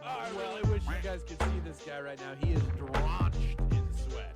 I really wish you guys could see this guy right now. He is drenched in sweat.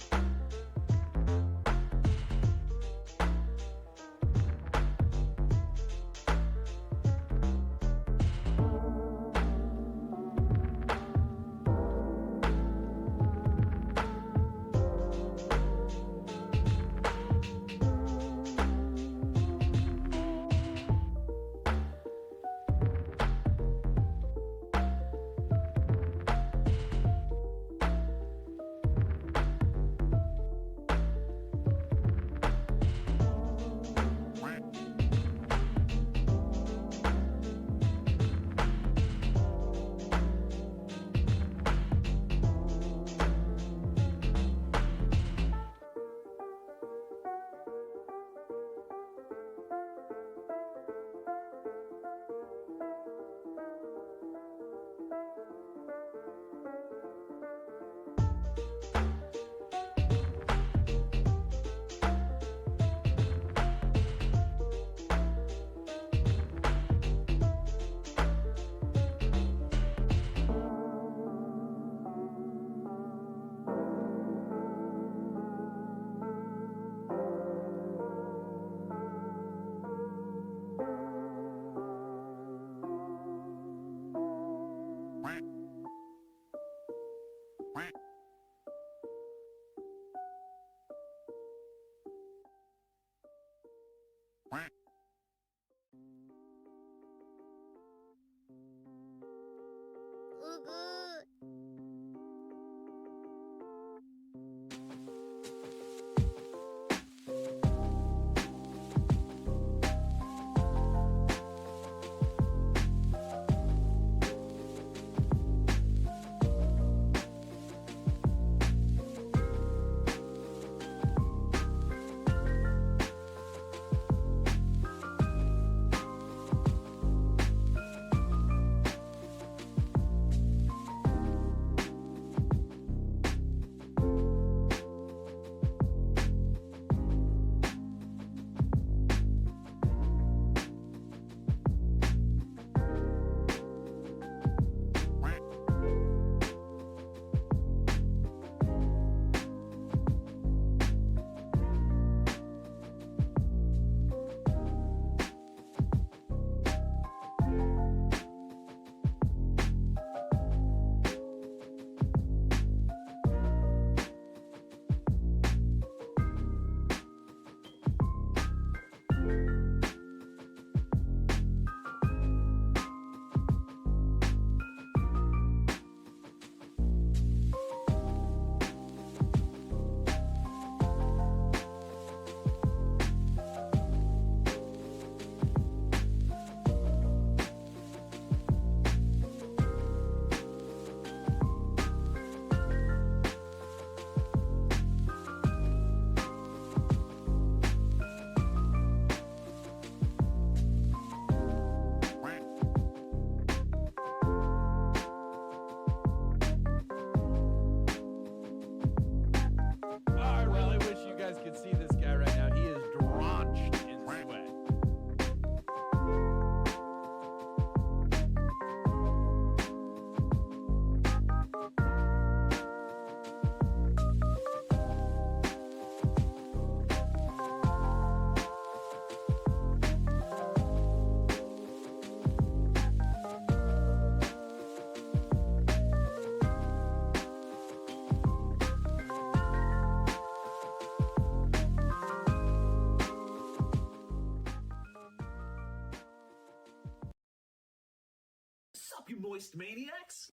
You moist maniacs!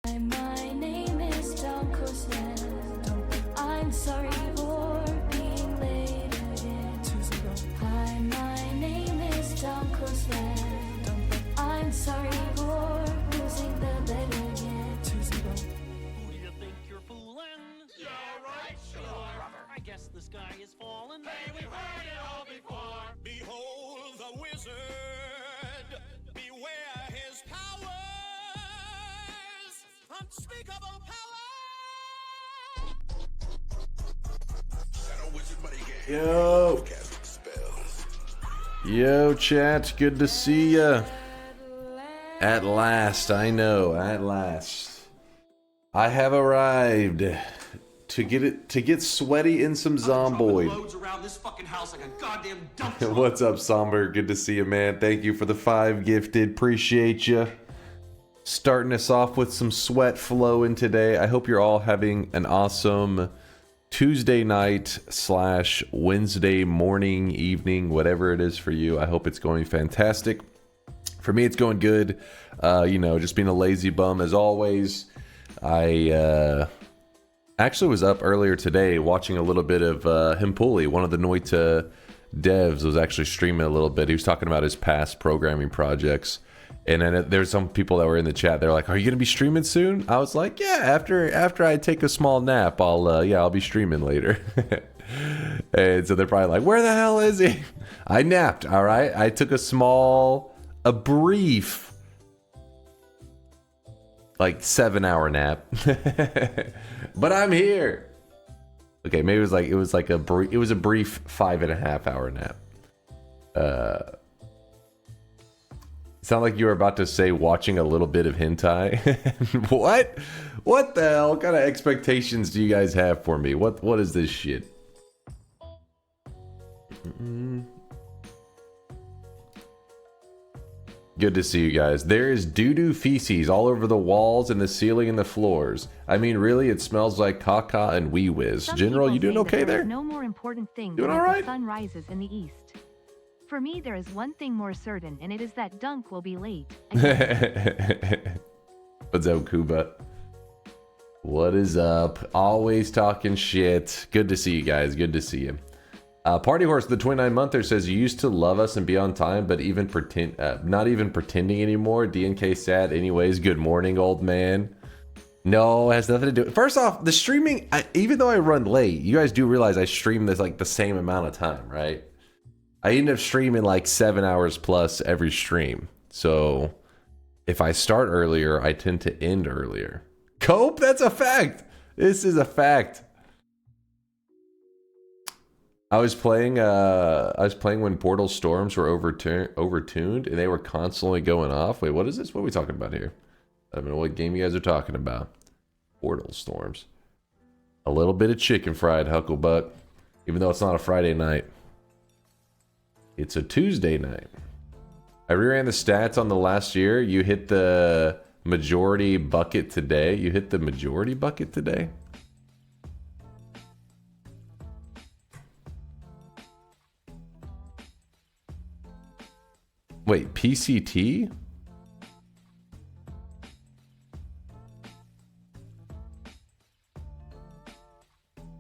My name is DunkOrSlam. I'm sorry for being late again. Hi, my name is DunkOrSlam. I'm sorry for losing the bet again. Who do you think you're fooling? Yeah, right, sure. I guess the sky is falling. Hey, we've heard it all before. Behold the wizard. Beware his powers. Unspeakable power. Yo, chat, good to see ya. At last, I know, at last. I have arrived to get sweaty in some Zomboid. What's up, Somber? Good to see you, man. Thank you for the 5 gifted. Appreciate you. Starting us off with some sweat flowing today. I hope you're all having an awesome Tuesday night / Wednesday morning, evening, whatever it is for you. I hope it's going fantastic. For me, it's going good. You know, just being a lazy bum as always. I actually was up earlier today watching a little bit of Himpuli, one of the Noita devs, was actually streaming a little bit. He was talking about his past programming projects. And then there's some people that were in the chat. They're like, "Are you gonna be streaming soon?" I was like, "Yeah, after I take a small nap, I'll be streaming later." And so they're probably like, "Where the hell is he?" I napped. All right, I took a brief, like 7-hour nap, but I'm here. Okay, maybe it was a brief 5.5-hour nap. Sound like you were about to say watching a little bit of hentai. What? What the hell? What kind of expectations do you guys have for me? What is this shit? Good to see you guys. There is doo-doo feces all over the walls and the ceiling and the floors. I mean, really, it smells like caca and wee whiz. General, you doing okay there? No more important thing doing than all right? the sun rises in the east. For me, there is one thing more certain, and it is that Dunk will be late. What's up, Kuba? What is up? Always talking shit. Good to see you guys. Good to see you. Party Horse, the 29-monther, says, "You used to love us and be on time, but even not even pretending anymore. DNK sad anyways. Good morning, old man." No, it has nothing to do. First off, the streaming, even though I run late, you guys do realize I stream this like the same amount of time, right? I end up streaming like 7 hours plus every stream. So if I start earlier, I tend to end earlier. Cope, that's a fact. This is a fact. I was playing when Portal Storms were overtuned and they were constantly going off. Wait, what is this? What are we talking about here? I don't know what game you guys are talking about. Portal Storms. A little bit of chicken fried, Hucklebuck. Even though it's not a Friday night. It's a Tuesday night. I reran the stats on the last year. You hit the majority bucket today. You hit the majority bucket today? Wait, PCT?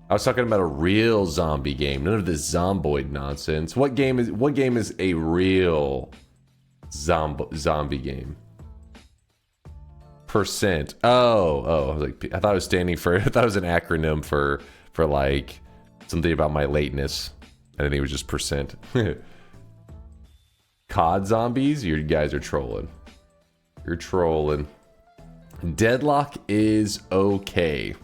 I was talking about a real zombie game, none of this Zomboid nonsense. What game is a real zombie game? Percent. Oh, I was like, I thought it was standing for. I thought it was an acronym for like something about my lateness. I think it was just percent. COD zombies? You guys are trolling. You're trolling. Deadlock is okay.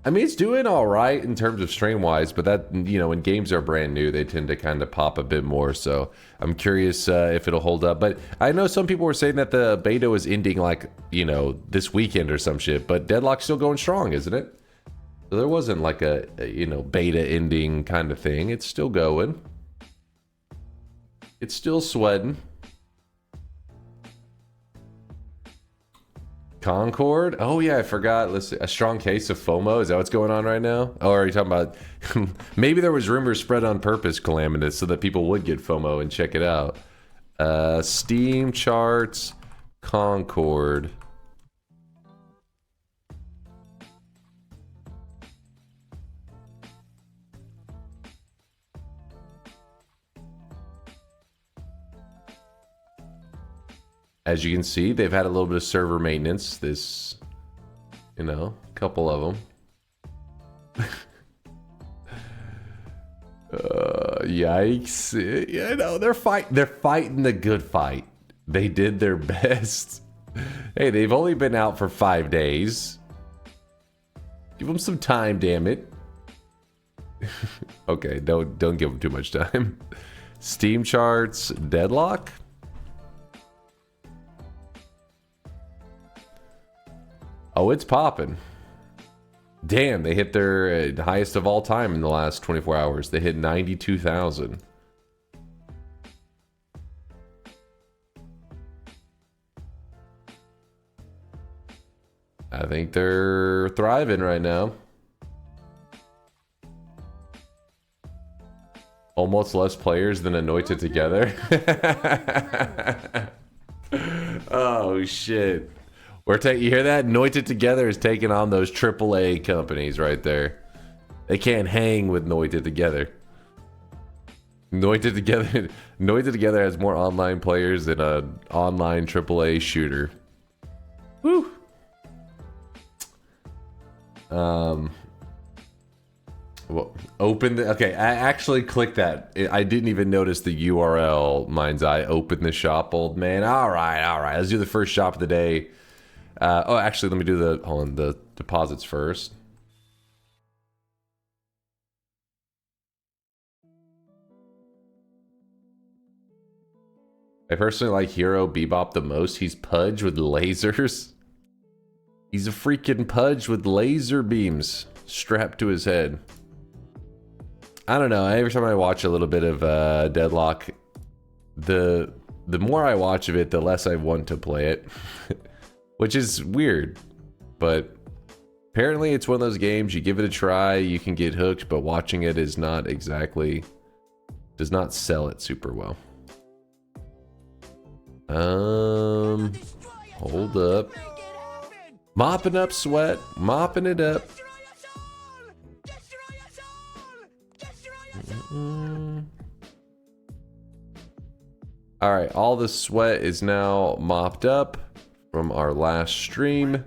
I mean, it's doing all right in terms of stream wise, but that, you know, when games are brand new, they tend to kind of pop a bit more. So I'm curious if it'll hold up. But I know some people were saying that the beta was ending like, you know, this weekend or some shit. But Deadlock's still going strong, isn't it? So there wasn't like a you know, beta ending kind of thing. It's still going. It's still sweating. Concord? Oh yeah, I forgot. Listen, a strong case of FOMO. Is that what's going on right now? Oh, are you talking about? Maybe there was rumors spread on purpose, Calamitous, so that people would get FOMO and check it out. Steam charts, Concord. As you can see, they've had a little bit of server maintenance. This, you know, a couple of them. Yikes! Yeah, no, they're fighting the good fight. They did their best. Hey, they've only been out for 5 days. Give them some time, damn it. Okay, don't give them too much time. Steam charts, Deadlock. Oh, it's popping. Damn, they hit their highest of all time in the last 24 hours. They hit 92,000. I think they're thriving right now. Almost less players than Anointed together. Oh shit. You hear that? Anointed together is taking on those AAA companies right there. They can't hang with Anointed together. Anointed together has more online players than an online AAA shooter. Woo. Well, okay, I actually clicked that. I didn't even notice the URL, Mind's Eye. Open the shop, old man. All right. Let's do the first shop of the day. Oh, actually, let me do the deposits first. I personally like Hero Bebop the most. He's Pudge with lasers. He's a freaking Pudge with laser beams strapped to his head. I don't know. Every time I watch a little bit of Deadlock, the more I watch of it, the less I want to play it. Which is weird. But apparently it's one of those games, you give it a try, you can get hooked, but watching it is not exactly... does not sell it super well. Hold up. Mopping up sweat. Mopping it up. Alright, all the sweat is now mopped up from our last stream.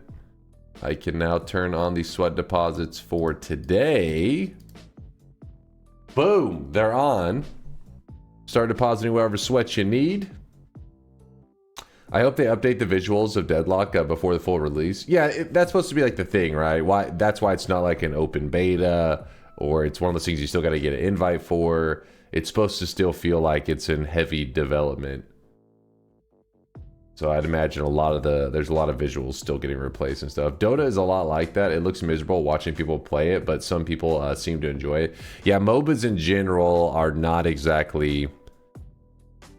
I can now turn on the sweat deposits for today. Boom, they're on. Start depositing whatever sweat you need. I hope they update the visuals of Deadlock before the full release. Yeah, that's supposed to be like the thing, right? That's why it's not like an open beta, or it's one of those things you still got to get an invite for. It's supposed to still feel like it's in heavy development. So I'd imagine there's a lot of visuals still getting replaced and stuff. Dota is a lot like that. It looks miserable watching people play it, but some people seem to enjoy it. Yeah, MOBAs in general are not exactly...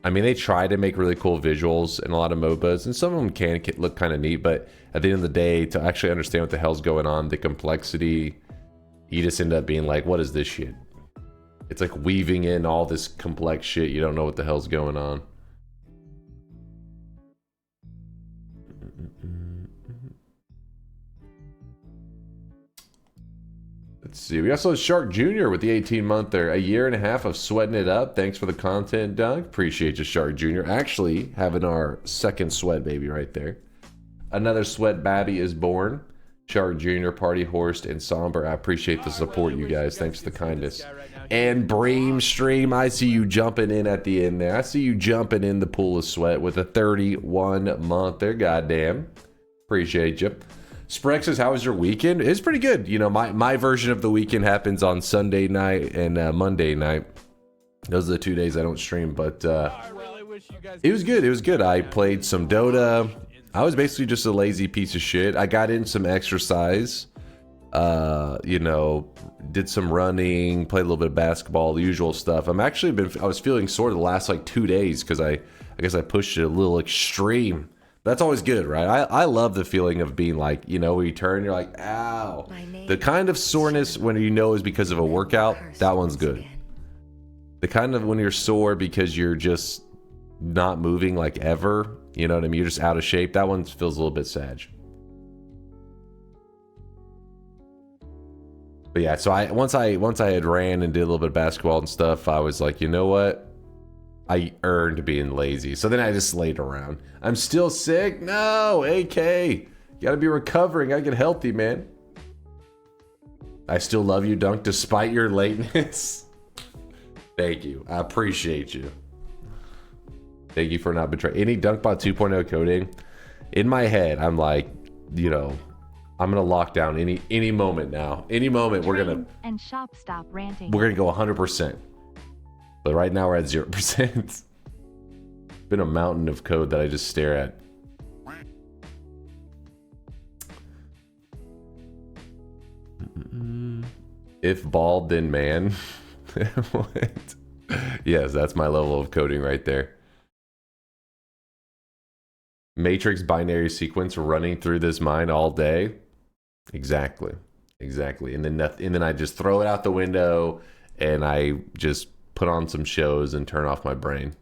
I mean, they try to make really cool visuals in a lot of MOBAs, and some of them can look kind of neat, but at the end of the day, to actually understand what the hell's going on, the complexity, you just end up being like, what is this shit? It's like weaving in all this complex shit, you don't know what the hell's going on. Let's see, we also have Shark Jr. with the 18-monther. A year and a half of sweating it up. Thanks for the content, Doug. Appreciate you, Shark Jr. Actually, having our second sweat baby right there. Another sweat babby is born. Shark Jr., Party Horse, and Somber. I appreciate the support, you guys. Thanks for the kindness. And Bream Stream, I see you jumping in at the end there. I see you jumping in the pool of sweat with a 31-monther. Goddamn. Appreciate you. Sprex says, how was your weekend? It's pretty good. You know, my version of the weekend happens on Sunday night and Monday night. Those are the 2 days I don't stream, but it was good. It was good. I played some Dota. I was basically just a lazy piece of shit. I got in some exercise. You know, did some running, played a little bit of basketball, the usual stuff. I was feeling sore the last like 2 days because I guess I pushed it a little extreme. That's always good, right? I love the feeling of being like, you know, when you turn, you're like, ow. The kind of soreness when you know is because of a workout, that one's good. The kind of when you're sore because you're just not moving like ever, you know what I mean? You're just out of shape. That one feels a little bit sad. But yeah, so once I had ran and did a little bit of basketball and stuff, I was like, you know what? I earned being lazy. So then I just laid around. I'm still sick? No, AK. You gotta be recovering. Gotta get healthy, man. I still love you, Dunk, despite your lateness. Thank you. I appreciate you. Thank you for not betraying. Any Dunkbot 2.0 coding? In my head, I'm like, you know, I'm gonna lock down any moment now. Any moment we're gonna... And shop stop ranting. We're gonna go 100%. But right now we're at 0%. It's been a mountain of code that I just stare at. If bald, then man. What? Yes, that's my level of coding right there. Matrix binary sequence running through this mind all day. Exactly. Exactly. And then I just throw it out the window and I just put on some shows and turn off my brain.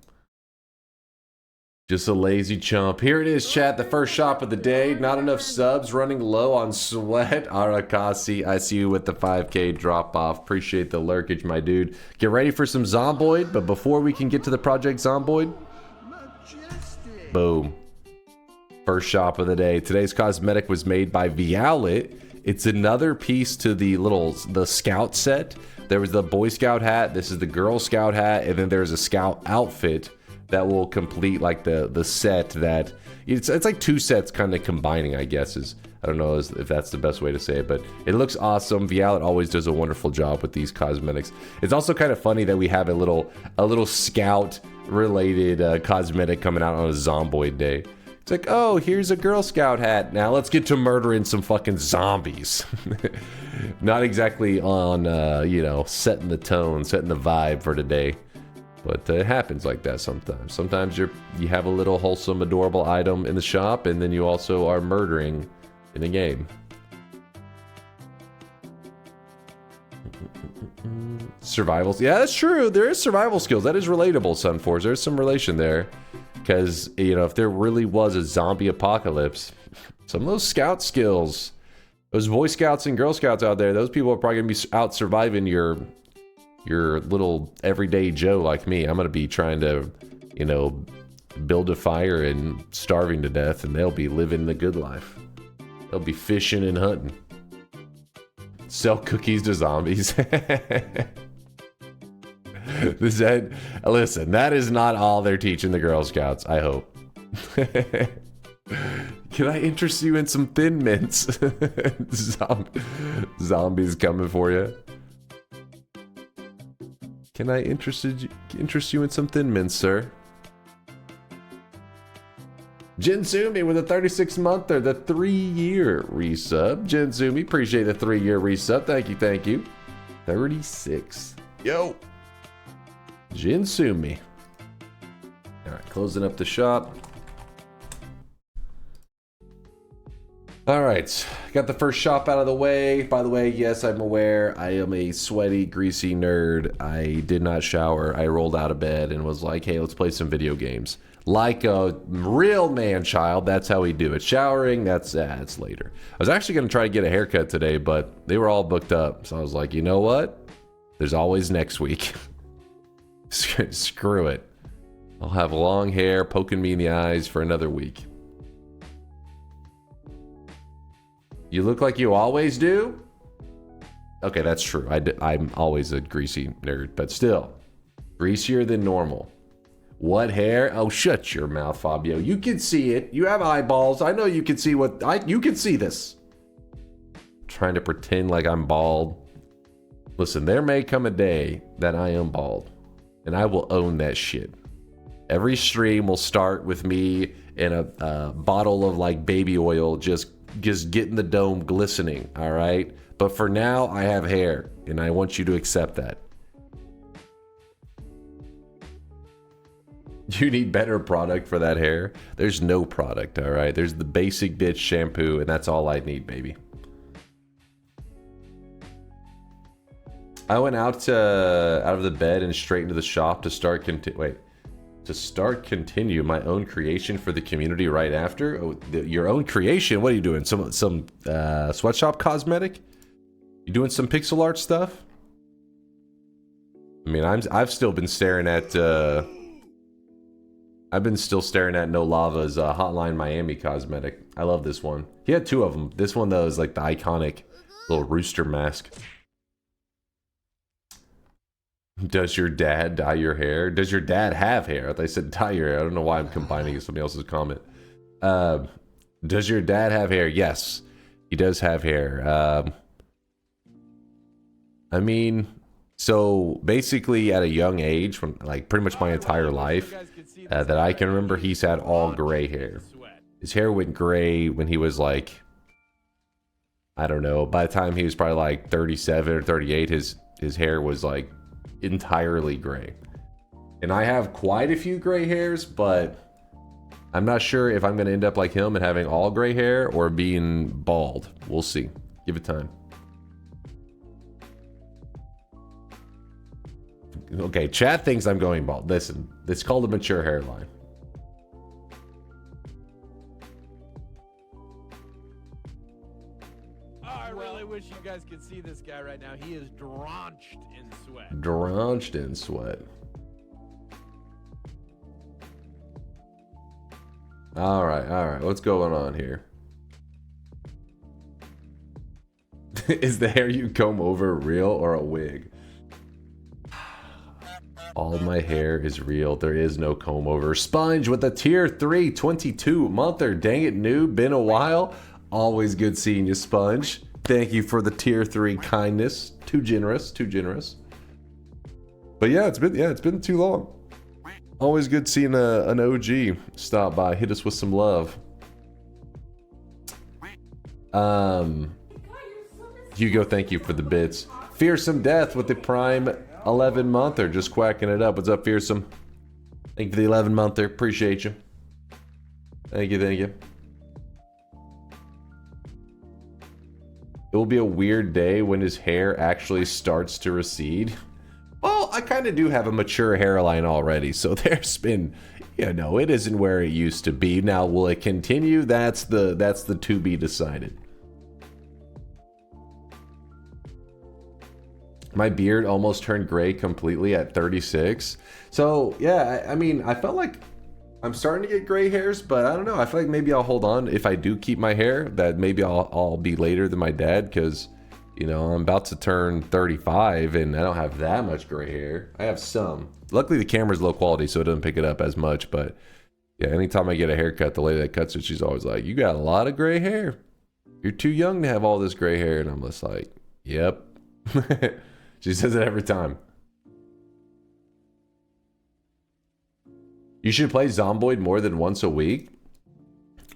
Just a lazy chump. Here it is, chat. The first shop of the day. Not enough subs. Running low on sweat. Arakasi, I see you with the 5K drop off. Appreciate the lurkage, my dude. Get ready for some Zomboid. But before we can get to the Project Zomboid. Boom. First shop of the day. Today's cosmetic was made by Violet. It's another piece to the scout set. There was the Boy Scout hat. This is the Girl Scout hat. And then there's a scout outfit that will complete like the set that it's like two sets kind of combining, I guess. I don't know if that's the best way to say it, but it looks awesome. Violet always does a wonderful job with these cosmetics. It's also kind of funny that we have a little scout related cosmetic coming out on a Zomboid day. It's like, oh, here's a Girl Scout hat. Now let's get to murdering some fucking zombies. Not exactly on setting the tone, setting the vibe for today. But it happens like that sometimes. Sometimes you have a little wholesome, adorable item in the shop, and then you also are murdering in the game. Survivals. Yeah, that's true. There is survival skills. That is relatable, Sunforce. There's some relation there. Because, if there really was a zombie apocalypse, some of those scout skills, those Boy Scouts and Girl Scouts out there, those people are probably going to be out surviving your little everyday Joe like me. I'm gonna be trying to, build a fire and starving to death, and they'll be living the good life. They'll be fishing and hunting. Sell cookies to zombies. Listen, that is not all they're teaching the Girl Scouts, I hope. Can I interest you in some Thin Mints? Zombies coming for you. Can I interest you in some Thin Mints, sir? Jinsumi with a 36-month or the 3-year resub. Jinsumi, appreciate the 3-year resub. Thank you. 36. Yo. Jinsumi. Alright, closing up the shop. Alright, got the first shop out of the way. By the way, yes, I'm aware I am a sweaty, greasy nerd. I did not shower. I rolled out of bed and was like, hey, let's play some video games. Like a real man child, that's how we do it. Showering, it's later. I was actually going to try to get a haircut today, but they were all booked up. So I was like, you know what? There's always next week. Screw it. I'll have long hair poking me in the eyes for another week. You look like you always do? Okay, that's true. I'm always a greasy nerd, but still. Greasier than normal. What hair? Oh, shut your mouth, Fabio. You can see it. You have eyeballs. I know you can see you can see this. Trying to pretend like I'm bald. Listen, there may come a day that I am bald. And I will own that shit. Every stream will start with me in a bottle of like baby oil just getting the dome glistening, all right? But for now, I have hair, and I want you to accept that. You need better product for that hair? There's no product, all right? There's the basic bitch shampoo, and that's all I need, baby. I went out of the bed and straight into the shop to start continue my own creation for the community right after. Oh, your own creation? What are you doing? Some sweatshop cosmetic? You doing some pixel art stuff? I mean, I've still been staring at staring at No Lava's Hotline Miami cosmetic. I love this one. He had two of them. This one though is like the iconic little rooster mask. Does your dad dye your hair? Does your dad have hair? They said dye your hair. I don't know why I'm combining it with somebody else's comment. Does your dad have hair? Yes, he does have hair. I mean, so basically at a young age, from like pretty much my entire life, that I can remember, he's had all gray hair. His hair went gray when he was like I don't know, by the time he was probably like 37 or 38, his hair was like entirely gray. And I have quite a few gray hairs, but I'm not sure if I'm going to end up like him and having all gray hair or being bald. We'll see. Give it time. Okay, chat thinks I'm going bald. Listen, it's called a mature hairline. I really wish you guys could see this guy right now. He is drenched in sweat. Drenched in sweat. All right. What's going on here? Is the hair you comb over real or a wig? All my hair is real. There is no comb over. Sponge with a tier 3 22 monther. Dang it, noob. Been a while. Always good seeing you, Sponge. Thank you for the tier 3 kindness. Too generous. But yeah, it's been too long. Always good seeing an OG stop by. Hit us with some love. Hugo, thank you for the bits. Fearsome Death with the Prime 11 monther. Just quacking it up. What's up, Fearsome? Thank you for the 11 monther. Appreciate you. Thank you. It will be a weird day when his hair actually starts to recede. Well, I kind of do have a mature hairline already, so there's been, it isn't where it used to be. Now, will it continue? That's the to be decided. My beard almost turned gray completely at 36. So, yeah, I mean, I felt like I'm starting to get gray hairs, but I don't know. I feel like maybe I'll hold on if I do keep my hair, that maybe I'll be later than my dad, because I'm about to turn 35 and I don't have that much gray hair. I have some. Luckily, the camera's low quality, so it doesn't pick it up as much. But yeah, anytime I get a haircut, the lady that cuts it, she's always like, "You got a lot of gray hair. You're too young to have all this gray hair." And I'm just like, "Yep." She says it every time. You should play Zomboid more than once a week.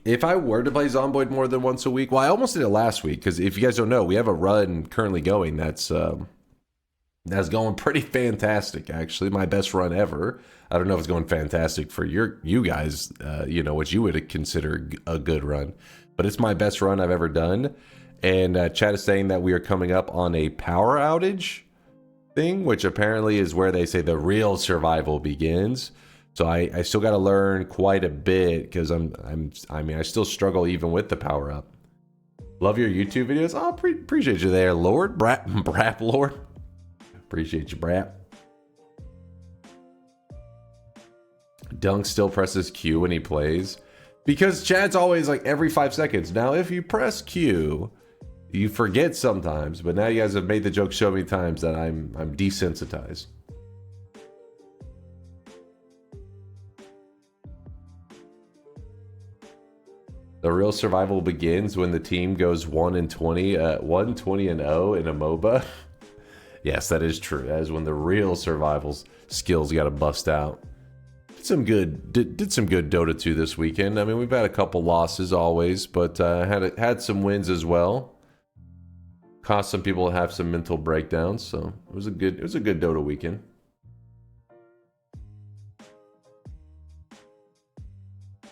If I were to play Zomboid more than once a week, well, I almost did it last week, because if you guys don't know, we have a run currently going that's going pretty fantastic, actually. My best run ever. I don't know if it's going fantastic for you guys, what you would consider a good run, but it's my best run I've ever done. And chat is saying that we are coming up on a power outage thing, which apparently is where they say the real survival begins. So I still got to learn quite a bit, because I still struggle even with the power up. Love your YouTube videos. Oh, appreciate you there, Lord. Brap Lord. Appreciate you, Brap. Dunk still presses Q when he plays, because Chad's always like every 5 seconds. Now, if you press Q, you forget sometimes, but now you guys have made the joke so many times that I'm desensitized. The real survival begins when the team goes 1-20, 1-20-0 in a MOBA. Yes, that is true. That is when the real survival skills got to bust out. Did some good Dota 2 this weekend. I mean, we've had a couple losses always, but had some wins as well. Caused some people to have some mental breakdowns, so it was a good Dota weekend.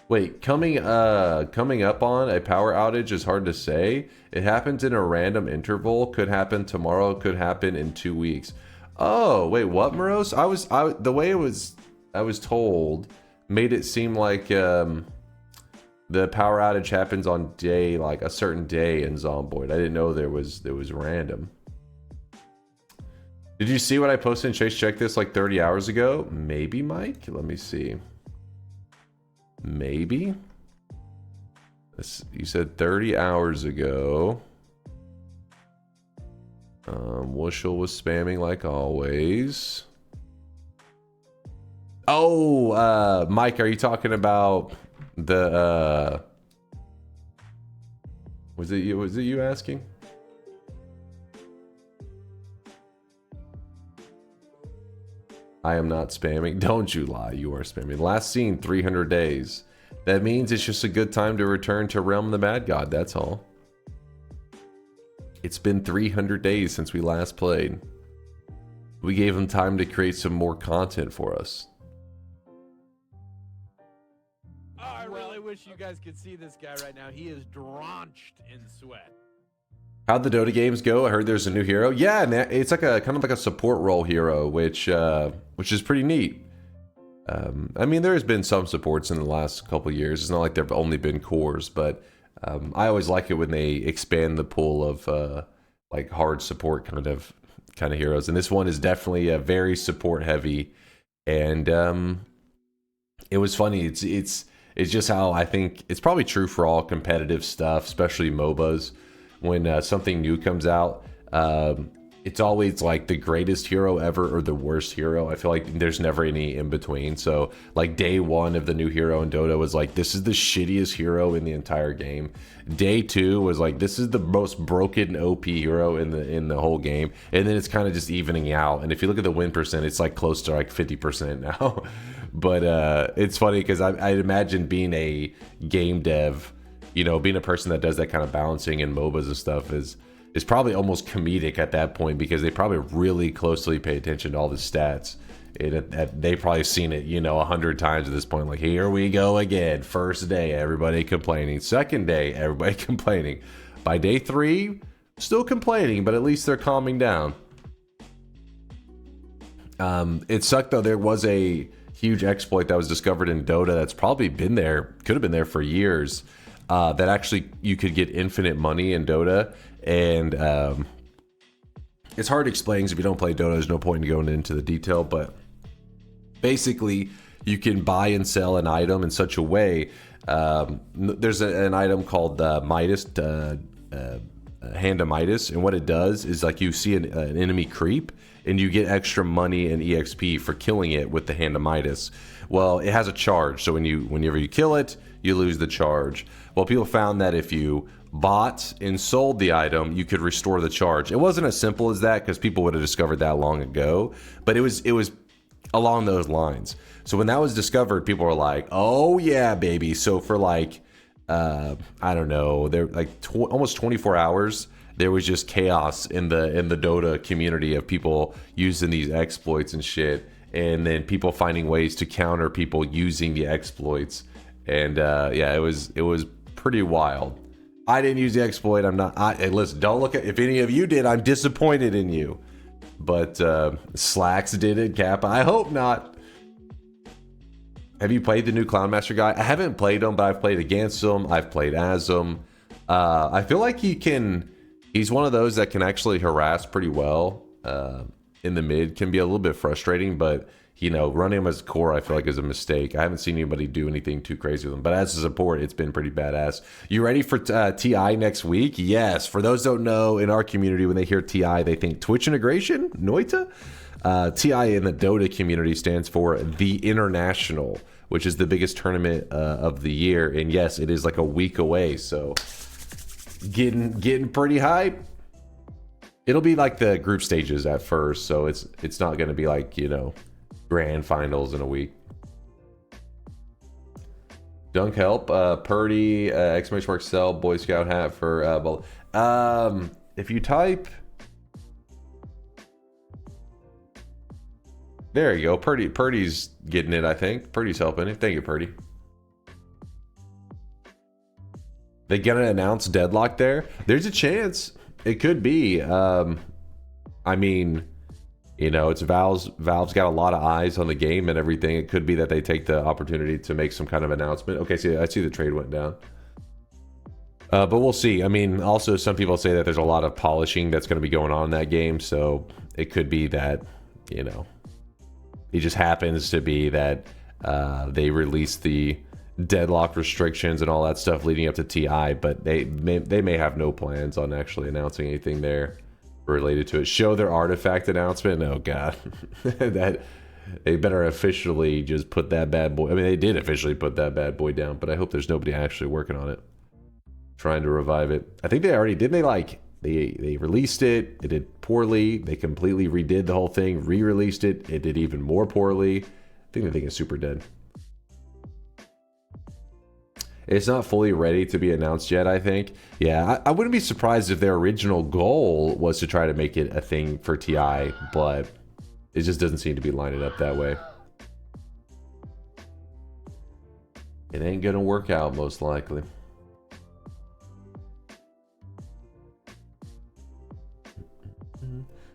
Wait, coming up on a power outage is hard to say. It happens in a random interval. Could happen tomorrow. Could happen in 2 weeks. Oh, wait, what, Moros? The way I was told made it seem like the power outage happens on a certain day in Zomboid. I didn't know there was random. Did you see what I posted in Chase Check This like 30 hours ago? Maybe, Mike? Let me see. Maybe? You said 30 hours ago. Wushel was spamming like always. Oh, Mike, are you talking about the was it you asking? I am not spamming. Don't you lie, you are spamming. Last seen 300 days. That means it's just a good time to return to Realm the Mad God, that's all. It's been 300 days since we last played. We gave him time to create some more content for us. Oh, I really wish you guys could see this guy right now. He is drenched in sweat. How'd the Dota games go? I heard there's a new hero. Yeah, it's like a kind of like a support role hero, which is pretty neat. I mean, there has been some supports in the last couple of years. It's not like there've only been cores, but I always like it when they expand the pool of like hard support kind of heroes. And this one is definitely a very support heavy, and it was funny. It's just how I think it's probably true for all competitive stuff, especially MOBAs. When something new comes out, it's always like the greatest hero ever or the worst hero. I feel like there's never any in between. So like day one of the new hero in Dota was like, this is the shittiest hero in the entire game. Day two was like, this is the most broken OP hero in the whole game. And then it's kind of just evening out. And if you look at the win percent, it's like close to like 50% now. But it's funny because I'd imagine being a game dev, you know, being a person that does that kind of balancing in MOBAs and stuff is probably almost comedic at that point, because they probably really closely pay attention to all the stats. They've probably seen it, you know, 100 times at this point. Like, here we go again. First day, everybody complaining. Second day, everybody complaining. By day 3, still complaining, but at least they're calming down. It sucked though. There was a huge exploit that was discovered in Dota that's probably been there, could have been there for years. That actually you could get infinite money in Dota, and it's hard to explain because if you don't play Dota, there's no point in going into the detail. But basically, you can buy and sell an item in such a way. There's an item called Midas, Hand of Midas, and what it does is like you see an enemy creep, and you get extra money and EXP for killing it with the Hand of Midas. Well, it has a charge, so whenever you kill it, you lose the charge. Well, people found that if you bought and sold the item, you could restore the charge. It wasn't as simple as that because people would have discovered that long ago, but it was along those lines. So when that was discovered, people were like, "Oh yeah, baby!" So for like, I don't know, there like almost 24 hours, there was just chaos in the Dota community of people using these exploits and shit, and then people finding ways to counter people using the exploits. And yeah, it was pretty wild. I didn't use the exploit. Hey, listen, don't look at, if any of you did, I'm disappointed in you. But Slacks did it, Kappa. I hope not. Have you played the new Clownmaster guy? I haven't played him, but I've played against him. I've played as him. I feel like he's one of those that can actually harass pretty well. In the mid can be a little bit frustrating, but you know, running him as a core, I feel like is a mistake. I haven't seen anybody do anything too crazy with him, but as a support, it's been pretty badass. You ready for TI next week? Yes. For those who don't know, in our community, when they hear TI, they think Twitch integration, Noita. TI in the Dota community stands for the International, which is the biggest tournament of the year. And yes, it is like a week away, so getting pretty hype. It'll be like the group stages at first, so it's not going to be like, you know, grand finals in a week. Dunk help, Purdy, exclamation mark sell, Boy Scout hat for if you type, there you go. Purdy's getting it, I think. Purdy's helping it. Thank you, Purdy. They gonna announce Deadlock there? There's a chance. It could be. I mean, you know, it's Valve's got a lot of eyes on the game and everything. It could be that they take the opportunity to make some kind of announcement. Okay, see, I see the trade went down. But we'll see. I mean, also some people say that there's a lot of polishing that's going to be going on in that game. So it could be that, you know, it just happens to be that they release the deadlock restrictions and all that stuff leading up to TI. But they may have no plans on actually announcing anything there related to it. Show their artifact announcement. Oh god. That they better officially just put that bad boy. I mean, they did officially put that bad boy down, but I hope there's nobody actually working on it, trying to revive it. I think they already did. They released it. It did poorly. They completely redid the whole thing, re-released it. It did even more poorly. I think the thing is super dead. It's not fully ready to be announced yet, I think. Yeah, I wouldn't be surprised if their original goal was to try to make it a thing for TI, but it just doesn't seem to be lining up that way. It ain't gonna work out, most likely.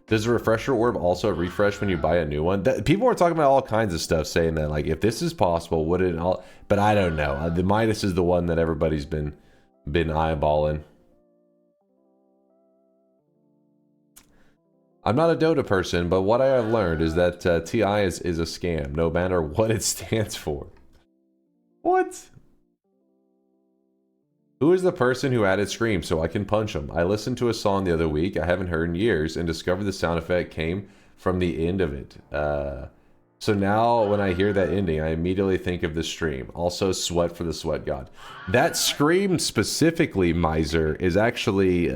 Does the refresher orb also refresh when you buy a new one? People are talking about all kinds of stuff, saying that like if this is possible, would it all? But I don't know. The Midas is the one that everybody's been eyeballing. I'm not a Dota person, but what I have learned is that TI is a scam, no matter what it stands for. What? Who is the person who added Scream so I can punch him? I listened to a song the other week I haven't heard in years and discovered the sound effect came from the end of it. So now when I hear that ending, I immediately think of the stream. Also, sweat for the sweat god. That Scream specifically, Miser, is actually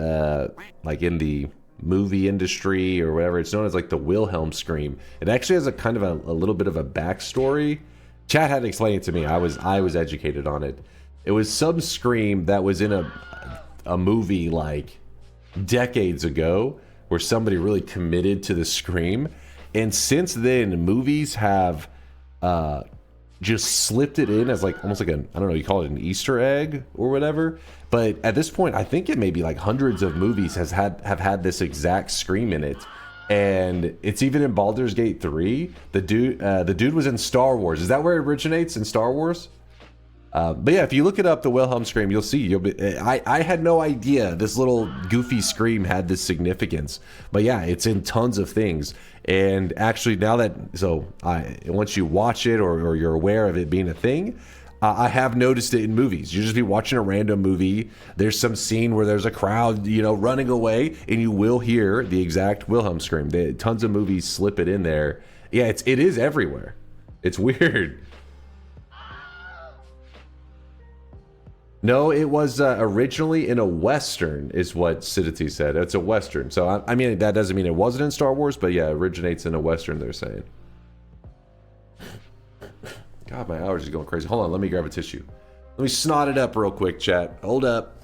like in the movie industry or whatever. It's known as like the Wilhelm scream. It actually has a kind of a little bit of a backstory. Chad had to explain it to me. I was educated on it. It was some scream that was in a movie like decades ago where somebody really committed to the scream. And since then, movies have just slipped it in as like almost like an, I don't know, you call it an Easter egg or whatever. But at this point, I think it may be like hundreds of movies have had this exact scream in it. And it's even in Baldur's Gate 3. The dude was in Star Wars. Is that where it originates, in Star Wars? But yeah, if you look it up, the Wilhelm scream, you'll see. I had no idea this little goofy scream had this significance. But yeah, it's in tons of things. And actually, now that once you watch it or you're aware of it being a thing, I have noticed it in movies. You just be watching a random movie. There's some scene where there's a crowd, running away, and you will hear the exact Wilhelm scream. Tons of movies slip it in there. Yeah, it is everywhere. It's weird. No, it was originally in a Western, is what Sidity said. It's a Western. So, I mean, that doesn't mean it wasn't in Star Wars, but yeah, it originates in a Western, they're saying. God, my allergies are going crazy. Hold on, let me grab a tissue. Let me snot it up real quick, chat. Hold up.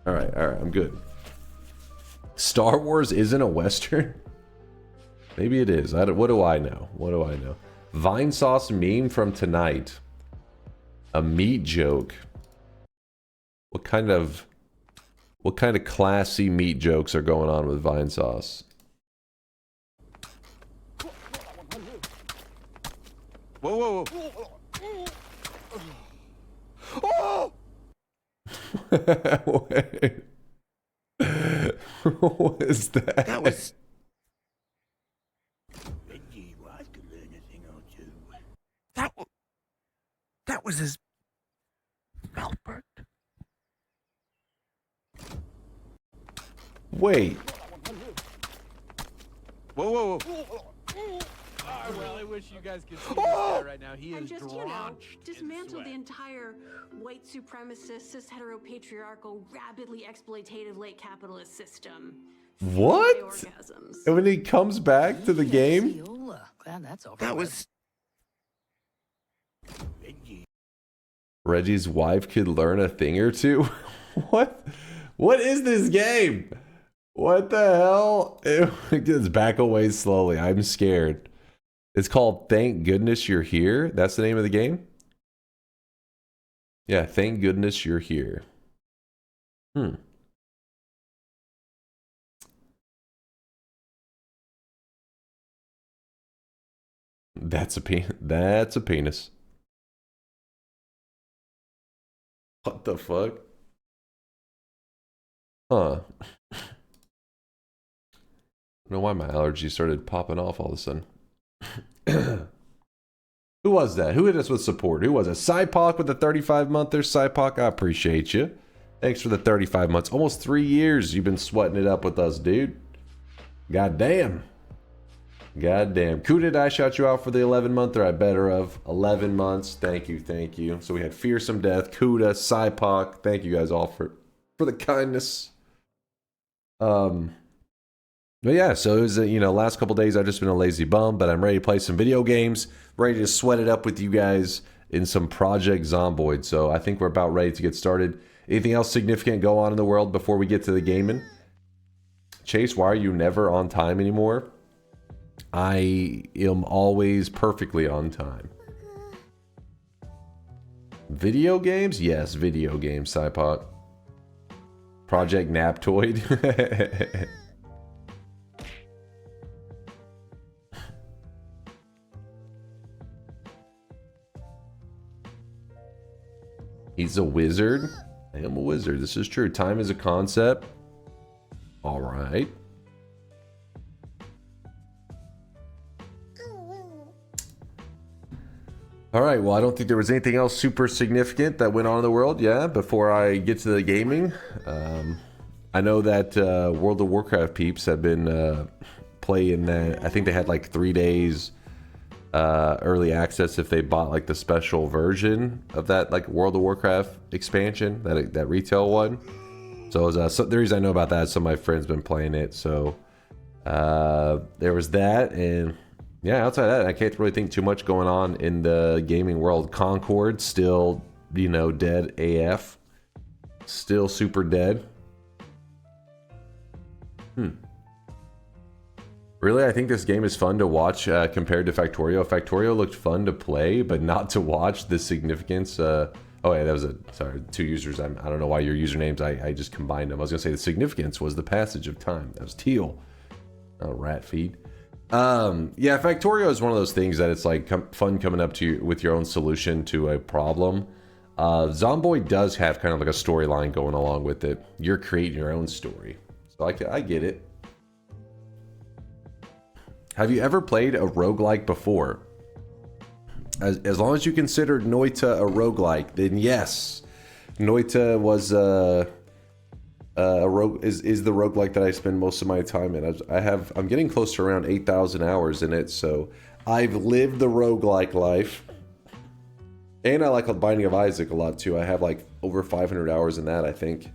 All right, I'm good. Star Wars isn't a Western? Maybe it is. What do I know? What do I know? Vine sauce meme from tonight. A meat joke. What kind of classy meat jokes are going on with Vine sauce? Whoa. Oh! Wait. What is that? That was... That was his mouth burnt. Wait. Whoa. I really wish you guys could see this guy right now. He is just, drenched dismantle in the sweat. entire white supremacist, cis hetero-patriarchal, rabidly exploitative late capitalist system. What? Orgasms. And when he comes back to the game? Glad that's over. That was... Reggie's wife could learn a thing or two? What? What is this game? What the hell? It gets back away slowly. I'm scared. It's called Thank Goodness You're Here. That's the name of the game? Yeah, Thank Goodness You're Here. That's a penis. What the fuck? Huh. I don't know why my allergies started popping off all of a sudden. Who was that? Who hit us with support? Who was it? Cypoc with the 35-monther. Cypoc, I appreciate you. Thanks for the 35 months. Almost 3 years you've been sweating it up with us, dude. God damn. Who did I shout you out for the 11-monther? I better of 11 months. Thank you. So we had Fearsome Death, Kuda, Cypoc. Thank you guys all for the kindness. But yeah, so it was, last couple days I've just been a lazy bum, but I'm ready to play some video games, ready to sweat it up with you guys in some Project Zomboid. So I think we're about ready to get started. Anything else significant go on in the world before we get to the gaming? Chase, why are you never on time anymore? I am always perfectly on time. Video games? Yes, video games, Cypot. Project Naptoid. He's a wizard. I am a wizard. This is true. Time is a concept. All right. All right. Well, I don't think there was anything else super significant that went on in the world. Yeah. Before I get to the gaming, I know that World of Warcraft peeps have been playing that. I think they had like 3 days early access if they bought like the special version of that like World of Warcraft expansion, that retail one. So, the reason I know about that is some of my friends been playing it. So there was that, and yeah, outside of that, I can't really think too much going on in the gaming world. Concord still, dead AF, still super dead. Really, I think this game is fun to watch compared to Factorio. Factorio looked fun to play, but not to watch. The significance. Oh yeah, that was two users. I don't know why your usernames. I just combined them. I was gonna say the significance was the passage of time. That was teal. Oh, rat feed. Yeah, Factorio is one of those things that it's like fun coming up to you with your own solution to a problem. Zomboid does have kind of like a storyline going along with it. You're creating your own story, so I get it. Have you ever played a roguelike before? As long as you considered Noita a roguelike, then yes. Noita was is the roguelike that I spend most of my time in. I'm getting close to around 8,000 hours in it, so I've lived the roguelike life. And I like Binding of Isaac a lot too. I have like over 500 hours in that, I think.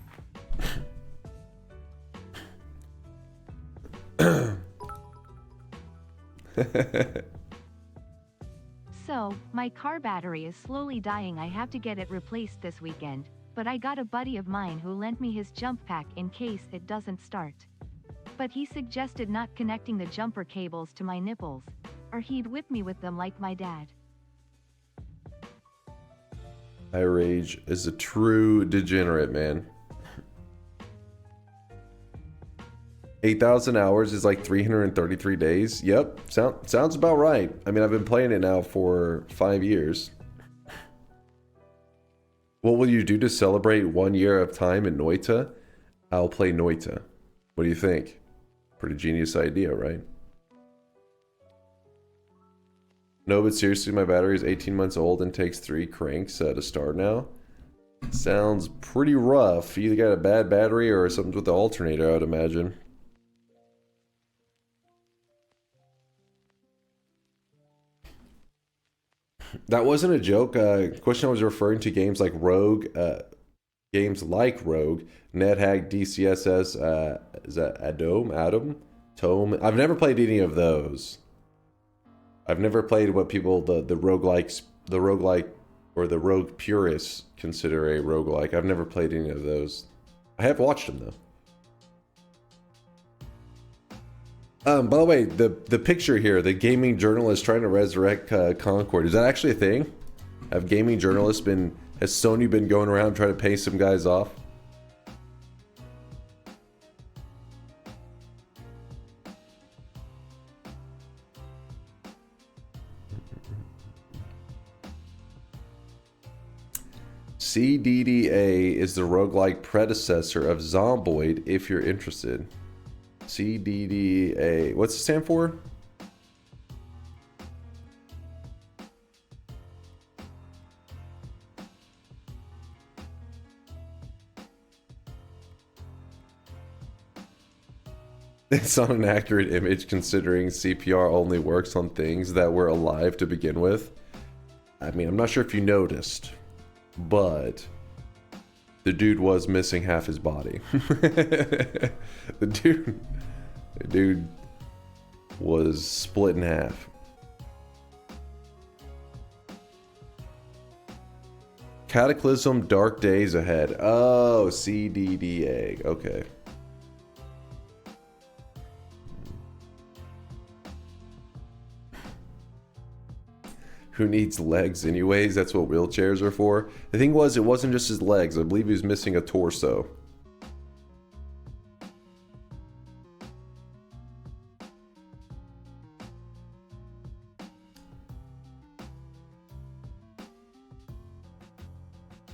So, my car battery is slowly dying. I have to get it replaced this weekend, but I got a buddy of mine who lent me his jump pack in case it doesn't start. But he suggested not connecting the jumper cables to my nipples, or he'd whip me with them like my dad. I Rage is a true degenerate, man. 8,000 hours is like 333 days. Yep, sounds about right. I mean, I've been playing it now for 5 years. What will you do to celebrate 1 year of time in Noita? I'll play Noita. What do you think? Pretty genius idea, right? No, but seriously, my battery is 18 months old and takes 3 cranks to start now. Sounds pretty rough. You either got a bad battery or something with the alternator, I would imagine. That wasn't a joke. Question I was referring to games like Rogue, NetHack, DCSS, is that Adam, Tome? I've never played any of those. I've never played what people, the roguelikes, the roguelike, or the rogue purists consider a roguelike. I've never played any of those. I have watched them though. By the way, the picture here, the gaming journalist trying to resurrect Concord, is that actually a thing? Have gaming journalists has Sony been going around trying to pay some guys off? CDDA is the roguelike predecessor of Zomboid, if you're interested. CDDA. What's it stand for? It's not an accurate image considering CPR only works on things that were alive to begin with. I mean, I'm not sure if you noticed, but the dude was missing half his body. The dude, Dude was split in half. Cataclysm, Dark Days Ahead. Oh, CDDA. Okay. Who needs legs anyways? That's what wheelchairs are for. The thing was, it wasn't just his legs. I believe he was missing a torso.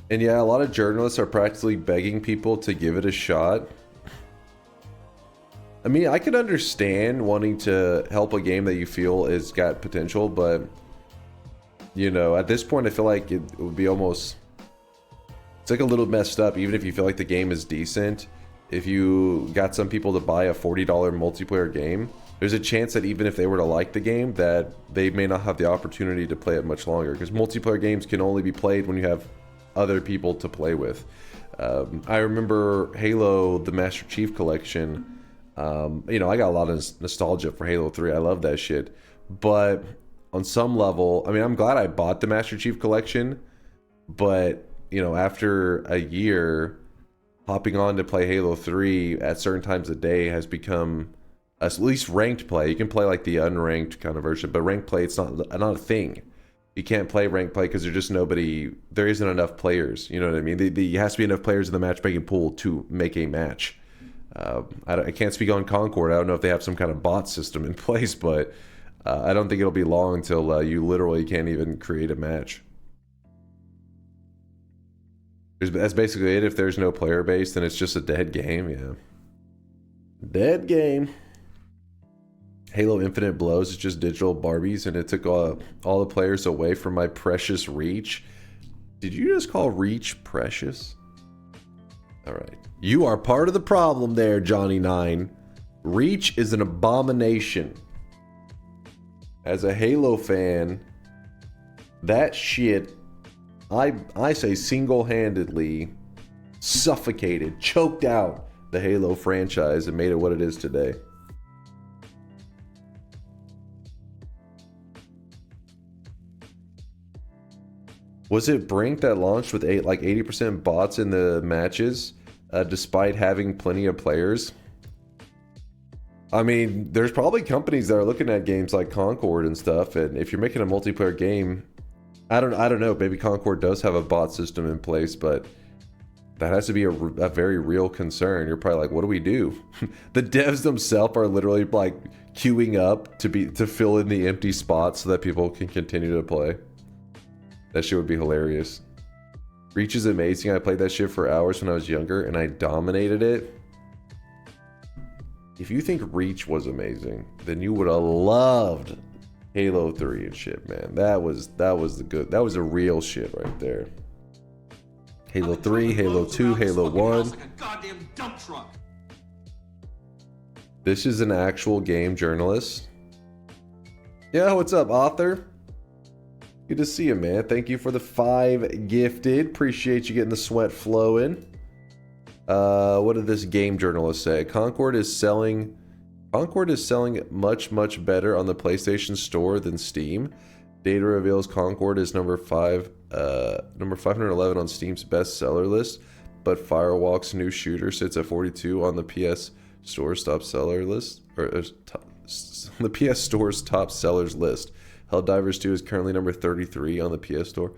And yeah, a lot of journalists are practically begging people to give it a shot. I mean, I could understand wanting to help a game that you feel has got potential, but you know, at this point I feel like it would be almost, it's like a little messed up, even if you feel like the game is decent. If you got some people to buy a $40 multiplayer game, there's a chance that even if they were to like the game, that they may not have the opportunity to play it much longer, because multiplayer games can only be played when you have other people to play with. I remember Halo, the Master Chief Collection. You know, I got a lot of nostalgia for Halo 3. I love that shit. But on some level, I mean, I'm glad I bought the Master Chief Collection. But, you know, after a year, hopping on to play Halo 3 at certain times of the day has become, at least ranked play. You can play like the unranked kind of version, but ranked play, it's not a thing. You can't play ranked play because there's just nobody, there isn't enough players, you know what I mean? There has to be enough players in the matchmaking pool to make a match. I can't speak on Concord. I don't know if they have some kind of bot system in place, but I don't think it'll be long until you literally can't even create a match. That's basically it. If there's no player base, then it's just a dead game, yeah. Dead game. Halo Infinite blows. It's just digital Barbies, and it took all the players away from my precious Reach. Did you just call Reach precious? Alright. You are part of the problem there, Johnny9. Reach is an abomination. As a Halo fan, that shit, I say single-handedly suffocated, choked out the Halo franchise and made it what it is today. Was it Brink that launched with like 80% bots in the matches, despite having plenty of players? I mean, there's probably companies that are looking at games like Concord and stuff, and if you're making a multiplayer game, I don't know, maybe Concord does have a bot system in place, but that has to be a very real concern. You're probably like, what do we do? The devs themselves are literally like queuing up to fill in the empty spots so that people can continue to play. That shit would be hilarious. Reach is amazing. I played that shit for hours when I was younger and I dominated it. If you think Reach was amazing, then you would have loved Halo 3 and shit, man. That was the real shit right there. Halo 3, Halo 2, Halo 1. Like a goddamn dump truck. This is an actual game journalist. Yeah, what's up, author? Good to see you, man. Thank you for the 5 gifted. Appreciate you getting the sweat flowing. What did this game journalist say? Concord is selling much, much better on the PlayStation Store than Steam. Data reveals Concord is number 511 on Steam's bestseller list, but Firewalk's new shooter sits at 42 on the PS Store's top seller list, the PS Store's top sellers list. Helldivers 2 is currently number 33 on the PS Store.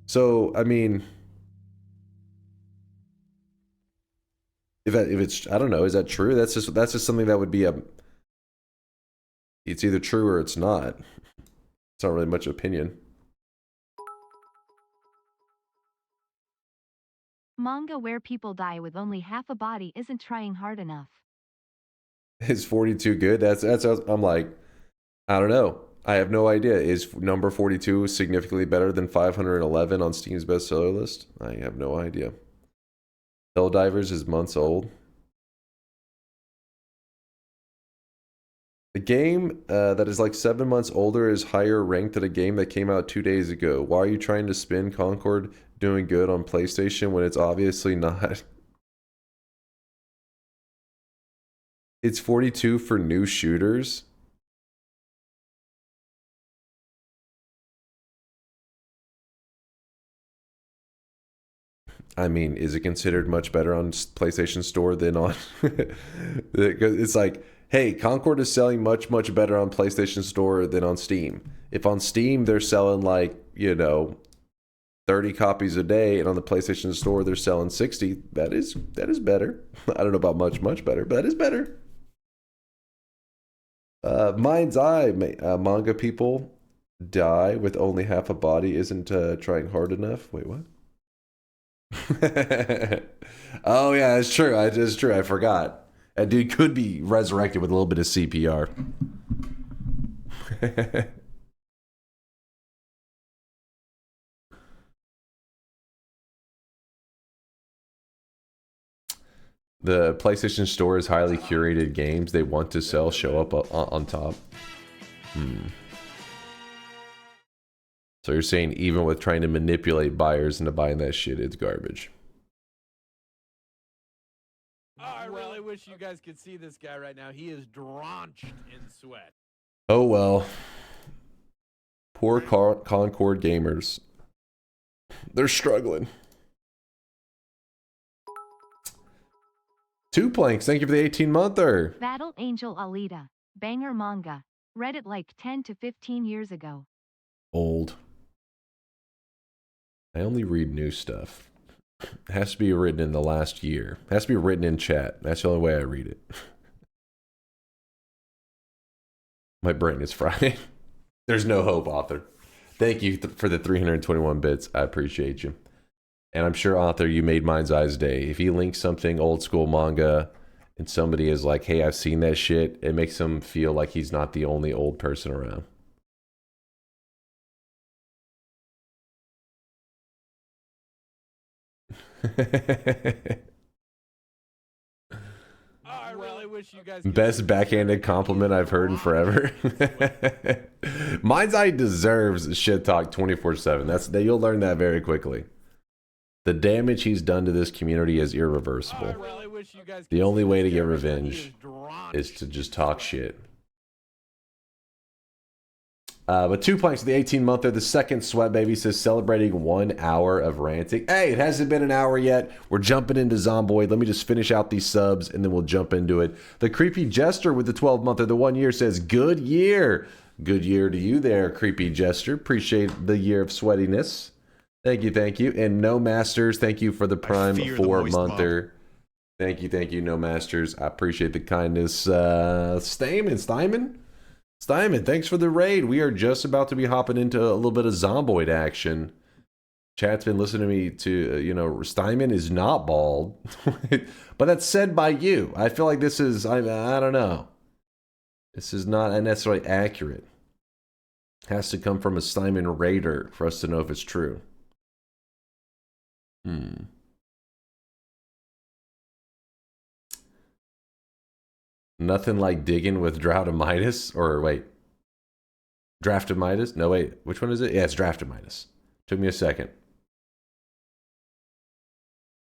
So, I mean, if it's, I don't know, is that true? That's just something that would be it's either true or it's not. It's not really much opinion. Manga where people die with only half a body isn't trying hard enough. Is 42 good? That's I'm like, I don't know. I have no idea. Is number 42 significantly better than 511 on Steam's bestseller list? I have no idea. Helldivers is months old. The game that is like 7 months older is higher ranked than a game that came out 2 days ago. Why are you trying to spin Concord doing good on PlayStation when it's obviously not? It's 42 for new shooters. I mean, is it considered much better on PlayStation Store than on... It's like, hey, Concord is selling much, much better on PlayStation Store than on Steam. If on Steam they're selling like, 30 copies a day, and on the PlayStation Store they're selling 60, that is better. I don't know about much better, but that is better. Mind's Eye, manga people die with only half a body isn't trying hard enough. Wait, what? Oh yeah, it's true. It's true. I forgot. That dude could be resurrected with a little bit of CPR. The PlayStation Store is highly curated games they want to sell show up on top. So you're saying even with trying to manipulate buyers into buying that shit, it's garbage. Oh, I really wish you guys could see this guy right now. He is drenched in sweat. Oh well. Poor Concord gamers. They're struggling. Two Planks, thank you for the 18-monther. Battle Angel Alita. Banger manga. Read it like 10 to 15 years ago. Old. I only read new stuff. It has to be written in the last year. It has to be written in chat. That's the only way I read it. My brain is fried. There's no hope, author. Thank you for the 321 bits. I appreciate you. And I'm sure, author, you made Mind's Eye's day. If he links something old school manga and somebody is like, hey, I've seen that shit, it makes him feel like he's not the only old person around. I really wish you guys Best backhanded compliment I've heard in forever. Mind's Eye deserves shit talk 24/7. You'll learn that very quickly. The damage he's done to this community is irreversible. The only way to get revenge is to just talk shit. But 2 Planks of the 18-monther, the second Sweat Baby says, celebrating 1 hour of ranting. Hey, it hasn't been an hour yet. We're jumping into Zomboid. Let me just finish out these subs, and then we'll jump into it. The Creepy Jester with the 12-monther, the 1 year, says, good year. Good year to you there, Creepy Jester. Appreciate the year of sweatiness. Thank you, thank you. And No Masters, thank you for the Prime 4-monther. Thank you, No Masters. I appreciate the kindness. Steinman, thanks for the raid. We are just about to be hopping into a little bit of Zomboid action. Chat's been listening to me to, Steinman is not bald. But that's said by you. I feel like this is, I don't know. This is not necessarily accurate. It has to come from a Steinman raider for us to know if it's true. Nothing like digging with Draftamitis. Or wait. Draftamitis? No, wait. Which one is it? Yeah, it's Draftamitis. Took me a second.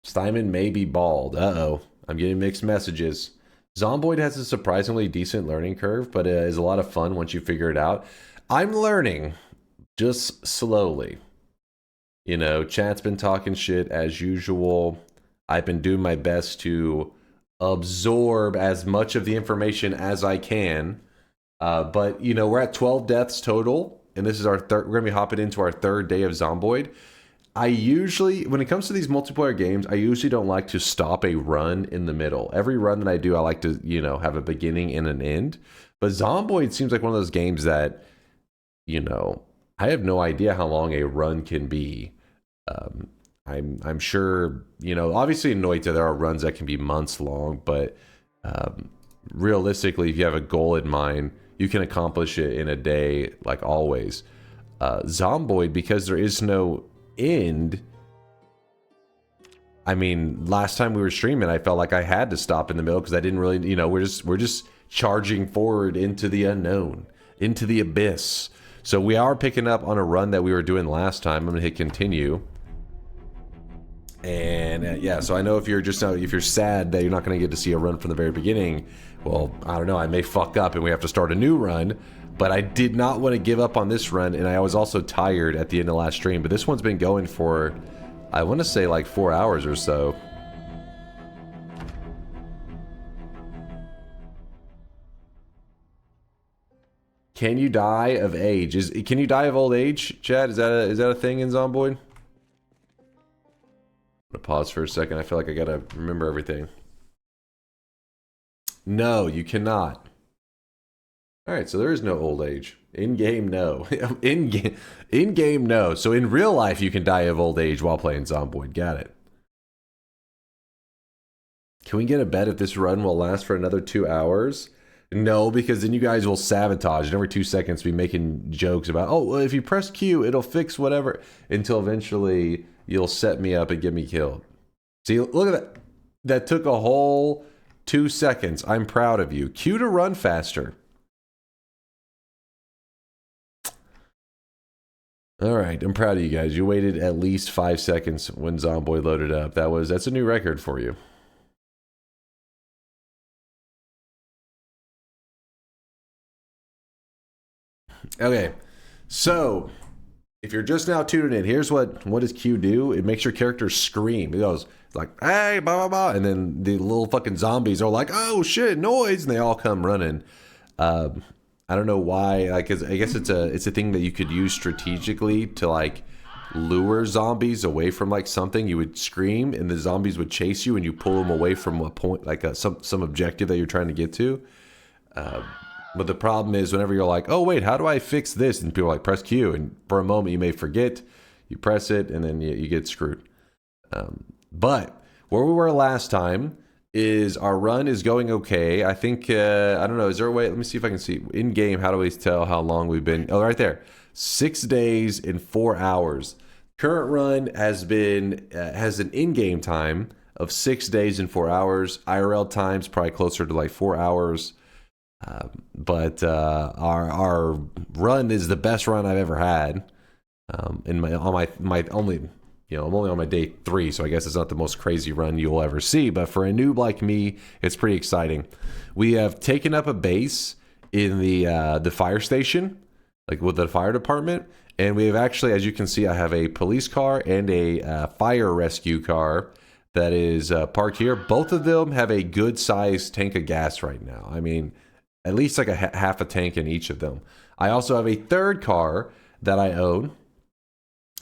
Steinman may be bald. Uh-oh. I'm getting mixed messages. Zomboid has a surprisingly decent learning curve, but it is a lot of fun once you figure it out. I'm learning. Just slowly. Chat's been talking shit as usual. I've been doing my best to absorb as much of the information as I can. But, we're at 12 deaths total, and this is our third. We're going to be hopping into our third day of Zomboid. I usually, when it comes to these multiplayer games, I usually don't like to stop a run in the middle. Every run that I do, I like to, have a beginning and an end. But Zomboid seems like one of those games that, I have no idea how long a run can be. I'm sure, obviously in Noita there are runs that can be months long, but realistically, if you have a goal in mind, you can accomplish it in a day, like always. Zomboid, because there is no end. I mean, last time we were streaming, I felt like I had to stop in the middle because I didn't really, we're just charging forward into the unknown, into the abyss. So we are picking up on a run that we were doing last time. I'm gonna hit continue. And yeah, so I know if you're sad that you're not going to get to see a run from the very beginning, well, I don't know, I may fuck up and we have to start a new run. But I did not want to give up on this run, and I was also tired at the end of last stream. But this one's been going for, I want to say, like 4 hours or so. Can you die of age? Can you die of old age, Chad? Is that a thing in Zomboid? I'm gonna pause for a second. I feel like I gotta remember everything. No, you cannot. Alright, so there is no old age. In-game, no. In-game, no. So in real life, you can die of old age while playing Zomboid. Got it. Can we get a bet if this run will last for another 2 hours? No, because then you guys will sabotage and every 2 seconds be making jokes about, oh, well, if you press Q, it'll fix whatever, until eventually you'll set me up and get me killed. See, look at that. That took a whole 2 seconds. I'm proud of you. Q to run faster. Alright, I'm proud of you guys. You waited at least 5 seconds when Zomboid loaded up. That's a new record for you. Okay, so if you're just now tuning in, here's what does Q do? It makes your character scream. It goes like, hey, blah, blah, blah. And then the little fucking zombies are like, oh shit, noise. And they all come running. I don't know why. Like, I guess it's a thing that you could use strategically to like lure zombies away from like something. You would scream, and the zombies would chase you, and you pull them away from a point, like some objective that you're trying to get to. But the problem is, whenever you're like, oh wait, how do I fix this? And people are like, press Q, and for a moment you may forget. You press it, and then you get screwed. But where we were last time is our run is going okay. I think, I don't know, is there a way, let me see if I can see. In game, how do we tell how long we've been? Oh, right there. 6 days and 4 hours. Current run has an in-game time of 6 days and 4 hours. IRL time's probably closer to like 4 hours. But our run is the best run I've ever had. In my only, you know, I'm only on my day 3, so I guess it's not the most crazy run you'll ever see. But for a noob like me, it's pretty exciting. We have taken up a base in the fire station, like with the fire department, and we have actually, as you can see, I have a police car and a fire rescue car that is parked here. Both of them have a good sized tank of gas right now. I mean, at least like half a tank in each of them. I also have a third car that I own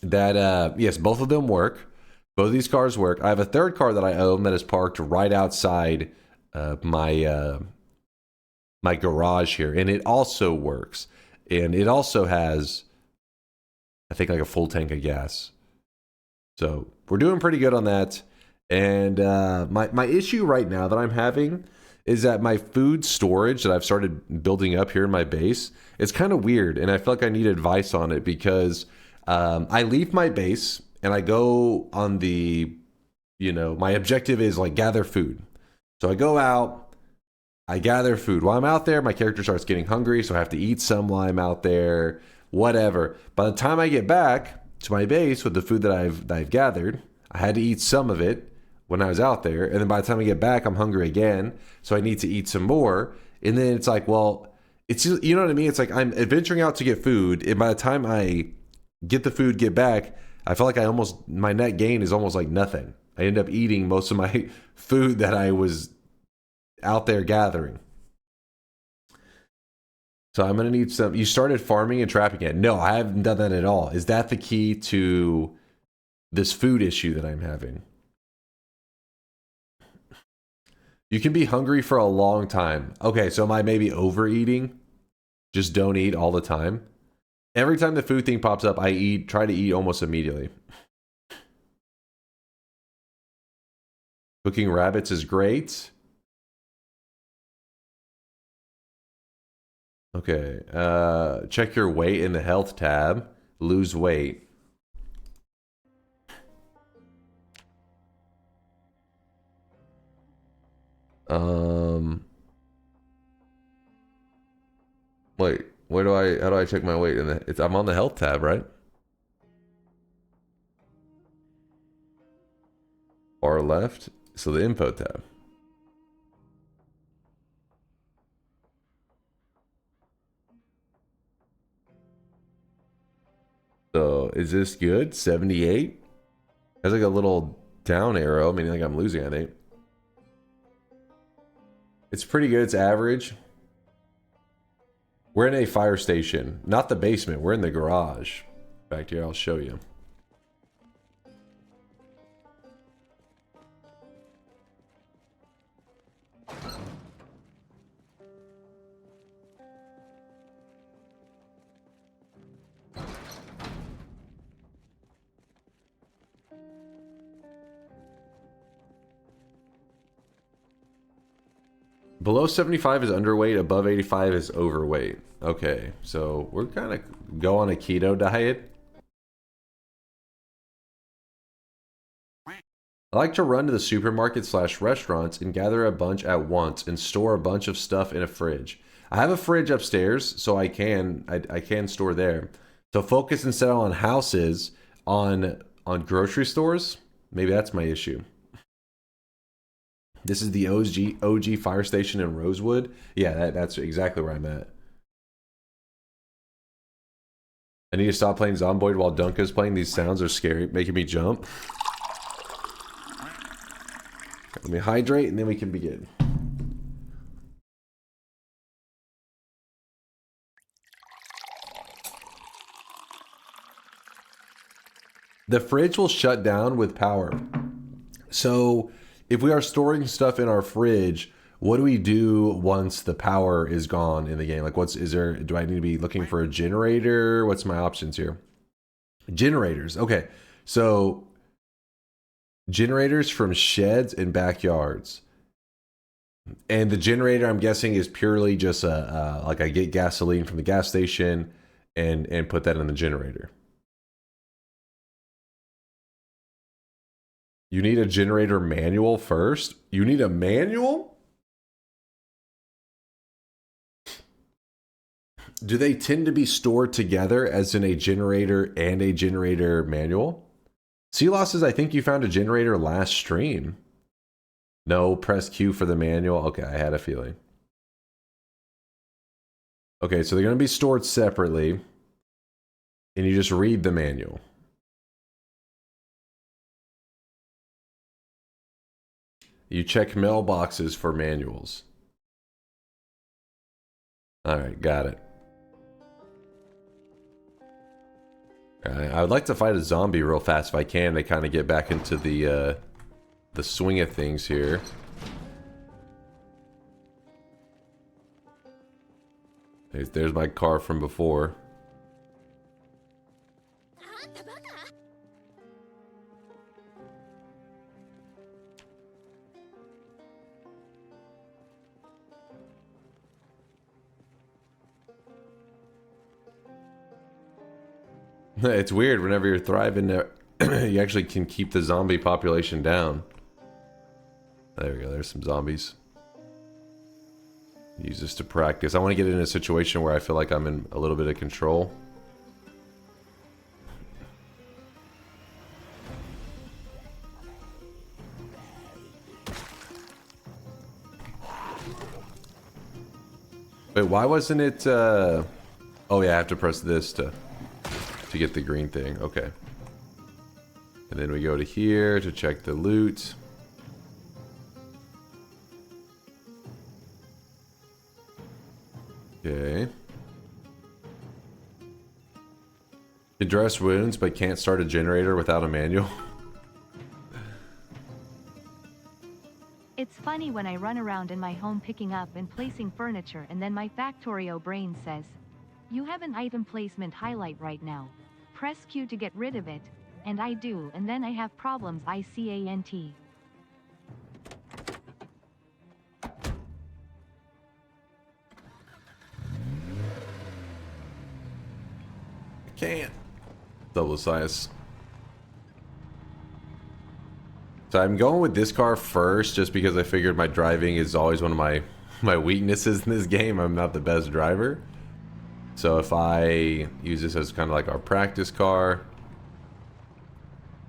that, yes, both of them work. Both of these cars work. I have a third car that I own that is parked right outside my garage here, and it also works. And it also has, I think, like a full tank of gas. So we're doing pretty good on that. And my issue right now that I'm having is that my food storage that I've started building up here in my base, it's kind of weird, and I feel like I need advice on it because I leave my base and I go on the, you know, my objective is like gather food. So I go out, I gather food. While I'm out there, my character starts getting hungry, so I have to eat some while I'm out there, whatever. By the time I get back to my base with the food that I've gathered, I had to eat some of it when I was out there, and then by the time I get back, I'm hungry again, so I need to eat some more. And then it's like, well, it's, you know what I mean? It's like I'm adventuring out to get food, and by the time I get the food, get back, I feel like my net gain is almost like nothing. I end up eating most of my food that I was out there gathering. So I'm gonna need some. You started farming and trapping it? No, I haven't done that at all. Is that the key to this food issue that I'm having? You can be hungry for a long time. Okay, so am I maybe overeating? Just don't eat all the time. Every time the food thing pops up, I try to eat almost immediately. Cooking rabbits is great. Okay, check your weight in the health tab. Lose weight. Wait, how do I check my weight in I'm on the health tab, right? Far left, so the info tab. So is this good? 78? Has like a little down arrow, meaning like I'm losing, I think. It's pretty good, it's average. We're in a fire station. Not the basement, we're in the garage. Back here, I'll show you. Below 75 is underweight, above 85 is overweight. Okay, so we're kind of go on a keto diet. I like to run to the supermarket / restaurants and gather a bunch at once and store a bunch of stuff in a fridge. I have a fridge upstairs, so I can store there. So focus instead on houses, on grocery stores. Maybe that's my issue. This is the OG fire station in Rosewood. Yeah, that's exactly where I'm at. I need to stop playing Zomboid while Dunka's playing. These sounds are scary, making me jump. Let me hydrate and then we can begin. The fridge will shut down with power. So if we are storing stuff in our fridge, what do we do once the power is gone in the game? Like do I need to be looking for a generator? What's my options here? Generators. Okay. So generators from sheds and backyards. And the generator, I'm guessing, is purely just like I get gasoline from the gas station and put that in the generator. You need a generator manual first? You need a manual? Do they tend to be stored together as in a generator and a generator manual? Sea-Loss says, I think you found a generator last stream. No, press Q for the manual. Okay, I had a feeling. Okay, so they're going to be stored separately. And you just read the manual. You check mailboxes for manuals. Alright, got it. I would like to fight a zombie real fast if I can to kind of get back into the swing of things here. There's my car from before. It's weird, whenever you're thriving, you actually can keep the zombie population down. There we go, there's some zombies. Use this to practice. I want to get in a situation where I feel like I'm in a little bit of control. Wait, why wasn't it, oh yeah, I have to press this to get the green thing. Okay. And then we go to here to check the loot. Okay. Address wounds, but can't start a generator without a manual. It's funny when I run around in my home picking up and placing furniture and then my Factorio brain says, you have an item placement highlight right now. Press Q to get rid of it, and I do, and then I have problems ICANT. Can't. Double size. So I'm going with this car first just because I figured my driving is always one of my weaknesses in this game. I'm not the best driver. So if I use this as kind of like our practice car.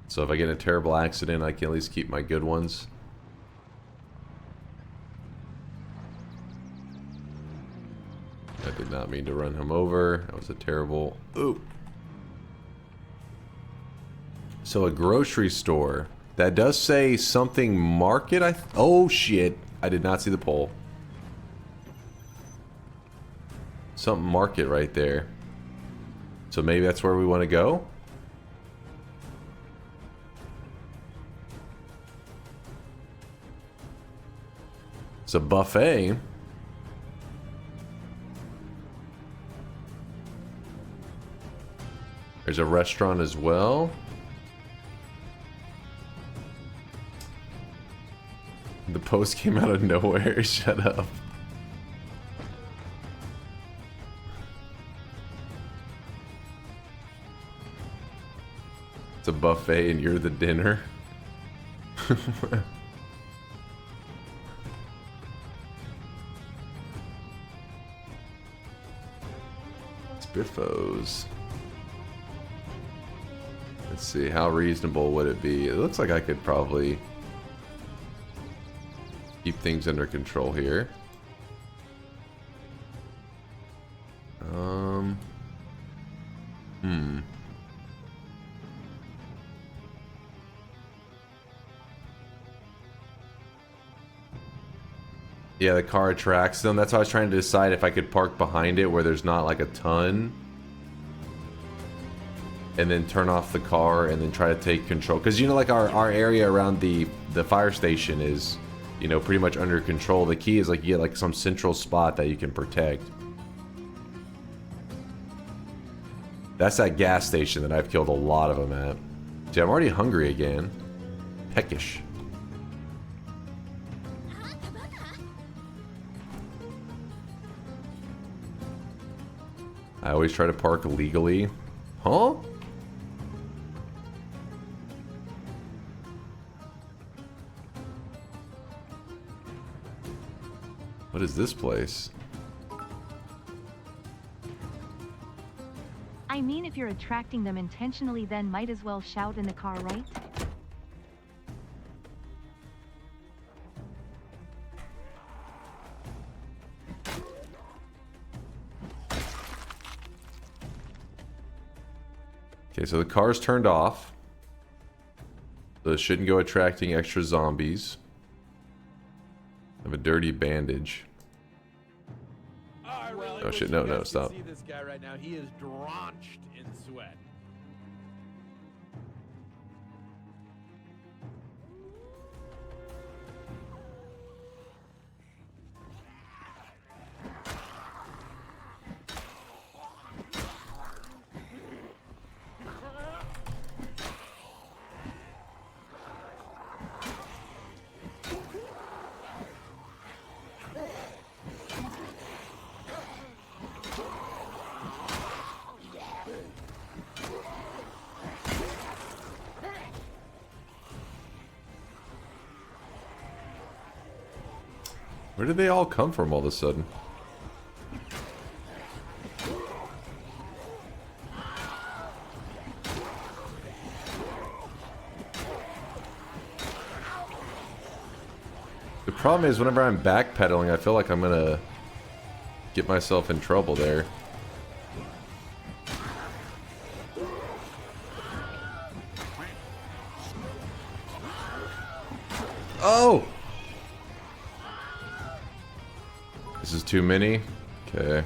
So if I get in a terrible accident, I can at least keep my good ones. I did not mean to run him over. That was a terrible... Ooh. So a grocery store. That does say something market. Oh shit. I did not see the poll. Something market right there. So maybe that's where we want to go? It's a buffet. There's a restaurant as well. The post came out of nowhere. Shut up. It's a buffet and you're the dinner. Spiffos. Let's see, how reasonable would it be? It looks like I could probably keep things under control here. Yeah, the car attracts them. That's why I was trying to decide if I could park behind it where there's not like a ton. And then turn off the car and then try to take control. Because, you know, like our area around the fire station is, you know, pretty much under control. The key is like you get like some central spot that you can protect. That's that gas station that I've killed a lot of them at. See, I'm already hungry again. Peckish. I always try to park legally. Huh? What is this place? I mean, if you're attracting them intentionally, then might as well shout in the car, right? Okay, so the car's turned off. So it shouldn't go attracting extra zombies. I have a dirty bandage. Oh shit, no, stop. See this guy right now. He is drenched in sweat. Where did they all come from all of a sudden? The problem is whenever I'm backpedaling, I feel like I'm gonna get myself in trouble there. Oh! This is too many? Okay.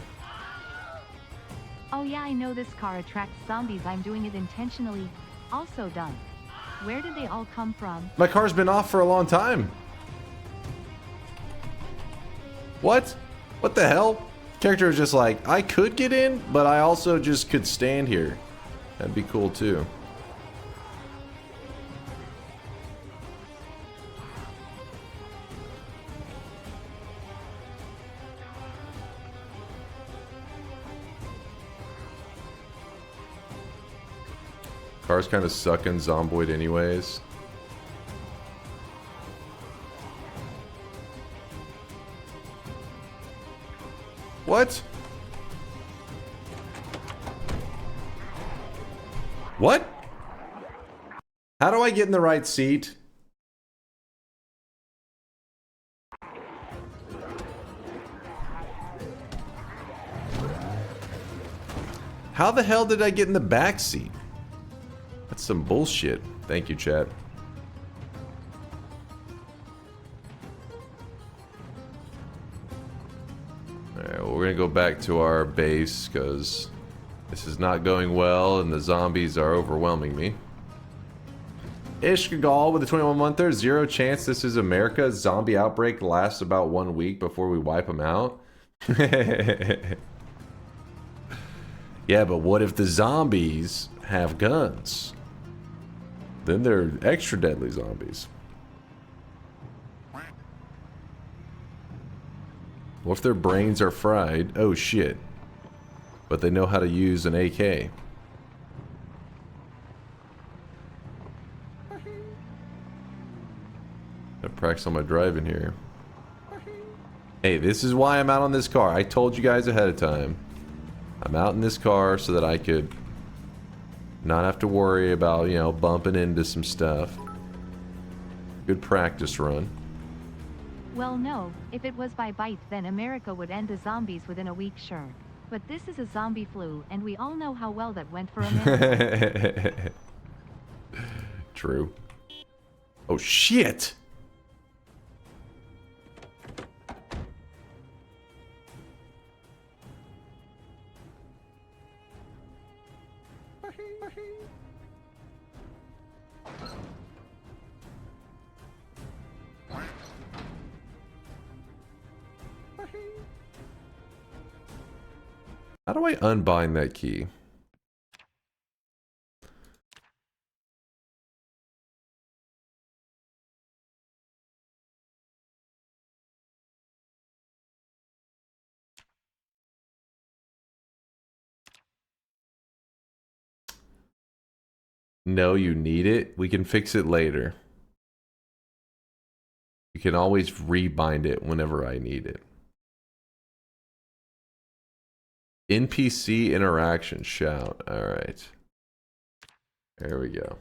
Oh yeah, I know this car attracts zombies. I'm doing it intentionally. Also done. Where did they all come from? My car's been off for a long time. What? What the hell? Character was just like, I could get in, but I also just could stand here. That'd be cool too. Cars kind of suck in Zomboid anyways. What? What? How do I get in the right seat? How the hell did I get in the back seat? That's some bullshit. Thank you, chat. Alright, well, we're gonna go back to our base because this is not going well and the zombies are overwhelming me. Ishkagal with the 21-monther. Zero chance this is America. Zombie outbreak lasts about 1 week before we wipe them out. Yeah, but what if the zombies have guns? Then they're extra deadly zombies. What if their brains are fried? Oh shit. But they know how to use an AK. I practice on my driving here. Hey, this is why I'm out on this car. I told you guys ahead of time. I'm out in this car so that I could not have to worry about, you know, bumping into some stuff. Good practice run. Well, no, if it was by bite, then America would end the zombies within a week, sure. But this is a zombie flu, and we all know how well that went for America. True. Oh, shit! How do I unbind that key? No, you need it. We can fix it later. You can always rebind it whenever I need it. NPC interaction shout. Alright. There we go.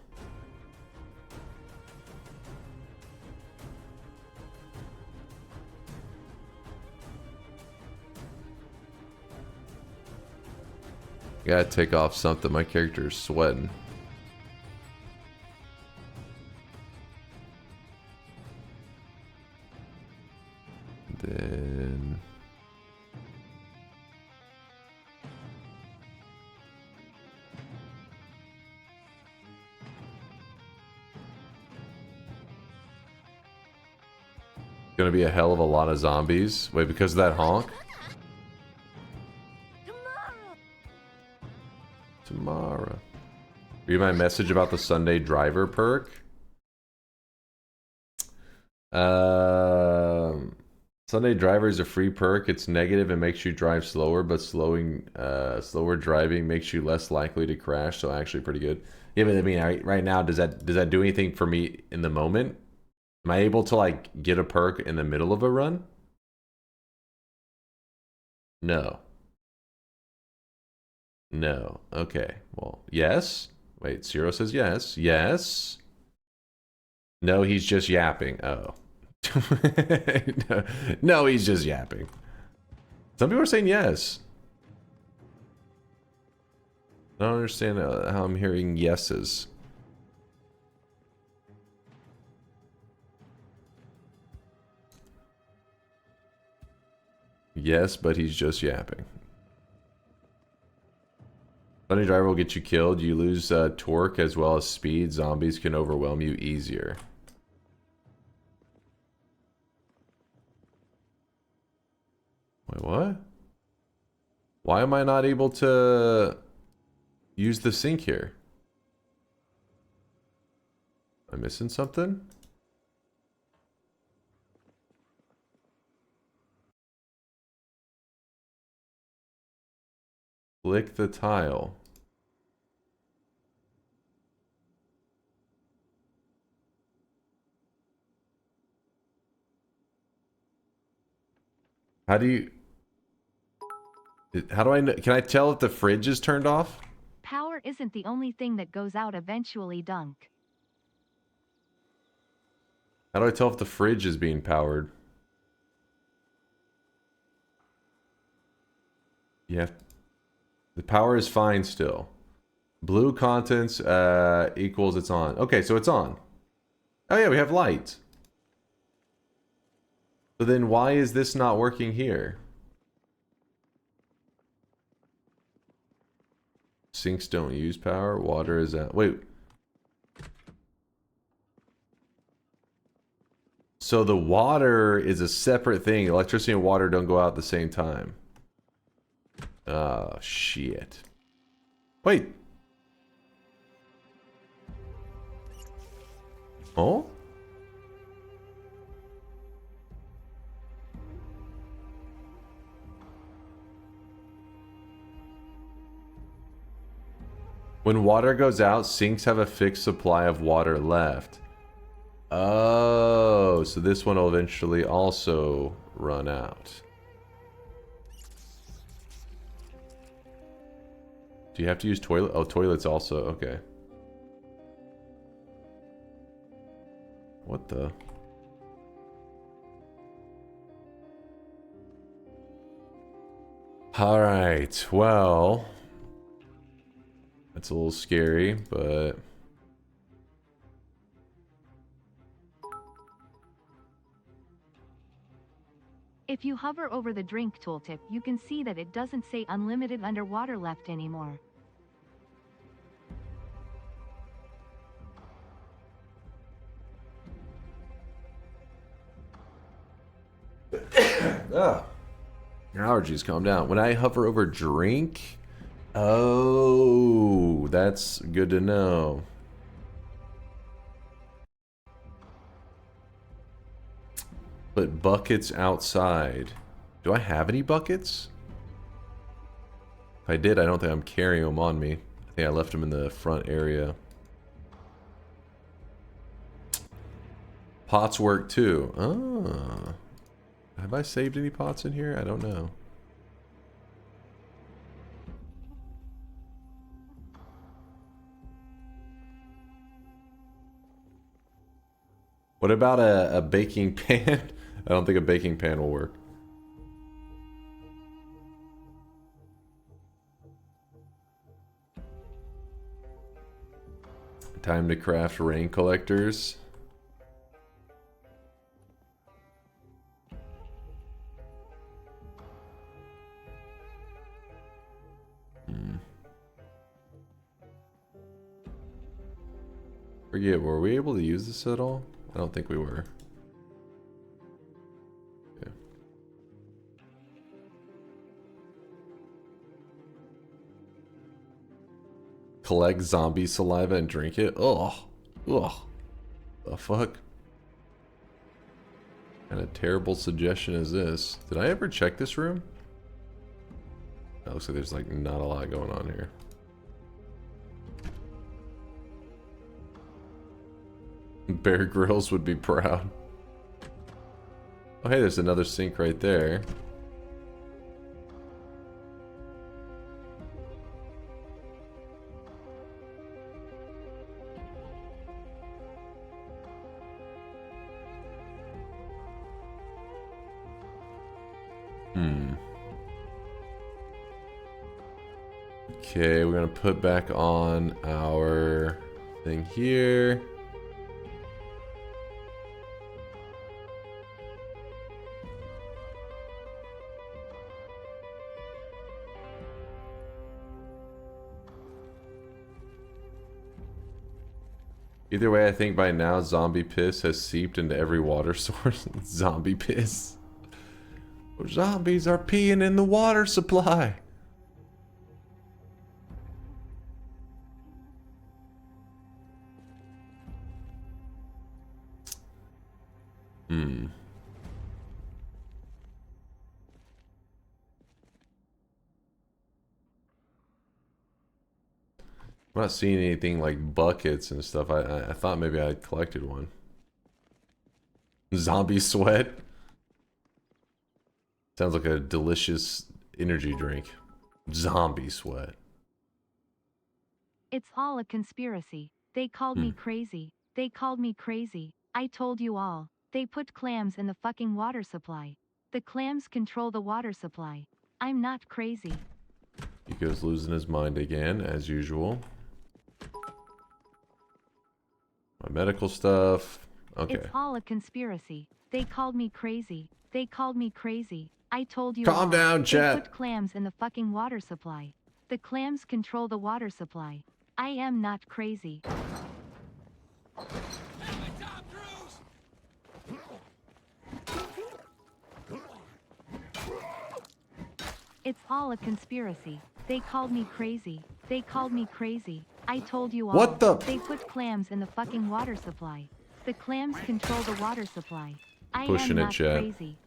Gotta take off something. My character is sweating. Then... gonna be a hell of a lot of zombies. Wait, because of that honk? Tomorrow. Read my message about the Sunday driver perk. Sunday driver is a free perk. It's negative and makes you drive slower, but slower driving makes you less likely to crash. So actually pretty good. Yeah, but I mean, right now, does that do anything for me in the moment? Am I able to like get a perk in the middle of a run? No. No. Okay. Well, yes. Wait, Zero says yes. Yes. No, he's just yapping. Oh. No, he's just yapping. Some people are saying yes. I don't understand how I'm hearing yeses. Yes, but he's just yapping. Sunny driver will get you killed. You lose torque as well as speed. Zombies can overwhelm you easier. Wait, what? Why am I not able to use the sync here? Am I missing something? Click the tile. How do you... How do I know? Can I tell if the fridge is turned off? Power isn't the only thing that goes out eventually, Dunk. How do I tell if the fridge is being powered? Yeah. The power is fine still. Blue contents equals it's on. Okay, so it's on. Oh yeah, we have light. So then why is this not working here? Sinks don't use power. Water is out. Wait. So the water is a separate thing. Electricity and water don't go out at the same time. Oh, shit. Wait. Oh? When water goes out, sinks have a fixed supply of water left. Oh, so this one will eventually also run out. Do you have to use toilet? Oh, toilets also. Okay. What the? All right. Well, that's a little scary, but If you hover over the drink tooltip, you can see that it doesn't say unlimited underwater left anymore. ah, your allergies calm down. When I hover over drink, oh, that's good to know. But buckets outside. Do I have any buckets? If I did, I don't think I'm carrying them on me. I think I left them in the front area. Pots work too. Oh. Have I saved any pots in here? I don't know. What about a baking pan? I don't think a baking pan will work. Time to craft rain collectors. Forget, were we able to use this at all? I don't think we were. Okay. Collect zombie saliva and drink it? Ugh. Ugh. The fuck? What kind of terrible suggestion is this? Did I ever check this room? It looks like there's like not a lot going on here. Bear Grylls would be proud. Oh hey, there's another sink right there. Okay, we're gonna put back on our thing here. Either way, I think by now zombie piss has seeped into every water source. Zombie piss. Zombies are peeing in the water supply. I'm not seeing anything like buckets and stuff. I thought maybe I collected one. Zombie sweat. Sounds like a delicious energy drink. Zombie sweat. It's all a conspiracy. They called me crazy. They called me crazy. I told you all. They put clams in the fucking water supply. The clams control the water supply. I'm not crazy. He goes losing his mind again, as usual. My medical stuff. Okay. It's all a conspiracy. They called me crazy. They called me crazy. I told you Calm all. down, They chat. put clams in the fucking water supply. The clams control the water supply. I am not crazy. It's all a conspiracy. They called me crazy. They called me crazy. I told you all. What the? They put clams in the fucking water supply. The clams control the water supply. I Pushing am it, not chat. crazy.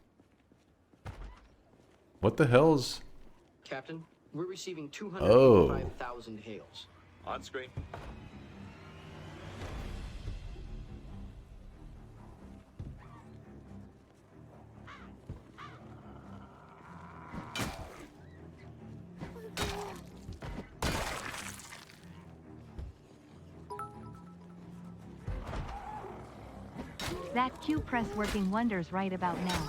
What the hell's... Captain, we're receiving Oh. 285,000 hails. On screen. That Q press working wonders right about now.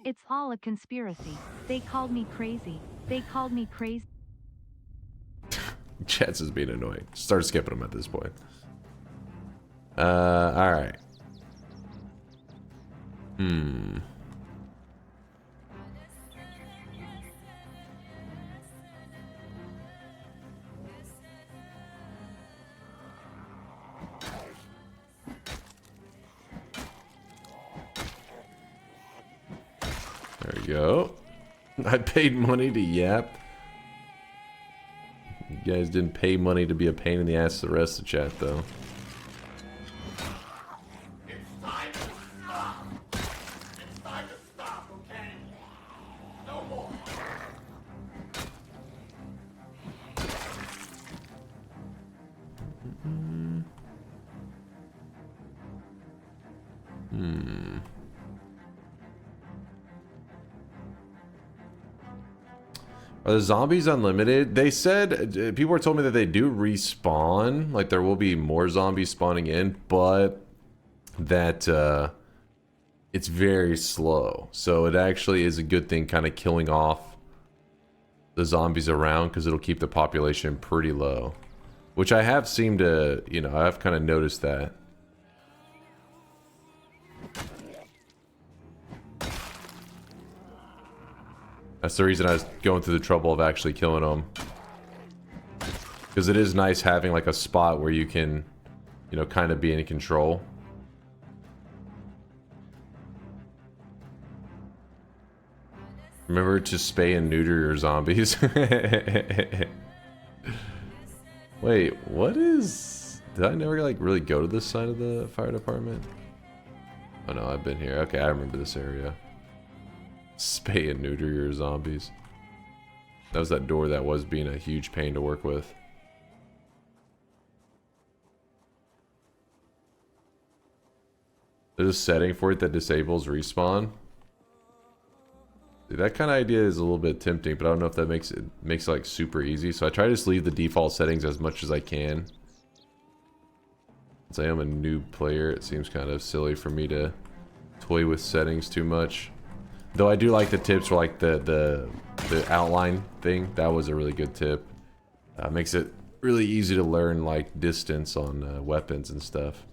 It's all a conspiracy. They called me crazy. They called me crazy. Chats is being annoying. Start skipping them at this point. Alright. There we go. I paid money to yap. You guys didn't pay money to be a pain in the ass to the rest of the chat, though. It's time to stop. It's time to stop, okay? No more. Are the zombies unlimited? They said, people were told me that they do respawn, like there will be more zombies spawning in, but that it's very slow. So it actually is a good thing kind of killing off the zombies around because it'll keep the population pretty low. Which I have seemed to, you know, I've kind of noticed that. That's the reason I was going through the trouble of actually killing them. Because it is nice having like a spot where you can, you know, kind of be in control. Remember to spay and neuter your zombies. Wait, what is... Did I never like really go to this side of the fire department? Oh no, I've been here. Okay, I remember this area. Spay and neuter your zombies. That was that door that was being a huge pain to work with. There's a setting for it that disables respawn. Dude, that kind of idea is a little bit tempting, but I don't know if that makes it like super easy. So I try to just leave the default settings as much as I can. Since I am a new player, it seems kind of silly for me to toy with settings too much. Though I do like the tips for like the outline thing. That was a really good tip. Makes it really easy to learn like distance on weapons and stuff.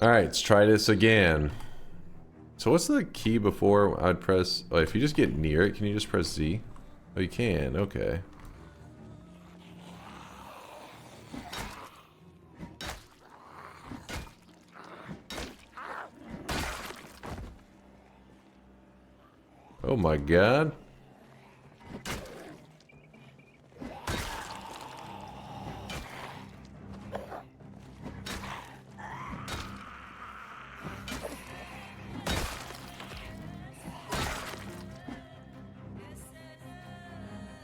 Alright, let's try this again. So what's the key before I'd press... Oh, if you just get near it, can you just press Z? Oh, you can. Okay. Oh my god.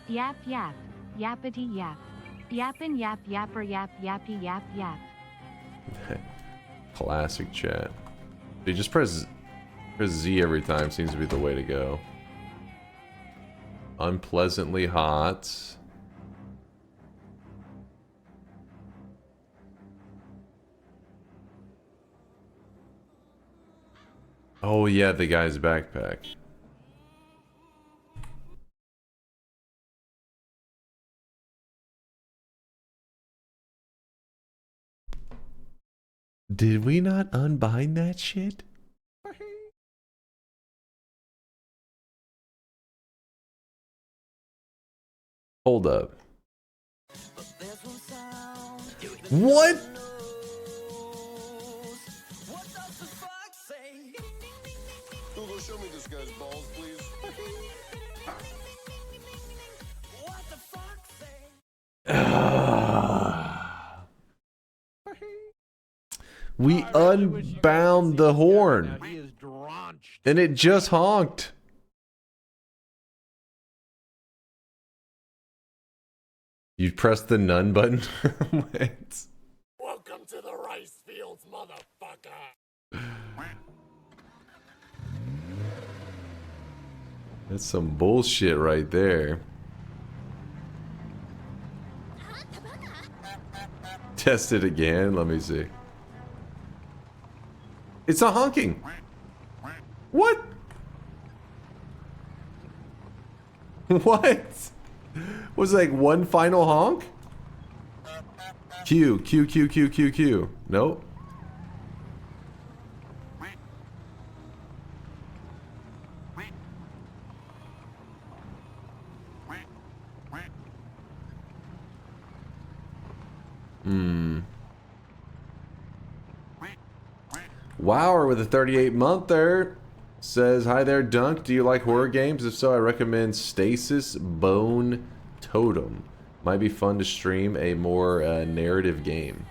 Yap yap. Yappity yap. Yappin' yap yapper yap yappy yap yap. Classic chat. You just press Z every time seems to be the way to go. Unpleasantly hot. Oh yeah, the guy's backpack. Did we not unbind that shit? Hold up. What? Google, show me this guy's balls, please. We unbound the horn. He is drenched. And it just honked. You pressed the none button? Wait. Welcome to the rice fields, motherfucker. That's some bullshit right there. Test it again. Let me see. It's not honking. What? What? Was it like one final honk? Q, Q, Q, Q, Q, Q. Nope. Wower with a 38-monther says, hi there, Dunk. Do you like horror games? If so, I recommend Stasis Bone Totem. Might be fun to stream a more narrative game.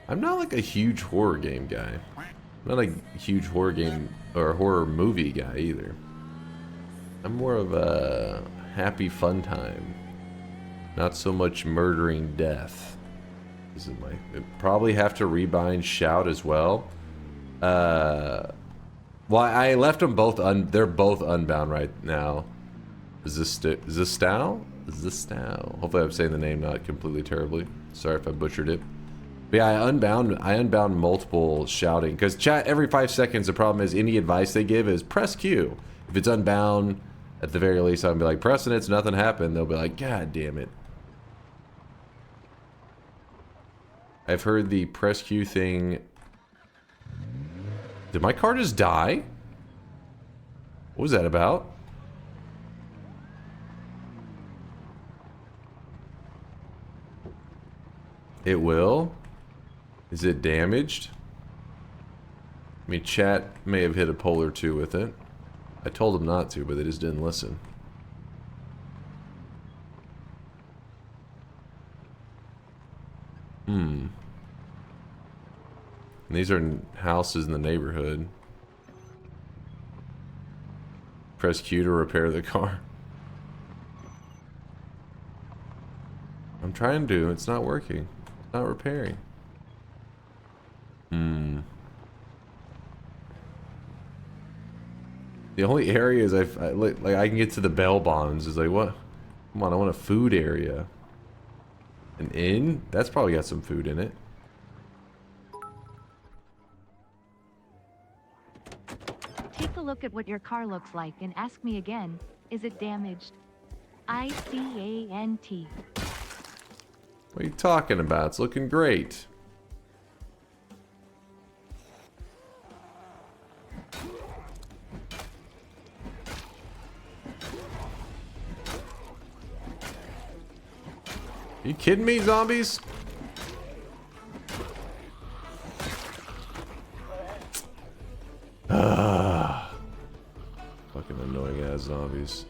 I'm not like a huge horror game guy. I'm not a huge horror game or horror movie guy either. I'm more of a happy fun time. Not so much murdering death. This is probably have to rebind Shout as well. Well, I left them both they're both unbound right now. Zistow? Hopefully I'm saying the name not completely terribly. Sorry if I butchered it. But yeah, I unbound multiple shouting. Because chat, every 5 seconds, the problem is any advice they give is press Q. If it's unbound, at the very least, I'll be like, pressing it's nothing happened. They'll be like, God damn it. I've heard the press Q thing. Did my car just die? What was that about? It will? Is it damaged? I mean, chat may have hit a pole or two with it. I told them not to, but they just didn't listen. And these are houses in the neighborhood. Press Q to repair the car. I'm trying to. It's not working. It's not repairing. The only areas I can get to the bail bonds is like, what? Come on, I want a food area. An inn? That's probably got some food in it. Take a look at what your car looks like and ask me again, is it damaged? ICANT. What are you talking about? It's looking great. Are you kidding me, zombies? Fucking annoying ass zombies.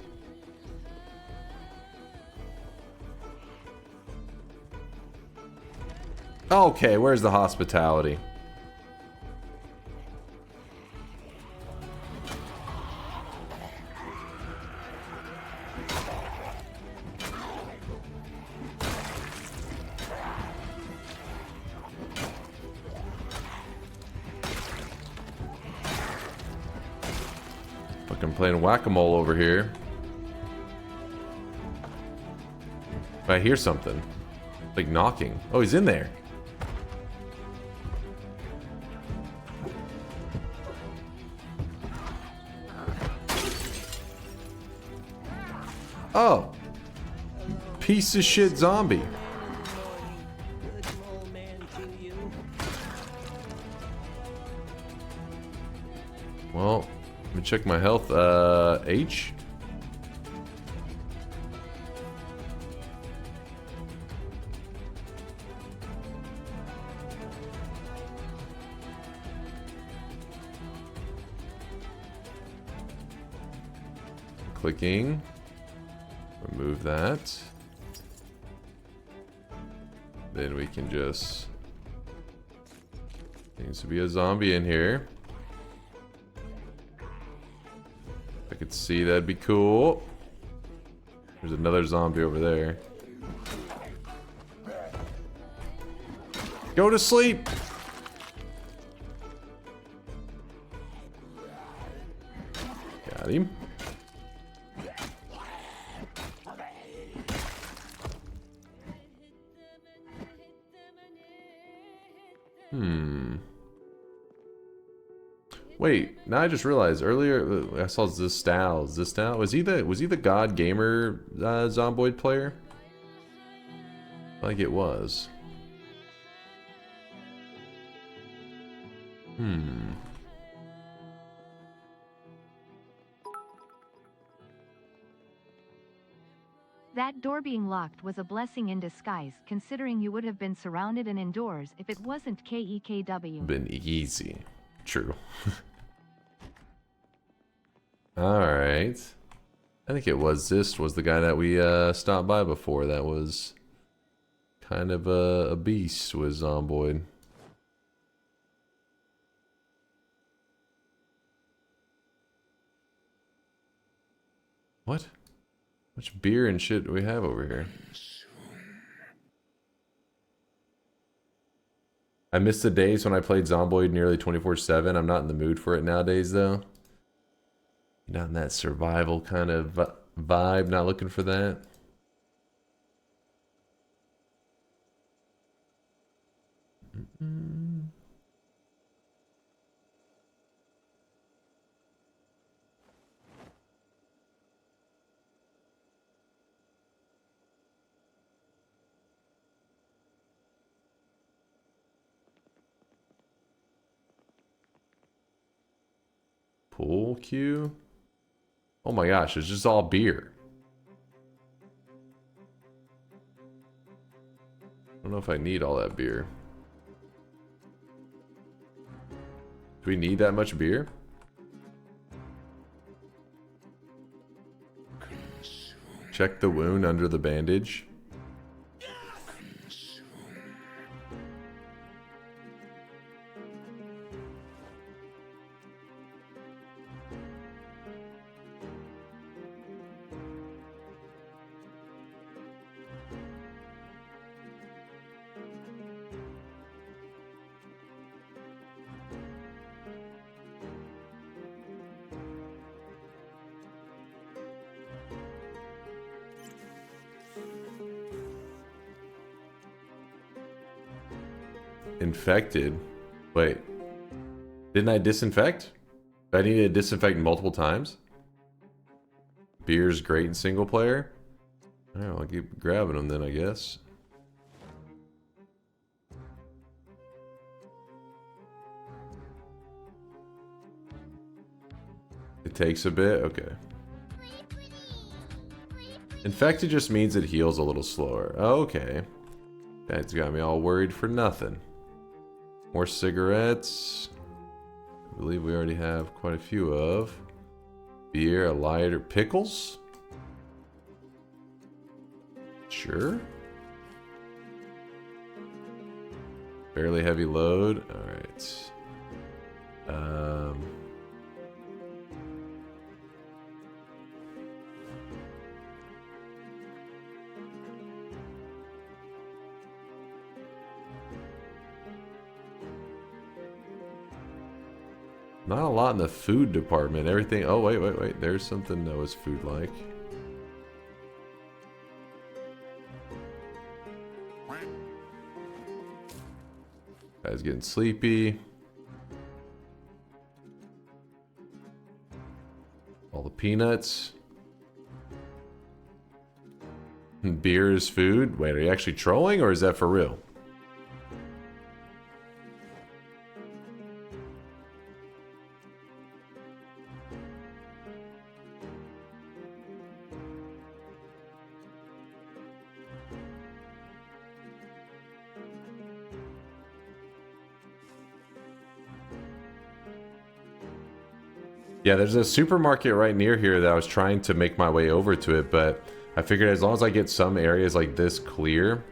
Okay, where's the hospitality? Fucking playing whack-a-mole over here. I hear something. Like knocking. Oh, he's in there. Oh. Piece of shit zombie. Well, let me check my health. H. Clicking. Remove that. Then we can just... Seems to be a zombie in here. If I could see, that'd be cool. There's another zombie over there. Go to sleep! Got him. Wait, now I just realized earlier I saw Zistal. Zistal, was he the God Gamer Zomboid player? I feel like it was. That door being locked was a blessing in disguise, considering you would have been surrounded and indoors if it wasn't KEKW. Been easy. True. Alright. I think it was Zist was the guy that we stopped by before. That was kind of a beast with Zomboid. What? How much beer and shit do we have over here? I miss the days when I played Zomboid nearly 24/7. I'm not in the mood for it nowadays, though. Not in that survival kind of vibe. Not looking for that. Pool cue. Oh my gosh, it's just all beer. I don't know if I need all that beer. Do we need that much beer? Check the wound under the bandage. Infected? Wait. Didn't I disinfect? I need to disinfect multiple times? Beer's great in single player? Alright, I'll keep grabbing them then, I guess. It takes a bit? Okay. Infected just means it heals a little slower. Okay. That's got me all worried for nothing. More cigarettes. I believe we already have quite a few of. Beer, a lighter. Pickles? Sure. Fairly heavy load. Alright. Not a lot in the food department. Everything. Oh, wait. There's something that was food-like. Guy's getting sleepy. All the peanuts. Beer is food? Wait, are you actually trolling or is that for real? Yeah, there's a supermarket right near here that I was trying to make my way over to it, but I figured as long as I get some areas like this clear,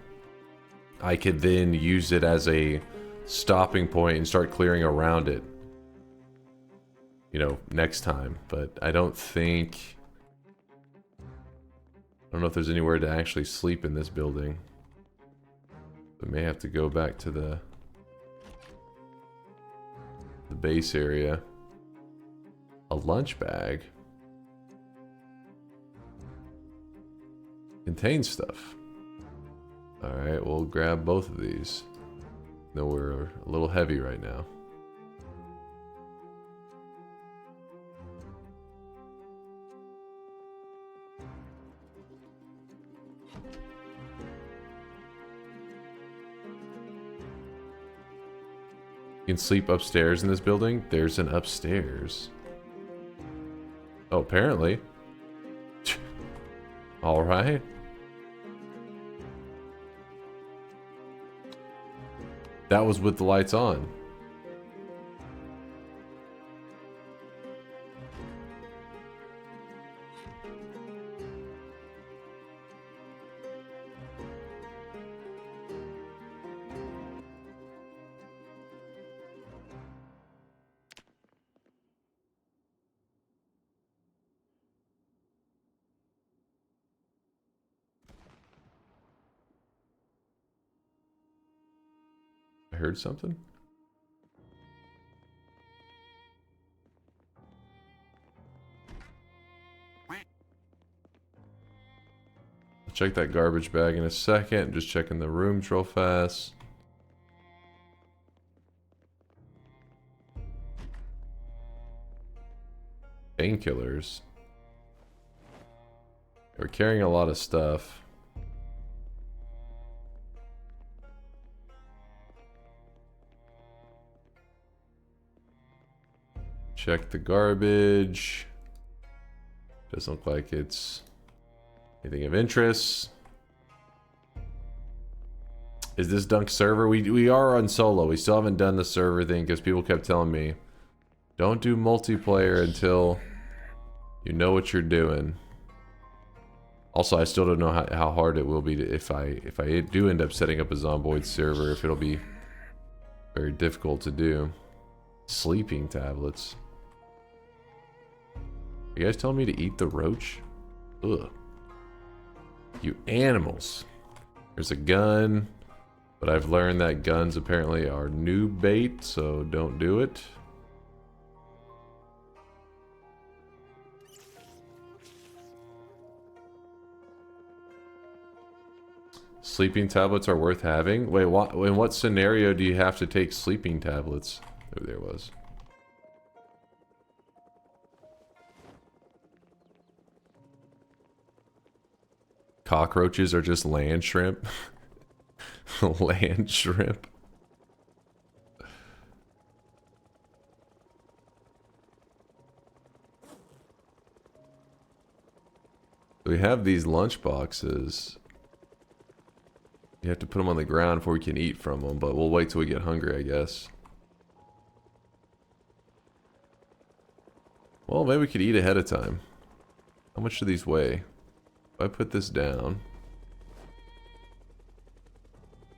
I could then use it as a stopping point and start clearing around it. You know, next time. But I don't know if there's anywhere to actually sleep in this building. I may have to go back to the base area. A lunch bag contains stuff. Alright, we'll grab both of these. No, we're a little heavy right now. You can sleep upstairs in this building? There's an upstairs. Oh, apparently. Alright. That was with the lights on. I heard something. I'll check that garbage bag in a second. Just checking the rooms real fast. Painkillers. We're carrying a lot of stuff. Check the garbage. Doesn't look like it's anything of interest. Is this Dunk server? We are on solo. We still haven't done the server thing because people kept telling me, don't do multiplayer until you know what you're doing. Also, I still don't know how hard it will be if I do end up setting up a Zomboid server, if it'll be very difficult to do. Sleeping tablets. You guys telling me to eat the roach? Ugh. You animals. There's a gun, but I've learned that guns apparently are noob bait, so don't do it. Sleeping tablets are worth having? Wait, in what scenario do you have to take sleeping tablets? Oh, there it was. Cockroaches are just land shrimp. Land shrimp. We have these lunch boxes. You have to put them on the ground before we can eat from them, but we'll wait till we get hungry, I guess. Well, maybe we could eat ahead of time. How much do these weigh? If I put this down,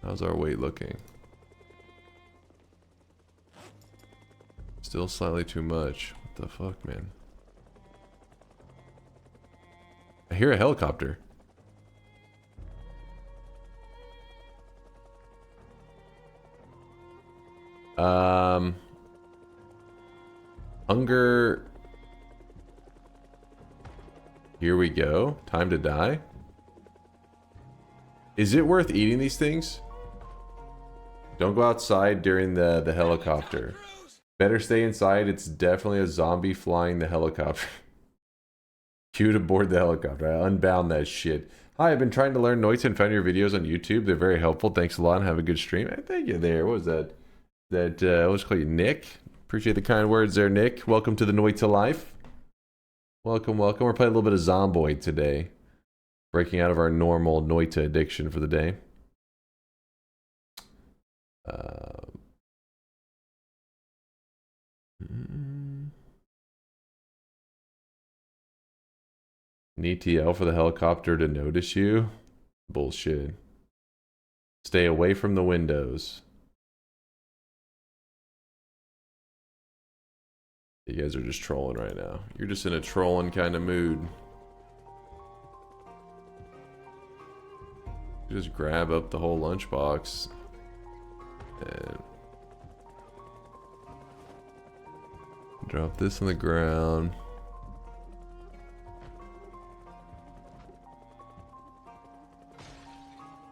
how's our weight looking? Still slightly too much. What the fuck, man? I hear a helicopter. Hunger. Here we go. Time to die. Is it worth eating these things? Don't go outside during the helicopter. Better stay inside. It's definitely a zombie flying the helicopter. Cue to board the helicopter. I unbound that shit. Hi, I've been trying to learn Noita and found your videos on YouTube. They're very helpful. Thanks a lot and have a good stream. Hey, thank you there. What was that? Let's call you Nick. Appreciate the kind words there, Nick. Welcome to the Noita life. Welcome, welcome. We're playing a little bit of Zomboid today. Breaking out of our normal Noita addiction for the day. Need TL for the helicopter to notice you? Bullshit. Stay away from the windows. You guys are just trolling right now. You're just in a trolling kind of mood. You just grab up the whole lunchbox and drop this on the ground.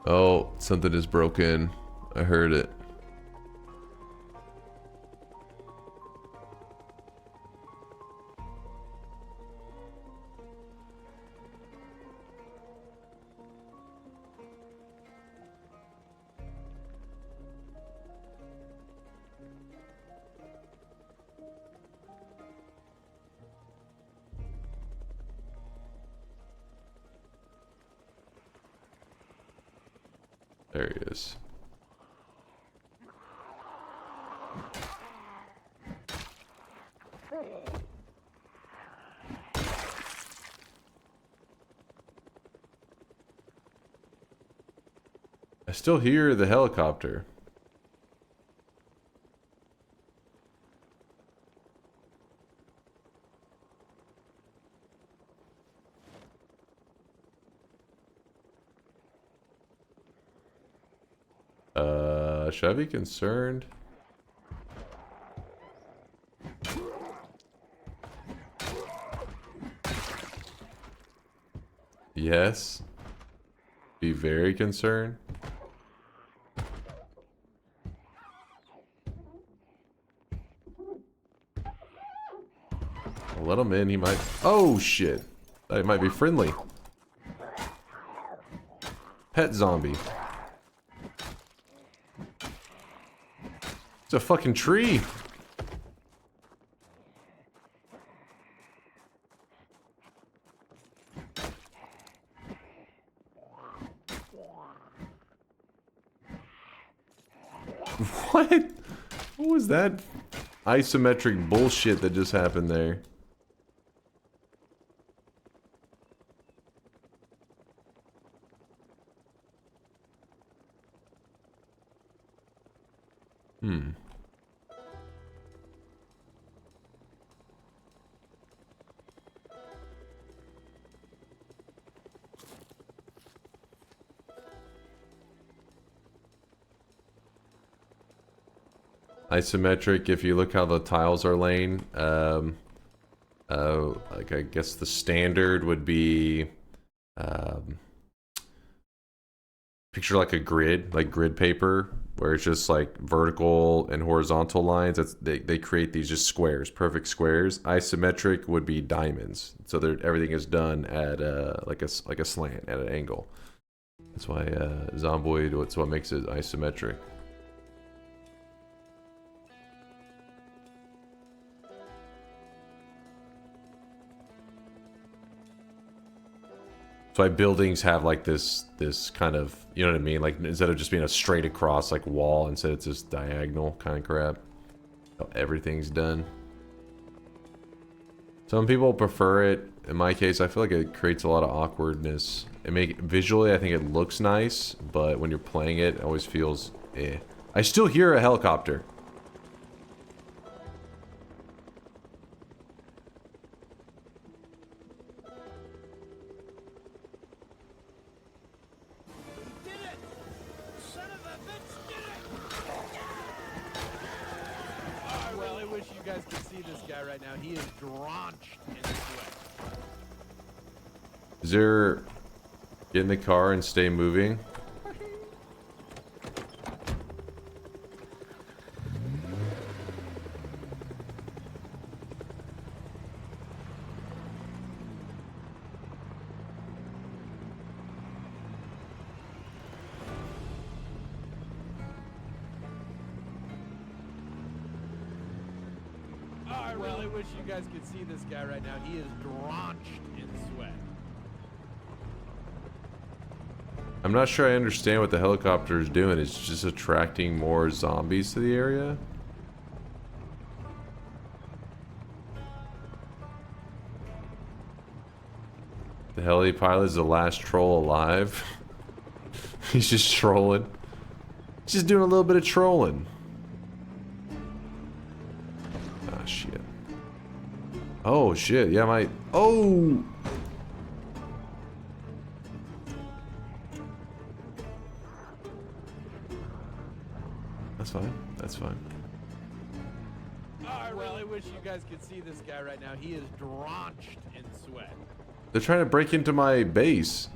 Oh, something is broken. I heard it. There he is. I still hear the helicopter. Should I be concerned? Yes. Be very concerned. I'll let him in, he might... Oh, shit. He might be friendly. Pet zombie. It's a fucking tree. What? What was that isometric bullshit that just happened there? Isometric, if you look how the tiles are laying, like I guess the standard would be, picture like a grid, like grid paper, where it's just like vertical and horizontal lines. They create these just squares, perfect squares. Isometric would be diamonds, so everything is done at like a slant, at an angle. That's why Zomboid, what's what makes it isometric. So why buildings have like this kind of, you know what I mean? Like instead of just being a straight across like wall, instead it's just diagonal kind of crap. How everything's done. Some people prefer it. In my case, I feel like it creates a lot of awkwardness. Visually, I think it looks nice, but when you're playing it, it always feels eh. I still hear a helicopter. Is there... Get in the car and stay moving? really wish you guys could see this guy right now. He is drenched in sweat. I'm not sure I understand what the helicopter is doing. It's just attracting more zombies to the area. The heli pilot is the last troll alive. He's just trolling. He's just doing a little bit of trolling. Ah, shit. Oh, shit. Yeah, my... Oh! That's fine. That's fine. Oh, I really wish you guys could see this guy right now. He is drenched in sweat. They're trying to break into my base.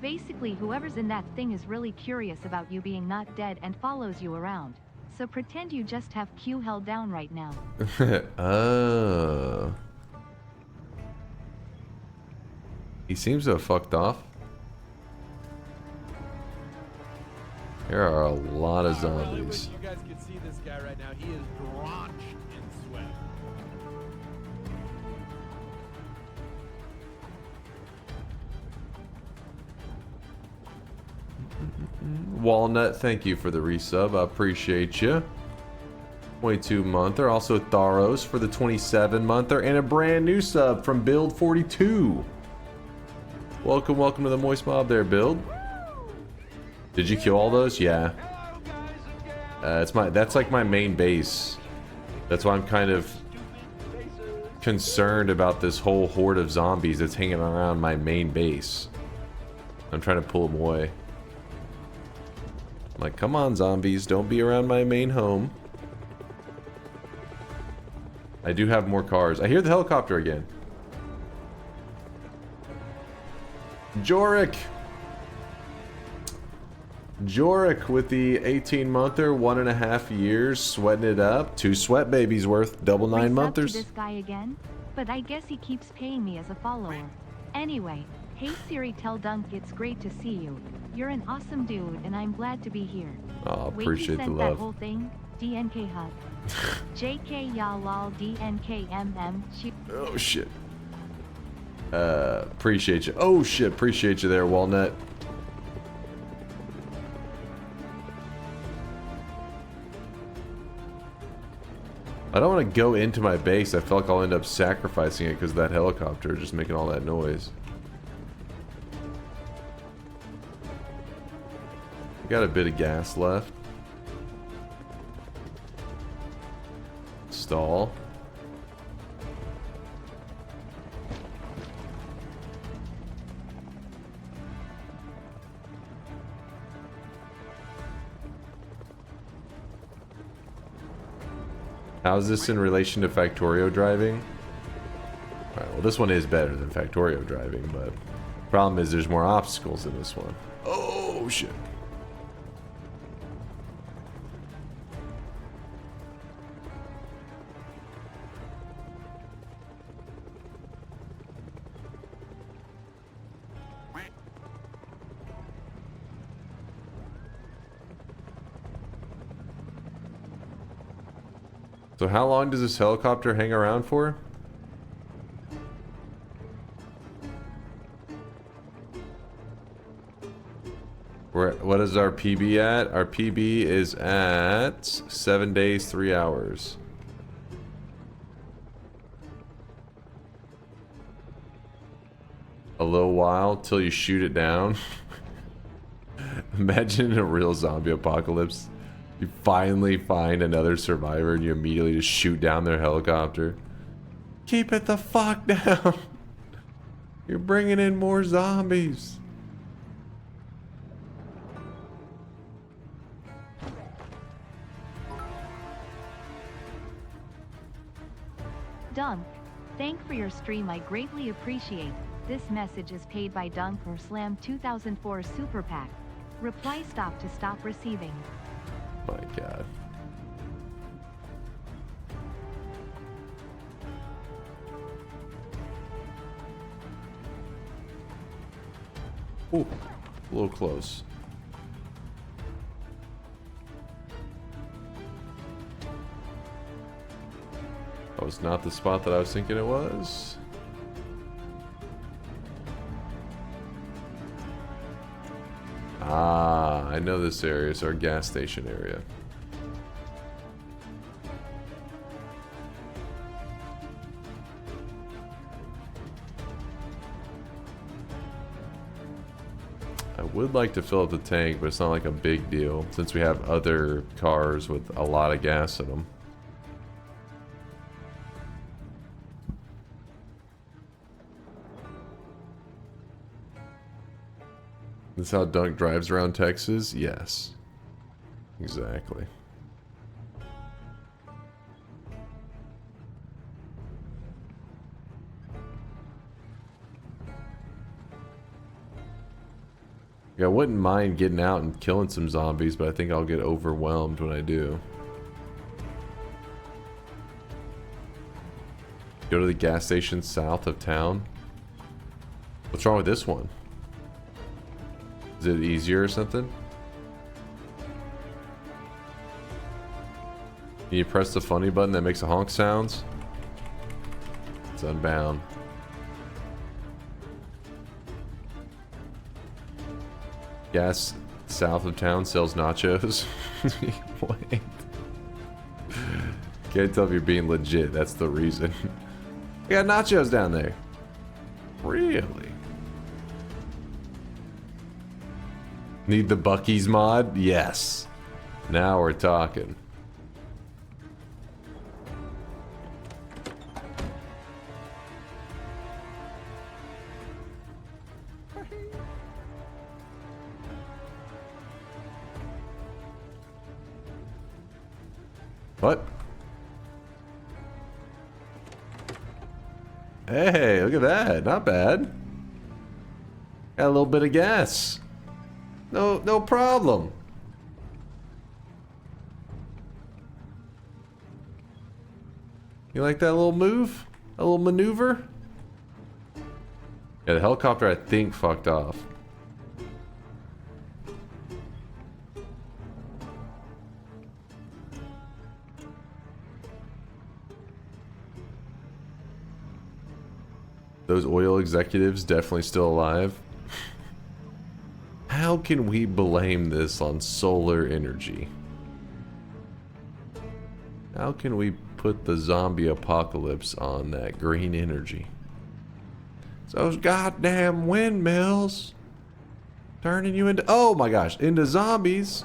Basically, whoever's in that thing is really curious about you being not dead and follows you around. So pretend you just have Q held down right now. Oh. He seems to have fucked off. There are a lot of I really wish zombies. you guys could see this guy right now. He is drenched in sweat. Walnut, thank you for the resub. I appreciate you. 22-monther. Also Tharos for the 27-monther. And a brand new sub from Build42. Welcome, welcome to the Moist Mob there, Build. Did you kill all those? Yeah. That's like my main base. That's why I'm kind of concerned about this whole horde of zombies that's hanging around my main base. I'm trying to pull them away. I'm like, come on, zombies, don't be around my main home. I do have more cars. I hear the helicopter again. Jorik! Jorik with the 18-monther, 1.5 years, sweating it up. 2 sweat babies worth, double Resub to 9-monthers. this guy again? But I guess he keeps paying me as a follower. Anyway, hey Siri, tell Dunk it's great to see you. You're an awesome dude and I'm glad to be here. Oh, Wait, appreciate he the sent that love. whole thing? DNK hug. JK ya lol DNKMM. Oh shit. Appreciate you. Oh shit, appreciate you there, Walnut. I don't want to go into my base. I feel like I'll end up sacrificing it because that helicopter is just making all that noise. Got a bit of gas left. Stall. How's this in relation to Factorio driving? Alright, well this one is better than Factorio driving, but problem is there's more obstacles in this one. Oh shit. So how long does this helicopter hang around for? What is our PB at? Our PB is at 7 days, 3 hours. A little while till you shoot it down. Imagine in a real zombie apocalypse. You finally find another survivor and you immediately just shoot down their helicopter. Keep it the fuck down. You're bringing in more zombies. Dunk, thank for your stream, I greatly appreciate. This message is paid by DunkOrSlam 2004 Super Pack. Reply stop to stop receiving. My god. Ooh, a little close. That was not the spot that I was thinking it was. Ah, I know this area. It's our gas station area. I would like to fill up the tank, but it's not like a big deal since we have other cars with a lot of gas in them. This is how Dunk drives around Texas? Yes. Exactly. Yeah, I wouldn't mind getting out and killing some zombies, but I think I'll get overwhelmed when I do. Go to the gas station south of town. What's wrong with this one? Is it easier or something? Can you press the funny button that makes a honk sounds? It's unbound. Gas south of town sells nachos. Wait. Can't tell if you're being legit. That's the reason. I got nachos down there. Really? Need the Buc-ee's mod? Yes. Now we're talking. What? Hey, look at that. Not bad. Got a little bit of gas. No problem. You like that little move? A little maneuver? Yeah, the helicopter I think fucked off. Those oil executives definitely still alive. How can we blame this on solar energy? How can we put the zombie apocalypse on that green energy? It's those goddamn windmills turning you into, oh my gosh, into zombies.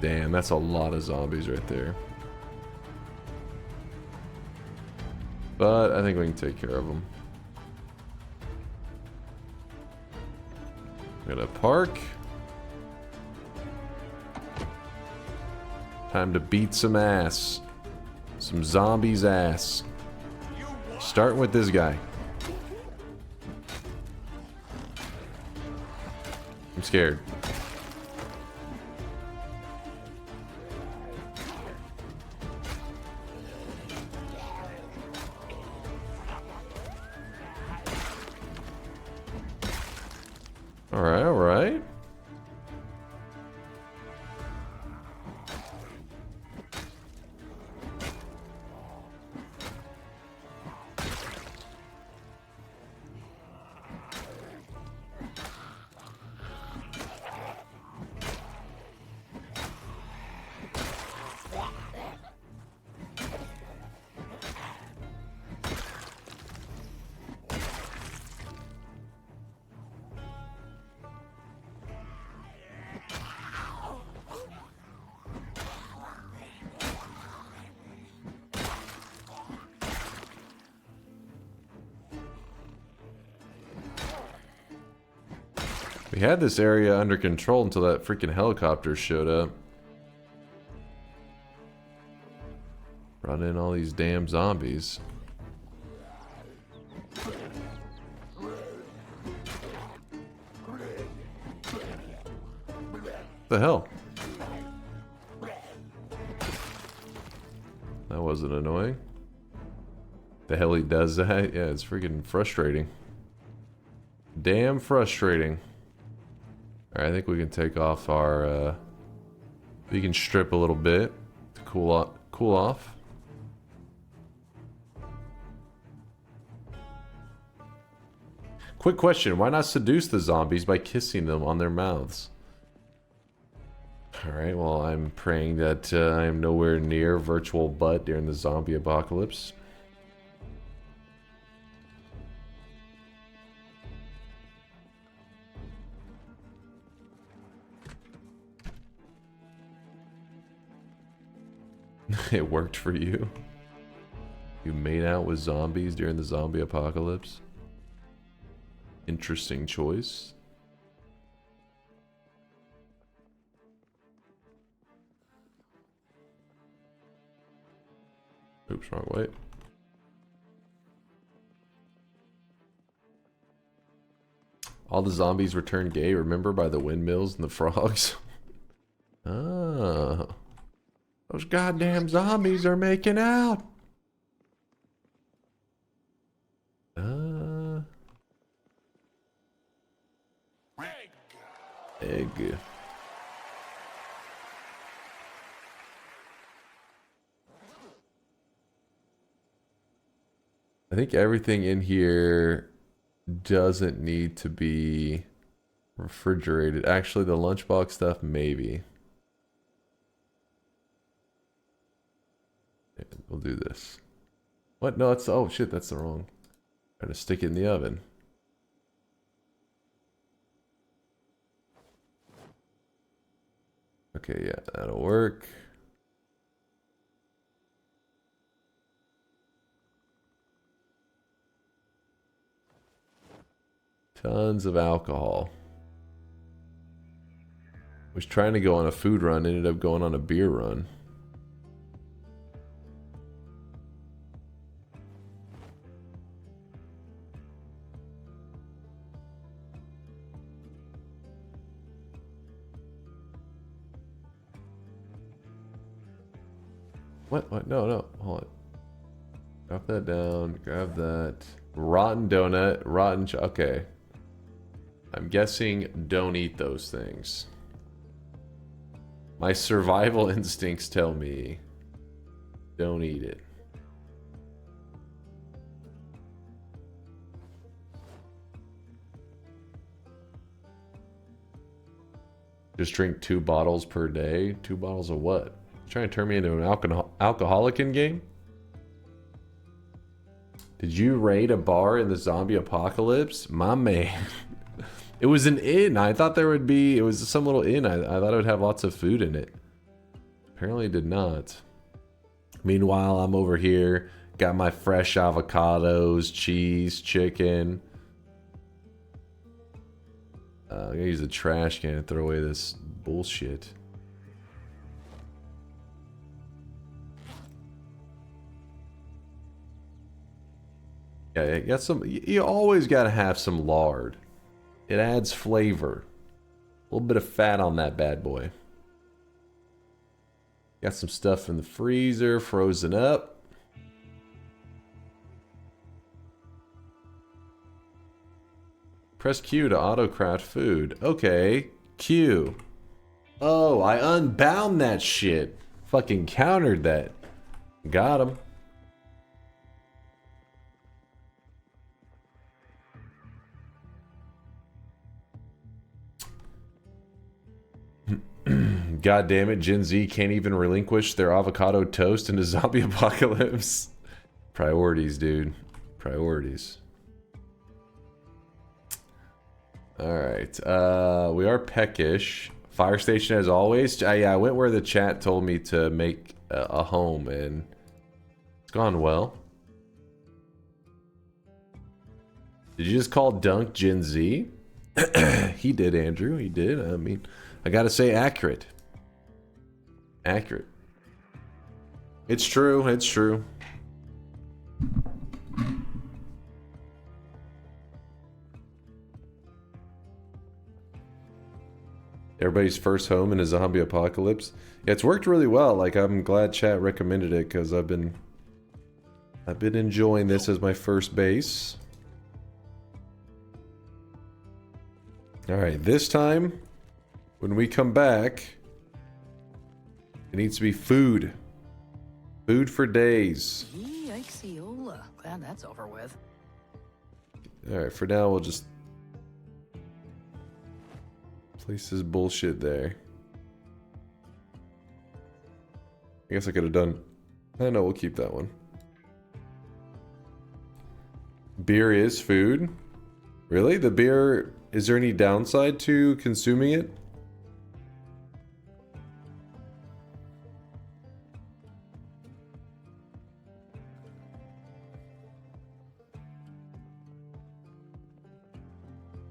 Damn, that's a lot of zombies right there. But I think we can take care of them. Gonna park. Time to beat some ass. Some zombies' ass. Starting with this guy. I'm scared. Alright, alright. We had this area under control until that freaking helicopter showed up. Brought in all these damn zombies. The hell? That wasn't annoying. The hell he does that? Yeah, it's freaking frustrating. Damn frustrating. Alright, I think we can take off our, we can strip a little bit to cool off. Quick question, why not seduce the zombies by kissing them on their mouths? Alright, well, I'm praying that I am nowhere near virtual butt during the zombie apocalypse. It worked for you. You made out with zombies during the zombie apocalypse. Interesting choice. Oops, wrong way. All the zombies return gay, remember, by the windmills and the frogs? Oh. Those goddamn zombies are making out. Egg. I think everything in here doesn't need to be refrigerated. Actually, the lunchbox stuff, maybe. Yeah, we'll do this. What? No, it's... Oh, shit, that's the wrong... Trying to stick it in the oven. Okay, yeah, that'll work. Tons of alcohol. Was trying to go on a food run, ended up going on a beer run. What? No. Hold it. Drop that down. Grab that. Rotten donut. Okay. I'm guessing don't eat those things. My survival instincts tell me don't eat it. Just drink 2 bottles per day? 2 bottles of what? Trying to turn me into an alcoholic in game? Did you raid a bar in the zombie apocalypse? My man. It was an inn. I thought there would be... It was some little inn. I thought it would have lots of food in it. Apparently it did not. Meanwhile, I'm over here. Got my fresh avocados, cheese, chicken. I'm gonna use the trash can to throw away this bullshit. Yeah, you got some. You always got to have some lard. It adds flavor. A little bit of fat on that bad boy. Got some stuff in the freezer, frozen up. Press Q to auto-craft food. Okay, Q. Oh, I unbound that shit. Fucking countered that. Got him. God damn it, Gen Z can't even relinquish their avocado toast into zombie apocalypse. Priorities, dude. Priorities. Alright, we are peckish. Fire station as always. Yeah, I went where the chat told me to make a home, and it's gone well. Did you just call Dunk Gen Z? He did, Andrew. He did. I mean, I gotta say accurate. Accurate. It's true. It's true. Everybody's first home in a zombie apocalypse. Yeah, it's worked really well. Like, I'm glad chat recommended it because I've been enjoying this as my first base. All right, this time when we come back, it needs to be food. Food for days. Yikes-ola. Glad that's over with. All right, for now we'll just place this bullshit there. I guess I could have done... I know, we'll keep that one. Beer is food? Really? The beer... Is there any downside to consuming it?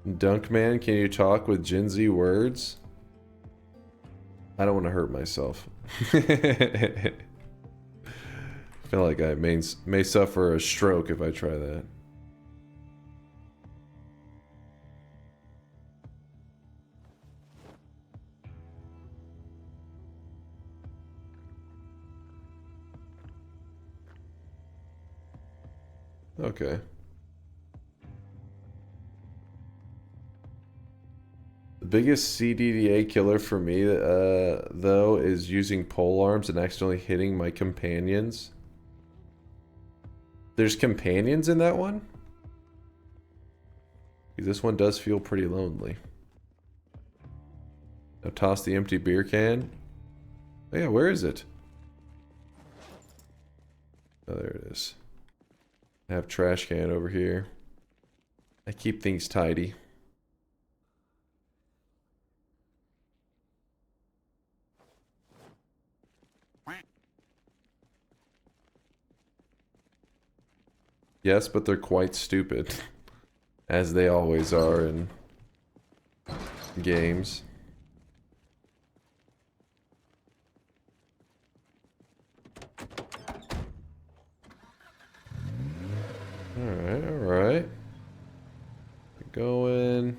Dunkman, can you talk with Gen Z words? I don't want to hurt myself. I feel like I may suffer a stroke if I try that. Okay. The biggest CDDA killer for me, though, is using pole arms and accidentally hitting my companions. There's companions in that one? This one does feel pretty lonely. Now toss the empty beer can. Oh yeah, where is it? Oh, there it is. I have trash can over here. I keep things tidy. Yes, but they're quite stupid. As they always are in games. Alright. Going.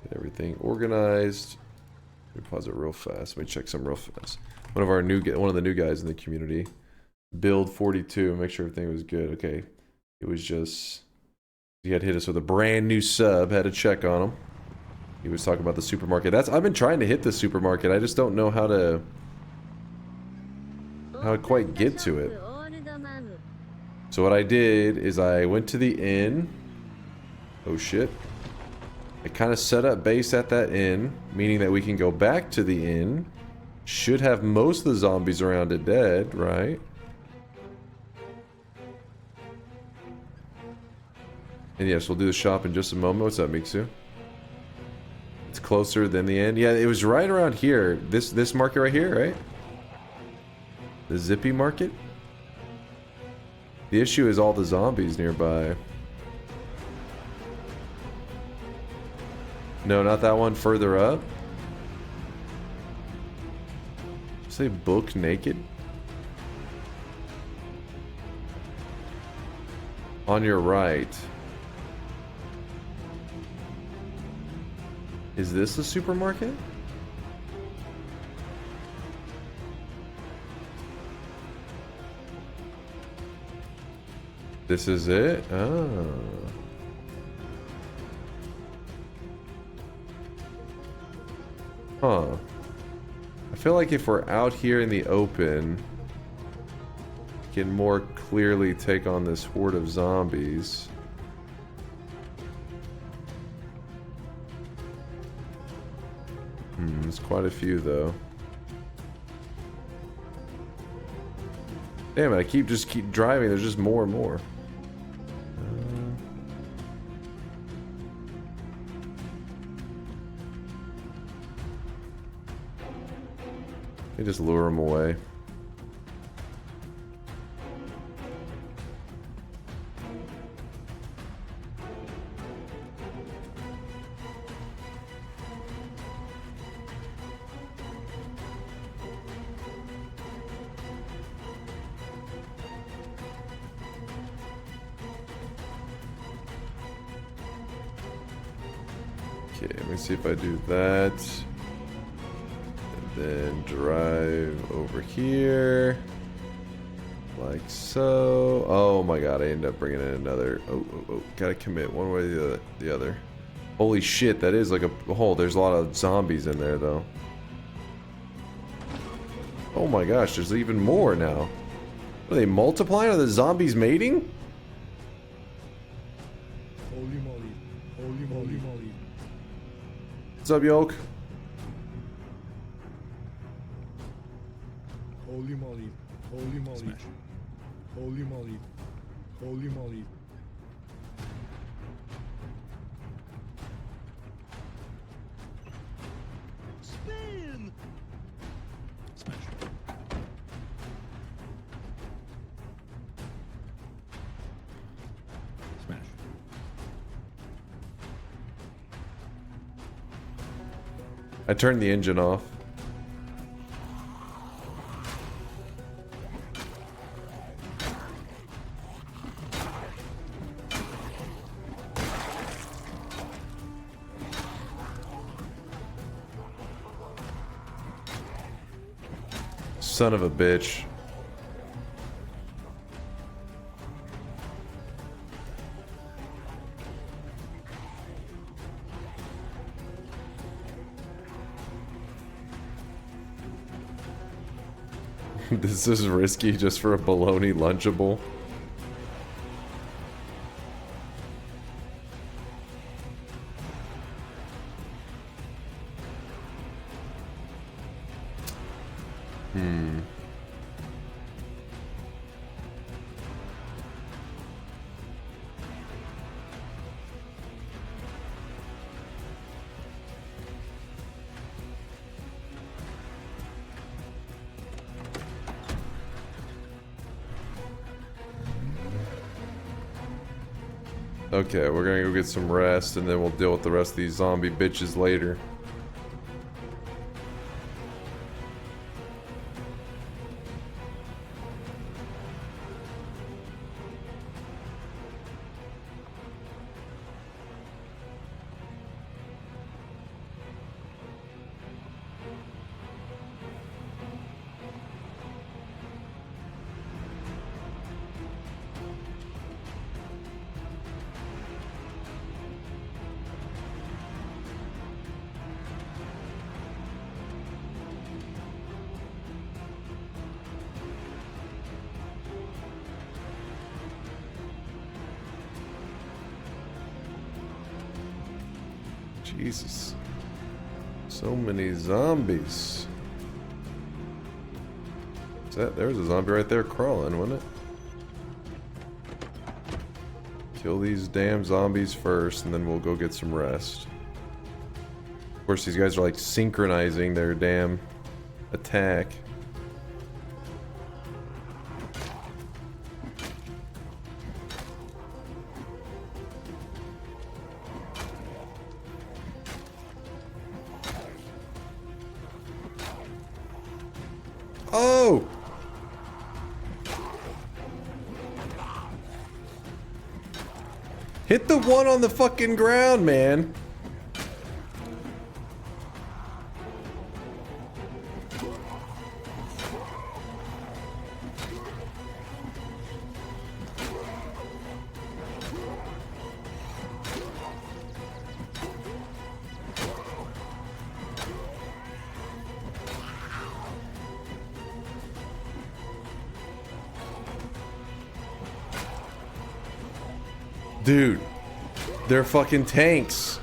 Get everything organized. Let me pause it real fast. Let me check some real fast. One of the new guys in the community. Build 42. Make sure everything was good. Okay. It was just... He had hit us with a brand new sub. Had to check on him. He was talking about the supermarket. I've been trying to hit the supermarket. I just don't know how to quite get to it. So what I did is I went to the inn. Oh shit. I kind of set up base at that inn, meaning that we can go back to the inn. Should have most of the zombies around it dead, right? And yes, we'll do the shop in just a moment. What's up, Miksu? It's closer than the end. Yeah, it was right around here. This market right here, right? The Zippy Market? The issue is all the zombies nearby. No, not that one. Further up. Say book naked? On your right. Is this a supermarket? This is it? Oh. Huh. I feel like if we're out here in the open, we can more clearly take on this horde of zombies. There's quite a few though. Damn it, I keep driving, there's just more and more. They just lure them away. Okay, let me see if I do that. And then drive over here. Like so. Oh my god, I ended up bringing in another. Oh, gotta commit one way or the other. Holy shit, that is like a hole. There's a lot of zombies in there though. Oh my gosh, there's even more now. Are they multiplying? Are the zombies mating? Holy moly. Holy moly. Moly. What's up, Yoke? Holy moly. Holy moly. Smash. Holy moly. Holy moly. Spin! Smash. Smash. I turned the engine off. Son of a bitch. This is risky just for a bologna Lunchable. Okay, we're gonna go get some rest and then we'll deal with the rest of these zombie bitches later. Jesus. So many zombies. Is that, there's a zombie right there crawling, wasn't it? Kill these damn zombies first, and then we'll go get some rest. Of course, these guys are like synchronizing their damn attack. Oh! Hit the one on the fucking ground, man. Dude, they're fucking tanks.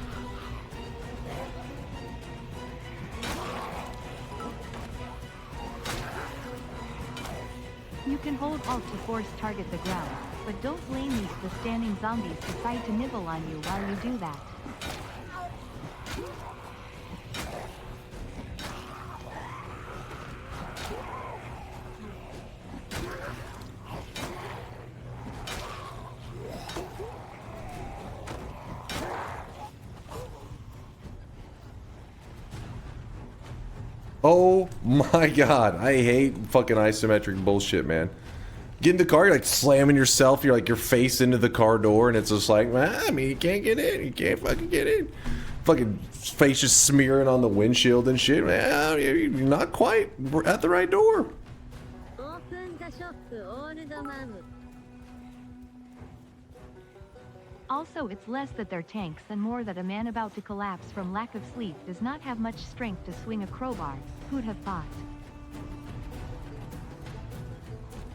You can hold Alt to force target the ground, but don't blame me if the standing zombies decide to nibble on you while you do that. Oh my god, I hate fucking isometric bullshit, man. Get in the car, you're like slamming yourself, you're like your face into the car door, and it's just like, I mean, you can't get in, you can't fucking get in. fucking face just smearing on the windshield and shit. Well, you're not quite at the right door. Also, it's less that they're tanks and more that a man about to collapse from lack of sleep does not have much strength to swing a crowbar. Who'd have thought?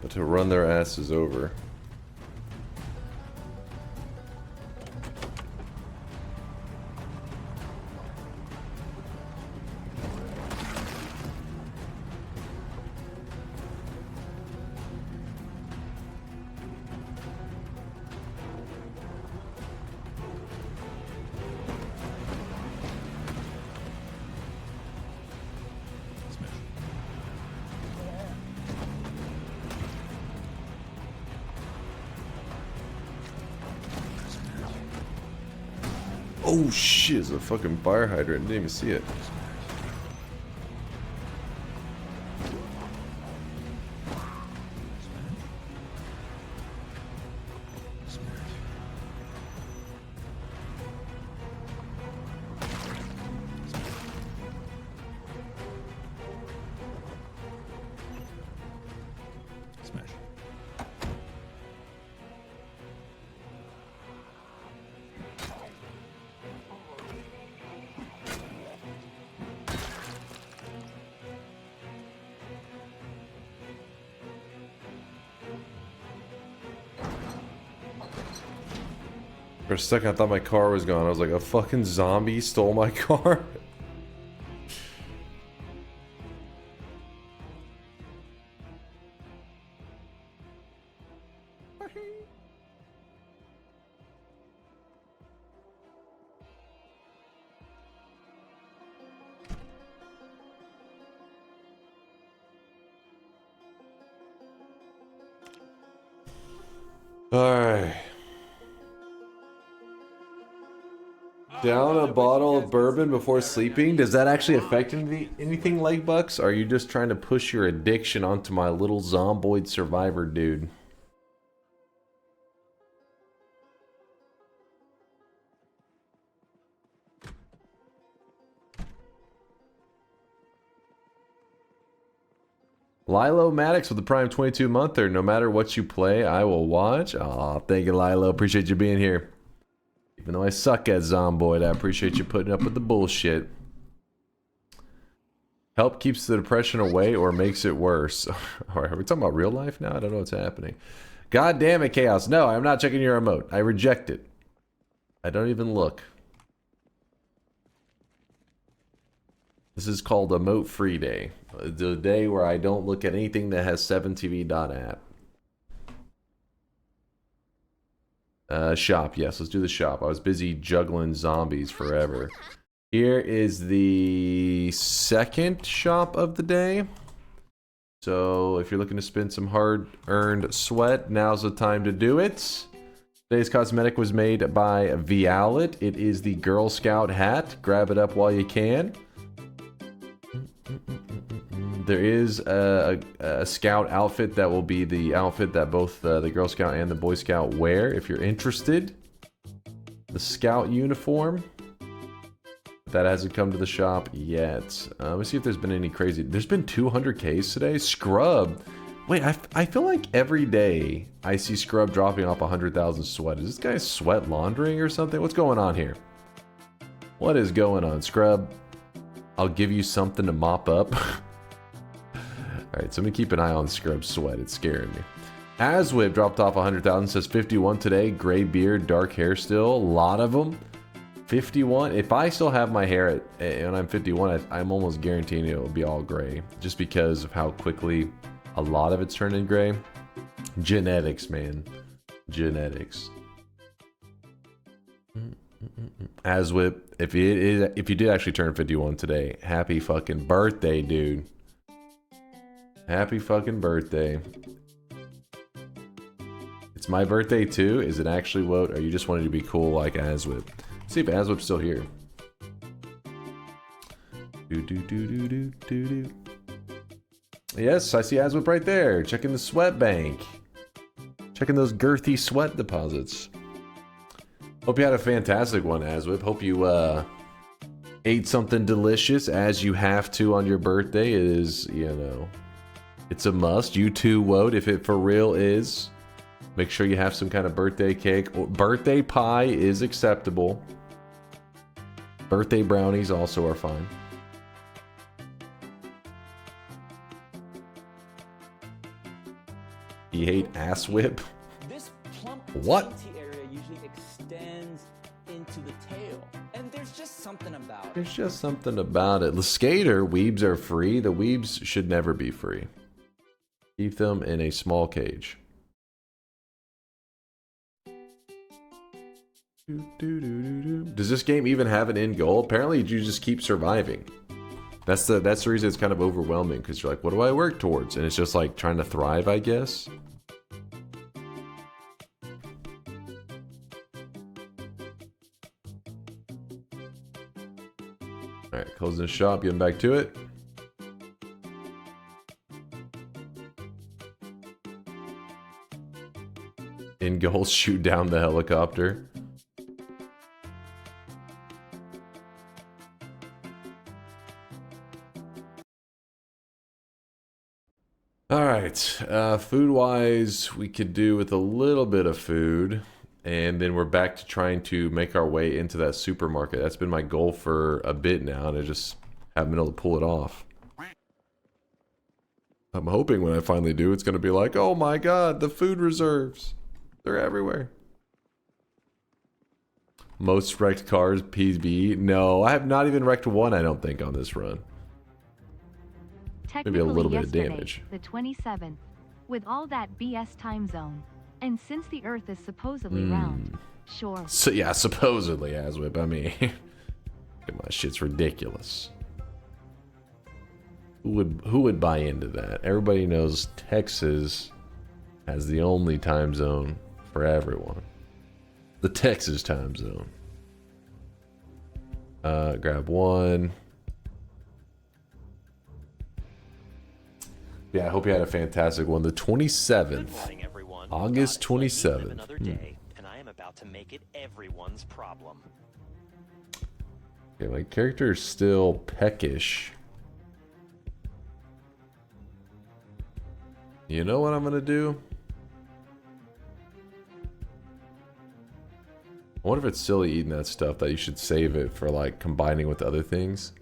But to run their asses over. Oh shit, it's a fucking fire hydrant. Didn't even see it. For a second, I thought my car was gone. I was like, a fucking zombie stole my car? Alright. Down a bottle of bourbon before sleeping? Does that actually affect anything, Legbucks? Or are you just trying to push your addiction onto my little Zomboid survivor dude? Lilo Maddox with the Prime 22 monther. No matter what you play, I will watch. Aw, thank you, Lilo. Appreciate you being here. Even though I suck at Zomboid, I appreciate you putting up with the bullshit. Help keeps the depression away or makes it worse. Alright, are we talking about real life now? I don't know what's happening. God damn it, Chaos. No, I'm not checking your emote. I reject it. I don't even look. This is called Emote Free Day. The day where I don't look at anything that has 7tv.app. Shop, yes, let's do the shop. I was busy juggling zombies forever. Here is the second shop of the day. So if you're looking to spend some hard-earned sweat, now's the time to do it. Today's cosmetic was made by Vialet. It is the Girl Scout hat. Grab it up while you can. There is a Scout outfit that will be the outfit that both the Girl Scout and the Boy Scout wear if you're interested. The Scout uniform. That hasn't come to the shop yet. Let's see if there's been any crazy... There's been 200Ks today? Scrub. Wait, I feel like every day I see Scrub dropping off 100,000 sweat. Is this guy sweat laundering or something? What's going on here? What is going on, Scrub? I'll give you something to mop up. Alright, so I'm gonna keep an eye on Scrub's sweat. It's scaring me. Aswip dropped off 100,000. Says 51 today. Gray beard, dark hair still. A lot of them. 51. If I still have my hair when I'm 51, I'm almost guaranteeing it will be all gray. Just because of how quickly a lot of it's turning gray. Genetics, man. Genetics. Aswip, if you did actually turn 51 today, happy fucking birthday, dude. Happy fucking birthday. It's my birthday too? Is it actually what? Or you just wanted to be cool like Aswip? Let's see if Aswip's still here. Yes, I see Aswip right there. Checking the sweat bank. Checking those girthy sweat deposits. Hope you had a fantastic one, Aswip. Hope you ate something delicious, as you have to on your birthday. It is, you know, it's a must. You too, Woad, if it for real is. Make sure you have some kind of birthday cake. Or birthday pie is acceptable. Birthday brownies also are fine. You hate ass whip? This plump What? dainty area usually extends into the tail, and there's just something about it. There's just something about it. The skater, weebs are free. The weebs should never be free. Keep them in a small cage. Does this game even have an end goal? Apparently you just keep surviving. That's the reason it's kind of overwhelming, because you're like, what do I work towards? And it's just like trying to thrive, I guess. Alright, closing the shop, getting back to it. In goals, shoot down the helicopter. Alright, food-wise, we could do with a little bit of food. And then we're back to trying to make our way into that supermarket. That's been my goal for a bit now, and I just haven't been able to pull it off. I'm hoping when I finally do, it's going to be like, oh my god, the food reserves. They're everywhere. Most wrecked cars, PB. No, I have not even wrecked one, I don't think, on this run. Maybe a little bit of damage. The 27th. With all that BS time zone. And since the Earth is supposedly round. Sure. So, yeah, supposedly, Aswip. I mean, my shit's ridiculous. Who would buy into that? Everybody knows Texas has the only time zone for everyone. The Texas time zone. Grab one. Yeah, I hope you had a fantastic one. The 27th. August 27th. Another day, and I am about to make it everyone's problem. Okay, my character is still peckish. You know what I'm gonna do? I wonder if it's silly eating that stuff, that you should save it for like combining with other things.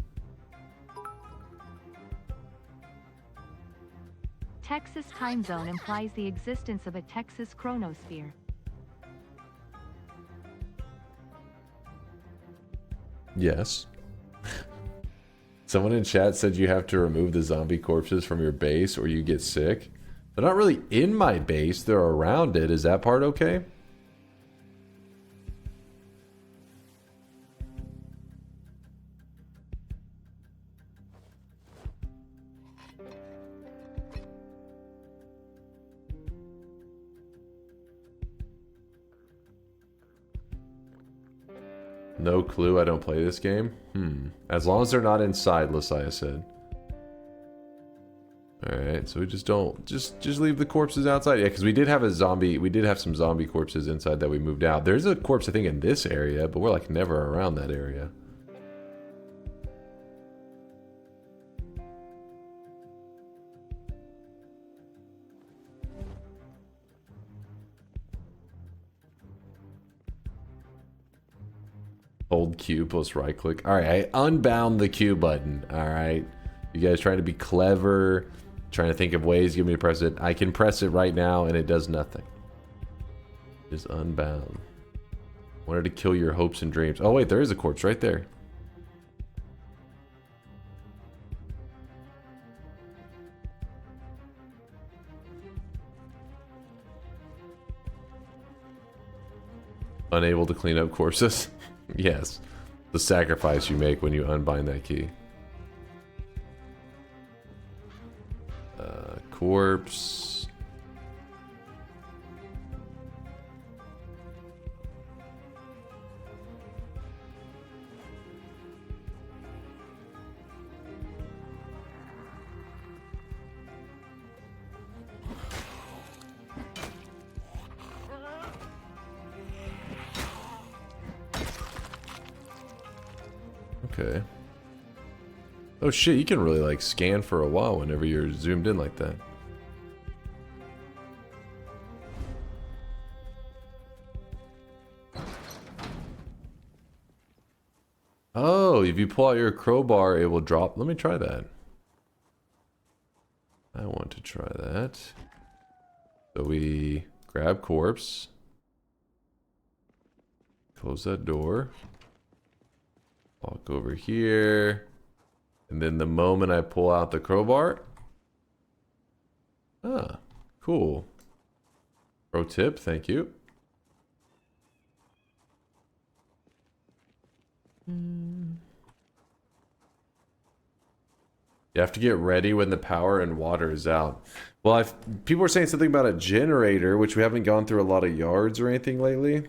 Texas time zone implies the existence of a Texas chronosphere. Yes. Someone in chat said you have to remove the zombie corpses from your base or you get sick. They're not really in my base, they're around it. Is that part okay? No clue, I don't play this game. As long as they're not inside, Lasaya said. Alright, so we just don't just leave the corpses outside. Yeah, because we did have some zombie corpses inside that we moved out. There's a corpse I think in this area, but we're like never around that area. Hold Q plus right click. Alright, I unbound the Q button. Alright. You guys trying to be clever, trying to think of ways to get me to press it. I can press it right now and it does nothing. Just unbound. Wanted to kill your hopes and dreams. Oh wait, there is a corpse right there. Unable to clean up corpses. Yes, the sacrifice you make when you unbind that key. Corpse. Okay. Oh shit, you can really like scan for a while whenever you're zoomed in like that. Oh, if you pull out your crowbar, it will drop. Let me try that. I want to try that. So we grab corpse. Close that door. Walk over here. And then the moment I pull out the crowbar. Ah, cool. Pro tip, thank you. You have to get ready when the power and water is out. Well, people were saying something about a generator, which we haven't gone through a lot of yards or anything lately.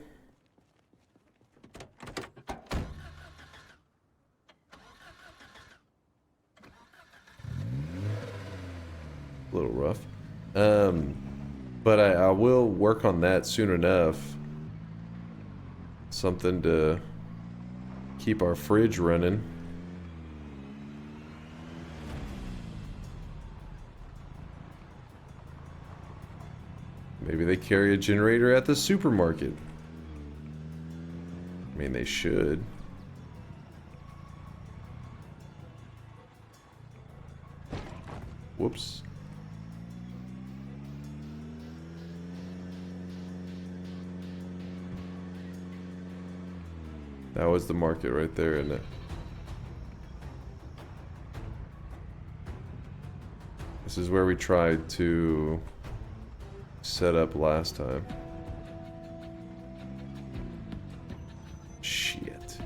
A little rough. But I will work on that soon enough. Something to keep our fridge running. Maybe they carry a generator at the supermarket. I mean, they should. Whoops. That was the market right there, isn't it? This is where we tried to set up last time. Shit.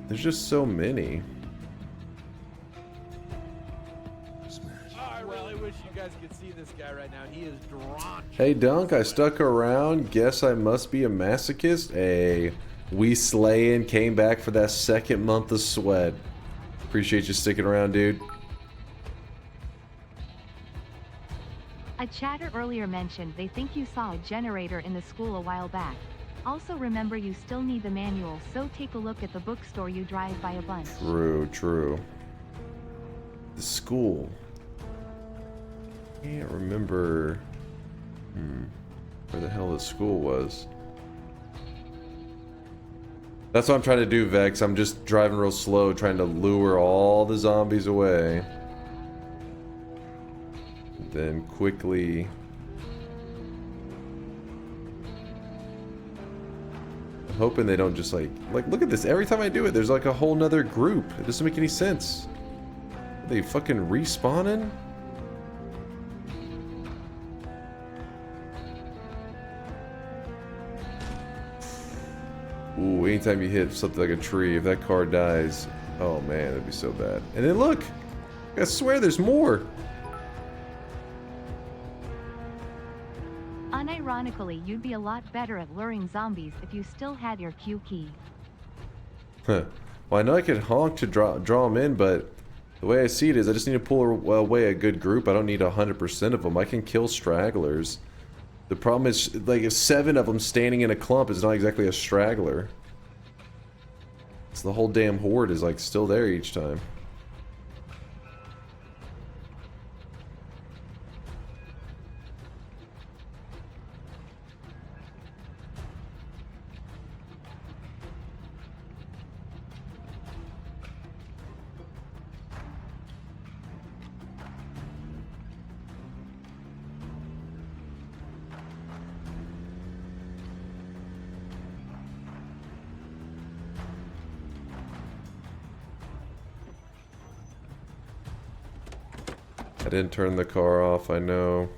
There's just so many. I really wish you guys could see this guy right now. He is drenched. Hey Dunk, I stuck around. Guess I must be a masochist. Hey, we slayin' came back for that second month of sweat. Appreciate you sticking around, dude. A chatter earlier mentioned they think you saw a generator in the school a while back. Also remember you still need the manual, so take a look at the bookstore you drive by a bunch. True, true. The school. Can't remember where the hell the school was. That's what I'm trying to do, Vex. I'm just driving real slow, trying to lure all the zombies away. Then quickly... I'm hoping they don't just like, look at this. Every time I do it, there's like a whole nother group. It doesn't make any sense. Are they fucking respawning? Ooh, anytime you hit something like a tree, if that car dies, oh man, that'd be so bad. And then look! I swear there's more! Unironically, you'd be a lot better at luring zombies if you still had your Q key. Huh. Well, I know I could honk to draw them in, but the way I see it is I just need to pull away a good group. I don't need 100% of them. I can kill stragglers. The problem is, like, if 7 of them standing in a clump is not exactly a straggler. It's the whole damn horde is, like, still there each time. I didn't turn the car off, I know.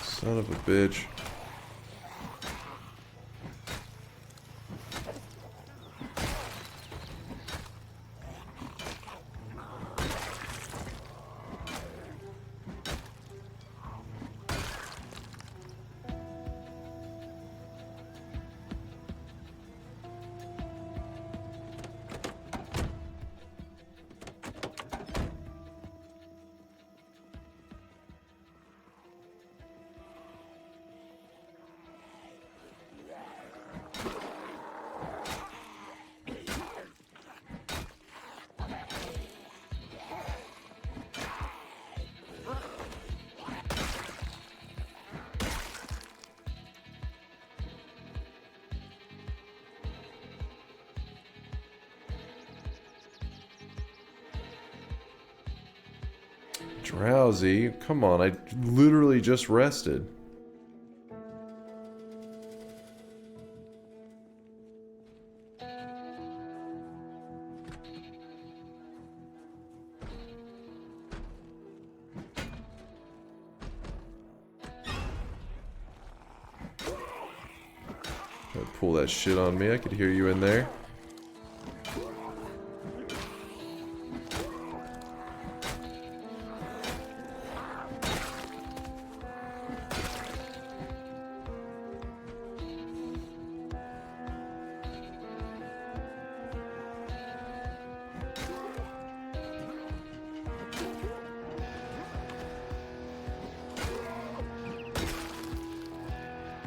Son of a bitch. Drowsy? Come on, I literally just rested. Pull that shit on me. I could hear you in there.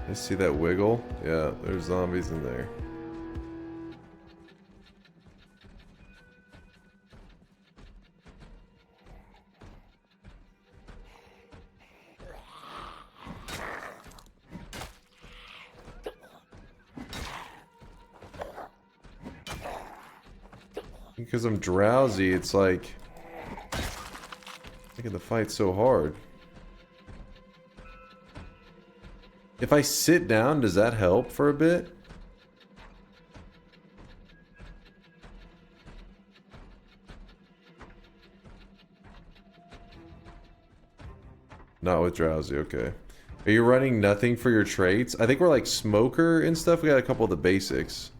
I see that wiggle. Yeah, there's zombies in there. Because I'm drowsy, it's like making the fight so hard. If I sit down, does that help for a bit? Not with drowsy, okay. Are you running nothing for your traits? I think we're like smoker and stuff. We got a couple of the basics.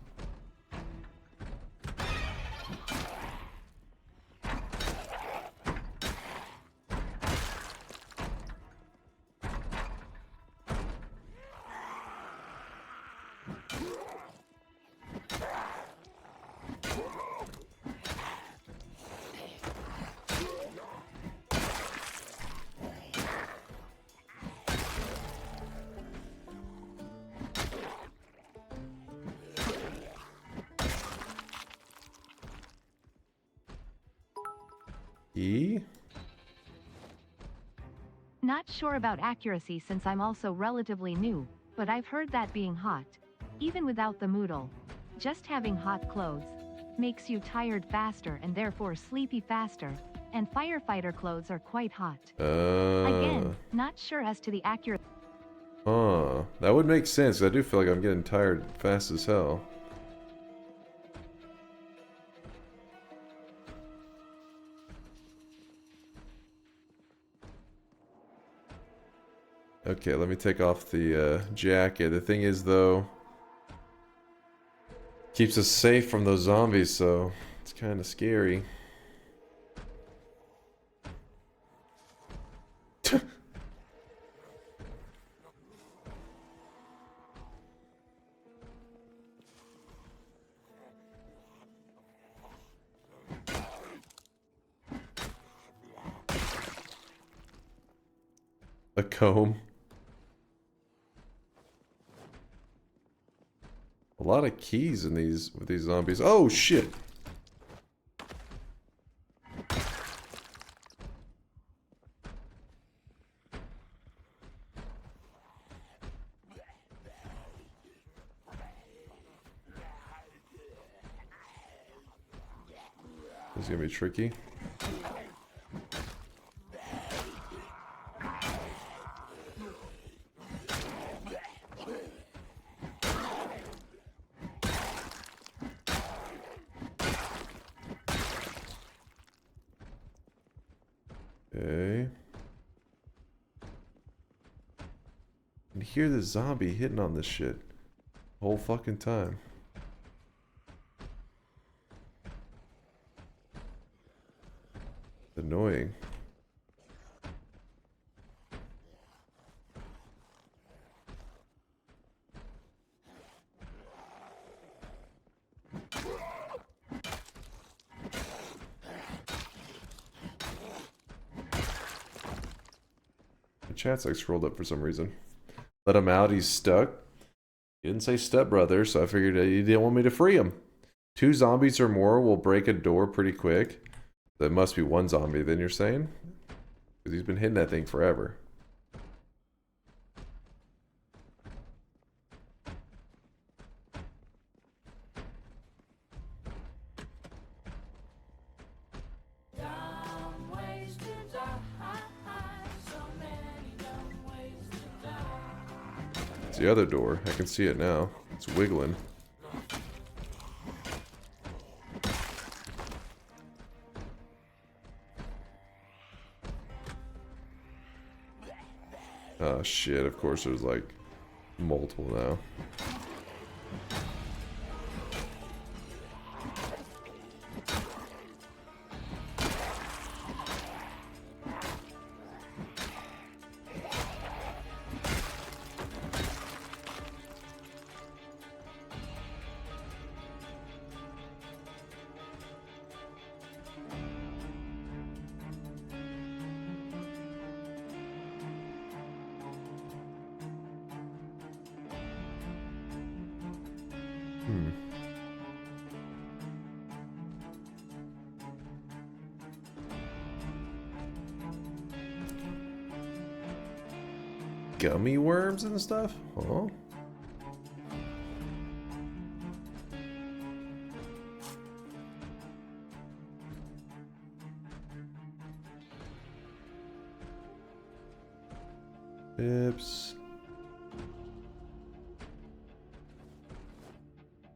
E? Not sure about accuracy since I'm also relatively new, but I've heard that being hot, even without the Moodle, just having hot clothes, makes you tired faster and therefore sleepy faster, and firefighter clothes are quite hot. Again, not sure as to the accuracy. That would make sense. I do feel like I'm getting tired fast as hell. Okay, let me take off the jacket. The thing is, though, keeps us safe from those zombies, so it's kind of scary. A comb. A lot of keys in these with these zombies. Oh shit. This is gonna be tricky. Okay. I can hear the zombie hitting on this shit the whole fucking time. Annoying. The chat's like scrolled up for some reason. Let him out, he's stuck. He didn't say stepbrother, so I figured he didn't want me to free him. 2 zombies or more will break a door pretty quick. There must be 1 zombie, then you're saying? Because he's been hitting that thing forever. the other door. I can see it now. It's wiggling. Oh shit, of course there's like multiple now. Gummy worms and stuff? Huh? Pips.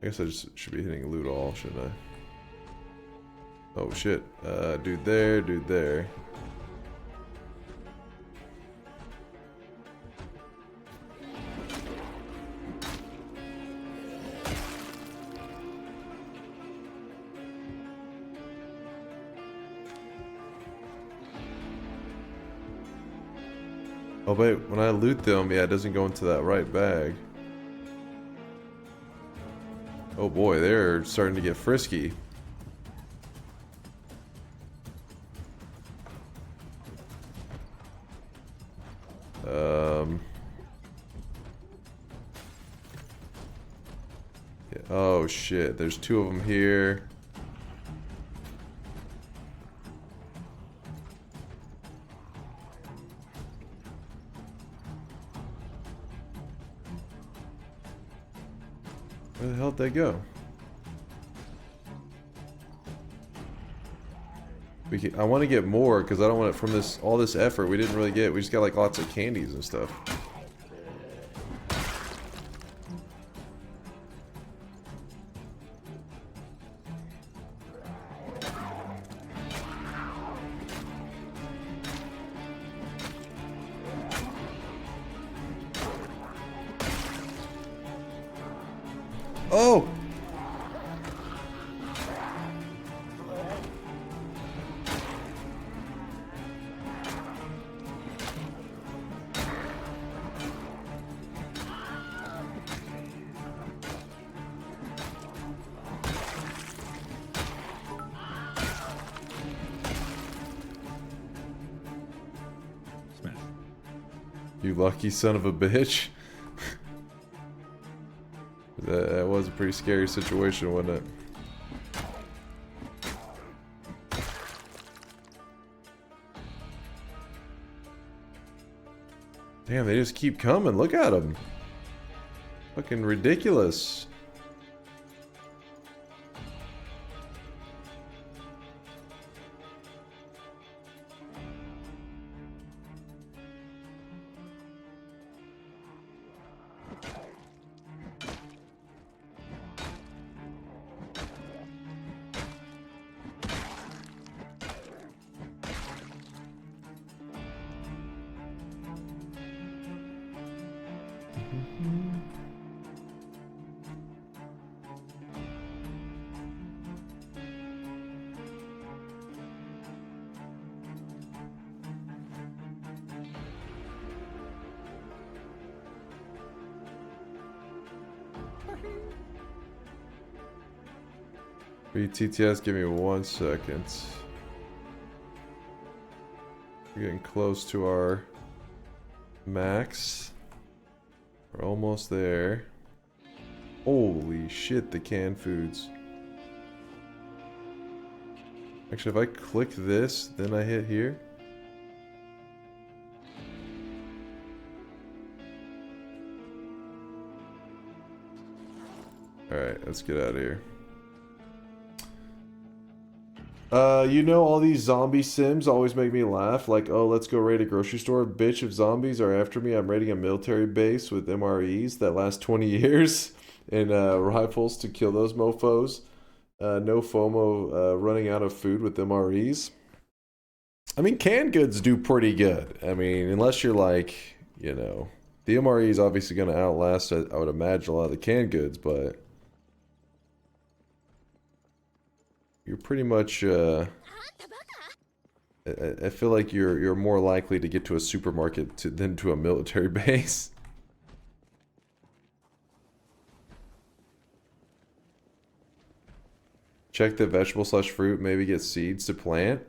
I guess I just should be hitting loot all, shouldn't I? Oh shit. Dude there, dude there. Oh wait, when I loot them, yeah, it doesn't go into that right bag. Oh boy, they're starting to get frisky. Yeah, oh shit, there's two of them here. Where the hell did they go? I want to get more because I don't want it from this all this effort we didn't really get. We just got like lots of candies and stuff. Oh! You lucky son of a bitch. That was a pretty scary situation, wasn't it? Damn, they just keep coming. Look at them. Fucking ridiculous. TTS, give me 1 second. We're getting close to our max. We're almost there. Holy shit, the canned foods. Actually, if I click this, then I hit here. Alright, let's get out of here. You know, all these zombie sims always make me laugh. Like, oh, let's go raid a grocery store. Bitch, if zombies are after me, I'm raiding a military base with MREs that last 20 years and rifles to kill those mofos. No FOMO running out of food with MREs. I mean, canned goods do pretty good. I mean, unless you're like, you know, the MRE is obviously going to outlast, I would imagine, a lot of the canned goods, but you're pretty much, I feel like you're more likely to get to a supermarket than to a military base. Check the vegetable/fruit, maybe get seeds to plant.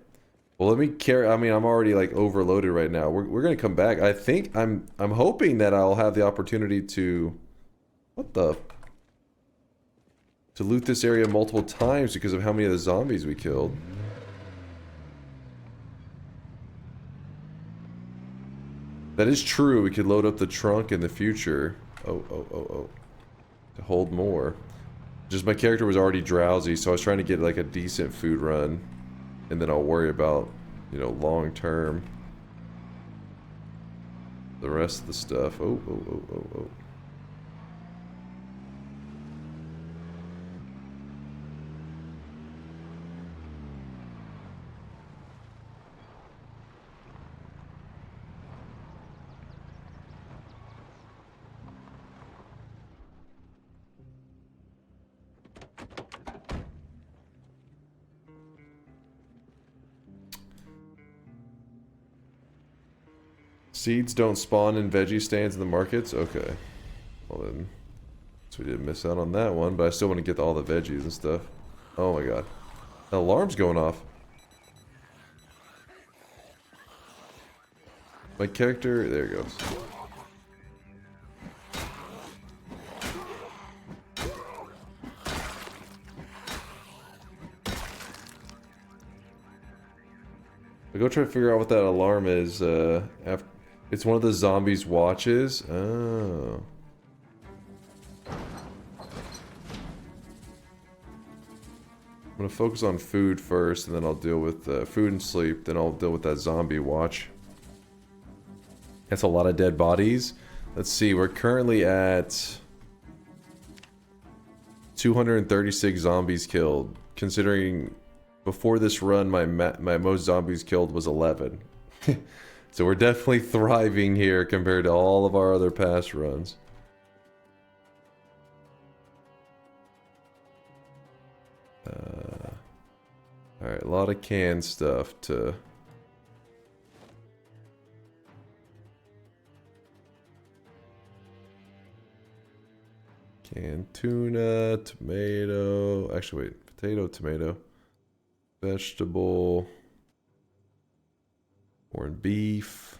Well, let me carry. I mean, I'm already like overloaded right now. We're gonna come back. I think I'm hoping that I'll have the opportunity to, to loot this area multiple times because of how many of the zombies we killed. That is true. We could load up the trunk in the future. Oh. To hold more. Just my character was already drowsy, so I was trying to get like a decent food run. And then I'll worry about, you know, long term. The rest of the stuff. Oh. Seeds don't spawn in veggie stands in the markets? Okay. Well then, so we didn't miss out on that one, but I still want to get all the veggies and stuff. Oh my god. The alarm's going off. My character, there it goes. I go try to figure out what that alarm is, after. It's one of the zombies' watches. Oh. I'm gonna focus on food first, and then I'll deal with food and sleep. Then I'll deal with that zombie watch. That's a lot of dead bodies. Let's see. We're currently at 236 zombies killed. Considering before this run, my most zombies killed was 11. So we're definitely thriving here compared to all of our other past runs. Alright, a lot of canned stuff to... Canned tuna, tomato... Actually, wait. Potato, tomato. Vegetable... Corned beef.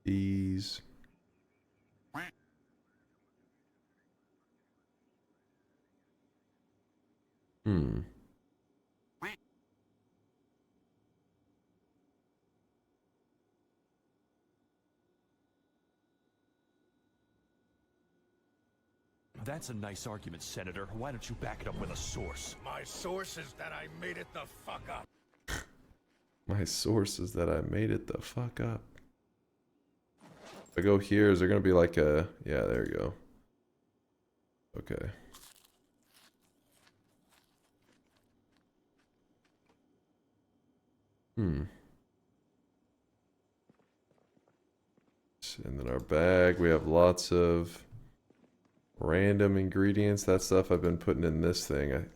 These. That's a nice argument, Senator. Why don't you back it up with a source? My source is that I made it the fuck up. My source is that I made it the fuck up. If I go here, is there gonna be like a... Yeah, there you go. Okay. And then our bag, we have lots of random ingredients. That stuff I've been putting in this thing.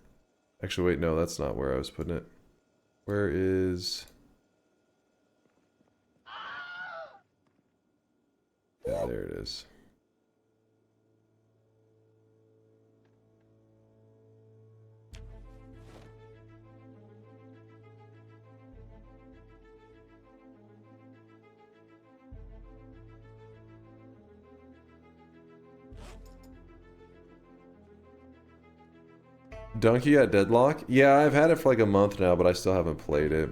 Actually, wait, no, that's not where I was putting it. Where is... Yeah, there it is. Donkey at Deadlock? Yeah, I've had it for like a month now, but I still haven't played it.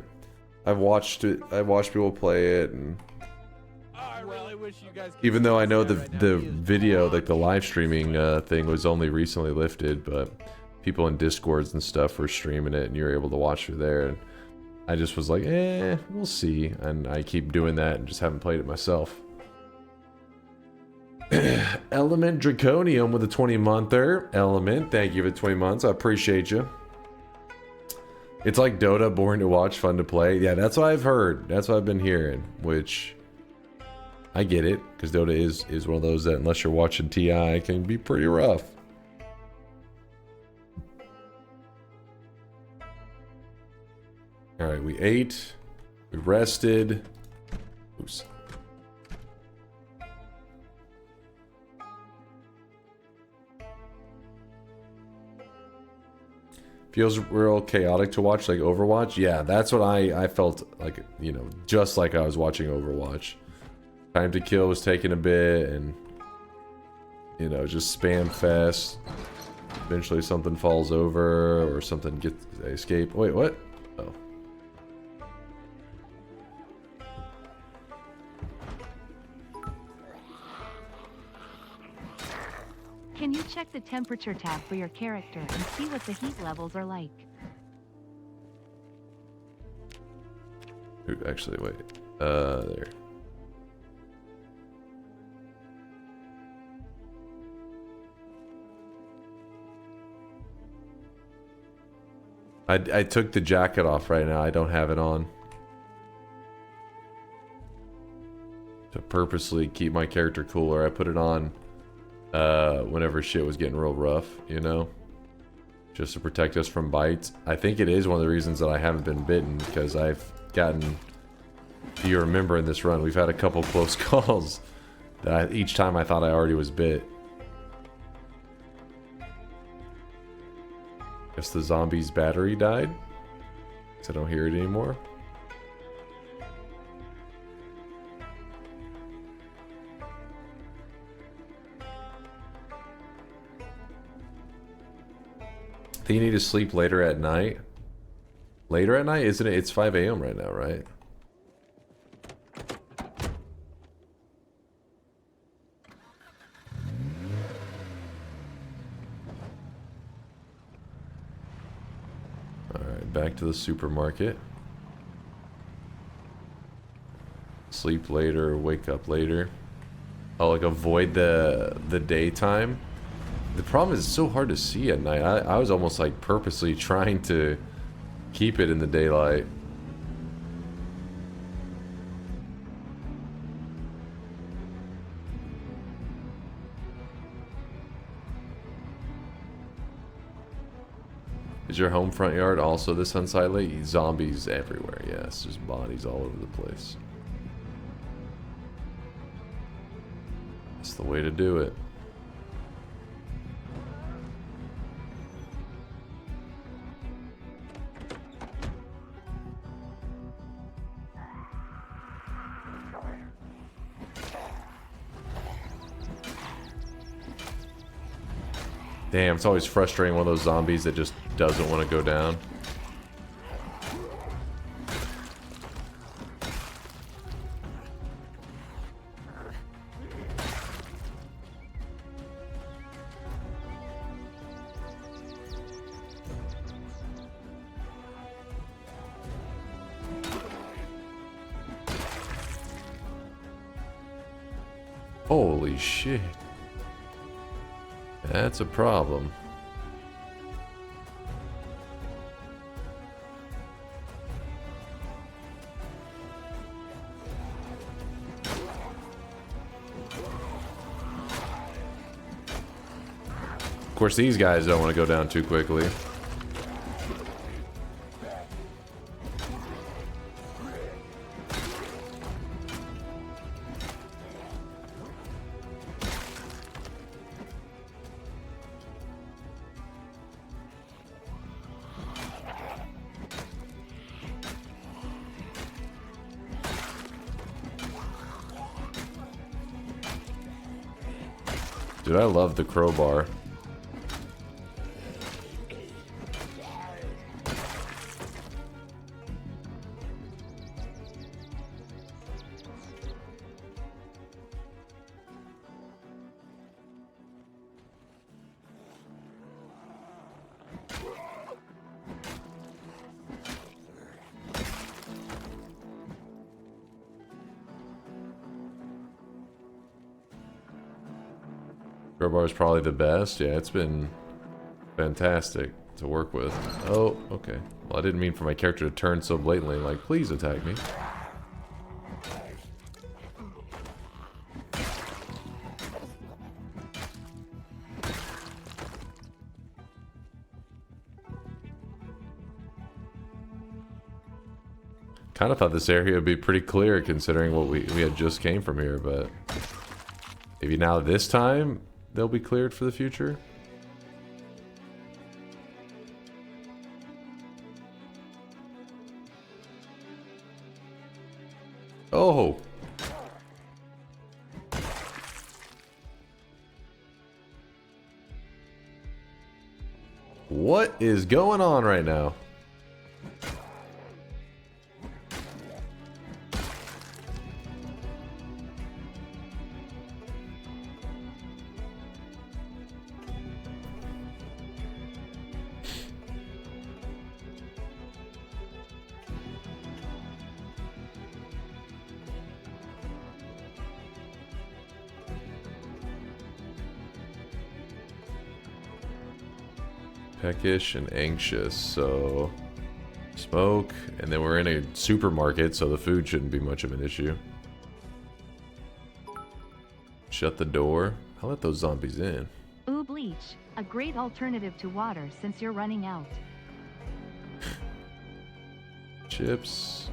I've watched people play it, and really wish you guys could Even see though I this know guy right now. the He is video, like the live streaming thing was only recently lifted, but people in Discords and stuff were streaming it and you're able to watch through there. And I just was like, we'll see. And I keep doing that and just haven't played it myself. Element Draconium with a 20-monther. Element, thank you for 20 months. I appreciate you. It's like Dota, boring to watch, fun to play. Yeah, that's what I've heard. That's what I've been hearing, which I get it, because Dota is one of those that, unless you're watching TI, can be pretty rough. Alright, we ate. We rested. Oops. Feels real chaotic to watch, like Overwatch. Yeah, that's what I felt like, you know, just like I was watching Overwatch. Time to kill was taking a bit, and, you know, just spam fest. Eventually something falls over, or something gets escape. Wait, what? Oh. Can you check the temperature tab for your character and see what the heat levels are like? Ooh, actually, wait. There. I took the jacket off right now. I don't have it on. To purposely keep my character cooler, I put it on whenever shit was getting real rough, you know? Just to protect us from bites. I think it is one of the reasons that I haven't been bitten, because I've gotten... If you remember in this run, we've had a couple close calls that each time I thought I already was bit. Guess the zombie's battery died. Guess I don't hear it anymore. Think you need to sleep later at night? Later at night? Isn't it? It's 5 a.m. right now, right? Alright, back to the supermarket. Sleep later, wake up later. Oh, like avoid the daytime? The problem is it's so hard to see at night. I was almost like purposely trying to keep it in the daylight. Is your home front yard also this unsightly? Zombies everywhere, yes. There's bodies all over the place. That's the way to do it. Damn, it's always frustrating, one of those zombies that just doesn't want to go down. Holy shit. That's a problem. Of course, these guys don't want to go down too quickly. Dude, I love the crowbar. Crowbar is probably the best. Yeah, it's been fantastic to work with. Oh, okay. Well, I didn't mean for my character to turn so blatantly, like, please attack me. Kind of thought this area would be pretty clear considering what we had just came from here, but maybe now this time they'll be cleared for the future. Oh! What is going on right now? Peckish and anxious, so smoke, and then we're in a supermarket, so the food shouldn't be much of an issue. Shut the door. I'll let those zombies in. Ooh, bleach, a great alternative to water since you're running out. Chips.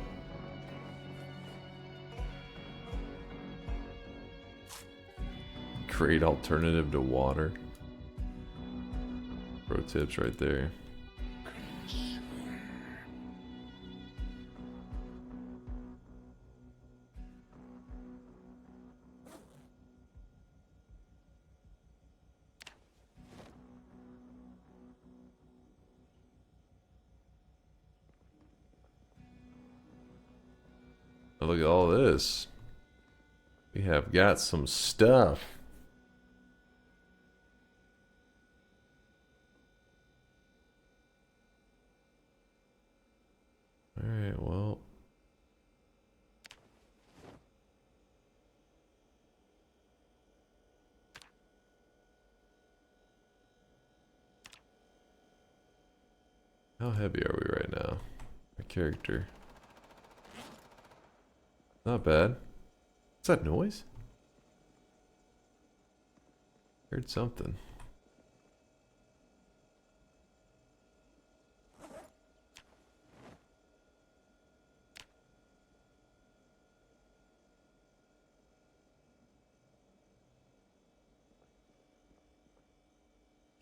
Great alternative to water. Pro tips right there. Oh, look at all this. We have got some stuff. Alright, well. How heavy are we right now? My character. Not bad. What's that noise? Heard something.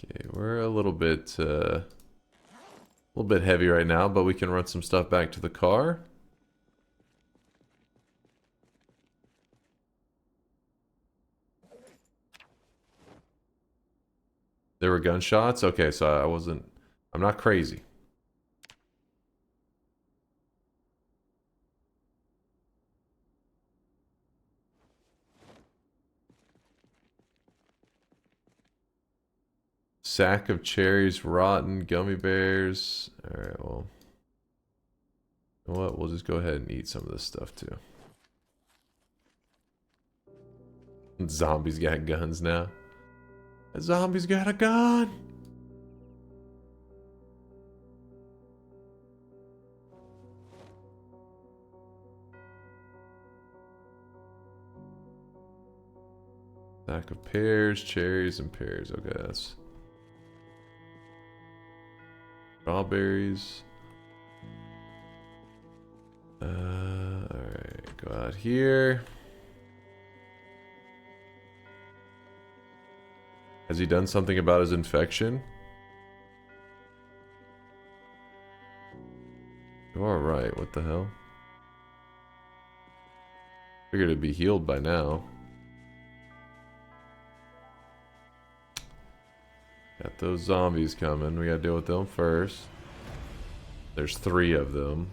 Okay, we're a little bit heavy right now, but we can run some stuff back to the car. There were gunshots? Okay, so I'm not crazy. Sack of cherries, rotten, gummy bears. Alright, well. You know what? We'll just go ahead and eat some of this stuff too. Zombies got guns now. A zombie's got a gun! Sack of pears, cherries, and pears. Okay, that's... Strawberries. Alright, go out here. Has he done something about his infection? You are right, what the hell? Figured it'd be healed by now. Got those zombies coming. We gotta deal with them first. There's 3 of them.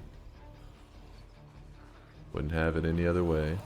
Wouldn't have it any other way.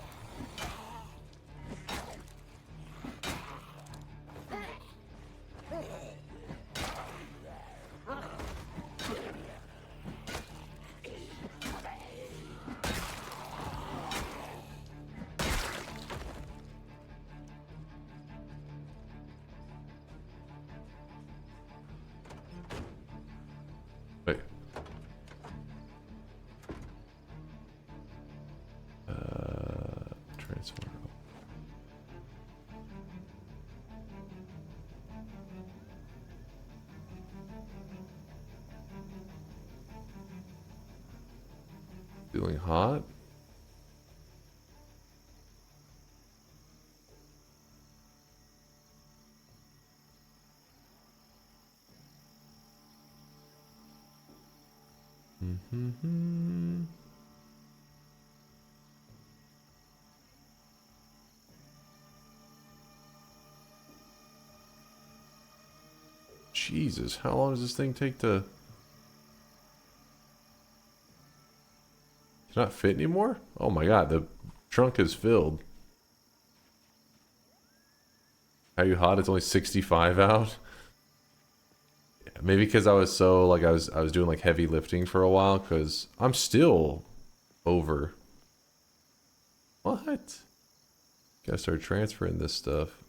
Feeling hot? Mm-hmm. Jesus, how long does this thing take to... Cannot fit anymore? Oh my god, the trunk is filled. How you hot? It's only 65 out. Yeah, maybe because I was so like I was doing like heavy lifting for a while, because I'm still over. What? Gotta start transferring this stuff.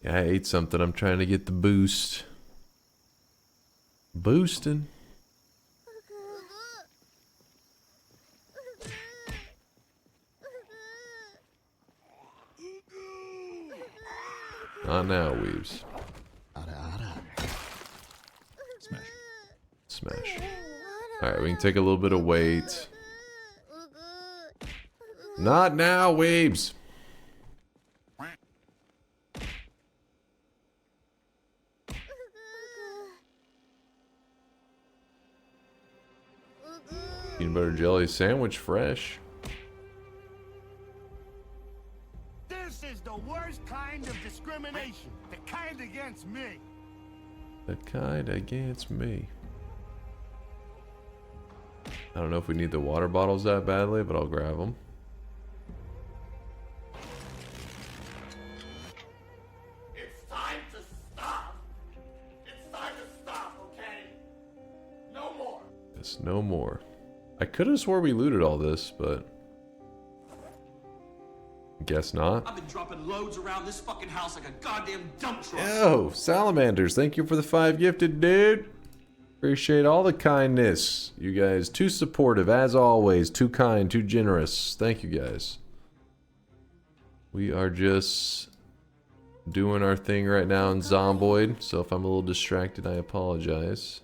Yeah, I ate something. I'm trying to get the boost. Boosting. Not now, Weaves. Smash. Smash. Alright, we can take a little bit of weight. Not now, Weaves. Peanut butter jelly sandwich fresh. This is the worst kind of discrimination. The kind against me. The kind against me. I don't know if we need the water bottles that badly, but I'll grab them. It's time to stop. It's time to stop, okay? No more. Yes, no more. I could have swore we looted all this, but... Guess not. I've been dropping loads around this fucking house like a goddamn dump truck. Yo, Salamanders, thank you for the 5 gifted, dude. Appreciate all the kindness. You guys, too supportive, as always. Too kind, too generous. Thank you, guys. We are just doing our thing right now in Zomboid, so if I'm a little distracted, I apologize.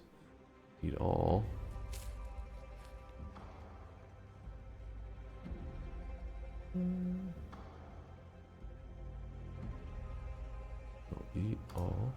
Eat all. Eat all.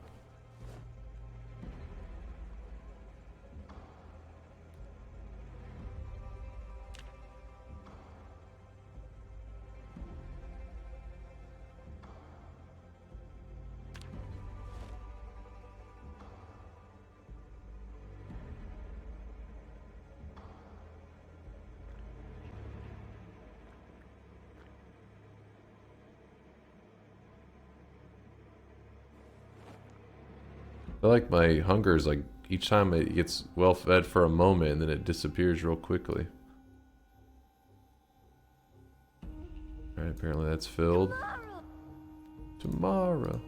I feel like my hunger is like each time it gets well fed for a moment and then it disappears real quickly. Alright, apparently that's filled. Tomorrow.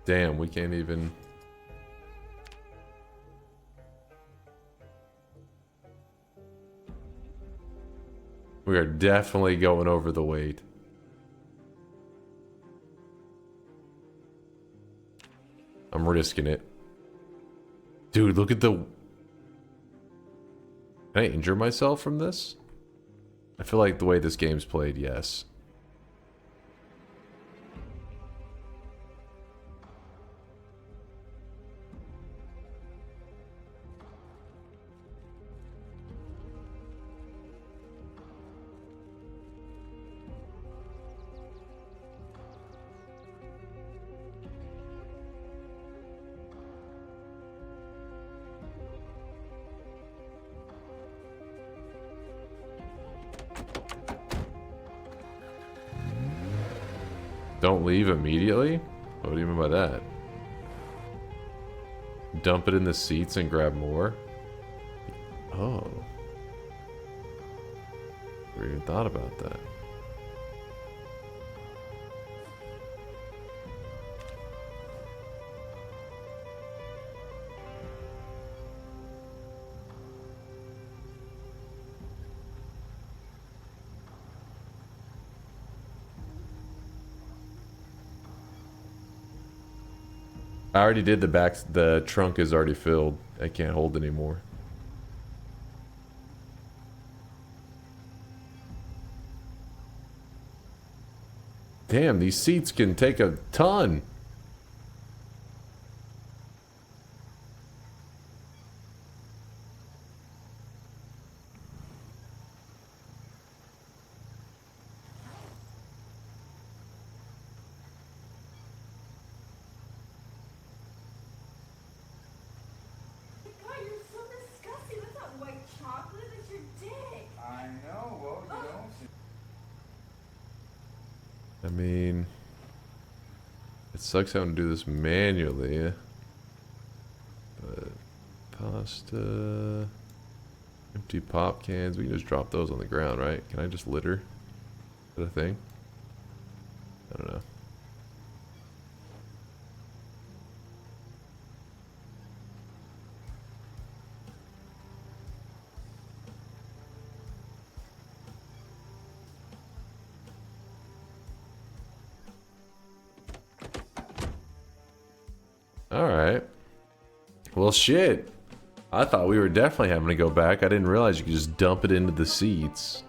Damn, we can't even... We are definitely going over the weight. I'm risking it. Dude, look at the... Can I injure myself from this? I feel like the way this game's played, yes. Don't leave immediately? What do you mean by that? Dump it in the seats and grab more? Oh. Never even thought about that. I already did the trunk is already filled. I can't hold anymore. Damn, these seats can take a ton. God, you're so disgusting. That's not white chocolate. That's your dick. I know. Well, you know. I mean, it sucks having to do this manually. But pasta, empty pop cans. We can just drop those on the ground, right? Can I just litter? Is that a thing? I don't know. Alright. Well, shit. I thought we were definitely having to go back. I didn't realize you could just dump it into the seats.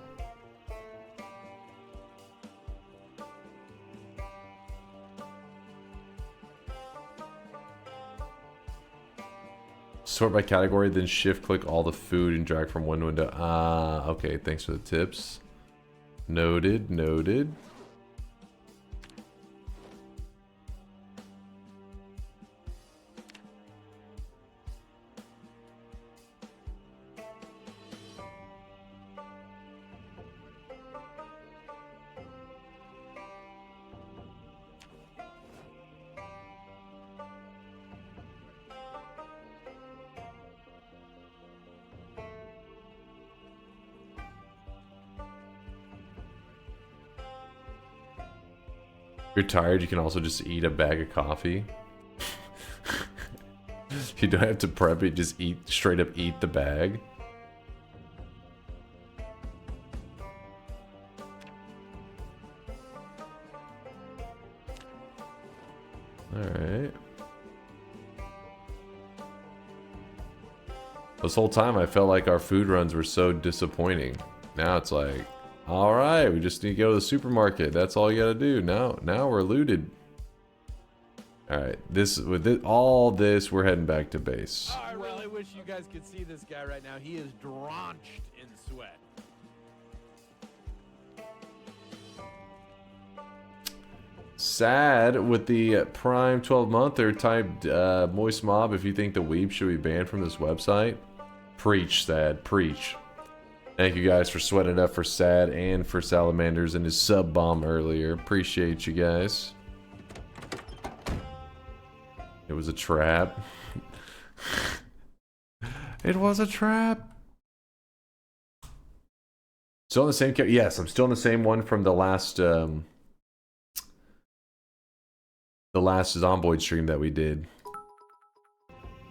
Sort by category, then shift click all the food and drag from one window. Ah, okay. Thanks for the tips. Noted, noted. If you're tired, you can also just eat a bag of coffee. You don't have to prep it, just eat, straight up eat the bag. Alright. This whole time I felt like our food runs were so disappointing. Now it's like, alright, we just need to go to the supermarket. That's all you gotta do. Now we're looted. Alright, all this, we're heading back to base. Oh, I really wish you guys could see this guy right now. He is drenched in sweat. Sad with the Prime 12-monther typed Moist Mob if you think the weeb should be banned from this website. Preach, Sad, preach. Thank you guys for sweating it up for Sad and for Salamanders and his sub bomb earlier. Appreciate you guys. It was a trap. It was a trap. Still on the same yes, I'm still on the same one from the last Zomboid stream that we did.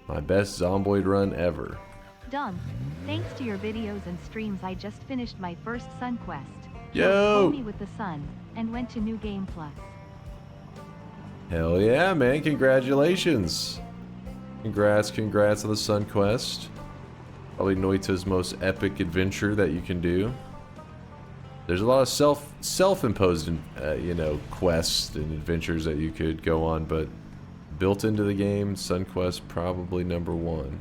My best Zomboid run ever. Dunk, thanks to your videos and streams I just finished my first Sun quest. Yo! Me with the sun, and went to New Game Plus. Hell yeah, man. Congratulations. Congrats on the Sun quest. Probably Noita's most epic adventure that you can do. There's a lot of self-imposed, you know, quests and adventures that you could go on, but built into the game, Sun Quest probably #1.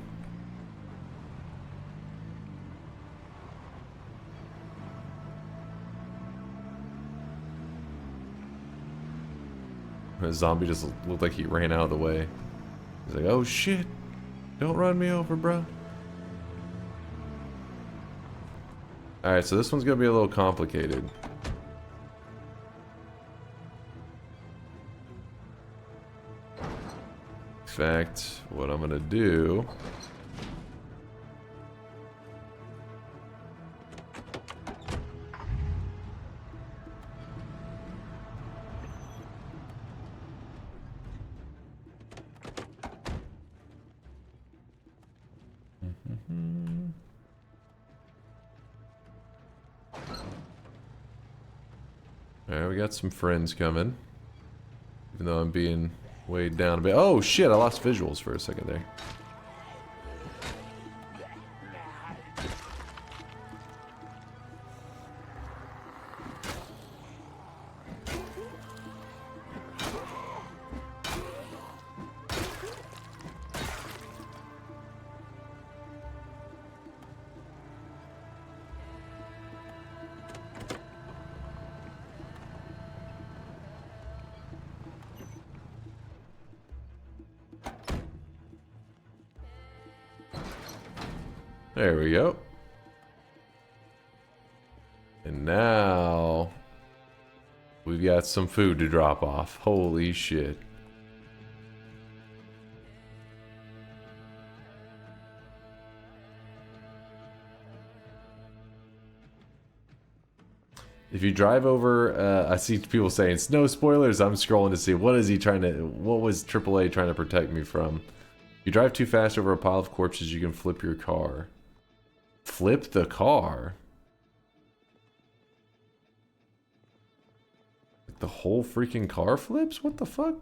The zombie just looked like he ran out of the way. He's like, oh shit, don't run me over, bro. Alright, so this one's gonna be a little complicated. fact, what I'm gonna do... Alright, we got some friends coming. Even though I'm being weighed down a bit. Oh shit, I lost visuals for a second there. There we go. And now we've got some food to drop off. Holy shit. If you drive over, I see people saying, no spoilers. I'm scrolling to see what was AAA trying to protect me from. If you drive too fast over a pile of corpses, you can flip your car. Flip the car? The whole freaking car flips? What the fuck?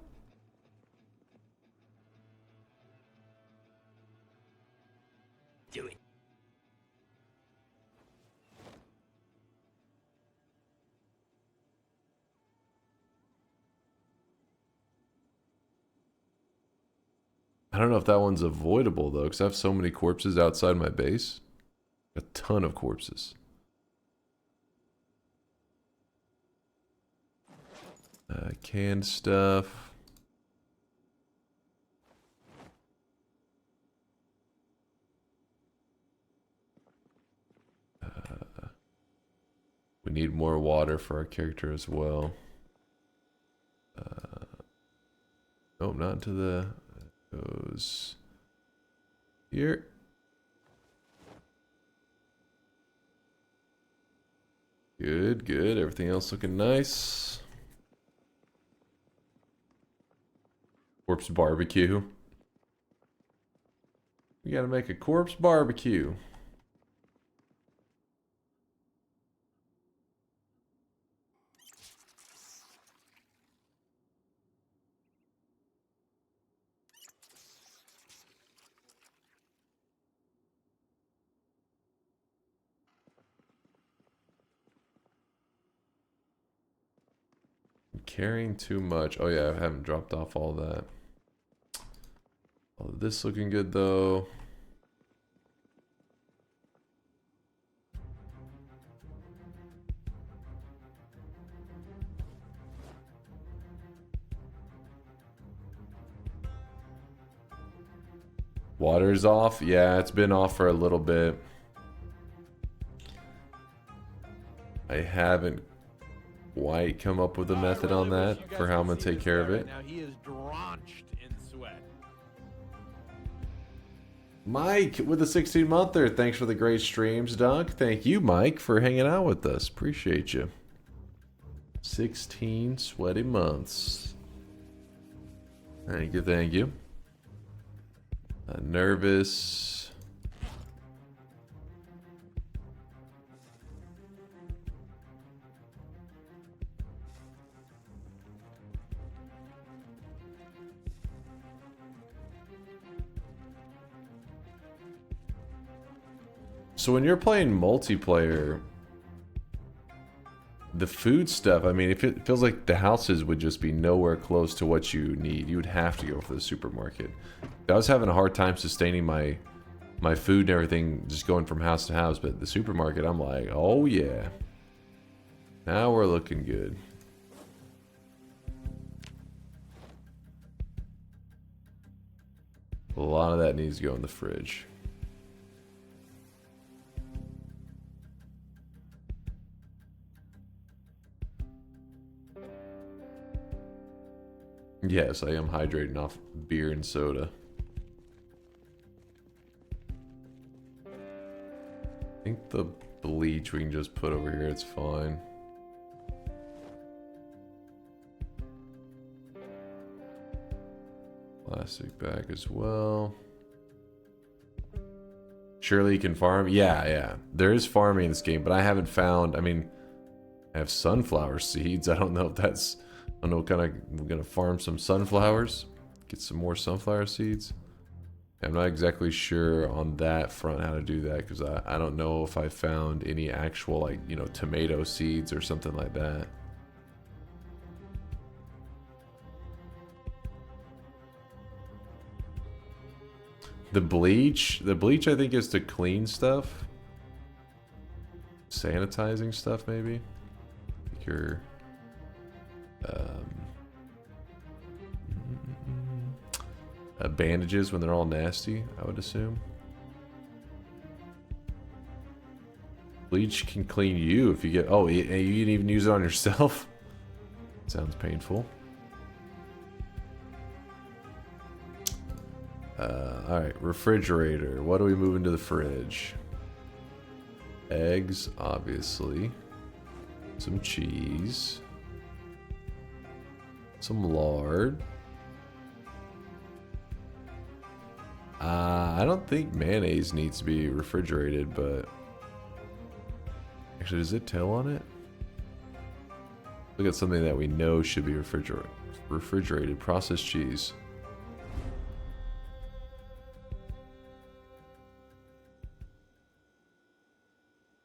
Do it. I don't know if that one's avoidable though, because I have so many corpses outside my base. A ton of corpses. Canned stuff. We need more water for our character as well. Oh, not into the... goes here. Good, good. Everything else looking nice. Corpse barbecue. We gotta make a corpse barbecue. Carrying too much. Oh yeah, I haven't dropped off all that. All of this looking good though. Water's off? Yeah, it's been off for a little bit. I haven't quite come up with a method on that for how I'm gonna take care of it. Now he is drenched in sweat. Mike with a 16-monther. Thanks for the great streams, Dunk. Thank you, Mike, for hanging out with us. Appreciate you. 16 sweaty months. Thank you, thank you. Nervous. So when you're playing multiplayer, the food stuff, I mean, it feels like the houses would just be nowhere close to what you need. You would have to go for the supermarket. I was having a hard time sustaining my food and everything, just going from house to house, but the supermarket, I'm like, oh yeah. Now we're looking good. A lot of that needs to go in the fridge. Yes, I am hydrating off beer and soda. I think the bleach we can just put over here, it's fine. Plastic bag as well. Surely you can farm? Yeah. There is farming in this game, but I haven't found, I mean, I have sunflower seeds. I don't know if that's, I don't know what kind of, we're gonna farm some sunflowers. Get some more sunflower seeds. I'm not exactly sure on that front how to do that, because I don't know if I found any actual, like, you know, tomato seeds or something like that. The bleach I think is to clean stuff. Sanitizing stuff maybe. Like your bandages when they're all nasty, I would assume. Bleach can clean you if you get, oh, you can even use it on yourself. Sounds painful. Alright, refrigerator. What do we move into the fridge? Eggs, obviously. Some cheese. Some lard. I don't think mayonnaise needs to be refrigerated, but... Actually, does it tell on it? Look at something that we know should be refrigerated. Processed cheese.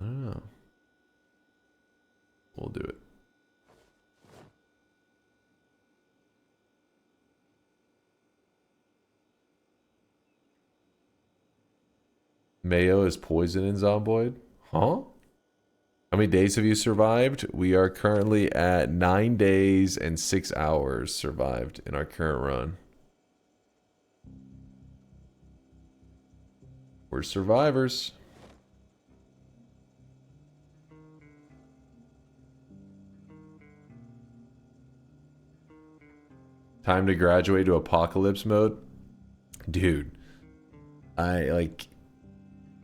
I don't know. We'll do it. Mayo is poison in Zomboid? Huh? How many days have you survived? We are currently at 9 days and 6 hours survived in our current run. We're survivors. Time to graduate to apocalypse mode? Dude, I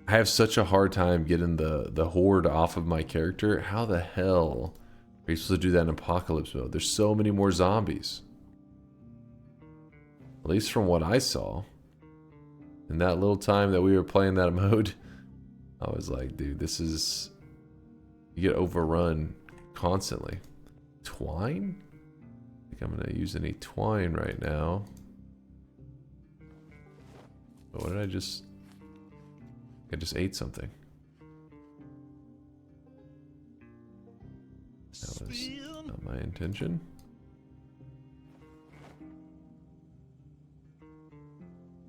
have such a hard time getting the horde off of my character. How the hell are you supposed to do that in apocalypse mode? There's so many more zombies. At least from what I saw. In that little time that we were playing that mode, I was like, dude, this is... You get overrun constantly. Twine? I think I'm going to use any twine right now. But what did I just... I just ate something. That was not my intention.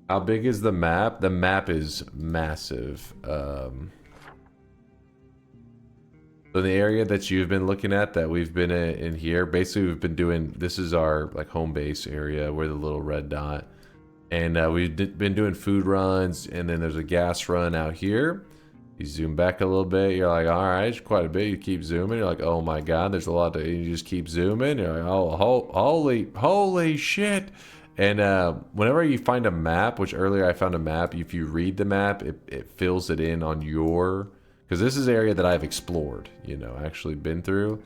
How big is the map? The map is massive. So the area that you've been looking at, that we've been in here, basically we've been doing, this is our like home base area where the little red dot. And we've been doing food runs, and then there's a gas run out here. You zoom back a little bit, you're like, all right, it's quite a bit. You keep zooming, you're like, oh my god, there's a lot to, you just keep zooming. You're like, oh, holy shit. And whenever you find a map, which earlier I found a map, if you read the map, it fills it in on your, because this is an area that I've explored, you know, actually been through.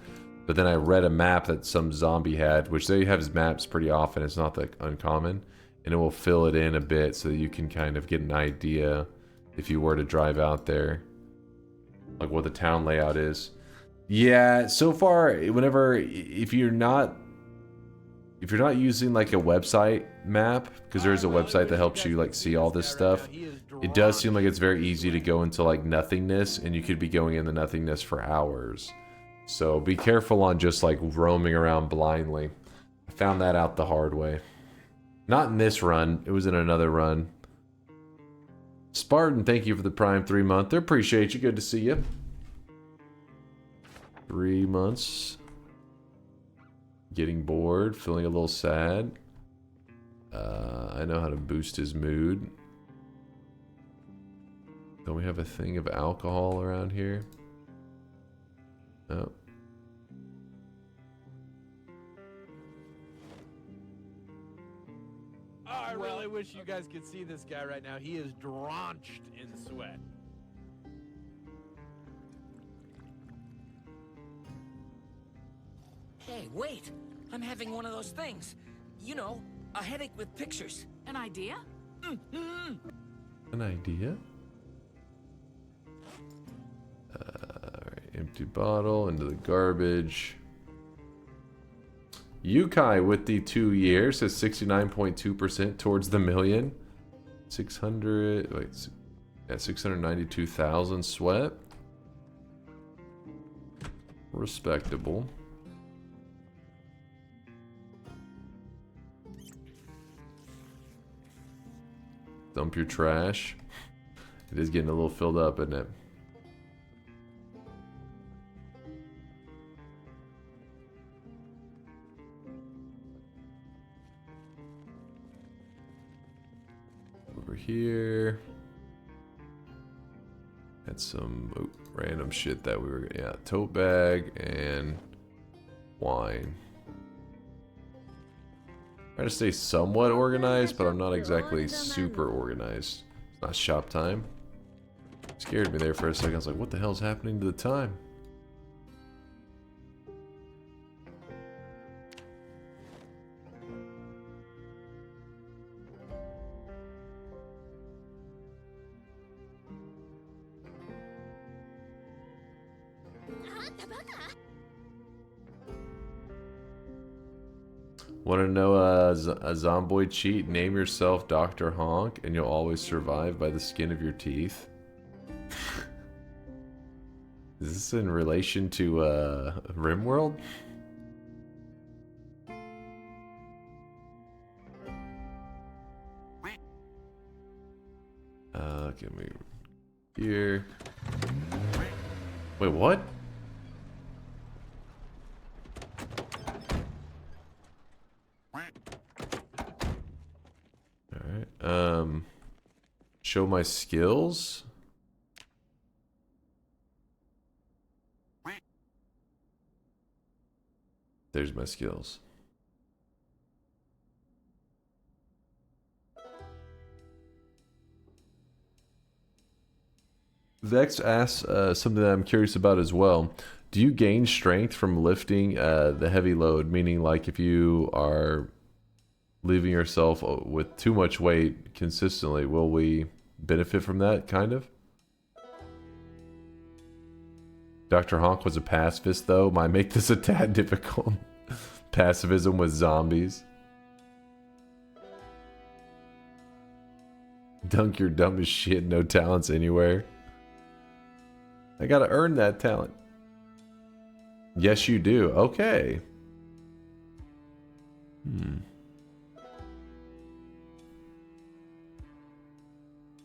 But then I read a map that some zombie had, which they have maps pretty often, it's not that uncommon. And it will fill it in a bit so that you can kind of get an idea if you were to drive out there, like what the town layout is. Yeah, so far, if you're not using like a website map, because there's a website that helps you like see all this stuff, it does seem like it's very easy to go into like nothingness, and you could be going in the nothingness for hours. So be careful on just like roaming around blindly. I found that out the hard way. Not in this run. It was in another run. Spartan, thank you for the Prime 3-month. I appreciate you. Good to see you. 3 months. Getting bored. Feeling a little sad. I know how to boost his mood. Don't we have a thing of alcohol around here? No. I really wish you guys could see this guy right now. He is drenched in sweat. Hey, wait! I'm having one of those things. You know, a headache with pictures. An idea? An idea? Alright, empty bottle into the garbage. Yukai with the 2 years says 69.2% towards the million. 600, wait, yeah, 692,000 sweat. Respectable. Dump your trash. It is getting a little filled up, isn't it? Over here. Had some random shit that we were, yeah, tote bag and wine. Trying to stay somewhat organized, but I'm not exactly super organized. It's not shop time. Scared me there for a second. I was like, what the hell's happening to the time? Want to know a Zomboid cheat? Name yourself Dr. Honk and you'll always survive by the skin of your teeth. Is this in relation to RimWorld? Can we here? Wait, what? Alright, show my skills. There's my skills. Vex asks something that I'm curious about as well. Do you gain strength from lifting the heavy load? Meaning, like, if you are leaving yourself with too much weight consistently, will we benefit from that, kind of? Dr. Honk was a pacifist, though. Might make this a tad difficult. Pacifism with zombies. Dunk, you're dumb as shit. No talents anywhere. I gotta earn that talent. Yes, you do. Okay.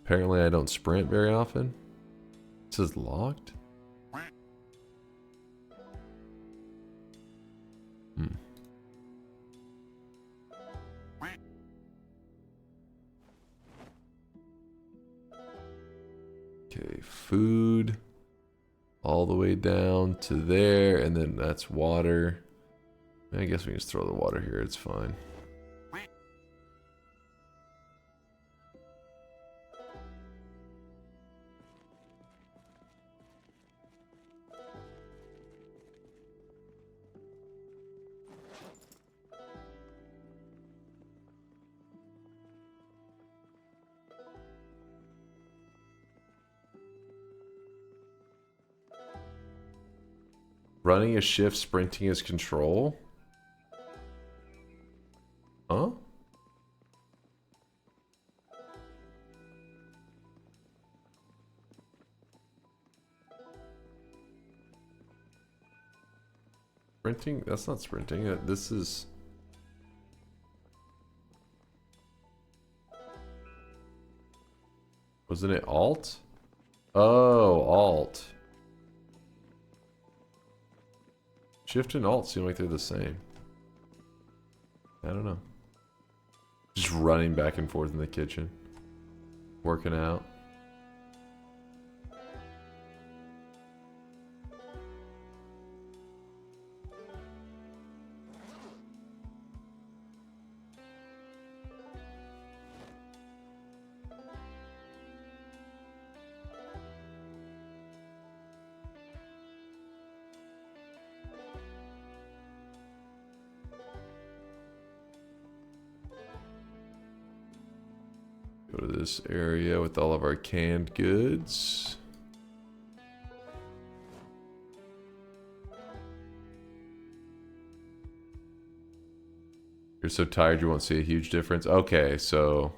Apparently I don't sprint very often. This is locked? Okay, food. All the way down to there, and then that's water. I guess we can just throw the water here, it's fine. Running a shift, sprinting is control? Huh? Sprinting? That's not sprinting. This is... Wasn't it alt? Oh, alt. Shift and alt seem like they're the same. I don't know. Just running back and forth in the kitchen. Working out. to this area with all of our canned goods. You're so tired you won't see a huge difference. Okay, so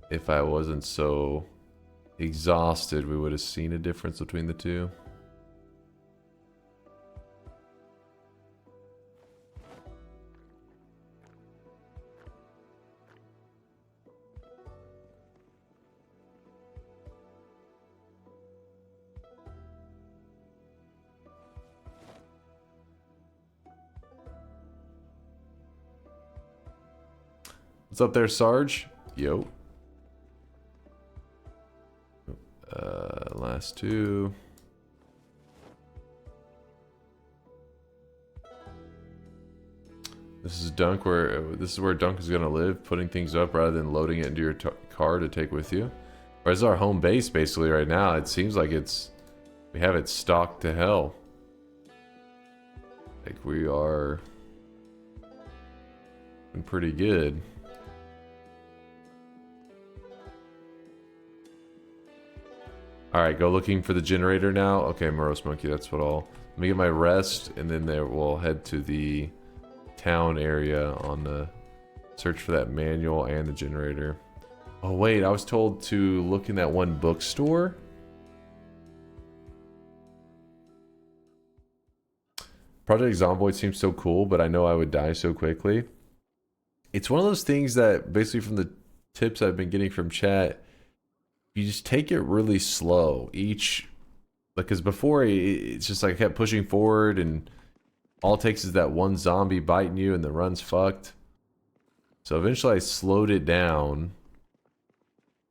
if I wasn't so exhausted, we would have seen a difference between the two. What's up there, Sarge? Yo. Last two. This is Dunk, this is where Dunk is gonna live, putting things up rather than loading it into your car to take with you. Or this is our home base basically right now. It seems like we have it stocked to hell. Like we are doing pretty good. Alright, go looking for the generator now. Okay, Morose Monkey, that's what I'll... Let me get my rest, and then we'll head to the town area on the search for that manual and the generator. Oh wait, I was told to look in that one bookstore. Project Zomboid seems so cool, but I know I would die so quickly. It's one of those things that, basically from the tips I've been getting from chat, you just take it really slow each, because before it's just like I kept pushing forward and all it takes is that one zombie biting you and the run's fucked. So eventually I slowed it down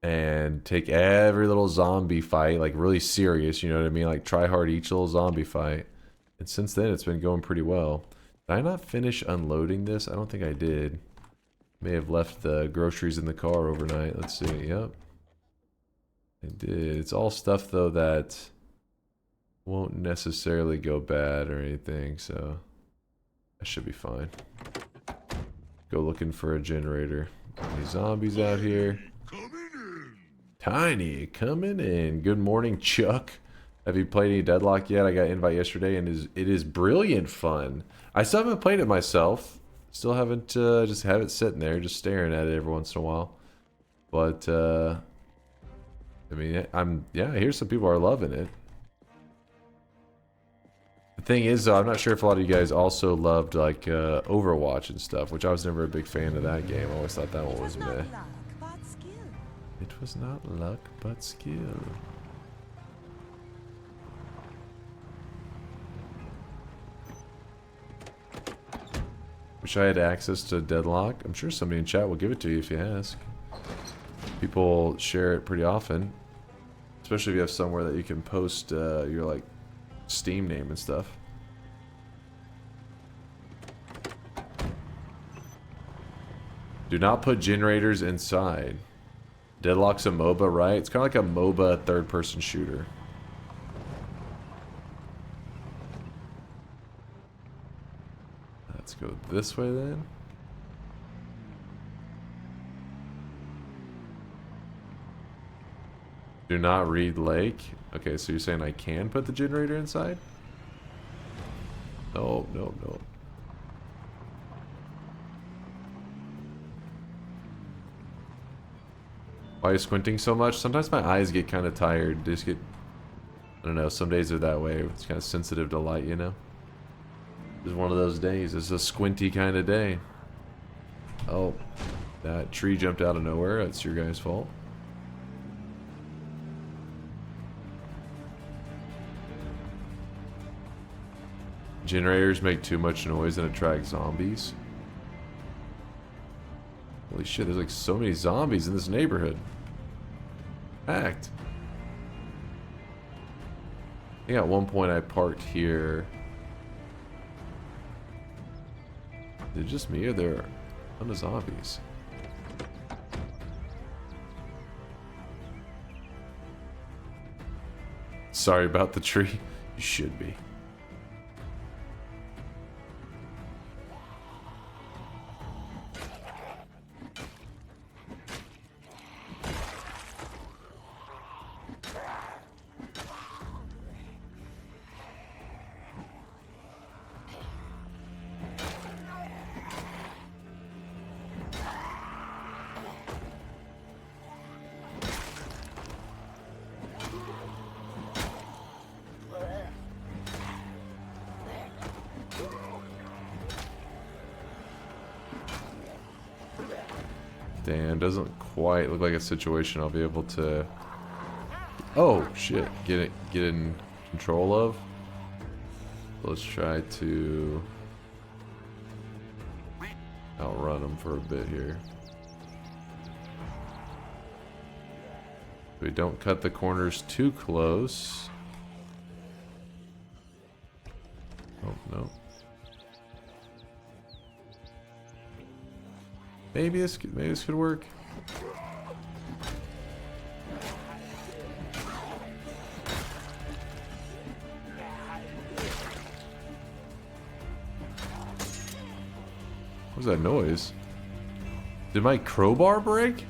and take every little zombie fight like really serious, you know what I mean? Like try hard each little zombie fight. And since then it's been going pretty well. Did I not finish unloading this? I don't think I did. May have left the groceries in the car overnight. Let's see. Yep. I did. It's all stuff though that won't necessarily go bad or anything, so that should be fine. Go looking for a generator. Any zombies out here? Tiny coming in. Good morning, Chuck. Have you played any Deadlock yet? I got an invite yesterday and it is brilliant fun. I still haven't played it myself. Still haven't, just have it sitting there, just staring at it every once in a while. But, I mean, yeah, I hear some people are loving it. The thing is, though, I'm not sure if a lot of you guys also loved, like, Overwatch and stuff, which I was never a big fan of that game. I always thought that one was meh. It was not luck, but skill. Wish I had access to Deadlock. I'm sure somebody in chat will give it to you if you ask. People share it pretty often. Especially if you have somewhere that you can post your like Steam name and stuff. Do not put generators inside. Deadlock's a MOBA, right? It's kind of like a MOBA third-person shooter. Let's go this way then. Do not read lake. Okay, so you're saying I can put the generator inside? No, no, no. Why are you squinting so much? Sometimes my eyes get kind of tired. They just get, I don't know, some days are that way. It's kind of sensitive to light, you know? It's one of those days. It's a squinty kind of day. Oh, that tree jumped out of nowhere. That's your guys' fault. Generators make too much noise and attract zombies. Holy shit, there's like so many zombies in this neighborhood. Packed. I think at one point I parked here. Is it just me or there are a ton of zombies? Sorry about the tree. You should be. Damn, doesn't quite look like a situation I'll be able to... Oh, shit. Get in control of. Let's try to outrun them for a bit here. We don't cut the corners too close. Oh, no. Maybe this could work. What was that noise? Did my crowbar break?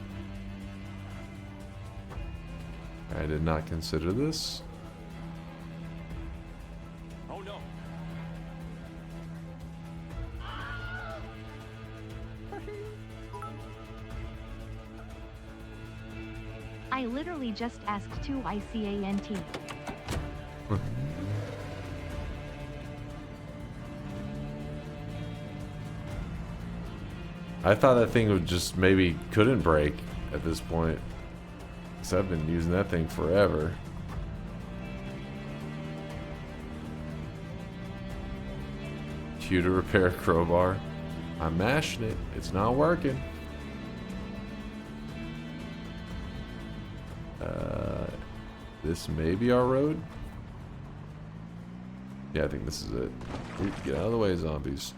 I did not consider this. Oh no. I literally just asked 2 ICANT. I thought that thing would just maybe couldn't break at this point. Because I've been using that thing forever. Q to repair a crowbar. I'm mashing it. It's not working. This may be our road. Yeah, I think this is it. Ooh, get out of the way, zombies.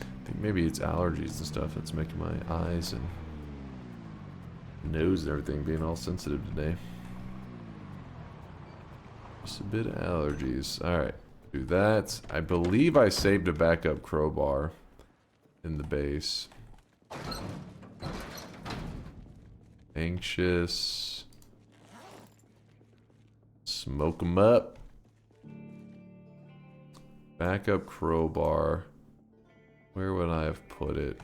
I think maybe it's allergies and stuff that's making my eyes and nose and everything being all sensitive today. Just a bit of allergies. Alright. Do that. I believe I saved a backup crowbar in the base. Anxious. Smoke 'em up. Backup crowbar. Where would I have put it?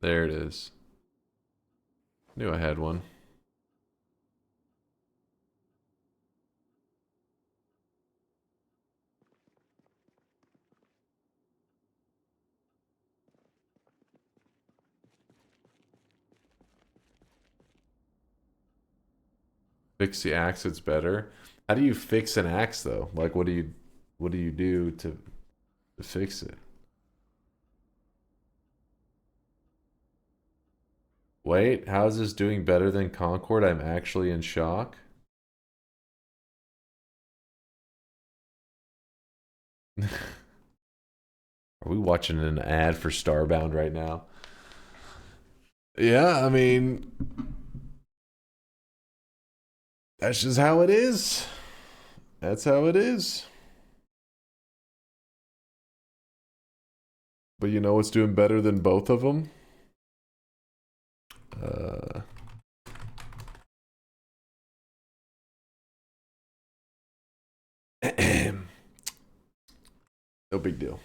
There it is. Knew I had one. Fix the axe, it's better. How do you fix an axe though? Like what do you do to fix it? Wait, how is this doing better than Concord? I'm actually in shock. Are we watching an ad for Starbound right now? Yeah, I mean, that's just how it is. That's how it is. But you know what's doing better than both of them? No big deal.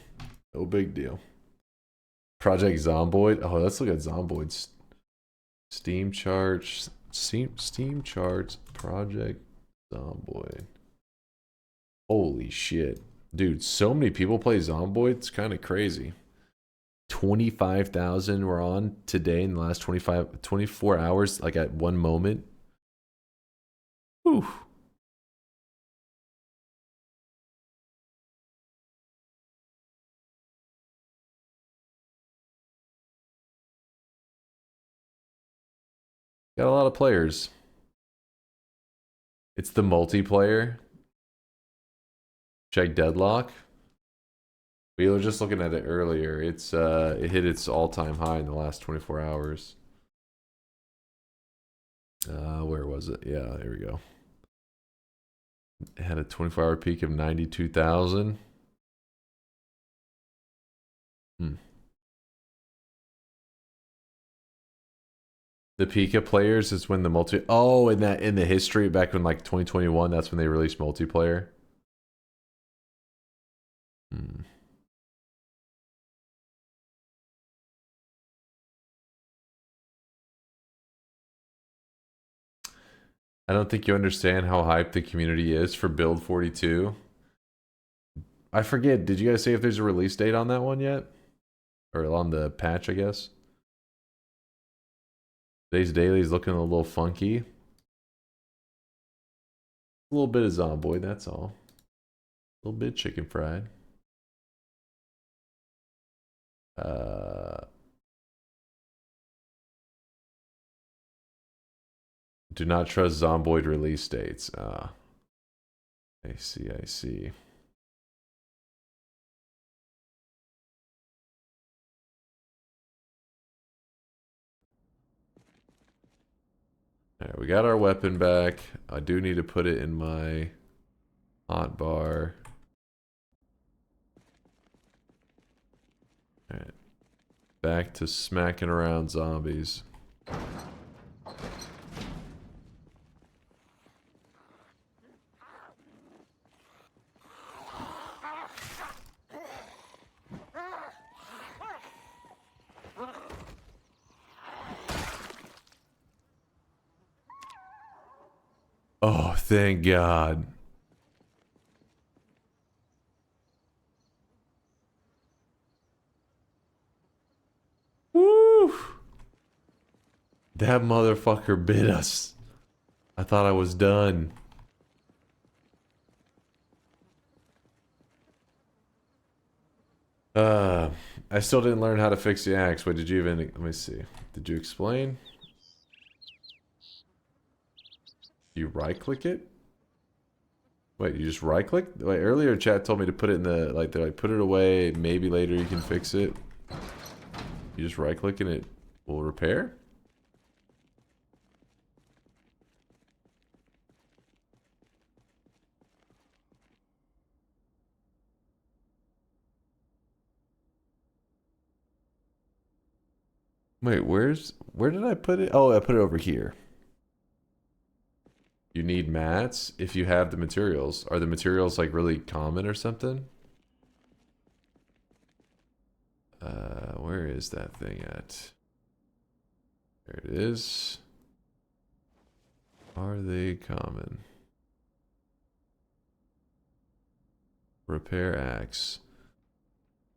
No big deal. Project Zomboid. Oh, let's look at Zomboid's Steam charts. Steam charts. Project Zomboid. Holy shit. Dude, so many people play Zomboid. It's kind of crazy. 25,000 were on today in the last 24 hours, like at one moment. Whew. Got a lot of players. It's the multiplayer. Check Deadlock. We were just looking at it earlier. It's it hit its all-time high in the last 24 hours. Where was it? Yeah, there we go. It had a 24-hour peak of 92,000. The Pika players is when the in the history back in like 2021, that's when they released multiplayer. I don't think you understand how hyped the community is for Build 42. I forget, did you guys say if there's a release date on that one yet? Or on the patch, I guess? Today's daily is looking a little funky. A little bit of Zomboid, that's all. A little bit of chicken fried. Do not trust Zomboid release dates. I see, I see. Alright, we got our weapon back. I do need to put it in my hot bar. Alright. Back to smacking around zombies. Oh, thank God. Woo! That motherfucker bit us. I thought I was done. I still didn't learn how to fix the axe. Wait, did you even... Let me see. Did you explain? You right-click it? Wait, you just right-click? Wait, earlier chat told me to put it in the... Like, they're like, put it away. Maybe later you can fix it. You just right-click and it will repair? Wait, where did I put it? Oh, I put it over here. You need mats if you have the materials. Are the materials like really common or something? Where is that thing at? There it is. Are they common? Repair axe.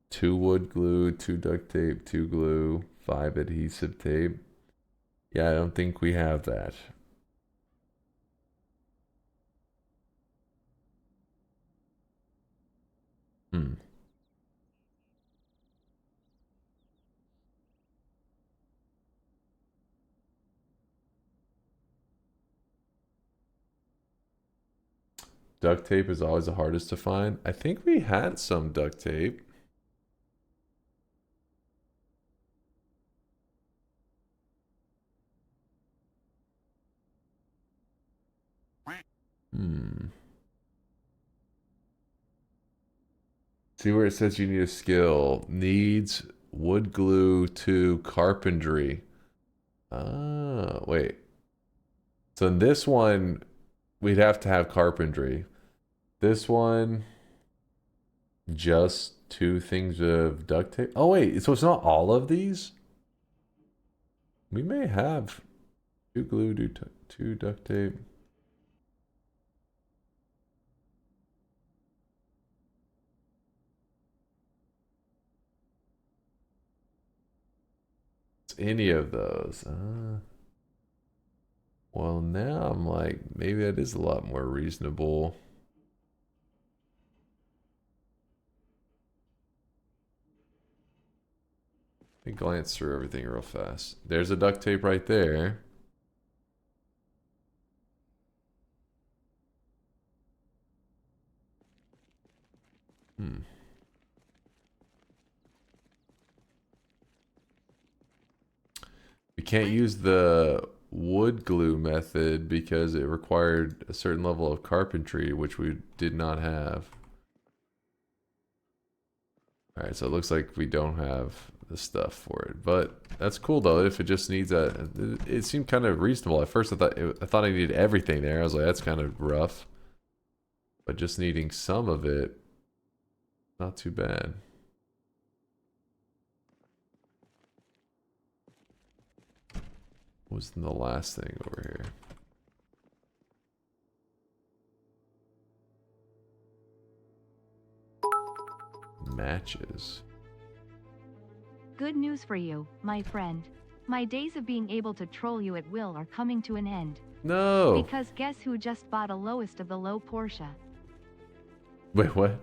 2 wood glue, 2 duct tape, 2 glue, 5 adhesive tape. Yeah, I don't think we have that. Duct tape is always the hardest to find. I think we had some duct tape. See where it says you need a skill. Needs wood glue to carpentry. Ah, wait. So in this one, we'd have to have carpentry. This one, just 2 things of duct tape. Oh wait, so it's not all of these? We may have 2 glue, 2 duct tape. Any of those. Well, now I'm like, maybe that is a lot more reasonable. Let me glance through everything real fast. There's a duct tape right there. We can't use the wood glue method because it required a certain level of carpentry, which we did not have. Alright, so it looks like we don't have the stuff for it. But that's cool though, if it just needs a... It seemed kind of reasonable. At first I thought I needed everything there. I was like, that's kind of rough. But just needing some of it, not too bad. What was the last thing over here? Matches. Good news for you, my friend. My days of being able to troll you at will are coming to an end. No! Because guess who just bought a lowest of the low Porsche? Wait, what?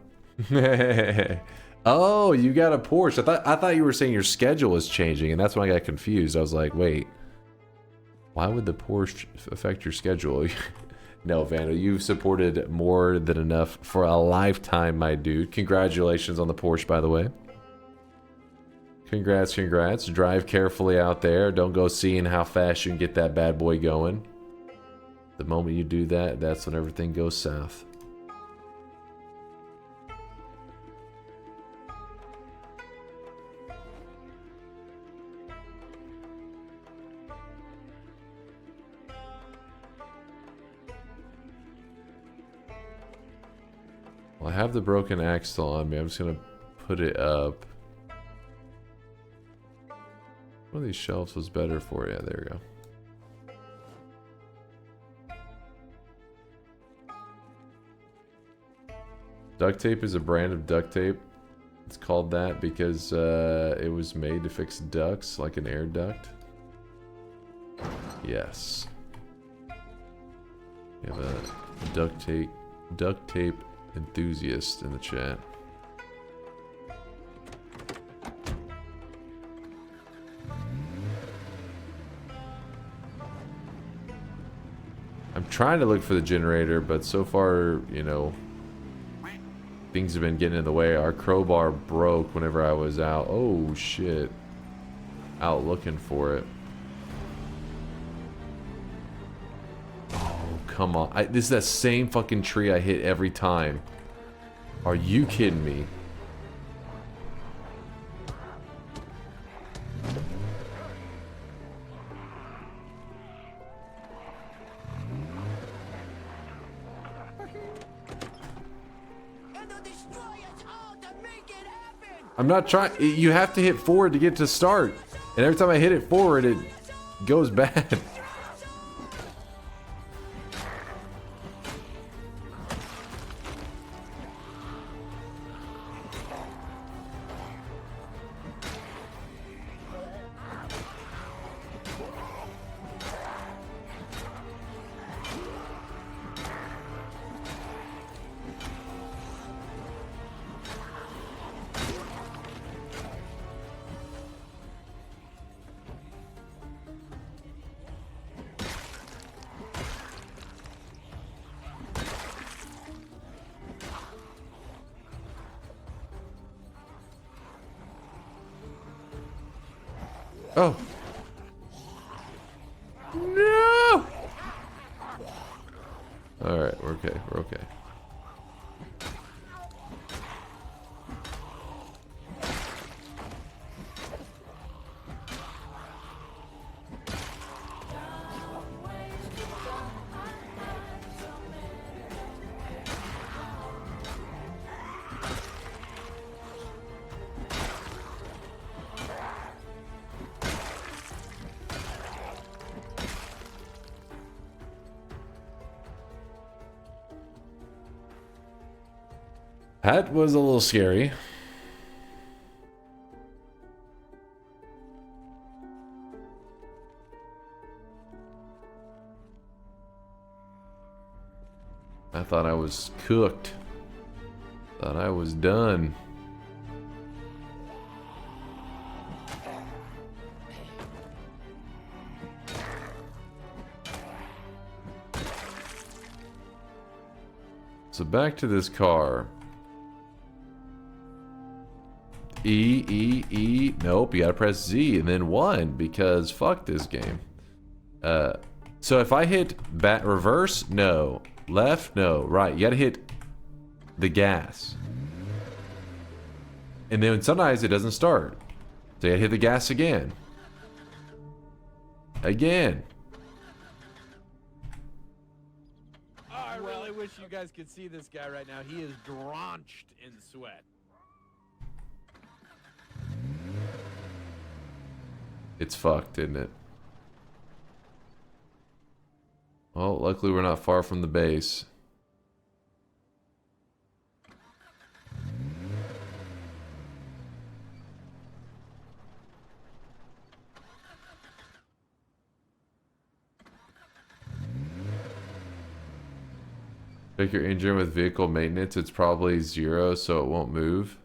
Oh, you got a Porsche. I thought you were saying your schedule is changing, and that's when I got confused. I was like, wait. Why would the Porsche affect your schedule? No, Vandal, you've supported more than enough for a lifetime, my dude. Congratulations on the Porsche, by the way. Congrats, congrats. Drive carefully out there. Don't go seeing how fast you can get that bad boy going. The moment you do that, that's when everything goes south. Well, I have the broken axle on me. I'm just gonna put it up. One of these shelves was better for you. There we go. Duct tape is a brand of duct tape. It's called that because it was made to fix ducts, like an air duct. Yes. We have a duct tape enthusiast in the chat. I'm trying to look for the generator, but so far, you know, things have been getting in the way. Our crowbar broke whenever I was out. Oh shit. Out looking for it. Oh, come on. This is that same fucking tree I hit every time. Are you kidding me? I'm not trying. You have to hit forward to get to start. And every time I hit it forward, it goes bad. Oh. No! Alright, we're okay. We're okay. That was a little scary. I thought I was cooked. Thought I was done. So back to this car. E. Nope, you gotta press Z and then 1 because fuck this game. So if I hit reverse, no. Left, no. Right, you gotta hit the gas. And then sometimes it doesn't start. So you gotta hit the gas again. Again. Oh, I really wish you guys could see this guy right now. He is drenched in sweat. It's fucked, isn't it? Well, luckily we're not far from the base. Check your engine with vehicle maintenance. It's probably 0, so it won't move.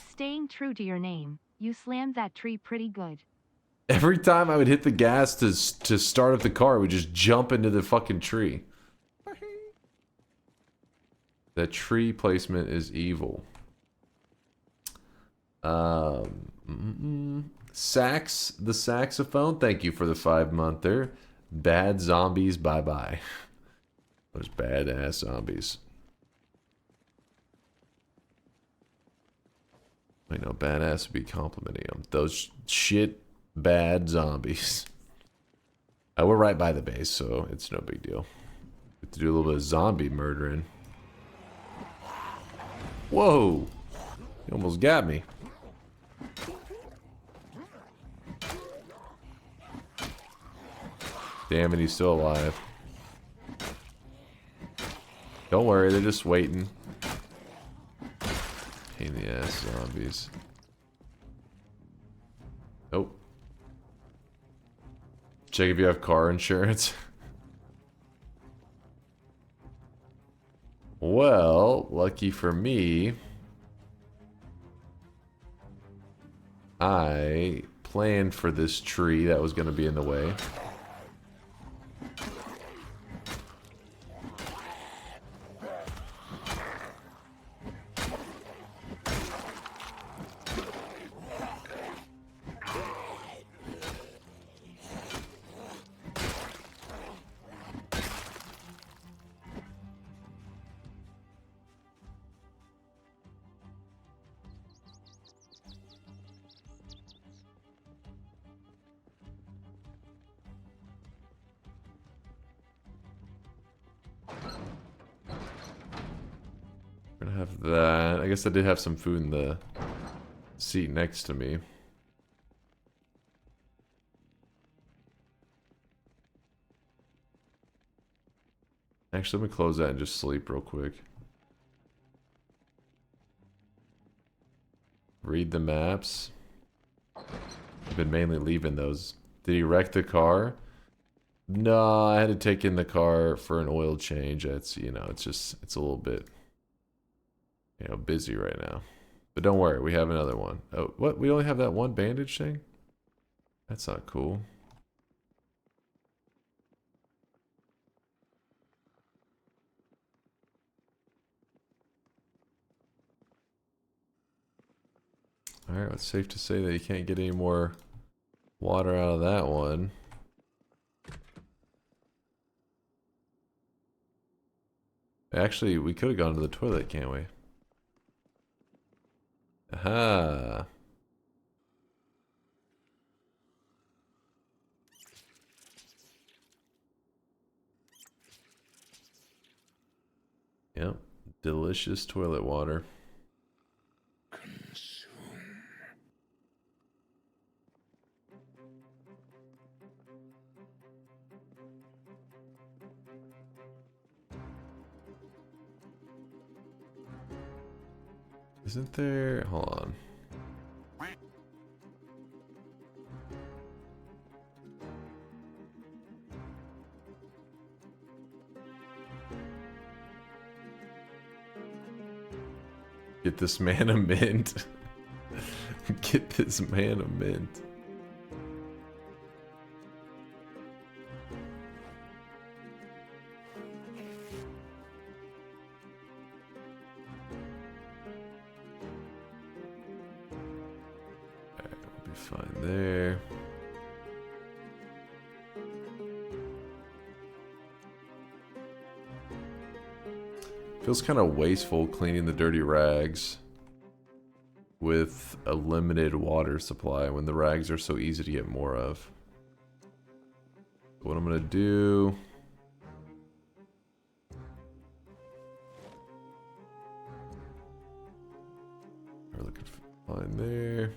Staying true to your name, you slammed that tree pretty good. Every time I would hit the gas to start up the car, it would just jump into the fucking tree. That tree placement is evil. Sax the saxophone, thank you for the 5-monther. Bad zombies, bye-bye. Those badass zombies. Wait, no, badass would be complimenting them. Those shit bad zombies. We're right by the base, so it's no big deal. Get to do a little bit of zombie murdering. Whoa! You almost got me. Damn it, he's still alive. Don't worry, they're just waiting. Pain in the ass zombies. Nope. Check if you have car insurance. Well, lucky for me, I planned for this tree that was going to be in the way. Have that. I guess I did have some food in the seat next to me. Actually, let me close that and just sleep real quick. Read the maps. I've been mainly leaving those. Did he wreck the car? No, I had to take in the car for an oil change. It's, you know, it's a little bit, you know, busy right now. But don't worry, we have another one. Oh, what? We only have that one bandage thing? That's not cool. Alright, it's safe to say that you can't get any more water out of that one. Actually, we could have gone to the toilet, can't we? Aha. Yep, delicious toilet water. Isn't there? Hold on. Get this man a mint. Get this man a mint. Fine there. Feels kind of wasteful cleaning the dirty rags with a limited water supply when the rags are so easy to get more of. What I'm gonna do... We're looking fine there.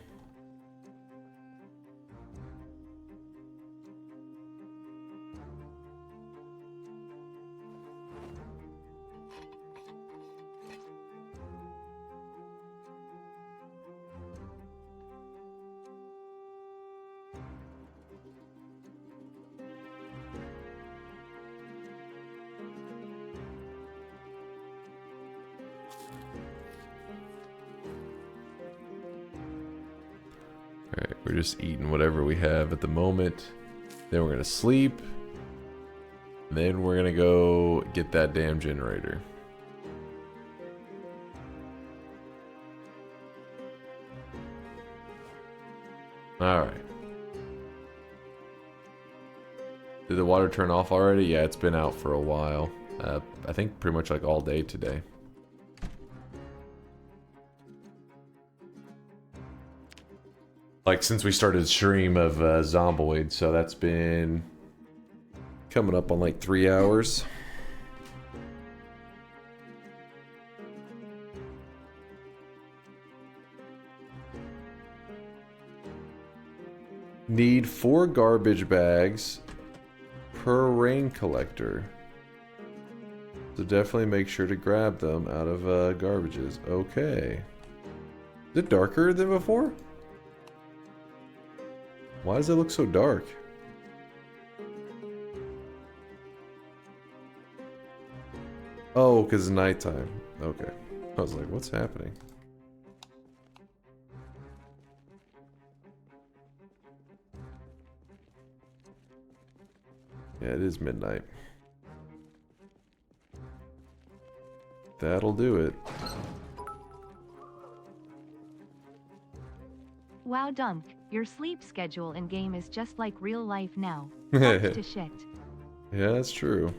Alright, we're just eating whatever we have at the moment. Then we're gonna sleep. Then we're gonna go get that damn generator. Alright. Did the water turn off already? Yeah, it's been out for a while. I think pretty much like all day today. Like since we started stream of Zomboid, so that's been coming up on like 3 hours. Need 4 garbage bags per rain collector. So definitely make sure to grab them out of garbages. Okay. Is it darker than before? Why does it look so dark? Oh, because it's nighttime. Okay. I was like, what's happening? Yeah, it is midnight. That'll do it. Wow, Dunk, your sleep schedule in game is just like real life now. Fucked to shit. Yeah, that's true.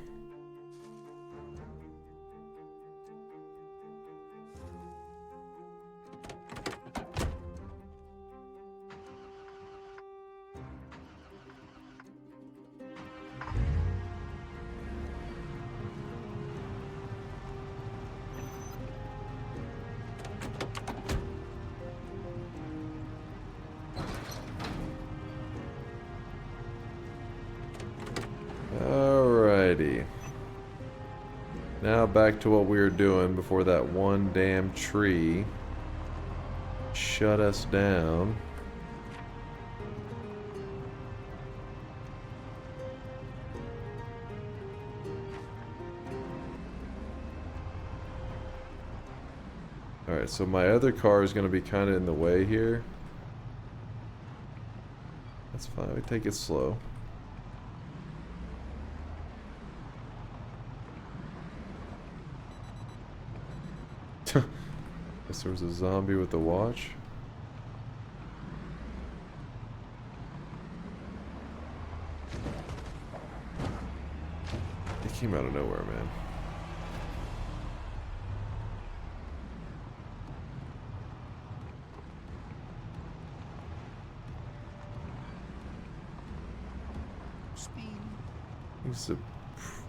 Alrighty. Now back to what we were doing before that one damn tree shut us down. Alright, so my other car is going to be kind of in the way here. That's fine, we take it slow. Guess there was a zombie with a watch. It came out of nowhere, man. It's a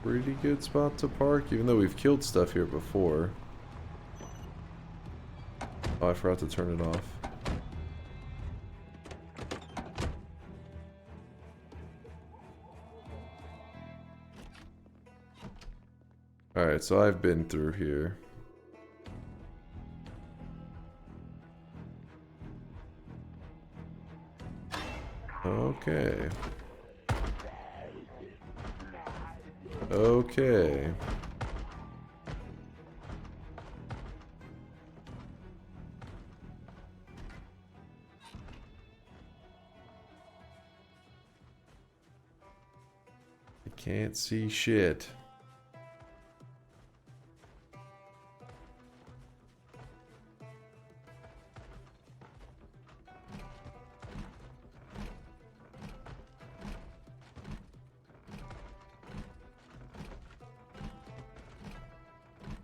pretty good spot to park, even though we've killed stuff here before. Oh, I forgot to turn it off. Alright, so I've been through here. Okay. Okay. I can't see shit.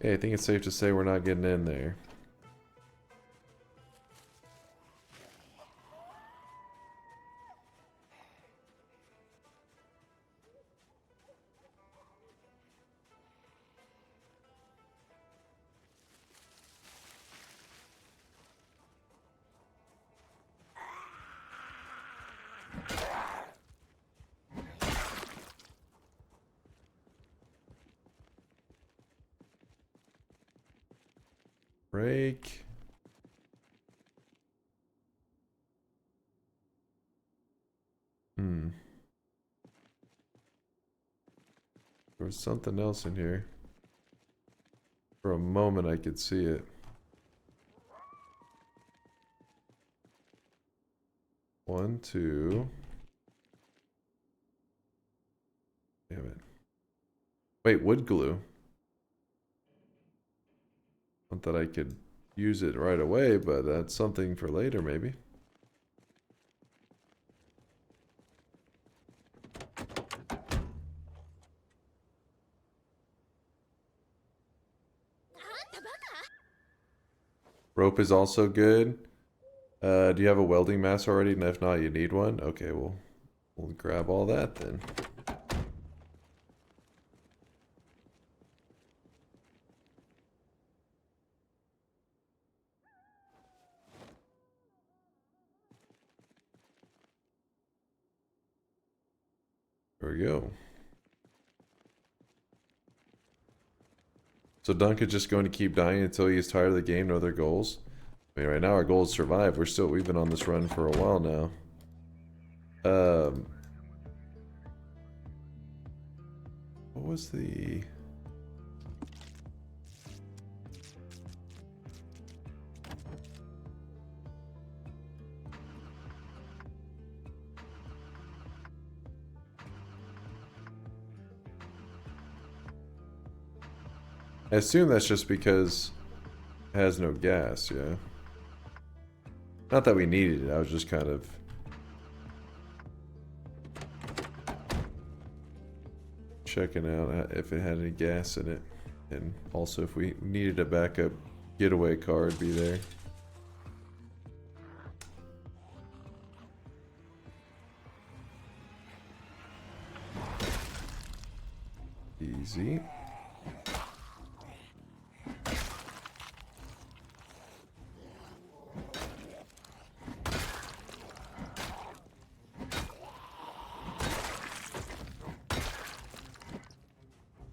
Hey, I think it's safe to say we're not getting in there. Break. There was something else in here. For a moment I could see it. One, two. Damn it. Wait, wood glue. Not that I could use it right away, but that's something for later, maybe. Rope is also good. Do you have a welding mask already? And if not, you need one? Okay, we'll grab all that then. There we go. So Dunk is just going to keep dying until he is tired of the game, no other goals? I mean, right now our goal is survive. We've been on this run for a while now. What was the... I assume that's just because it has no gas, yeah. Not that we needed it, I was just kind of... checking out if it had any gas in it. And also if we needed a backup getaway car, it'd be there. Easy.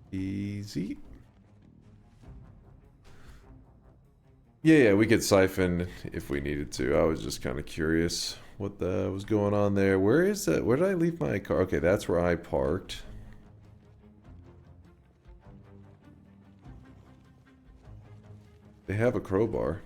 Easy. Yeah, we could siphon if we needed to. I was just kind of curious what was going on there. Where is that? Where did I leave my car? Okay, that's where I parked. They have a crowbar.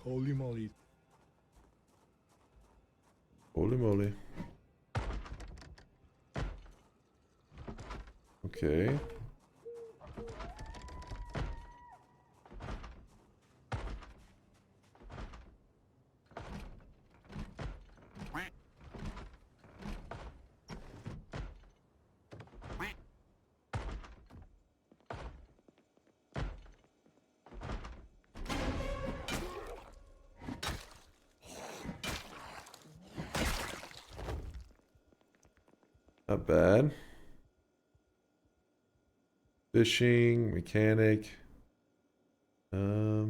Holy moly. Holy moly. Okay. Not bad. Fishing, mechanic. Yeah,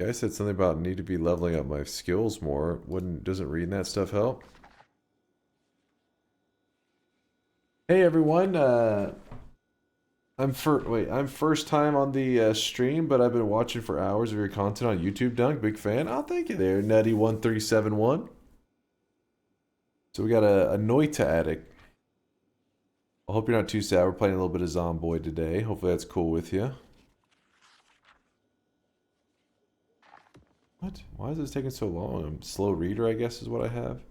I said something about need to be leveling up my skills more. Doesn't reading that stuff help? Hey everyone, I'm first time on the stream, but I've been watching for hours of your content on YouTube, Dunk. Big fan. Oh, thank you there, Nutty1371. So we got a Noita addict. I hope you're not too sad. We're playing a little bit of Zomboid today. Hopefully that's cool with you. What? Why is this taking so long? I'm a slow reader, I guess, is what I have.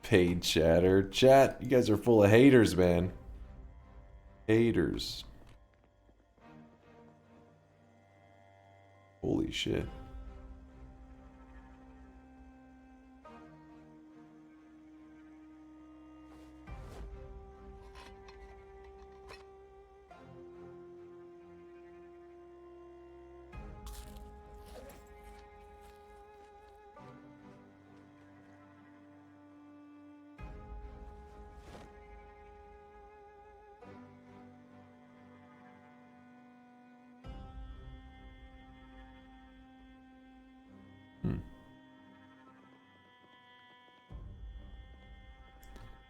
Paid chatter. Chat, you guys are full of haters, man. Haters. Holy shit.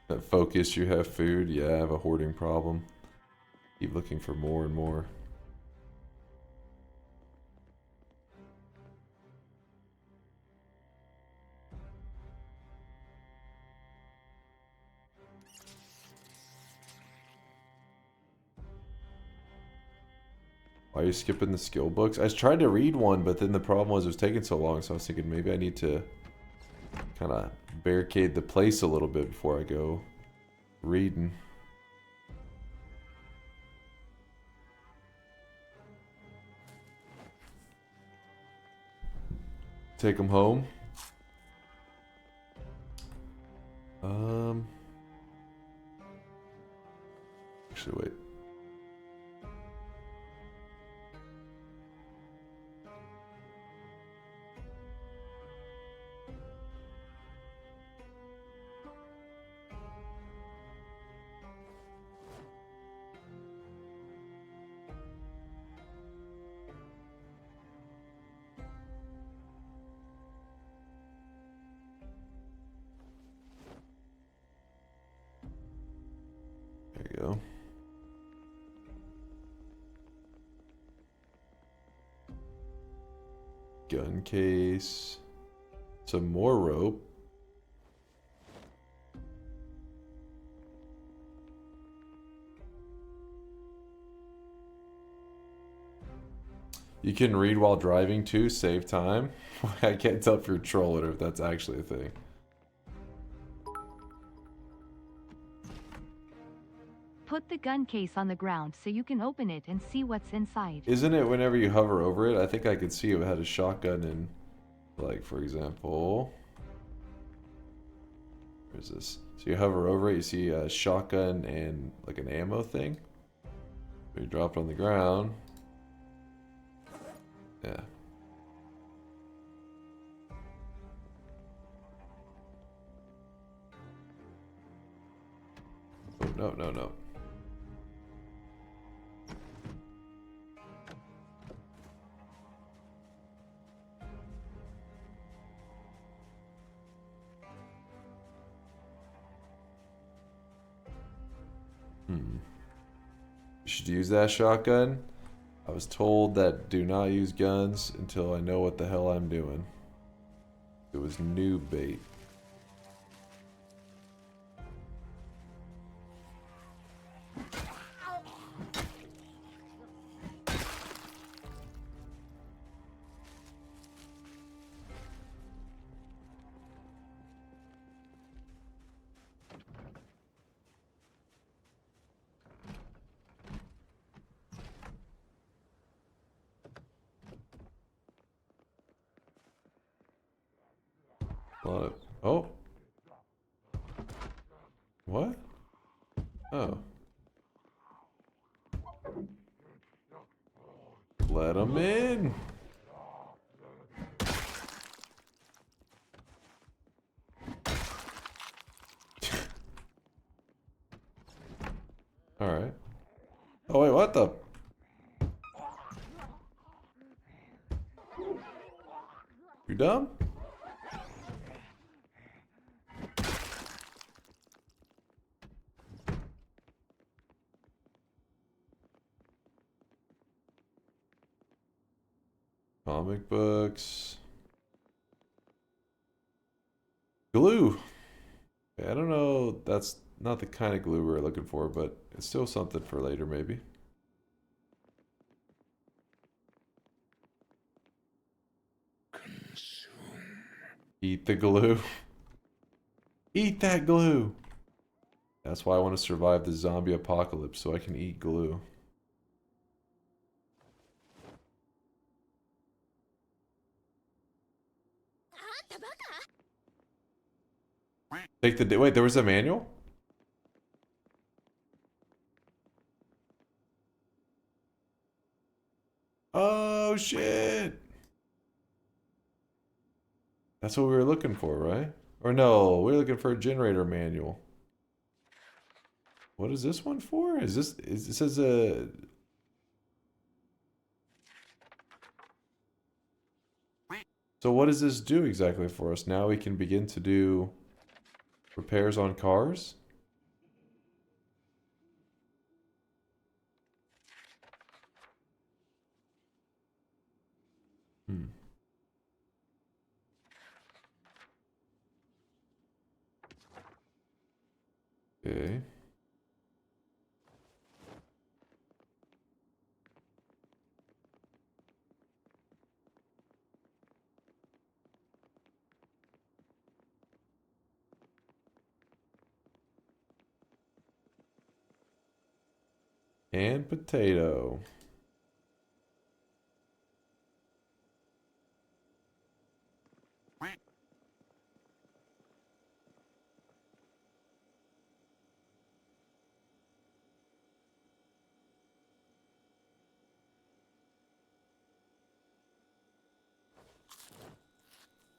That focus, you have food. Yeah, I have a hoarding problem. Keep looking for more and more. Why are you skipping the skill books? I tried to read one, but then the problem was it was taking so long, so I was thinking maybe I need to kind of barricade the place a little bit before I go reading. Take them home. Actually, wait. There you go. Gun case. Some more rope. You can read while driving too, save time. I can't tell if you're trolling or if that's actually a thing. Put the gun case on the ground so you can open it and see what's inside. Isn't it whenever you hover over it? I think I could see it had a shotgun in, like, for example. Where's this? So you hover over it, you see a shotgun and like an ammo thing. You drop it on the ground. Yeah. Oh, no, no, no. You should use that shotgun. I was told that do not use guns until I know what the hell I'm doing. It was noob bait. Oh. What? Oh. Let him in. All right. Oh wait, what the? You dumb? Comic books. Glue. Okay, I don't know. That's not the kind of glue we're looking for, but it's still something for later, maybe. Eat the glue. Eat that glue. That's why I want to survive the zombie apocalypse, so I can eat glue. Take the wait, there was a manual? Oh shit. That's what we were looking for, right? Or no, we were looking for a generator manual. What is this one for? Is this it says a So what does this do exactly for us? Now we can begin to do repairs on cars? Hmm. Okay. And potato.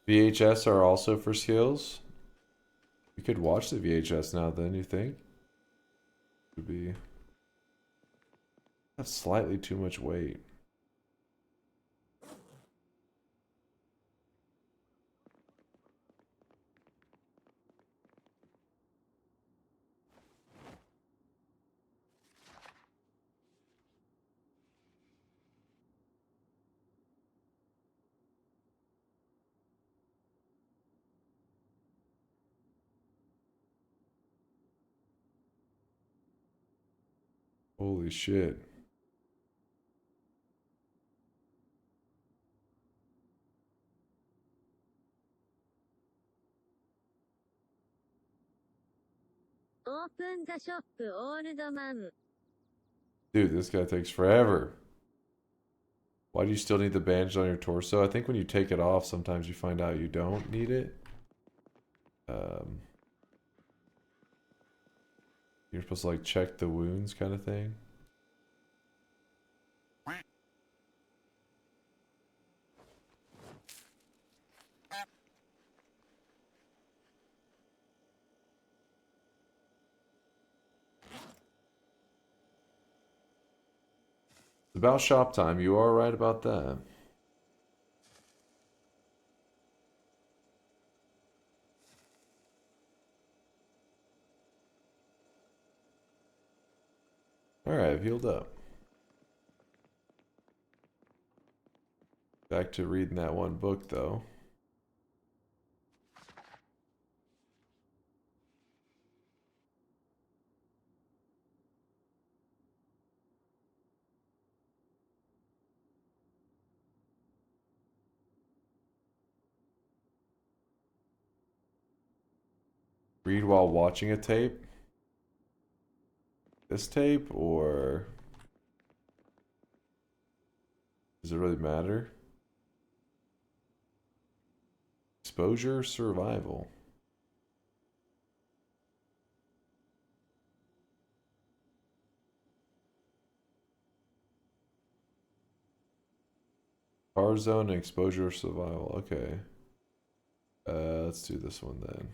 VHS are also for skills. We could watch the VHS now then, you think? Would be... That's slightly too much weight. Holy shit. Open the shop, old man. Dude, this guy takes forever. Why do you still need the bandage on your torso? I think when you take it off, sometimes you find out you don't need it. You're supposed to like check the wounds kind of thing. It's about shop time. You are right about that. Alright, I've healed up. Back to reading that one book, though. Read while watching a tape? This tape, or... Does it really matter? Exposure, survival. Car zone and exposure, survival. Okay. Let's do this one then.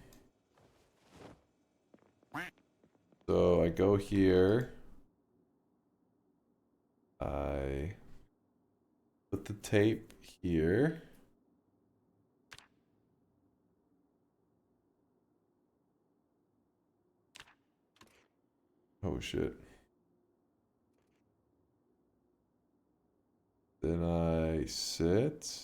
So I go here. I put the tape here. Oh shit. Then I Okay, sit.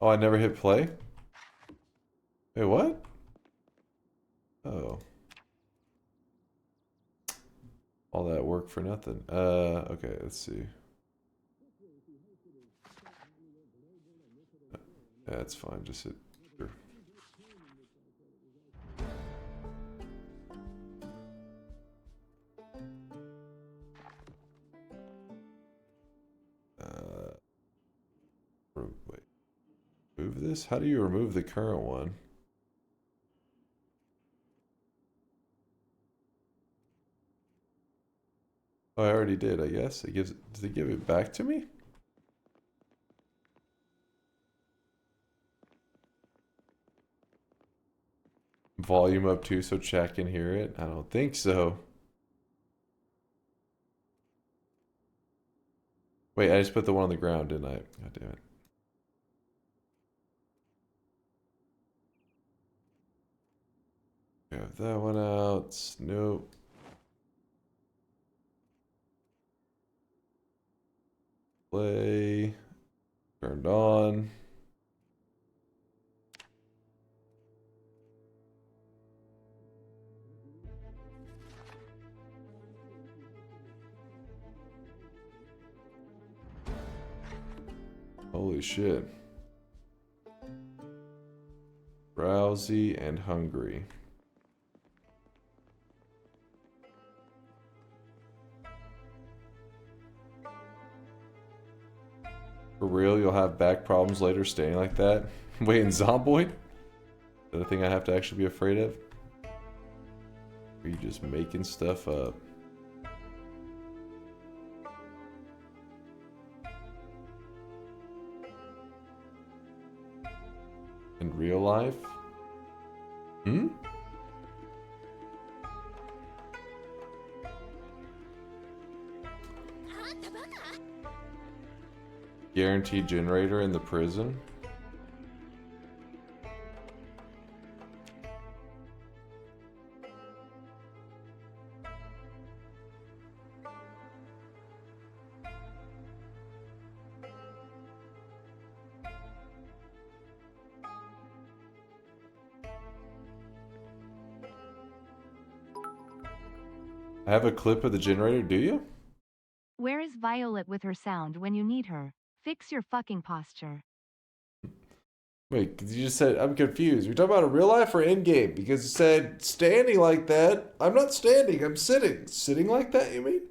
Oh, I never hit play? Wait, what? Oh. All that work for nothing. Okay, let's see. Yeah, it's fine. Just hit. Sure. Wait. Move this? How do you remove the current one? Oh, I already did, I guess. It gives. Does it give it back to me? Volume up too so chat can hear it? I don't think so. Wait, I just put the one on the ground, didn't I? God damn it. Have that one out. Nope. Play. Turned on. Holy shit. Drowsy and hungry. For real, you'll have back problems later staying like that? Wait, in Zomboid? Is that a thing I have to actually be afraid of? Or are you just making stuff up? In real life? Hmm? Guaranteed generator in the prison? I have a clip of the generator, do you? Where is Violet with her sound when you need her? Fix your fucking posture. Wait, 'cause you just said, I'm confused. You're talking about in real life or in game? Because it said standing like that. I'm not standing, I'm sitting. Sitting like that, you mean?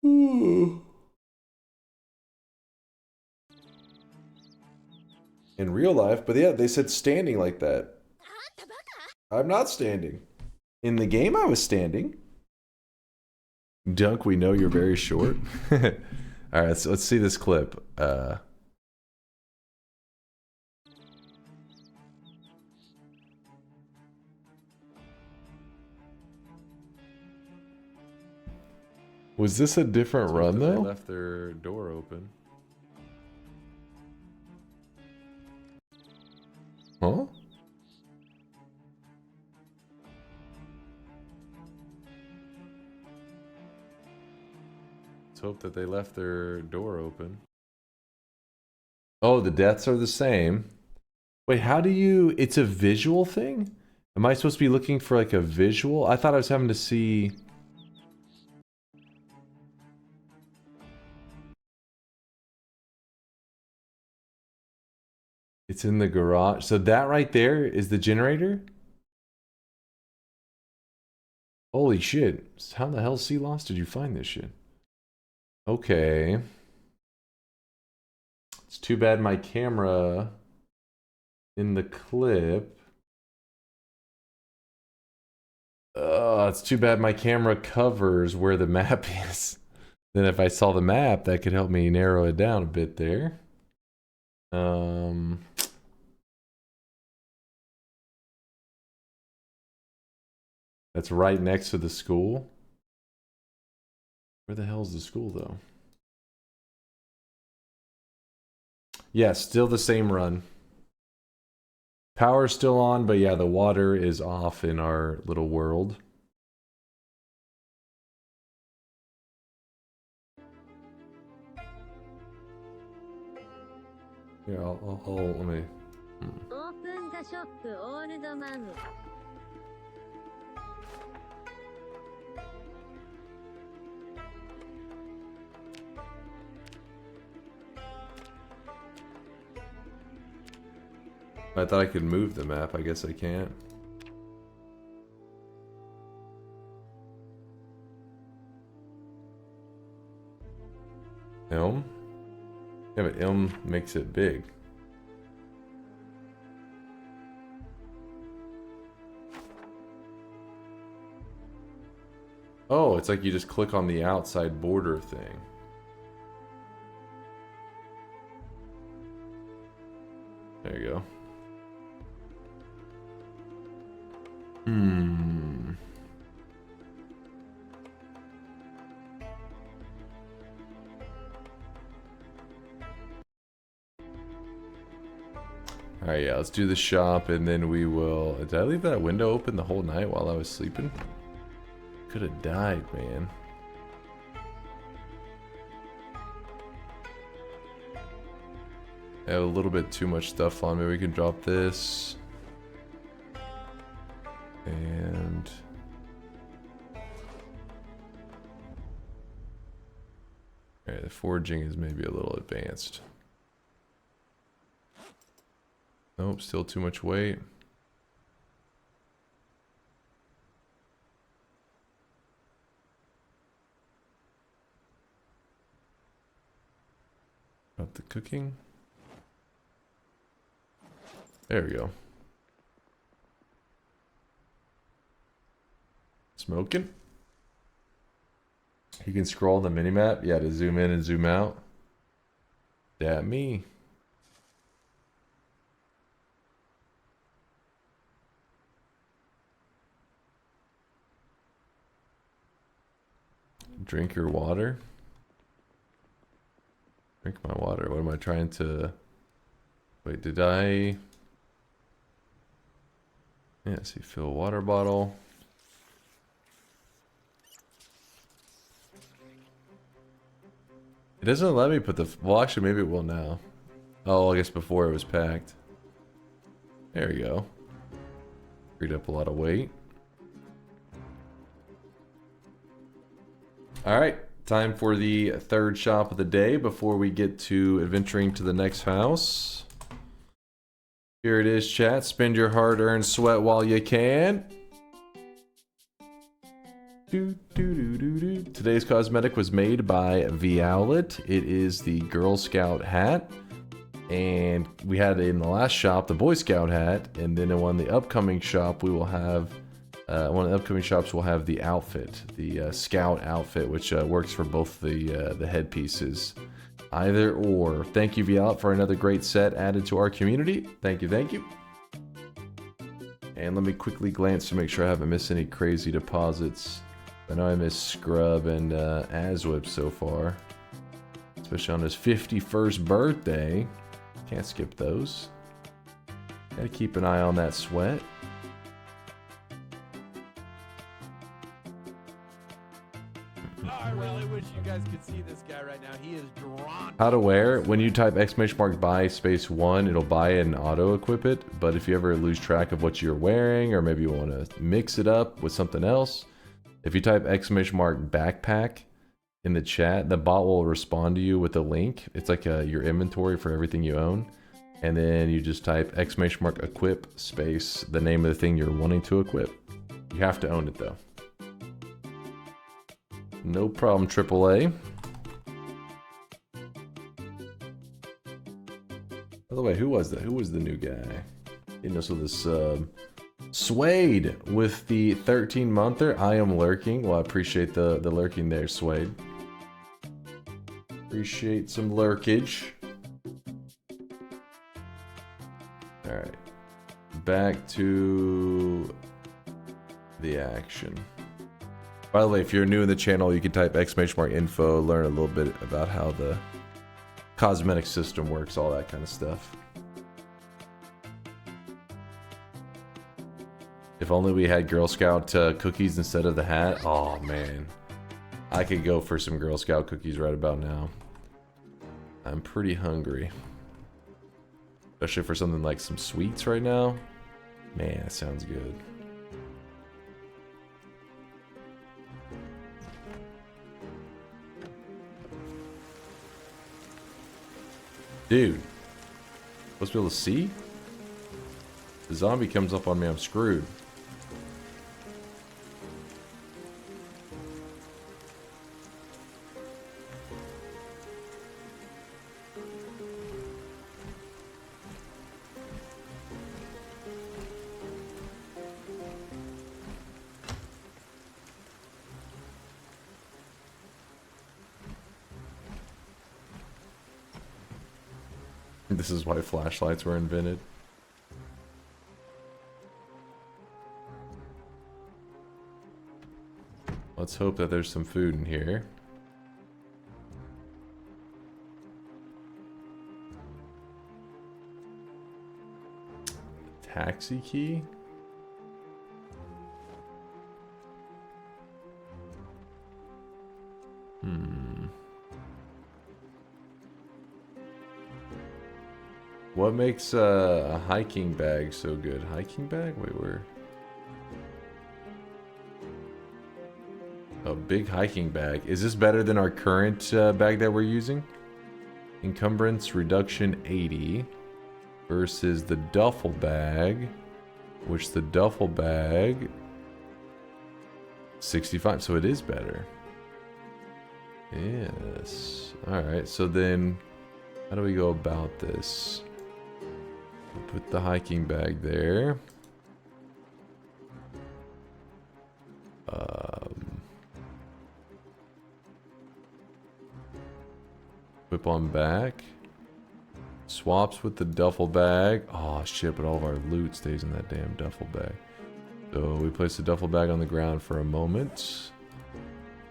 Ooh. In real life, but yeah, they said standing like that. I'm not standing. In the game, I was standing. Dunk, we know you're very short. All right, let's see this clip. Was this a different run though? They left their door open. Huh? Let's hope that they left their door open. Oh, the deaths are the same. Wait, how do you... It's a visual thing? Am I supposed to be looking for like a visual? I thought I was having to see... It's in the garage. So that right there is the generator? Holy shit. How the hell, Sea Lost, did you find this shit? Okay. It's too bad my camera in the clip. It's too bad my camera covers where the map is. Then if I saw the map, that could help me narrow it down a bit there. That's right next to the school. Where the hell's the school, though? Yeah, still the same run. Power's still on, but yeah, the water is off in our little world. Yeah, let me... Open the shop, old man. I thought I could move the map. I guess I can't. Elm? Yeah, but Elm makes it big. Oh, it's like you just click on the outside border thing. There you go. Alright, yeah, let's do the shop and then we will... Did I leave that window open the whole night while I was sleeping? Could have died, man. I have a little bit too much stuff on me. We can drop this. And... Alright, the foraging is maybe a little advanced. Nope, still too much weight. About the cooking. There we go. Smoking. You can scroll the minimap, yeah, to zoom in and zoom out. That me. Drink your water. Drink my water. What am I trying to... Wait, did I... Yeah, see, fill a water bottle. It doesn't let me put the... Well, actually, maybe it will now. Oh, I guess before it was packed. There we go. Freed up a lot of weight. Alright, time for the third shop of the day before we get to adventuring to the next house. Here it is, chat. Spend your hard-earned sweat while you can. Today's cosmetic was made by Violet. It is the Girl Scout hat. And we had it in the last shop, the Boy Scout hat. And then in one of the upcoming shop, we will have... one of the upcoming shops will have the outfit, the Scout outfit, which works for both the headpieces. Either or. Thank you, Violet, for another great set added to our community. Thank you, thank you. And let me quickly glance to make sure I haven't missed any crazy deposits. I know I missed Scrub and Aswip so far. Especially on his 51st birthday. Can't skip those. Gotta keep an eye on that sweat. I really wish you guys could see this guy right now. He is drawn. How to wear. When you type !buy space 1, it'll buy it and auto equip it. But if you ever lose track of what you're wearing, or maybe you want to mix it up with something else, if you type !backpack in the chat, the bot will respond to you with a link. It's like your inventory for everything you own. And then you just type !equip space the name of the thing you're wanting to equip. You have to own it though. No problem, AAA. By the way, who was that? Who was the new guy? Getting us with this Suede with the 13-monther. I am lurking. Well, I appreciate the lurking there, Suede. Appreciate some lurkage. Alright. Back to the action. By the way, if you're new in the channel, you can type !info, learn a little bit about how the cosmetic system works, all that kind of stuff. If only we had Girl Scout cookies instead of the hat. Oh man, I could go for some Girl Scout cookies right about now. I'm pretty hungry. Especially for something like some sweets right now. Man, that sounds good. Dude. Supposed to be able to see? The zombie comes up on me, I'm screwed. This is why flashlights were invented. Let's hope that there's some food in here. Taxi key? What makes a hiking bag so good? Hiking bag? Wait, where? A big hiking bag. Is this better than our current bag that we're using? Encumbrance reduction 80 versus the duffel bag, which the duffel bag 65. So it is better. Yes. All right. So then, how do we go about this? Put the hiking bag there. Whip on back. Swaps with the duffel bag. Oh shit, but all of our loot stays in that damn duffel bag. So we place the duffel bag on the ground for a moment.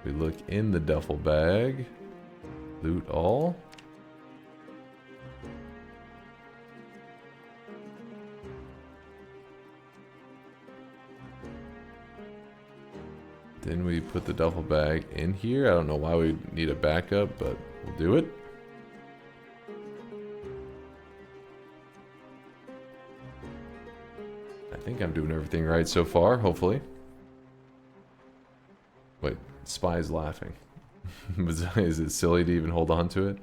We look in the duffel bag. Loot all. Then we put the duffel bag in here. I don't know why we need a backup, but we'll do it. I think I'm doing everything right so far, hopefully. Wait, Spy's laughing. Is it silly to even hold on to it?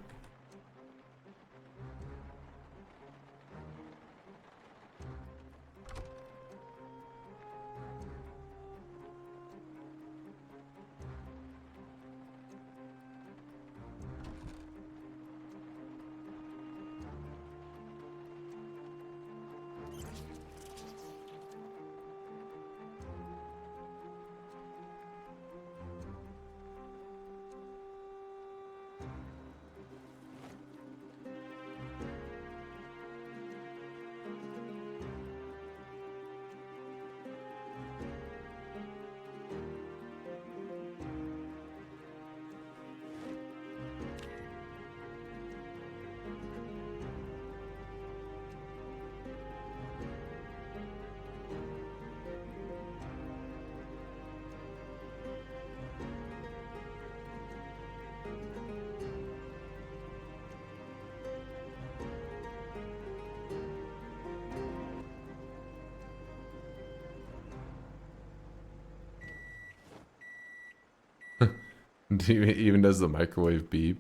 Even does the microwave beep?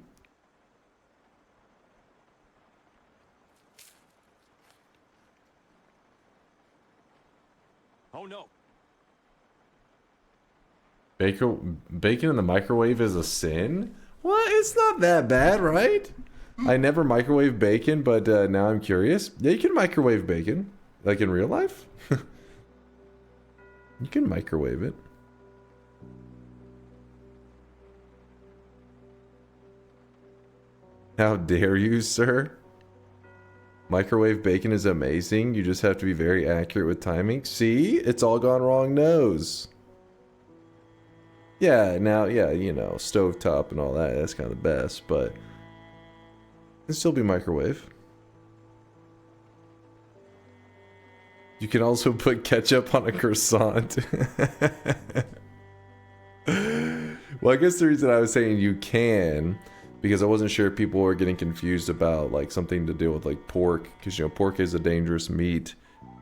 Oh no. Bacon in the microwave is a sin? What? It's not that bad, right? I never microwave bacon, but now I'm curious. Yeah, you can microwave bacon. Like in real life? You can microwave it. How dare you, sir? Microwave bacon is amazing. You just have to be very accurate with timing. See? It's all gone wrong nose. Yeah, now, yeah, you know, stovetop and all that, that's kind of the best, but it can still be microwave. You can also put ketchup on a croissant. Well, I guess the reason I was saying you can, because I wasn't sure if people were getting confused about like something to do with like pork, because you know pork is a dangerous meat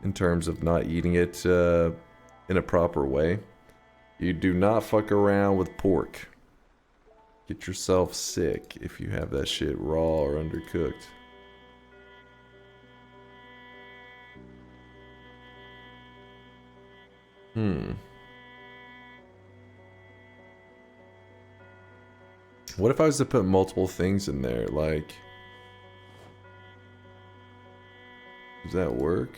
in terms of not eating it in a proper way. You do not fuck around with pork. Get yourself sick if you have that shit raw or undercooked. What if I was to put multiple things in there, like... Does that work?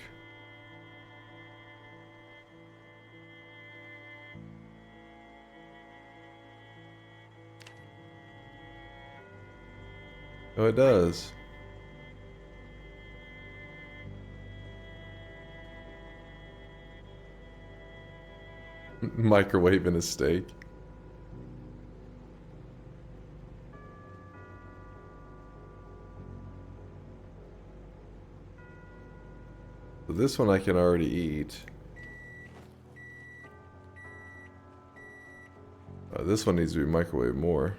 Oh, it does. Microwaving a steak. So this one I can already eat. This one needs to be microwaved more.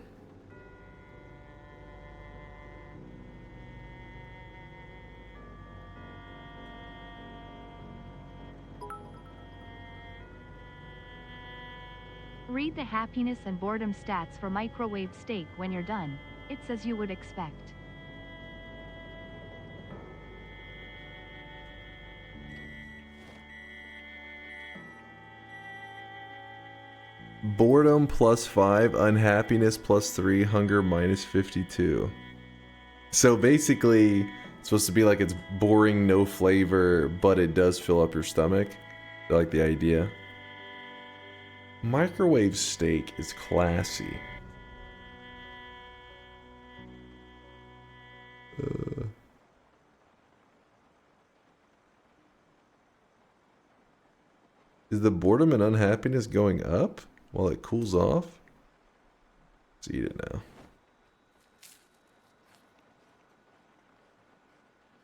Read the happiness and boredom stats for microwaved steak when you're done. It's as you would expect. Boredom +5, unhappiness +3, hunger -52. So basically, it's supposed to be like it's boring, no flavor, but it does fill up your stomach. I like the idea. Microwave steak is classy. Is the boredom and unhappiness going up while it cools off? Let's eat it now.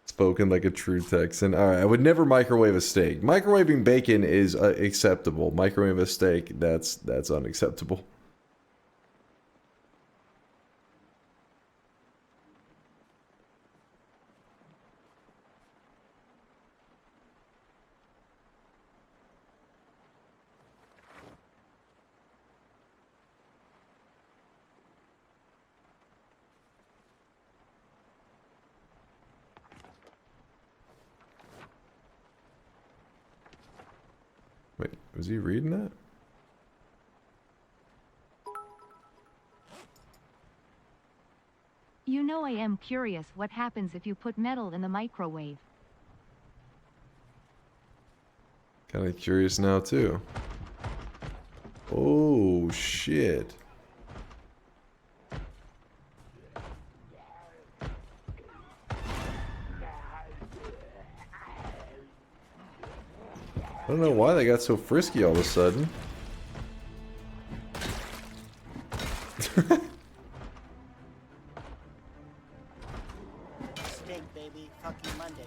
Spoken like a true Texan. Alright, I would never microwave a steak. Microwaving bacon is acceptable. Microwave a steak, that's unacceptable. Wait, was he reading that? You know I am curious what happens if you put metal in the microwave. Kind of curious now too. Oh shit. I don't know why they got so frisky all of a sudden. Steak, baby. Fucking Monday.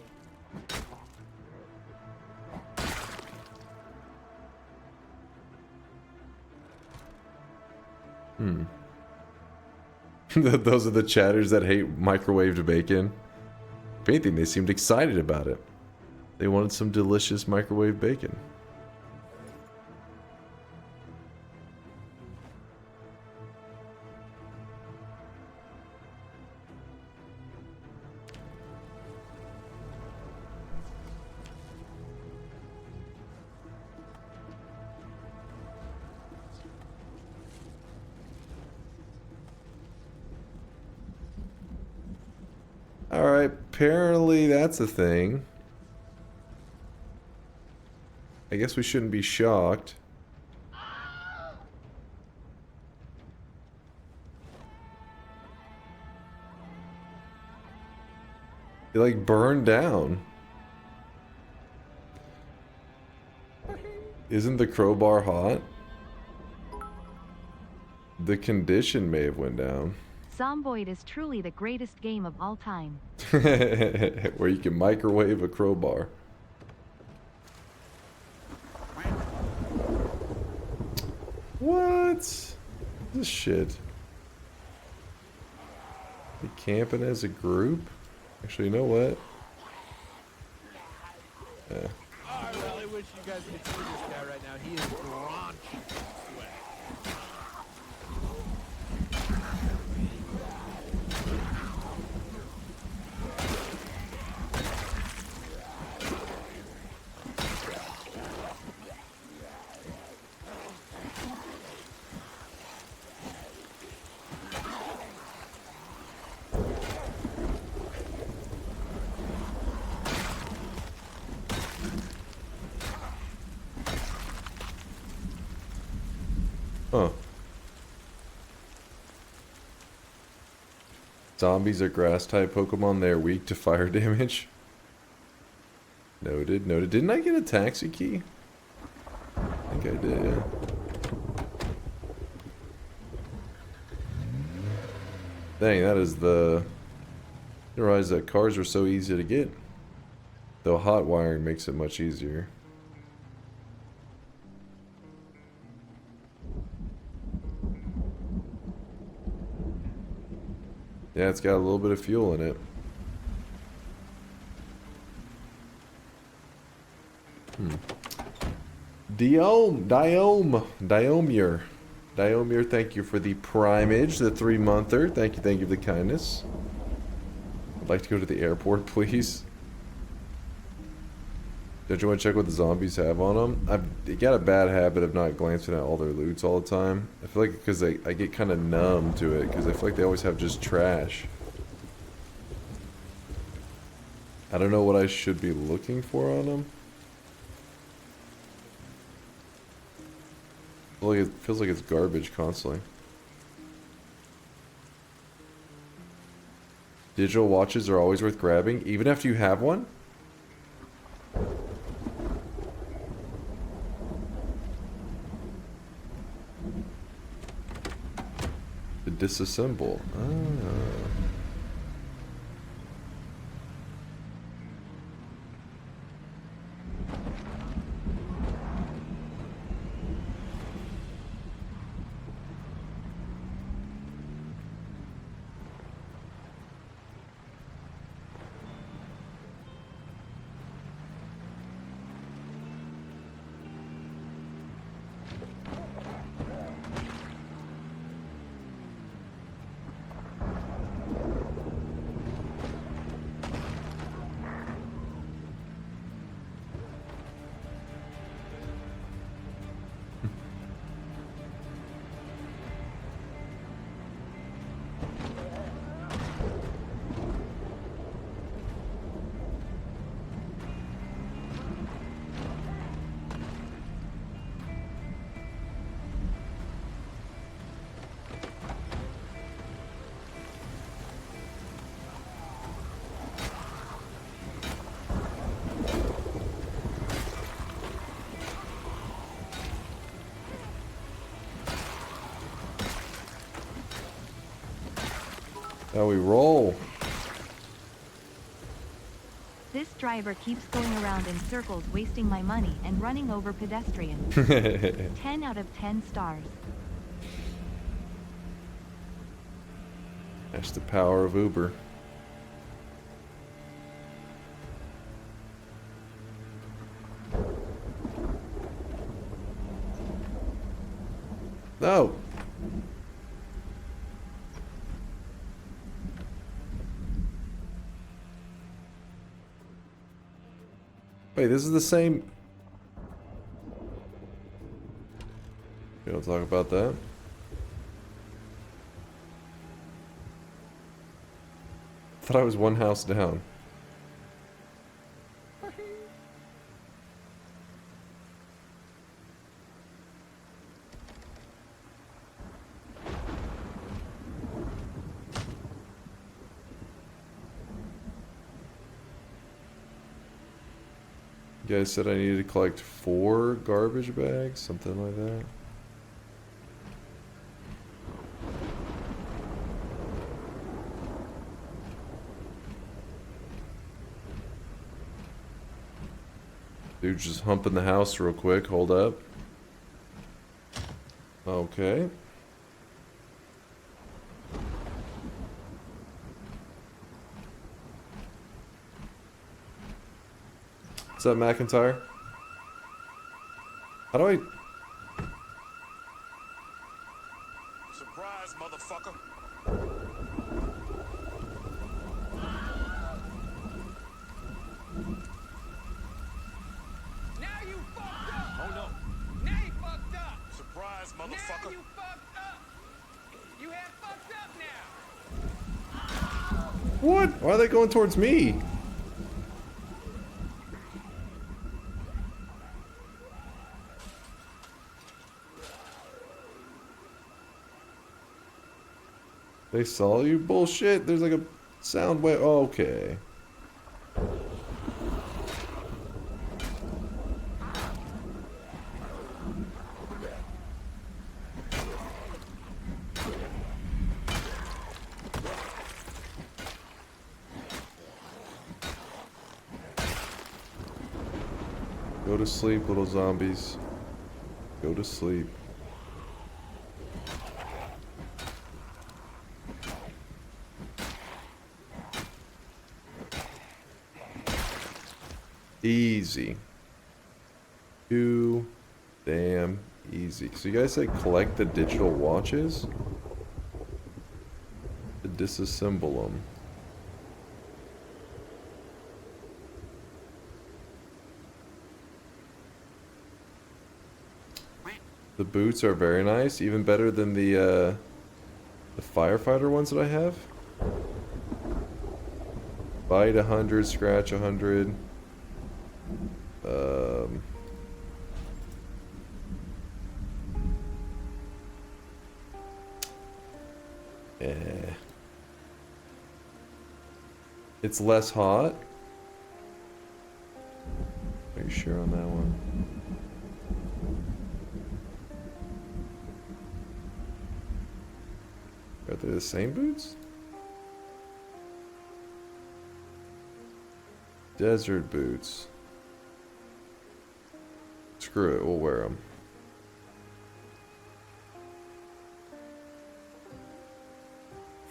Those are the chatters that hate microwaved bacon. If anything, they seemed excited about it. They wanted some delicious microwave bacon. Alright, apparently that's a thing. I guess we shouldn't be shocked. It like burned down. Isn't the crowbar hot? The condition may have went down. Zomboid is truly the greatest game of all time. Where you can microwave a crowbar. What? This shit. They camping as a group? Actually, you know what? Yeah. I really wish you guys could see this guy right now. He is drenched in sweat. Huh. Zombies are grass-type Pokemon. They are weak to fire damage. Noted, noted. Didn't I get a taxi key? I think I did, yeah. Dang, that is the... I didn't realize that cars are so easy to get. Though hot wiring makes it much easier. Yeah, it's got a little bit of fuel in it. Diomir, thank you for the primage, the 3-monther. Thank you for the kindness. I'd like to go to the airport, please. Don't you want to check what the zombies have on them? I've got a bad habit of not glancing at all their loots all the time. I feel like because I get kind of numb to it, because I feel like they always have just trash. I don't know what I should be looking for on them. It feels like it's garbage constantly. Digital watches are always worth grabbing, even after you have one? To disassemble. Ah. Now we roll. This driver keeps going around in circles wasting my money and running over pedestrians. 10 out of 10 stars. That's the power of Uber. No. Wait, this is the same. You don't talk about that. I thought I was one house down. You guys said I needed to collect 4 garbage bags, something like that. Dude just humping the house real quick. Hold up. Okay. What's up, McIntyre? How do I... Surprise, motherfucker. Now you fucked up! Oh no. Now you fucked up! Surprise, motherfucker. Now you fucked up! You have fucked up now! What? Why are they going towards me? They saw you? Bullshit. There's like a sound wave. Oh, okay. Go to sleep, little zombies. Go to sleep. Easy. Too damn easy. So you guys say collect the digital watches? To disassemble them. The boots are very nice, even better than the firefighter ones that I have. Bite 100, scratch 100. It's less hot. Are you sure on that one? Are they the same boots? Desert boots. Screw it, we'll wear them.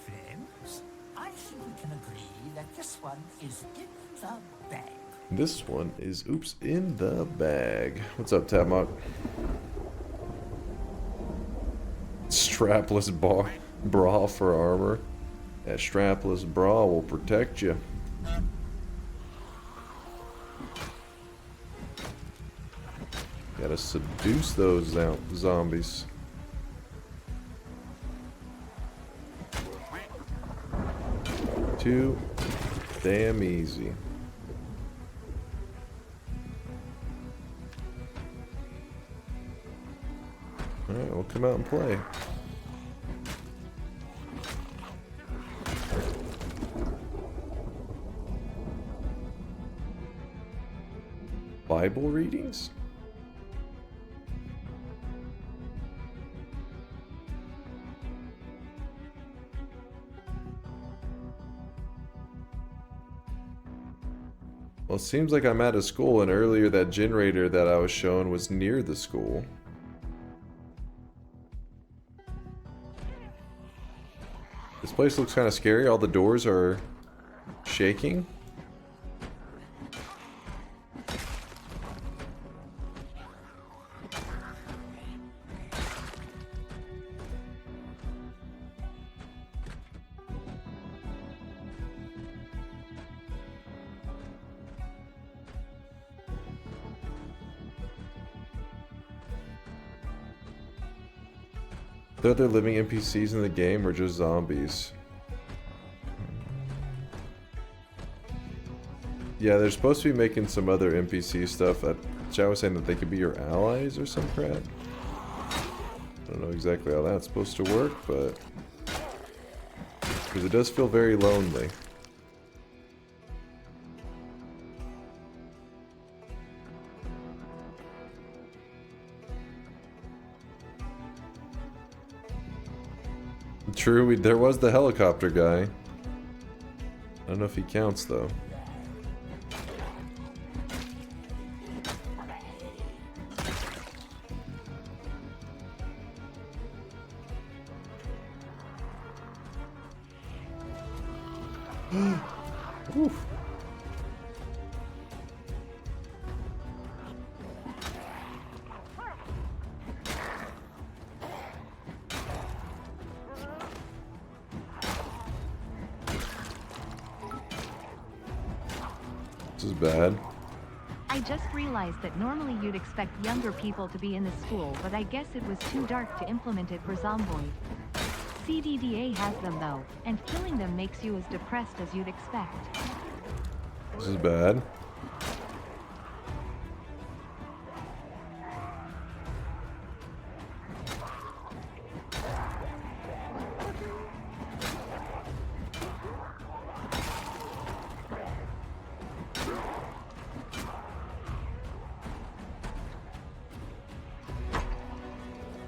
Friends, I think we can agree that this one is in the bag. This one is, oops, in the bag. What's up, Tapmok? Strapless bra for armor. That strapless bra will protect you. Gotta seduce those zombies. Too damn easy. Alright, we'll come out and play. Bible readings? Well, it seems like I'm at a school, and earlier that generator that I was shown was near the school. This place looks kind of scary. All the doors are shaking. The other living NPCs in the game are just zombies. Yeah, they're supposed to be making some other NPC stuff that Chow was saying that they could be your allies or some crap. I don't know exactly how that's supposed to work, but because it does feel very lonely. True, there was the helicopter guy. I don't know if he counts though. Oof. This is bad. I just realized that normally you'd expect younger people to be in the school, but I guess it was too dark to implement it for Zomboid. CDDA has them though, and killing them makes you as depressed as you'd expect. This is bad.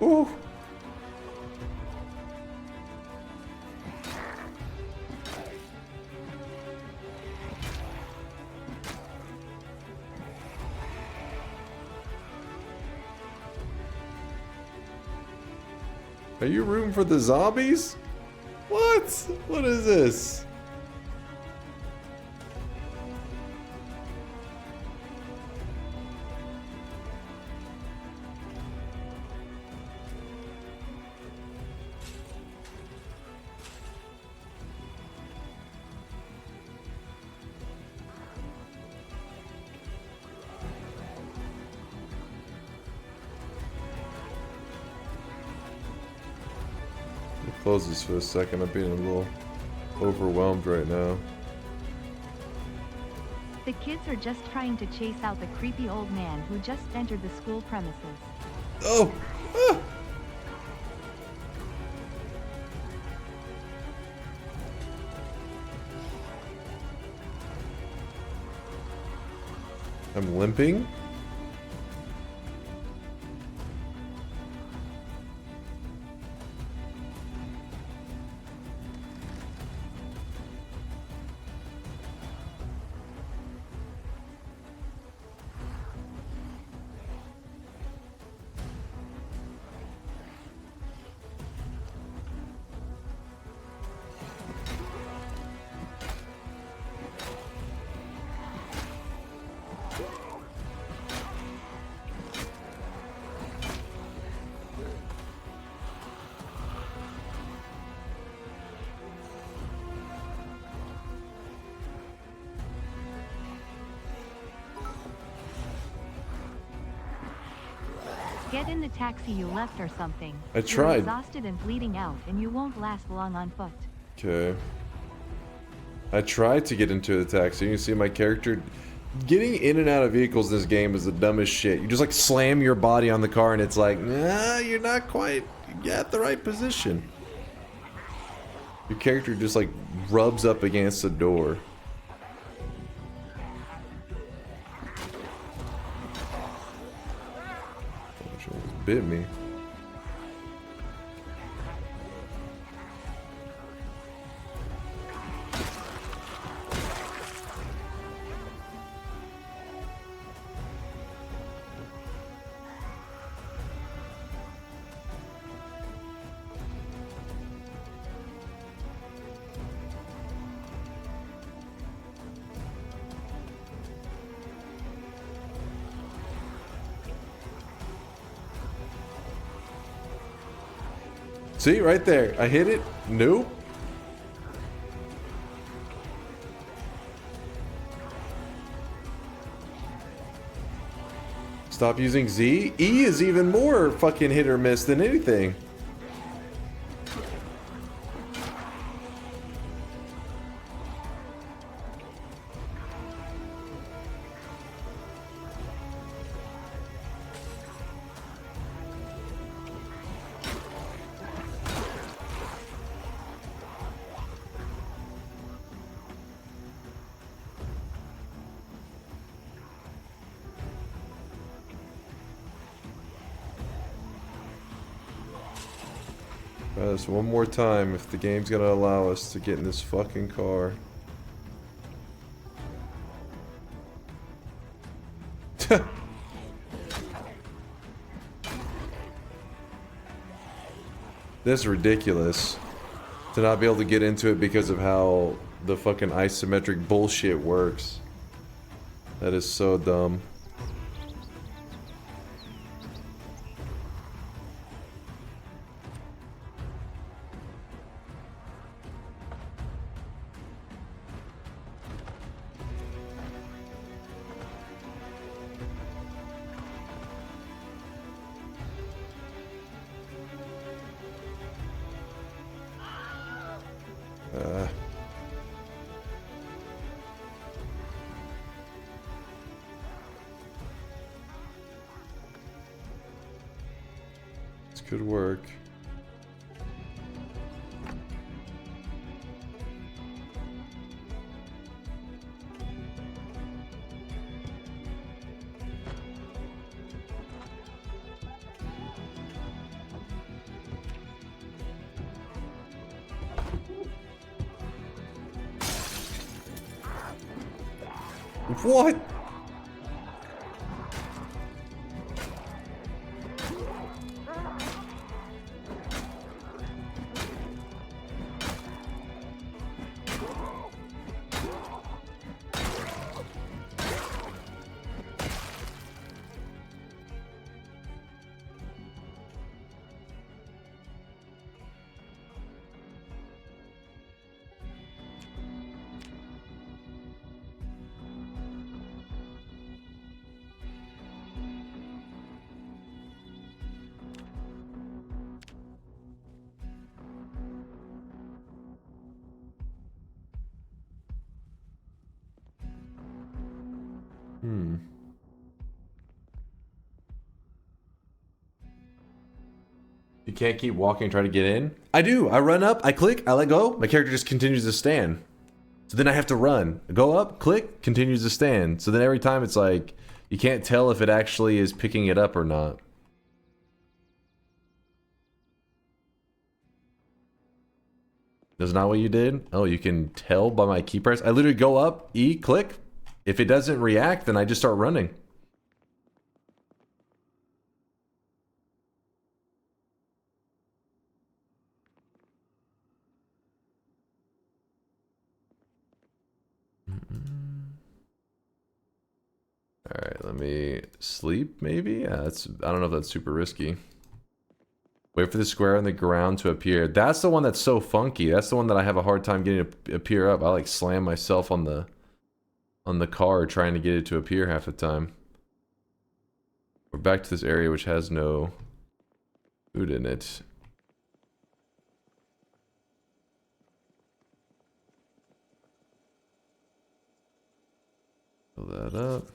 Ooh. Are you rooting for the zombies? What? What is this? Close this for a second. I'm being a little overwhelmed right now. The kids are just trying to chase out the creepy old man who just entered the school premises. Oh! Ah. I'm limping? Get in the taxi you left or something. I tried. You're exhausted and bleeding out, and you won't last long on foot. Okay. I tried to get into the taxi. You can see my character getting in and out of vehicles in this game is the dumbest shit. You just like slam your body on the car and it's like, nah, you're not quite at the right position. Your character just like rubs up against the door. Bit me. See, right there. I hit it. Nope. Stop using Z. E is even more fucking hit or miss than anything. Try this one more time if the game's gonna allow us to get in this fucking car. This is ridiculous to not be able to get into it because of how the fucking isometric bullshit works. That is so dumb. This could work. What? You can't keep walking and try to get in? I do. I run up, I click, I let go. My character just continues to stand. So then I have to run. Go up, click, continues to stand. So then every time it's like, you can't tell if it actually is picking it up or not. That's not what you did? Oh, you can tell by my key press? I literally go up, E, click. If it doesn't react, then I just start running. Alright, let me sleep, maybe? Yeah, that's, I don't know if that's super risky. Wait for the square on the ground to appear. That's the one that's so funky. That's the one that I have a hard time getting to appear up. I like slam myself on the car trying to get it to appear half the time. We're back to this area which has no food in it. Fill that up.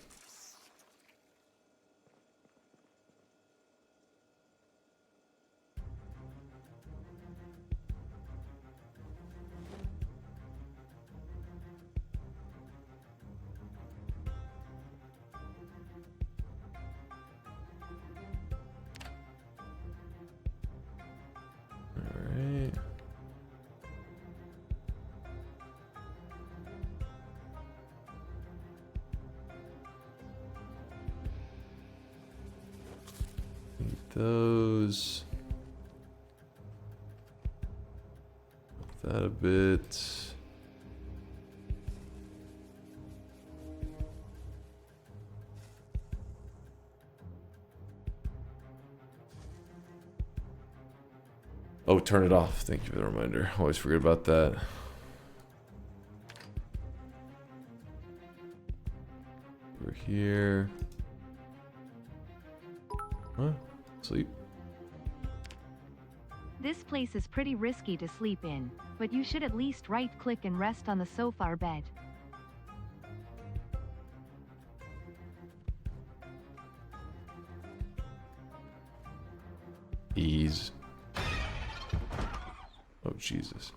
Alright. Need those. That a bit. Oh, turn it off. Thank you for the reminder. Always forget about that. We're here. Huh? Sleep. This place is pretty risky to sleep in, but you should at least right-click and rest on the sofa or bed. Ease. Oh, Jesus.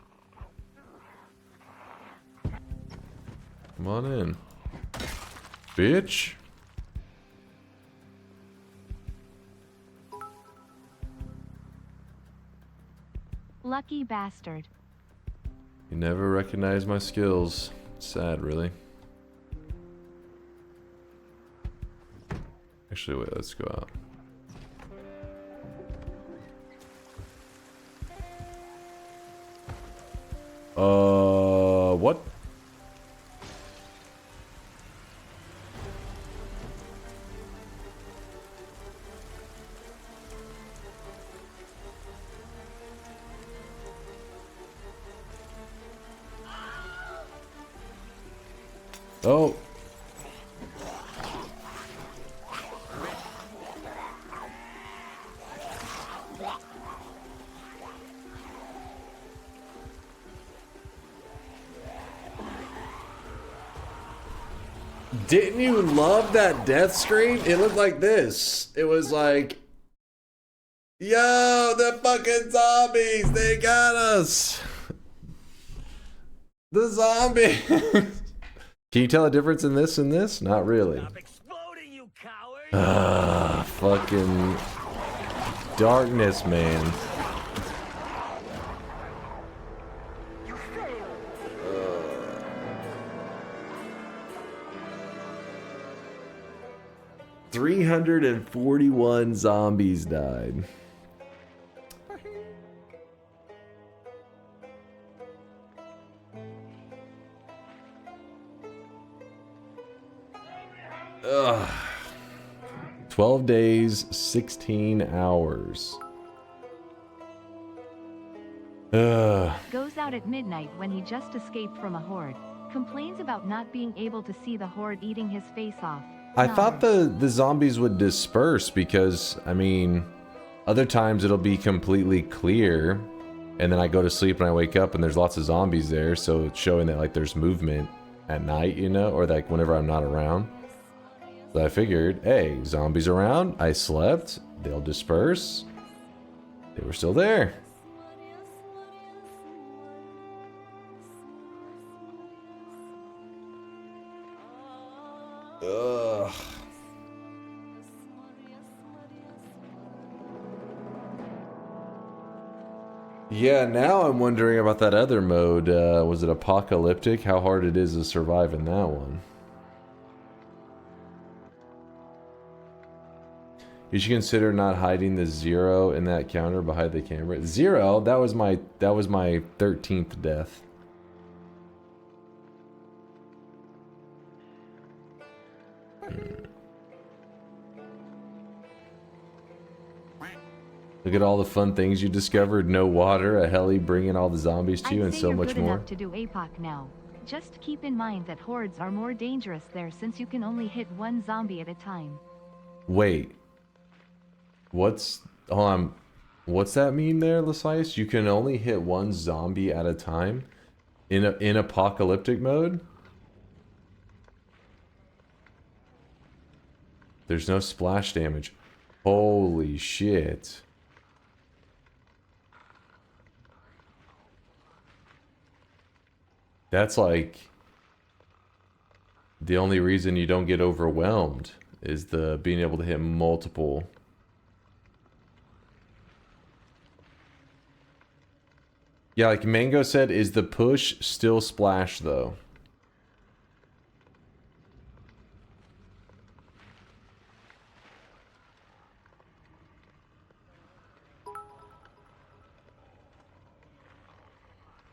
Come on in. Bitch. Lucky bastard. You never recognize my skills. It's sad, really. Actually, wait, let's go out. What? Oh. Didn't you love that death screen? It looked like this. It was like, yo, the fucking zombies, they got us. The zombies. Can you tell a difference in this and this? Not really. Stop exploding, you coward! Fucking darkness, man. 341 zombies died. Ugh. 12 days, 16 hours. Ugh. Goes out at midnight when he just escaped from a horde. Complains about not being able to see the horde eating his face off. I thought the zombies would disperse because, I mean, other times it'll be completely clear and then I go to sleep and I wake up and there's lots of zombies there, so it's showing that like there's movement at night, you know, or like whenever I'm not around. So I figured, hey, zombies around, I slept, they'll disperse. They were still there. Ugh. Yeah, now I'm wondering about that other mode. Was it apocalyptic? How hard it is to survive in that one. You should consider not hiding the 0 in that counter behind the camera. 0? That was my 13th death. Look at all the fun things you discovered. No water, a heli bringing all the zombies to you, and so much more. To do APOC now. Just keep in mind that hordes are more dangerous there since you can only hit one zombie at a time. Wait. Hold on. What's that mean there, Lasias? You can only hit one zombie at a time? In apocalyptic mode? There's no splash damage. Holy shit. That's like the only reason you don't get overwhelmed is the being able to hit multiple. Yeah, like Mango said, is the push still splash though?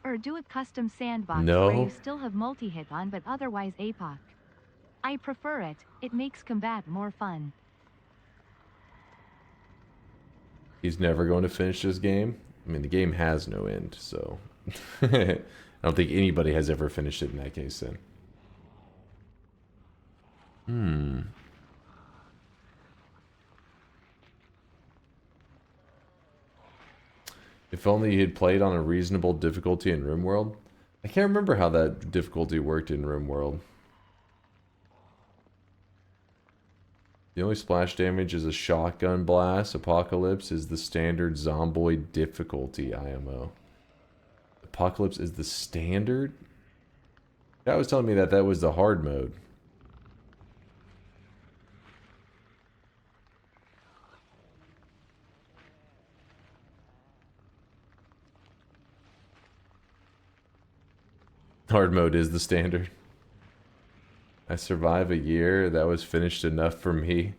Or do a custom sandbox No. where you still have multi-hit on but otherwise APOC. I prefer it, it makes combat more fun. He's never going to finish this game? I mean, the game has no end, so... I don't think anybody has ever finished it in that case, then. If only he had played on a reasonable difficulty in RimWorld. I can't remember how that difficulty worked in RimWorld. The only splash damage is a shotgun blast. Apocalypse is the standard Zomboid difficulty, IMO. Apocalypse is the standard? That was telling me that that was the hard mode. Hard mode is the standard. I survive a year. That was finished enough for me.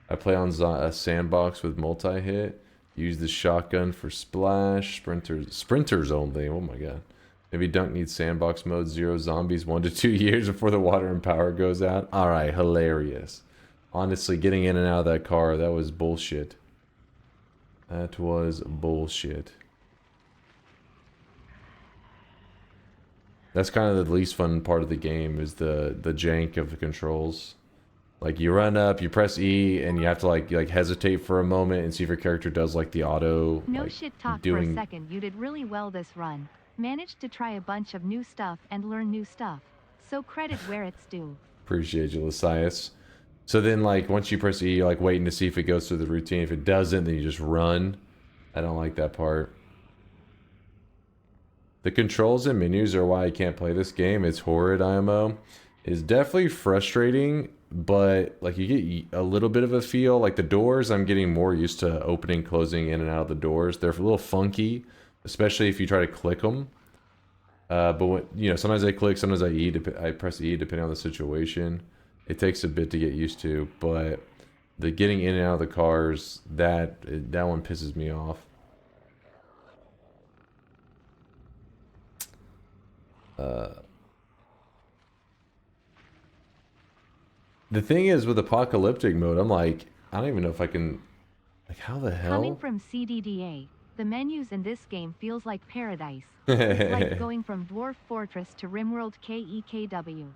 I play on a sandbox with multi-hit. Use the shotgun for splash. Sprinters only. Oh my god. Maybe Dunk needs sandbox mode, 0 zombies, 1 to 2 years before the water and power goes out. Alright, hilarious. Honestly, getting in and out of that car, that was bullshit. That was bullshit. That's kind of the least fun part of the game, is the jank of the controls. Like, you run up, you press E, and you have to like hesitate for a moment and see if your character does like the auto. No like, shit talk doing... for a second. You did really well this run. Managed to try a bunch of new stuff and learn new stuff. So credit where it's due. Appreciate you, Lysias. So then, like, once you press E, you're like waiting to see if it goes through the routine. If it doesn't, then you just run. I don't like that part. The controls and menus are why I can't play this game. It's horrid, IMO. It's definitely frustrating, but like you get a little bit of a feel. Like the doors, I'm getting more used to opening, closing in and out of the doors. They're a little funky, especially if you try to click them. But when, you know, sometimes I click, sometimes I press E depending on the situation. It takes a bit to get used to, but the getting in and out of the cars, that one pisses me off. The thing is with apocalyptic mode, I'm like, I don't even know if I can, like, how the hell? Coming from CDDA, the menus in this game feels like paradise. It's like going from Dwarf Fortress to Rimworld KEKW.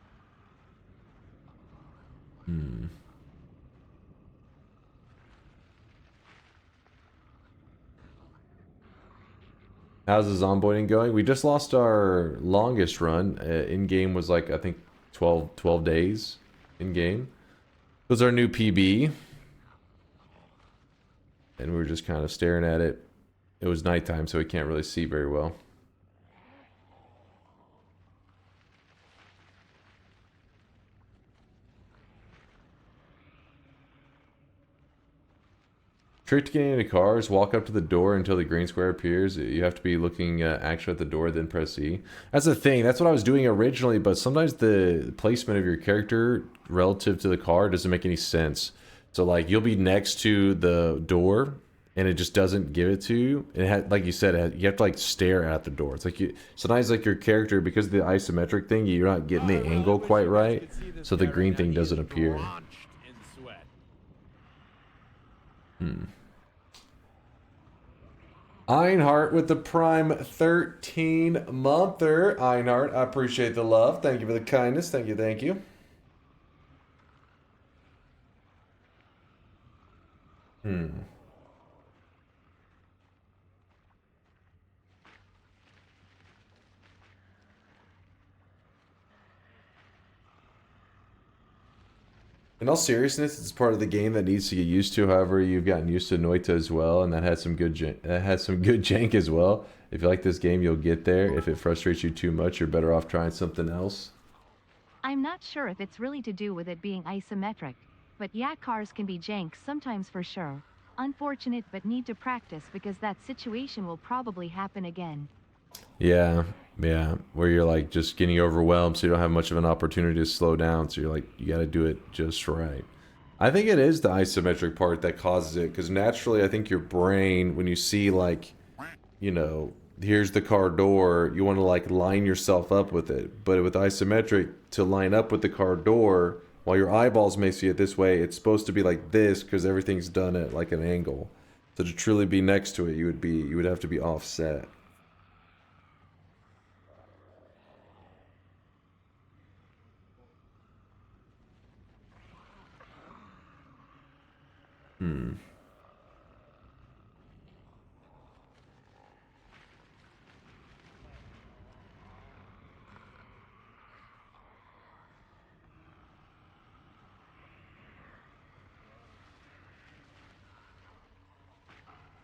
How's the zomboiding going? We just lost our longest run. In-game was like, I think, 12 days in-game. It was our new PB. And we were just kind of staring at it. It was nighttime, so we can't really see very well. Trick to getting into cars, walk up to the door until the green square appears. You have to be looking actually at the door, then press E. That's the thing. That's what I was doing originally, but sometimes the placement of your character relative to the car doesn't make any sense. So, like, you'll be next to the door, and it just doesn't give it to you. And like you said, you have to, like, stare at the door. It's like sometimes, like, your character, because of the isometric thing, you're not getting the angle quite right, so the green thing doesn't appear. Einhart with the Prime 13-monther. Einhart, I appreciate the love. Thank you for the kindness. Thank you, thank you. In all seriousness, it's part of the game that needs to get used to. However, you've gotten used to Noita as well, and that has some good jank as well. If you like this game, you'll get there. If it frustrates you too much, you're better off trying something else. I'm not sure if it's really to do with it being isometric, but yeah, cars can be jank sometimes for sure. Unfortunate, but need to practice because that situation will probably happen again. Yeah, where you're like just getting overwhelmed, so you don't have much of an opportunity to slow down, so you're like, you got to do it just right. I think it is the isometric part that causes it, because naturally I think your brain, when you see, like, you know, here's the car door, you want to like line yourself up with it. But with isometric, to line up with the car door, while your eyeballs may see it this way, it's supposed to be like this because everything's done at like an angle. So to truly be next to it, you would have to be offset.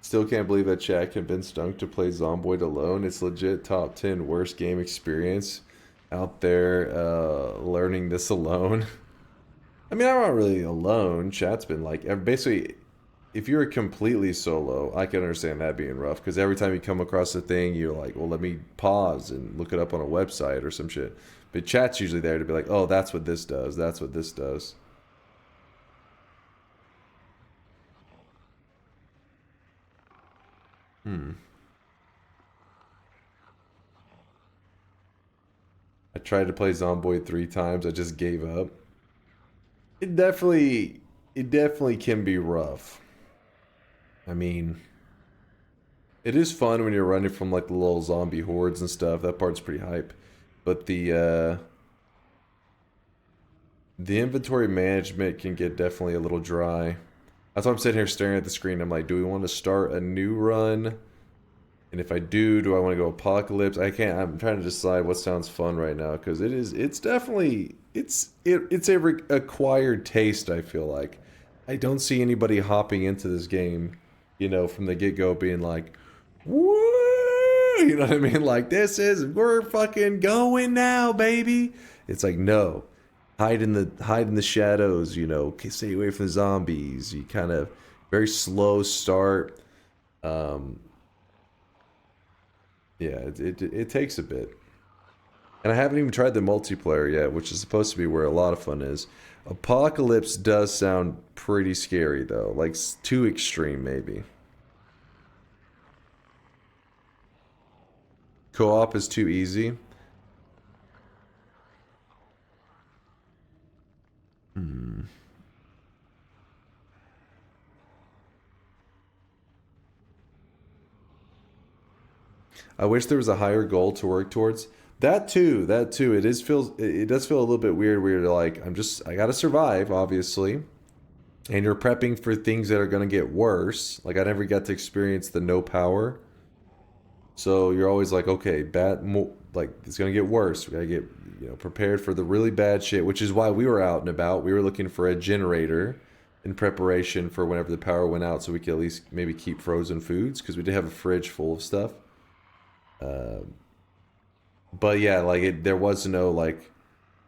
Still can't believe that Chad convinced Dunk to play Zomboid alone. It's legit top 10 worst game experience out there learning this alone. I mean, I'm not really alone. Chat's been like, basically, if you're completely solo, I can understand that being rough, because every time you come across a thing, you're like, well, let me pause and look it up on a website or some shit. But chat's usually there to be like, oh, that's what this does. That's what this does. I tried to play Zomboid 3 times. I just gave up. It definitely can be rough. I mean, it is fun when you're running from like the little zombie hordes and stuff. That part's pretty hype. But the inventory management can get definitely a little dry. That's why I'm sitting here staring at the screen. I'm like, do we want to start a new run? And if I do I want to go apocalypse? I'm trying to decide what sounds fun right now, because it's definitely it's a acquired taste. I feel like I don't see anybody hopping into this game, you know, from the get-go being like, woo, you know what I mean? Like, we're fucking going now, baby. It's like, no, hide in the shadows, you know, stay away from the zombies. You kind of very slow start. Yeah, it takes a bit. And I haven't even tried the multiplayer yet, which is supposed to be where a lot of fun is. Apocalypse does sound pretty scary, though. Like, too extreme, maybe. Co-op is too easy. I wish there was a higher goal to work towards. That too. It does feel a little bit weird where you're like, I gotta survive, obviously. And you're prepping for things that are gonna get worse. Like, I never got to experience the no power. So you're always like, okay, it's gonna get worse. We gotta get, you know, prepared for the really bad shit, which is why we were out and about. We were looking for a generator in preparation for whenever the power went out, so we could at least maybe keep frozen foods, because we did have a fridge full of stuff. But yeah, like there was no like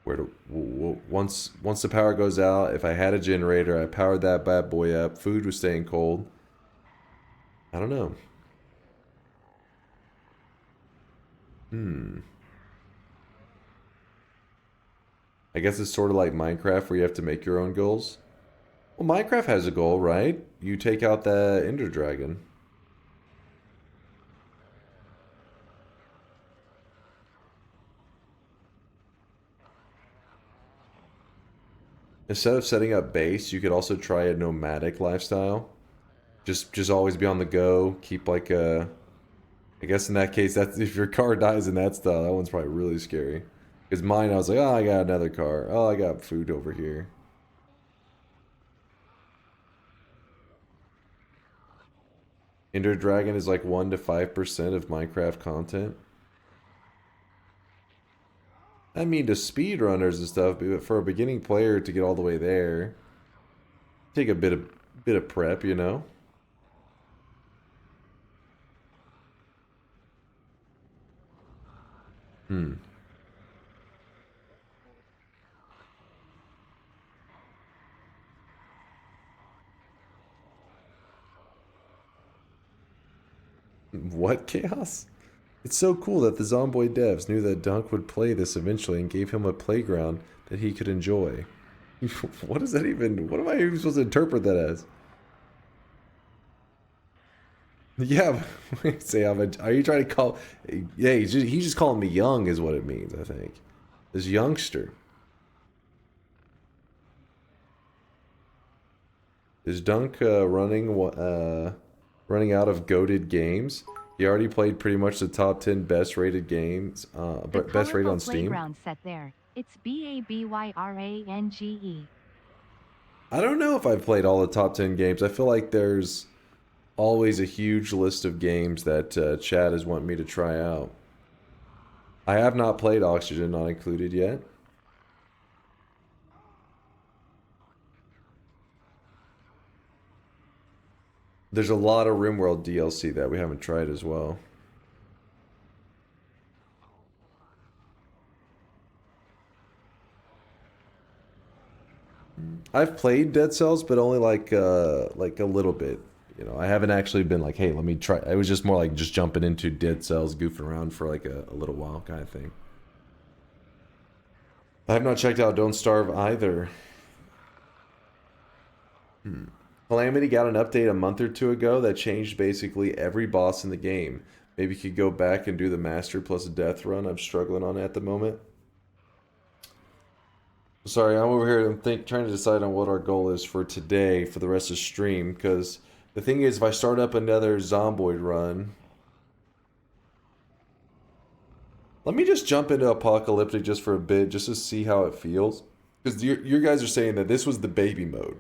once the power goes out, if I had a generator, I powered that bad boy up, food was staying cold. I don't know. I guess it's sort of like Minecraft where you have to make your own goals. Well, Minecraft has a goal, right? You take out the Ender Dragon. Instead of setting up base, you could also try a nomadic lifestyle. Just always be on the go. Keep like a... I guess in that case, that's if your car dies in that style, that one's probably really scary. Because mine, I was like, oh, I got another car. Oh, I got food over here. Ender Dragon is like 1 to 5% of Minecraft content. I mean, to speedrunners and stuff, but for a beginning player to get all the way there, take a bit of prep, you know. What chaos? It's so cool that the Zomboid devs knew that Dunk would play this eventually and gave him a playground that he could enjoy. What is that even? What am I even supposed to interpret that as? Yeah, say, are you trying to call... Yeah, he's just calling me young is what it means, I think. This youngster. Is Dunk running out of goated games? He already played pretty much the top 10 best rated games, best rated on Steam. Playground set there. It's BABYRANGE. I don't know if I've played all the top 10 games. I feel like there's always a huge list of games that Chad is wanting me to try out. I have not played Oxygen Not Included yet. There's a lot of RimWorld DLC that we haven't tried as well. I've played Dead Cells, but only like a little bit. You know, I haven't actually been like, hey, let me try. It was just more like just jumping into Dead Cells, goofing around for like a little while kind of thing. I have not checked out Don't Starve either. Calamity got an update a month or two ago that changed basically every boss in the game. Maybe you could go back and do the Master plus Death run. I'm struggling on it at the moment. Sorry, I'm over here. I'm trying to decide on what our goal is for today for the rest of the stream. Because the thing is, if I start up another Zomboid run, let me just jump into Apocalyptic just for a bit, just to see how it feels. Because you guys are saying that this was the baby mode.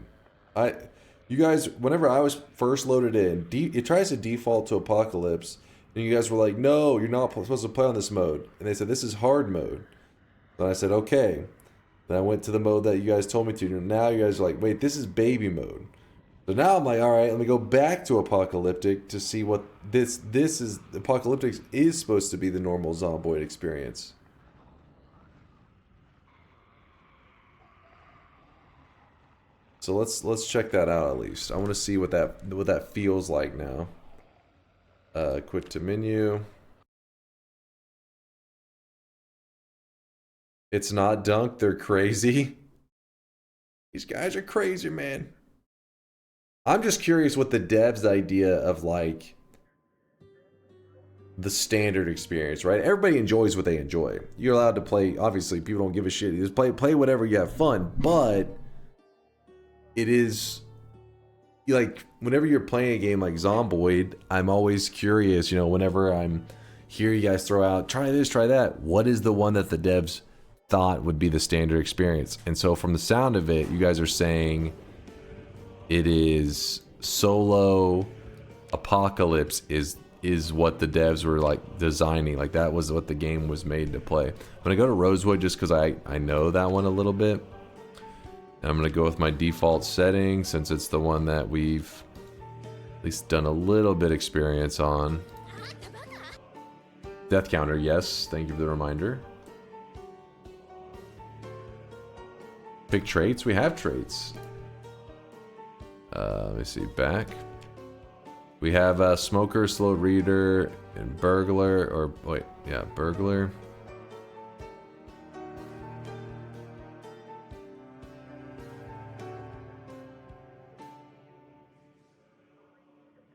You guys, whenever I was first loaded in, it tries to default to Apocalypse, and you guys were like, "No, you're not supposed to play on this mode." And they said, "This is hard mode." And I said, "Okay." Then I went to the mode that you guys told me to. And now you guys are like, "Wait, this is baby mode." So now I'm like, "All right, let me go back to Apocalyptic to see what this is." Apocalyptic is supposed to be the normal Zomboid experience. So let's check that out at least. I want to see what that feels like now. Quit to menu. It's not Dunk, they're crazy. These guys are crazy, man. I'm just curious what the devs' idea of like the standard experience, right? Everybody enjoys what they enjoy. You're allowed to play, obviously people don't give a shit. You just play whatever you have fun, but it is like whenever you're playing a game like Zomboid, I'm always curious, you know, whenever I'm hear you guys throw out, try this, try that. What is the one that the devs thought would be the standard experience? And so from the sound of it, you guys are saying it is solo Apocalypse is what the devs were like designing. Like that was what the game was made to play. I'm gonna go to Rosewood just because I know that one a little bit. And I'm gonna go with my default setting since it's the one that we've at least done a little bit experience on. Death counter, yes. Thank you for the reminder. Pick traits. We have traits. Let me see. Back. We have smoker, slow reader, and burglar. Or wait, yeah, burglar.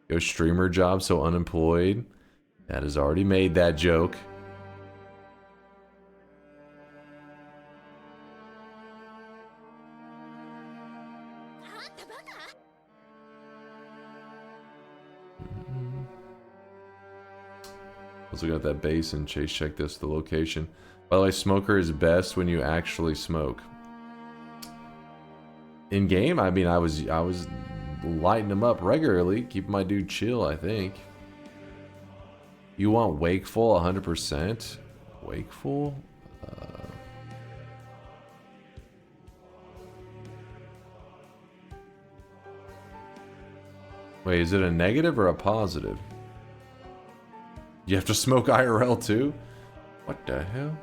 Go streamer job, so unemployed. That has already made that joke. Let's look at that base and chase check this, the location. By the way, smoker is best when you actually smoke. In game, I mean, I was lighting them up regularly, keeping my dude chill, I think. You want wakeful 100%? Wakeful? Wait, is it a negative or a positive? You have to smoke IRL too? What the hell?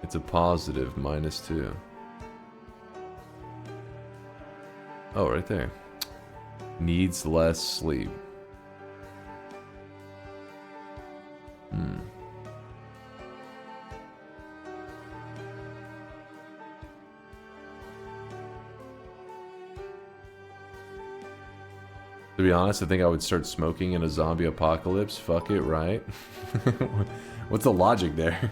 It's a positive, -2. Oh, right there. Needs less sleep. To be honest, I think I would start smoking in a zombie apocalypse. Fuck it, right? What's the logic there?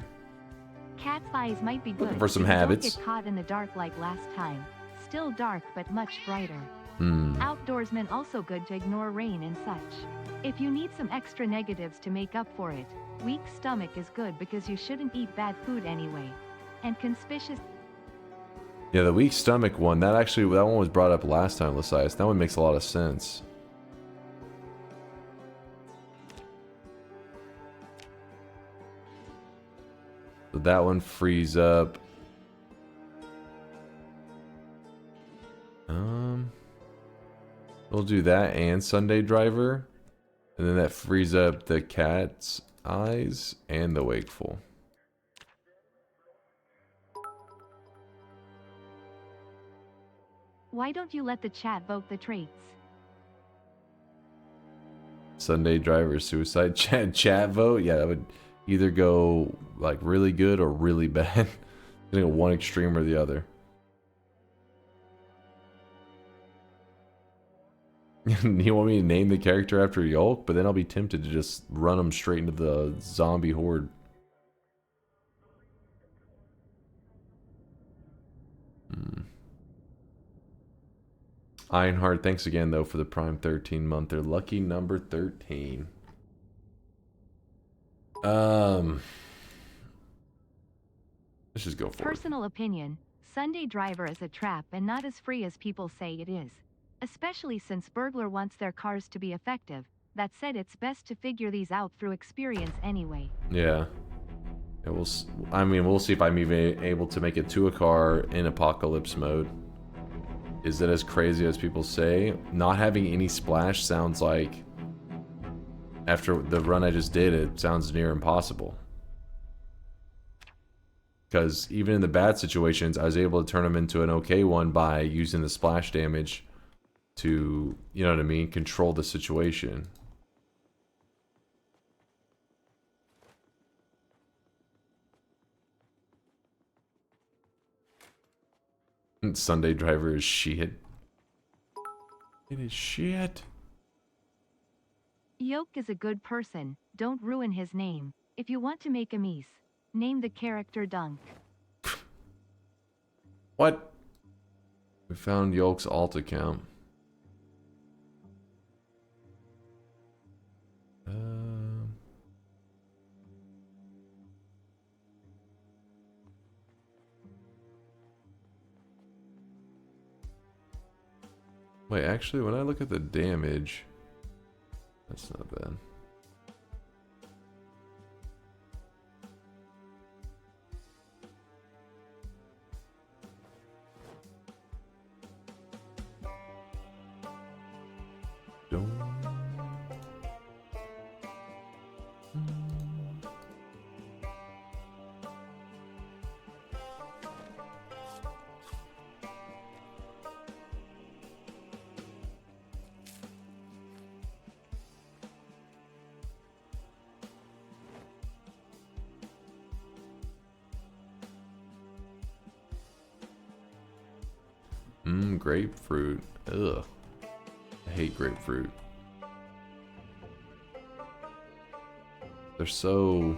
Cat's eyes might be good. Looking for some if you habits. Don't get caught in the dark like last time. Still dark, but much brighter. Outdoorsman also good to ignore rain and such. If you need some extra negatives to make up for it, weak stomach is good because you shouldn't eat bad food anyway. And conspicuous. Yeah, the weak stomach one, that one was brought up last time, Lysias. That one makes a lot of sense. So that one frees up. We'll do that and Sunday Driver. And then that frees up the cat's eyes and the wakeful. Why don't you let the chat vote the traits? Sunday Driver, suicide chat vote. Yeah, that would either go like really good or really bad. Getting one extreme or the other. You want me to name the character after Yolk, but then I'll be tempted to just run him straight into the zombie horde. Ironheart, thanks again though for the Prime 13 month. They're lucky number 13. Let's just go for it. Personal opinion, Sunday Driver is a trap and not as free as people say it is. Especially since Burglar wants their cars to be effective. That said, it's best to figure these out through experience anyway. Yeah. We'll see if I'm even able to make it to a car in apocalypse mode. Is it as crazy as people say? Not having any splash sounds like, after the run I just did, it sounds near impossible. Because even in the bad situations, I was able to turn them into an okay one by using the splash damage to, you know what I mean, control the situation. Sunday Driver is shit. It is shit. Yoke is a good person, don't ruin his name. If you want to make a Mies, name the character Dunk. What? We found Yolk's alt account. Wait, actually, when I look at the damage, that's not bad. Grapefruit. Ugh. I hate grapefruit. They're so,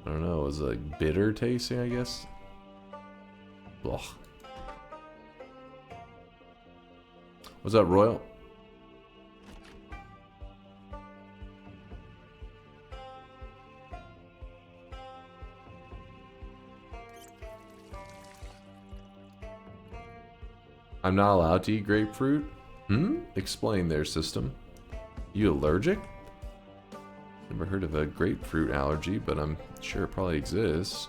I don't know, is it like bitter tasting, I guess? Ugh. What's up, Royal? I'm not allowed to eat grapefruit? Explain their system. You allergic? Never heard of a grapefruit allergy, but I'm sure it probably exists.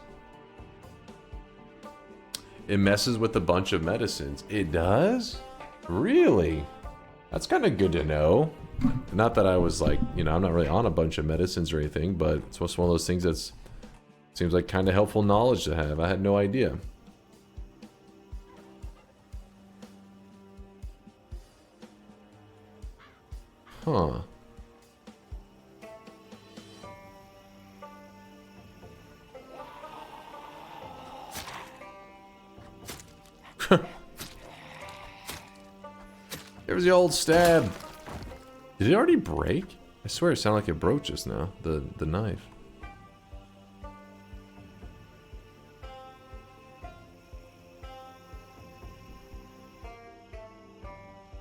It messes with a bunch of medicines. It does? Really? That's kind of good to know. Not that I was like, you know, I'm not really on a bunch of medicines or anything, but it's just one of those things that's seems like kind of helpful knowledge to have. I had no idea. Huh. There's the old stab. Did it already break? I swear it sounded like it broke just now, the knife.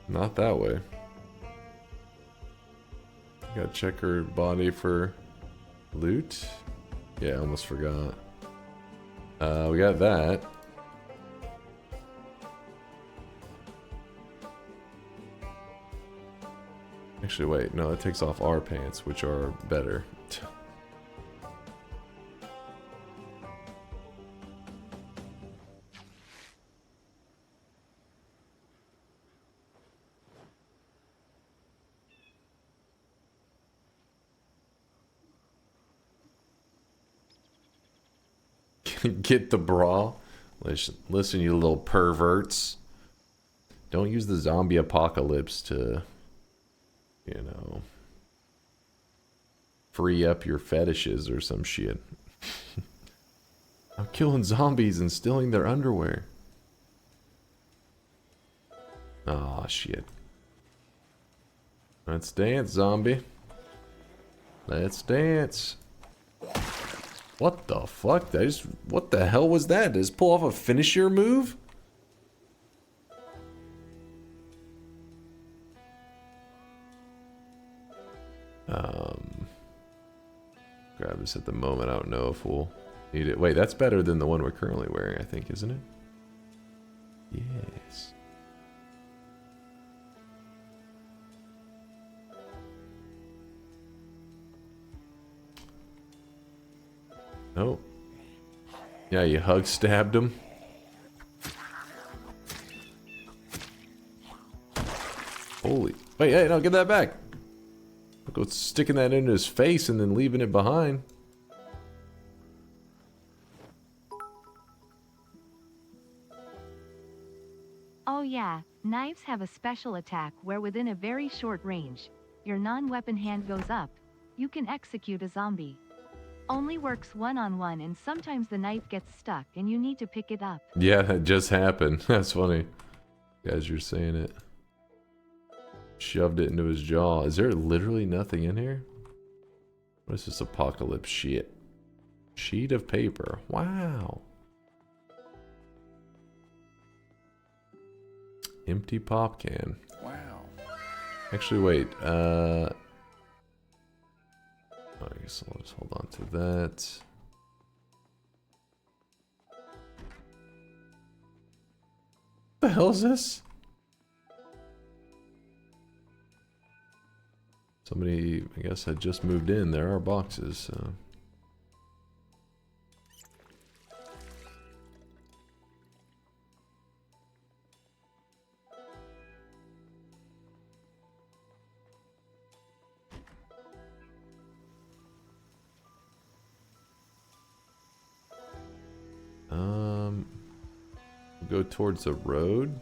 Not that way. Gotta check her body for loot. Yeah, I almost forgot. We got that. Actually, wait. No, it takes off our pants, which are better. Get the bra. Listen, you little perverts. Don't use the zombie apocalypse to, you know, free up your fetishes or some shit. I'm killing zombies and stealing their underwear. Aw, shit. Let's dance, zombie. Let's dance. What the fuck? What the hell was that? Did I just pull off a finisher move? Grab this at the moment. I don't know if we'll need it. Wait, that's better than the one we're currently wearing, I think, isn't it? Yes. Oh. Yeah, you hug stabbed him. Holy. Wait, hey, no, get that back. Go sticking that into his face and then leaving it behind. Oh yeah, knives have a special attack where within a very short range, your non-weapon hand goes up. You can execute a zombie. Only works one-on-one and sometimes the knife gets stuck and you need to pick it up. Yeah, that just happened. That's funny. As you're saying it. Shoved it into his jaw. Is there literally nothing in here? What is this apocalypse shit? Sheet of paper. Wow. Empty pop can. Wow. Actually, wait. I guess I'll just hold on to that. What the hell is this? Somebody, I guess, had just moved in. There are boxes, so. Go towards the road.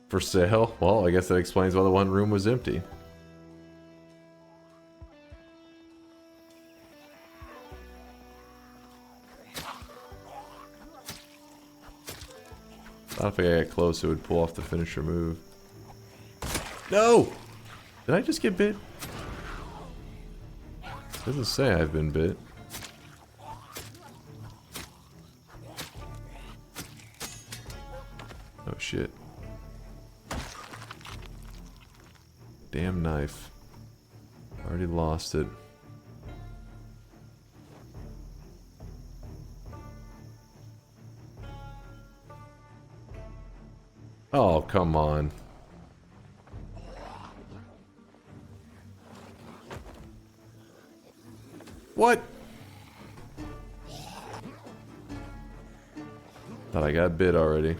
For sale? Well, I guess that explains why the one room was empty. I thought if I got close, it would pull off the finisher move. No! Did I just get bit? Doesn't say I've been bit. Oh shit. Damn knife. Already lost it. Oh, come on. What? Thought I got bit already.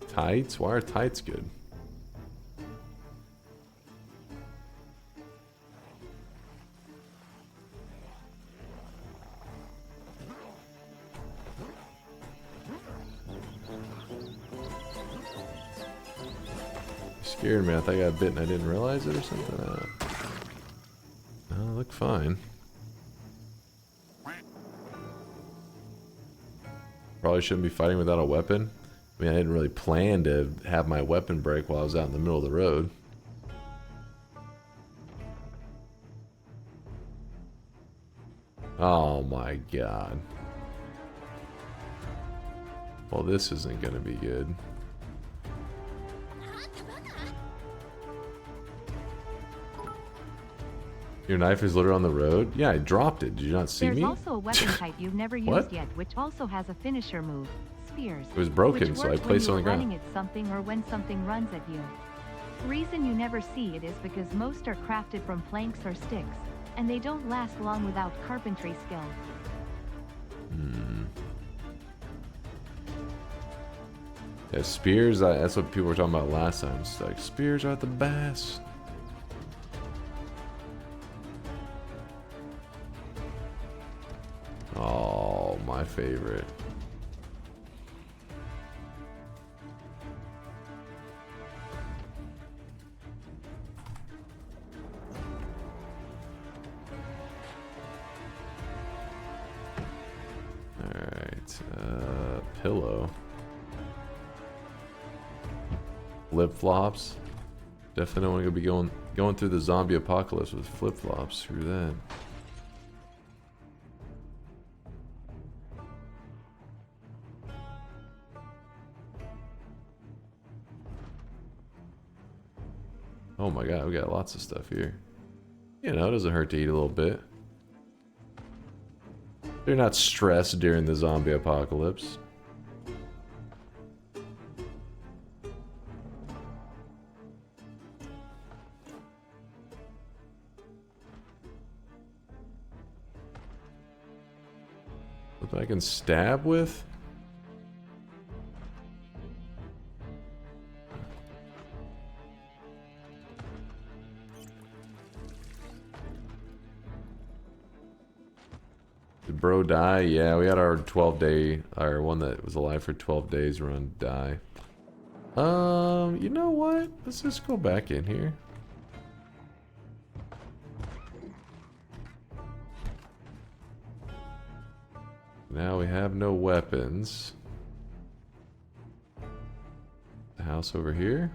Tights? Why are tights good? Scared me. I thought I got bit and I didn't realize it or something. No, I look fine. Probably shouldn't be fighting without a weapon. I mean, I didn't really plan to have my weapon break while I was out in the middle of the road. Oh my god. Well, this isn't gonna be good. Your knife is literally on the road? Yeah, I dropped it. Did you not see There's me? There's also a weapon type you've never used What? yet, which also has a finisher move. Spears. It was broken, so I placed it on the ground. Running at something or when something runs at you. Reason you never see it is because most are crafted from planks or sticks, and they don't last long without carpentry skill. Yeah, spears, that's what people were talking about last time. It's like, spears are the best. favorite. Alright, pillow. Flip-flops. Definitely don't want to be going through the zombie apocalypse with flip-flops. Screw that. Oh my god, we got lots of stuff here. You know, it doesn't hurt to eat a little bit. They're not stressed during the zombie apocalypse. Something I can stab with? Did bro die? Yeah, we had our 12-day, our one that was alive for 12 days run die. You know what? Let's just go back in here. Now we have no weapons. The house over here.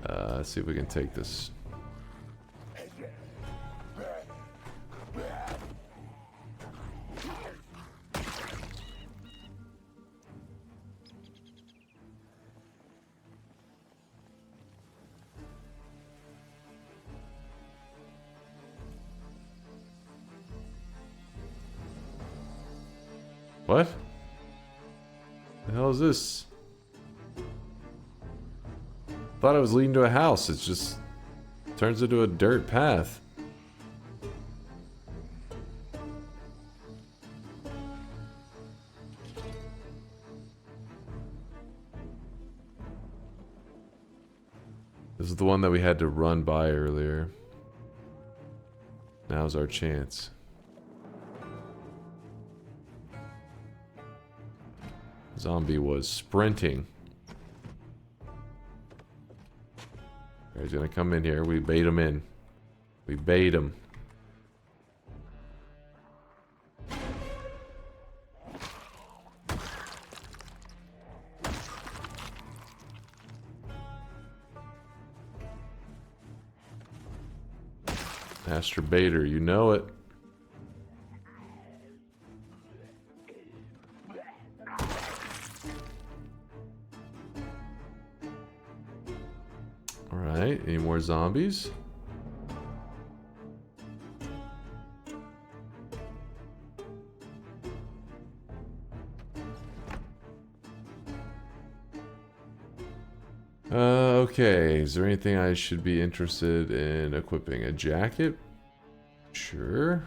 Let's see if we can take this. What? The hell is this? Thought it was leading to a house. It just turns into a dirt path. This is the one that we had to run by earlier. Now's our chance. Zombie was sprinting. He's gonna come in here. We bait him in. We bait him. Masturbator, you know it. Alright, any more zombies? Okay, is there anything I should be interested in equipping? A jacket? Sure.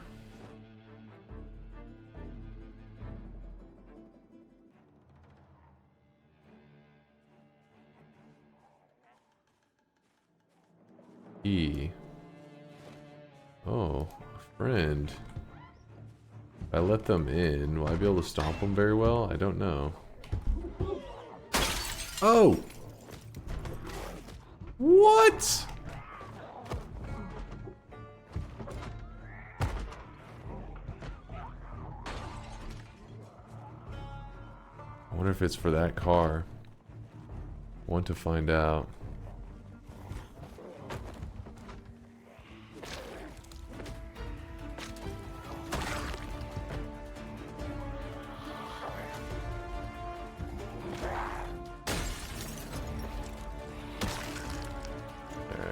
Oh, a friend. If I let them in, will I be able to stomp them very well? I don't know. Oh! What? I wonder if it's for that car. Want to find out.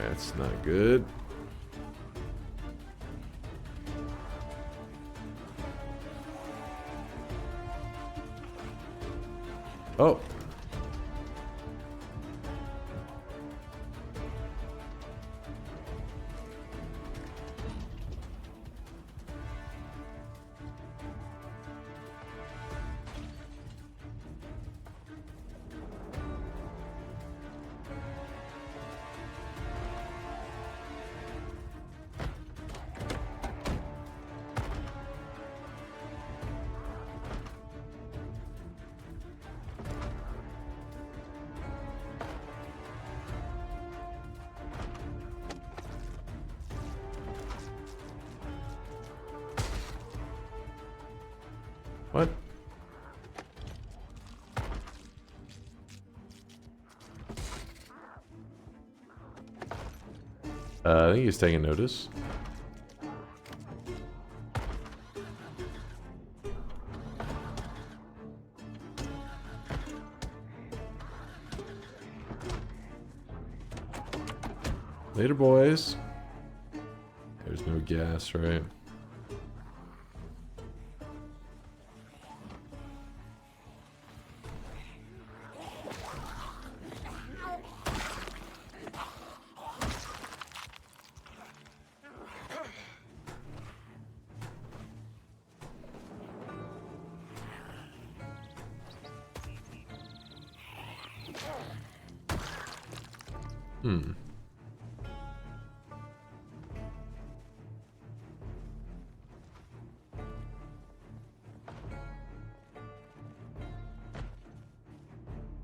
That's not good. Oh. What? I think he's taking notice. Later, boys. There's no gas, right?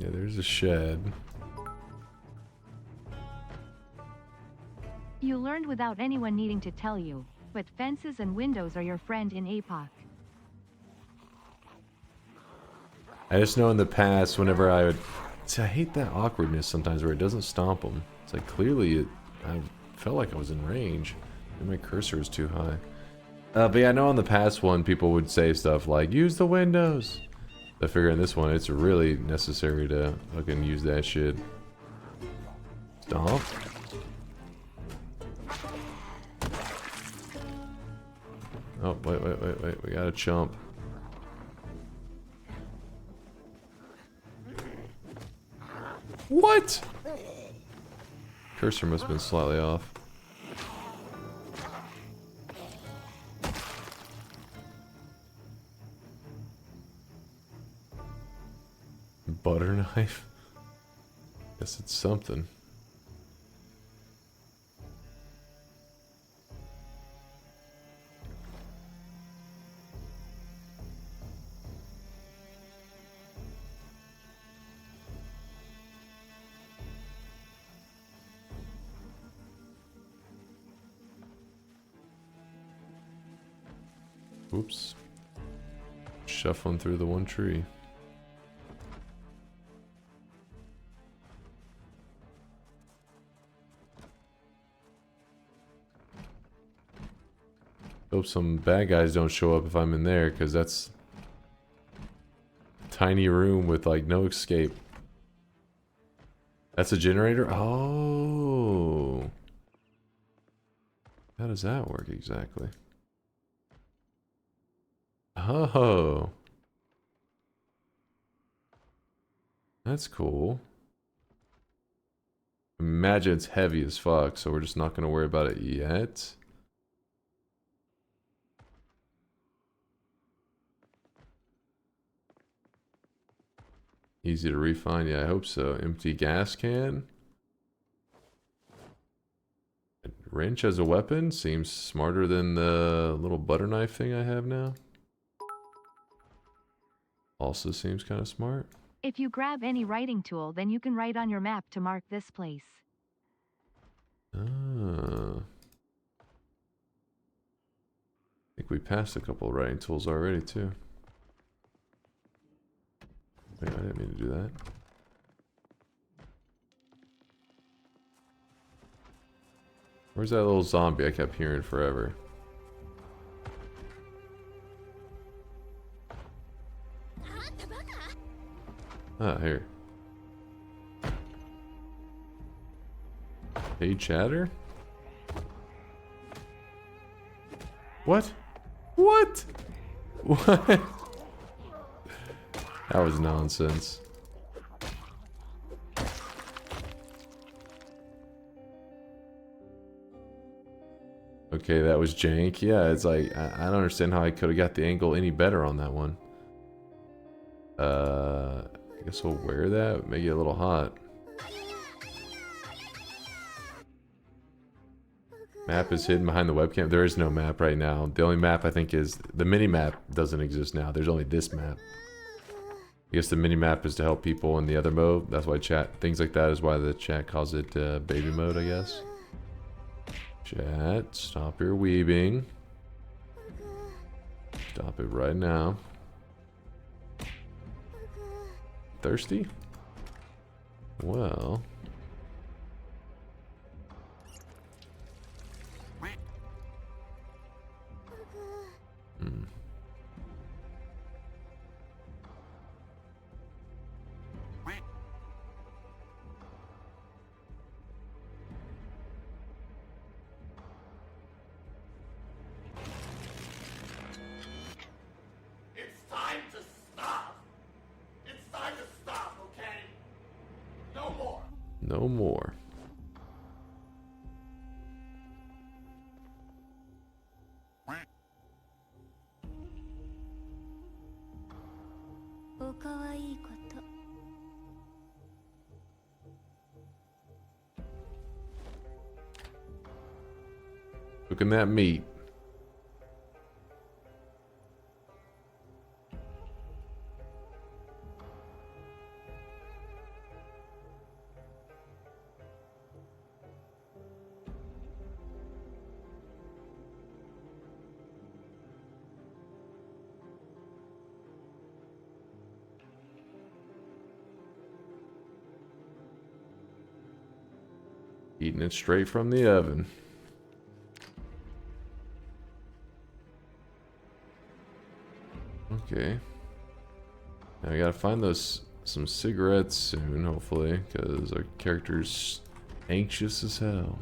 Yeah, there's a shed. You learned without anyone needing to tell you, but fences and windows are your friend in APOC. I just know in the past, whenever I would... See, I hate that awkwardness sometimes where it doesn't stomp them. It's like, clearly, I felt like I was in range. And my cursor is too high. But yeah, I know on the past one, people would say stuff like, use the windows! I figure in this one, it's really necessary to fucking use that shit. Stomp. Oh, wait. We got a chump. What? Cursor must have been slightly off. Butter knife? Guess it's something. Oops. Shuffling through the one tree. Hope some bad guys don't show up if I'm in there, because that's a tiny room with like no escape. That's a generator? Oh. How does that work exactly? Oh. That's cool. Imagine it's heavy as fuck, so we're just not going to worry about it yet. Easy to refine, yeah, I hope so. Empty gas can. A wrench as a weapon seems smarter than the little butter knife thing I have now. Also seems kind of smart. If you grab any writing tool, then you can write on your map to mark this place. Ah. I think we passed a couple of writing tools already, too. Wait, I didn't mean to do that. Where's that little zombie I kept hearing forever? Ah, here. Hey, chatter? What? What? What? That was nonsense. Okay, that was jank. Yeah, it's like, I don't understand how I could have got the angle any better on that one. I guess we'll wear that, make it a little hot. Map is hidden behind the webcam. There is no map right now. The only map I think is, the mini map doesn't exist now. There's only this map. I guess the mini map is to help people in the other mode. That's why things like that is why the chat calls it baby mode, I guess. Chat, stop your weebing. Stop it right now. Thirsty? Well. Hmm. It's time to stop. It's time to stop, okay? No more. No more. Cooking that meat. Eating it straight from the oven. Okay. Now we gotta find some cigarettes soon, hopefully, because our character's anxious as hell.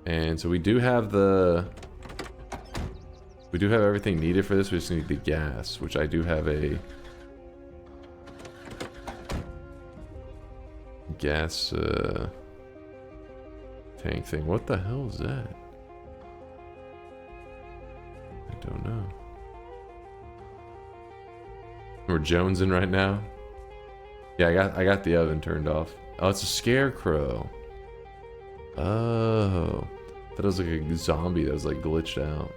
And so we do have everything needed for this. We just need the gas, which I do have a gas tank thing. What the hell is that? I don't know. We're jonesing right now. Yeah, I got the oven turned off. Oh, it's a scarecrow. Oh, that was like a zombie that was like glitched out.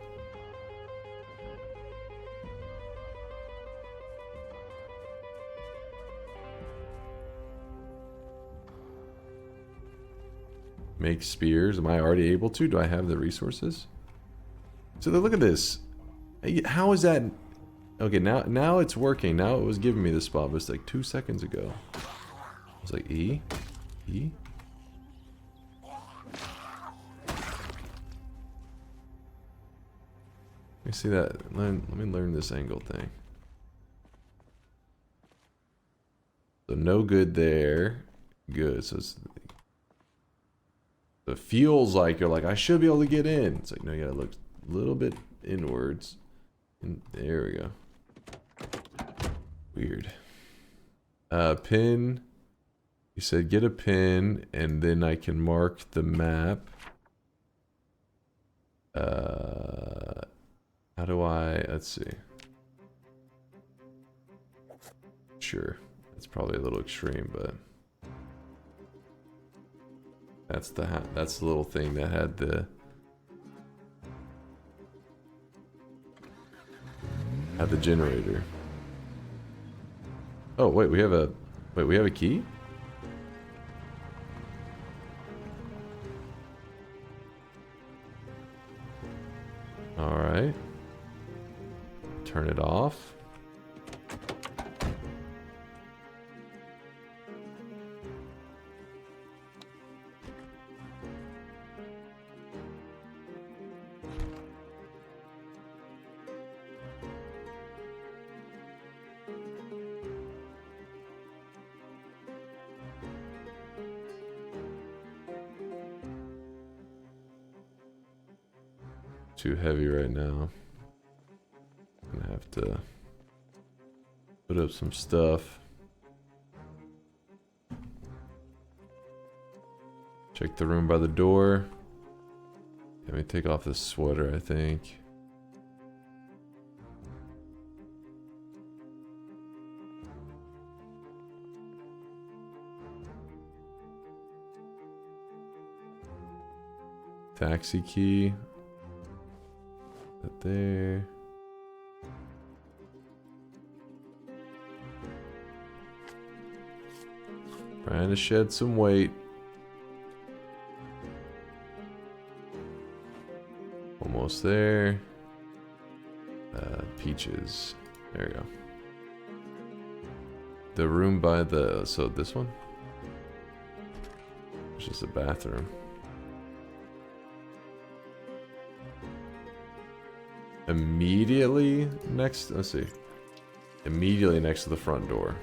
Make spears. Am I already able to? Do I have the resources? So look at this. How is that? Okay, now it's working. Now it was giving me the spot, but it's like 2 seconds ago. It's like E. E. Let me see that. Let me learn this angle thing. So no good there. Good. So it feels like you're like, I should be able to get in. It's like, no, you gotta look a little bit inwards. And there we go. Weird. Pin. You said get a pin, and then I can mark the map. How do I, let's see. Sure. It's probably a little extreme, but that's the little thing that had the generator. Oh wait, we have a key? All right. Turn it off. Too heavy right now. Gonna have to put up some stuff. Check the room by the door. Let me take off this sweater, I think. Taxi key. That there. Trying to shed some weight. Almost there. Peaches. There we go. The room by the... So this one? It's just a bathroom. Immediately next... Let's see. Immediately next to the front door.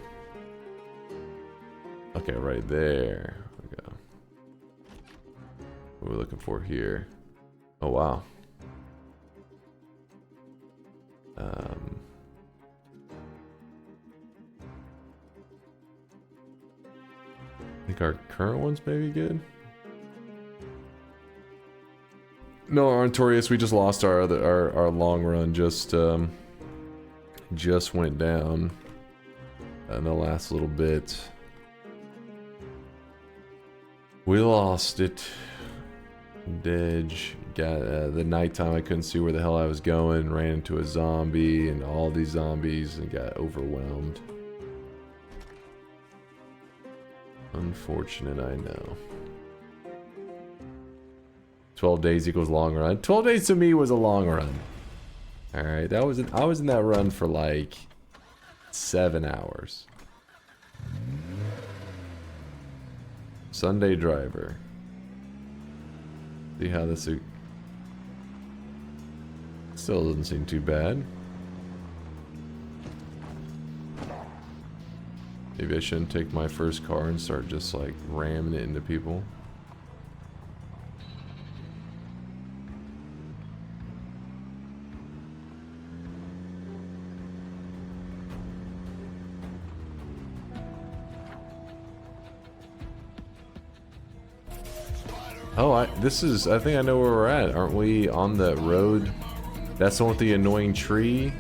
Okay, right there. We go. What are we looking for here? Oh, wow. I think our current one's maybe good. No, Artorius, we just lost our long run. Just went down in the last little bit. We lost it. Didge got the nighttime. I couldn't see where the hell I was going. Ran into a zombie and all these zombies and got overwhelmed. Unfortunate, I know. 12 days equals long run. 12 days to me was a long run. All right, I was in that run for like 7 hours. Sunday driver. See how this still doesn't seem too bad. Maybe I shouldn't take my first car and start just like ramming it into people. Oh, I think I know where we're at. Aren't we on the road? That's the one with the annoying tree.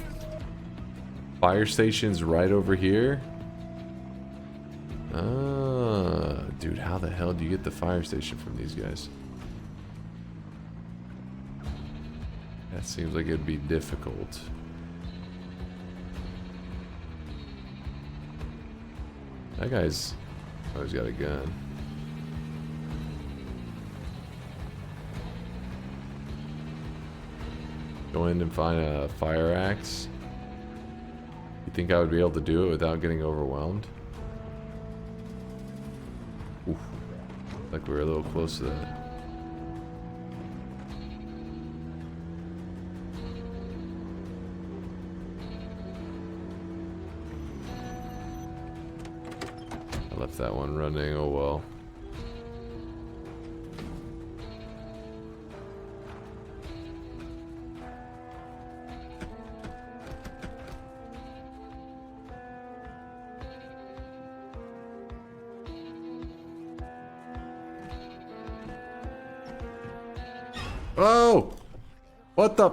Fire station's right over here. Dude, how the hell do you get the fire station from these guys? That seems like it'd be difficult. That guy's always got a gun. Go in and find a fire axe. You think I would be able to do it without getting overwhelmed? Oof. Like we were a little close to that. I left that one running, oh well. Oh! What the?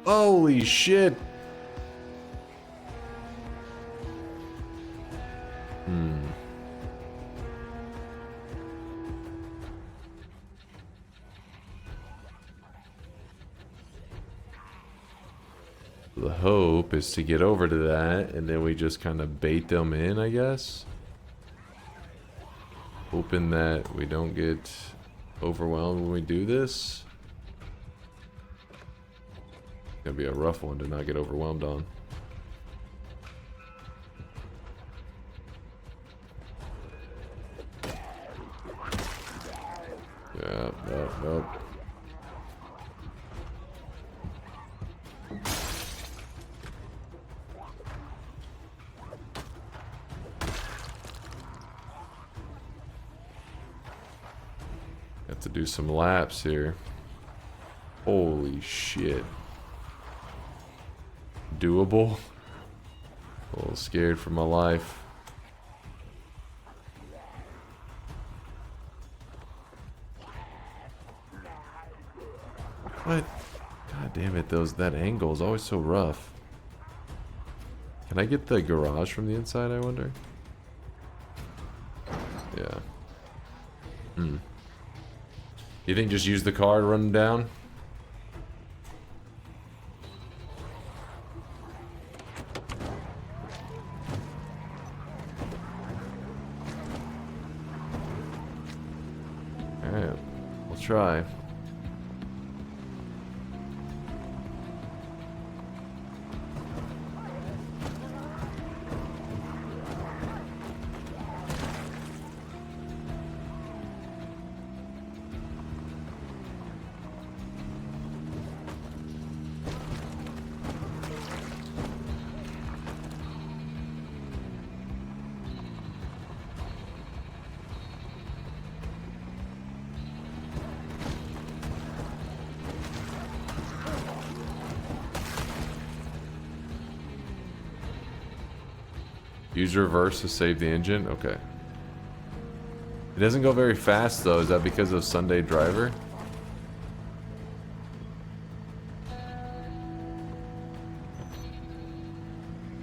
Holy shit! The hope is to get over to that, and then we just kind of bait them in, I guess. Hoping that we don't get overwhelmed when we do this. It's gonna be a rough one to not get overwhelmed on. Yeah, nope. Have to do some laps here. Holy shit. Doable? A little scared for my life. What? God damn it, that angle is always so rough. Can I get the garage from the inside, I wonder? Yeah. You think just use the car to run down? Alright, we'll try. Use reverse to save the engine? Okay. It doesn't go very fast though. Is that because of Sunday Driver?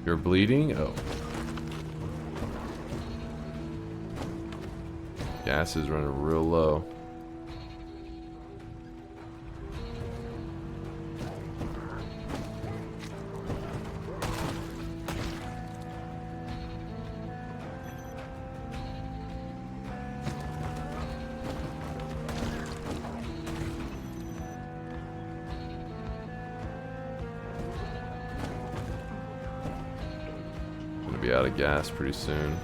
You're bleeding? Oh. Gas is running real low. Be out of gas pretty soon.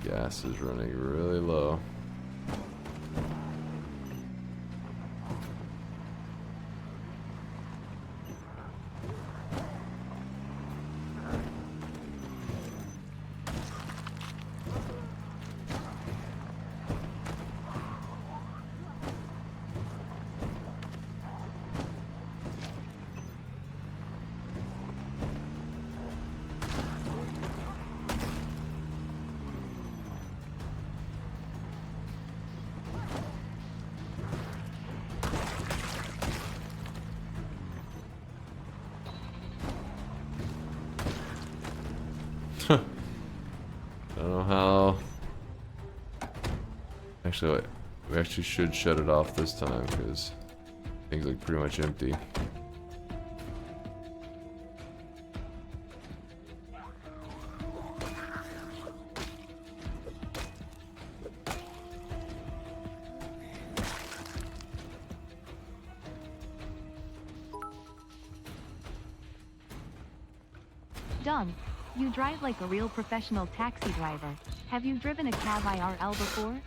Gas is running really low. I don't know how. Actually, wait. We actually should shut it off this time because things look pretty much empty. Dunk, you drive like a real professional taxi driver. Have you driven a cab IRL before?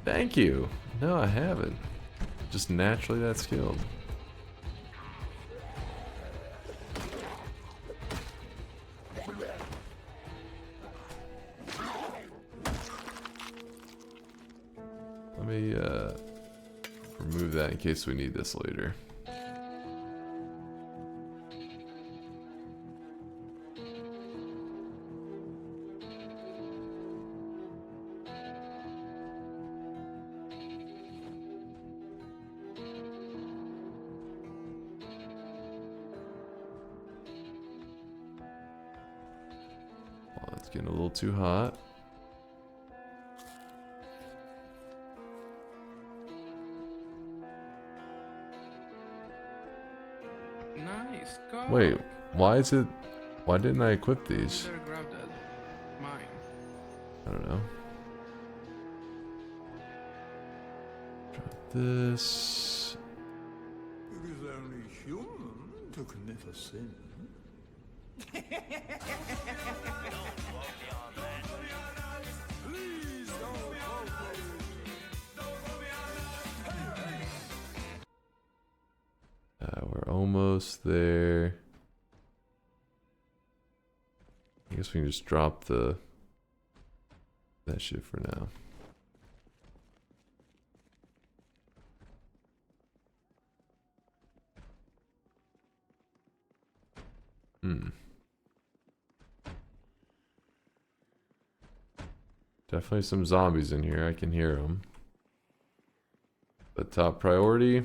Thank you. No, I haven't. Just naturally that skilled. Let me remove that in case we need this later. It's getting a little too hot. Nice. Go. Wait, why didn't I equip these? Better grab that. Mine. I don't know. Drop this. It is only human to commit a sin. We're almost there. I guess we can just drop that shit for now. Definitely some zombies in here. I can hear them. But top priority.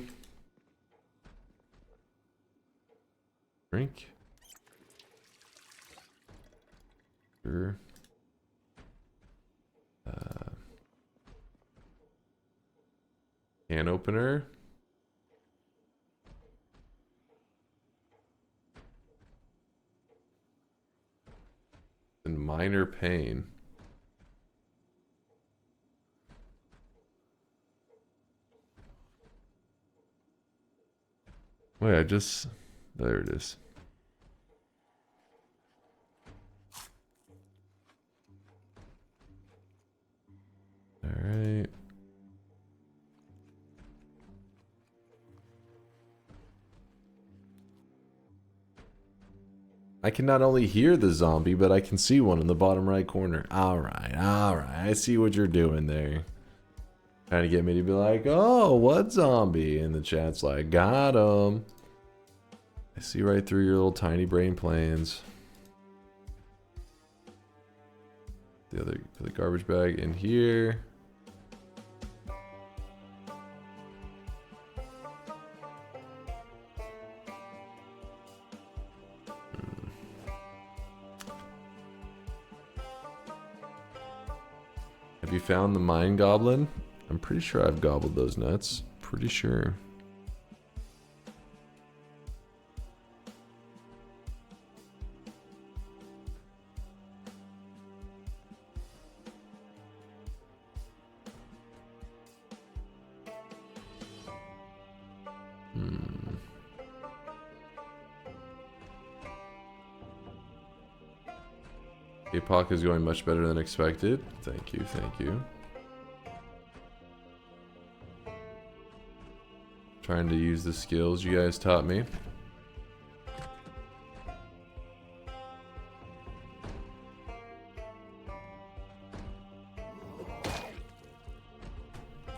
Drink. Sure. Can opener. In minor pain. Wait, I just... There it is. Alright. I can not only hear the zombie, but I can see one in the bottom right corner. Alright, alright. I see what you're doing there. Trying to get me to be like, oh, what zombie? And the chat's like, got him. I see right through your little tiny brain plans. Put the garbage bag in here. Have you found the mine goblin? I'm pretty sure I've gobbled those nuts. Pretty sure. K-Pop is going much better than expected. Thank you, thank you. Trying to use the skills you guys taught me.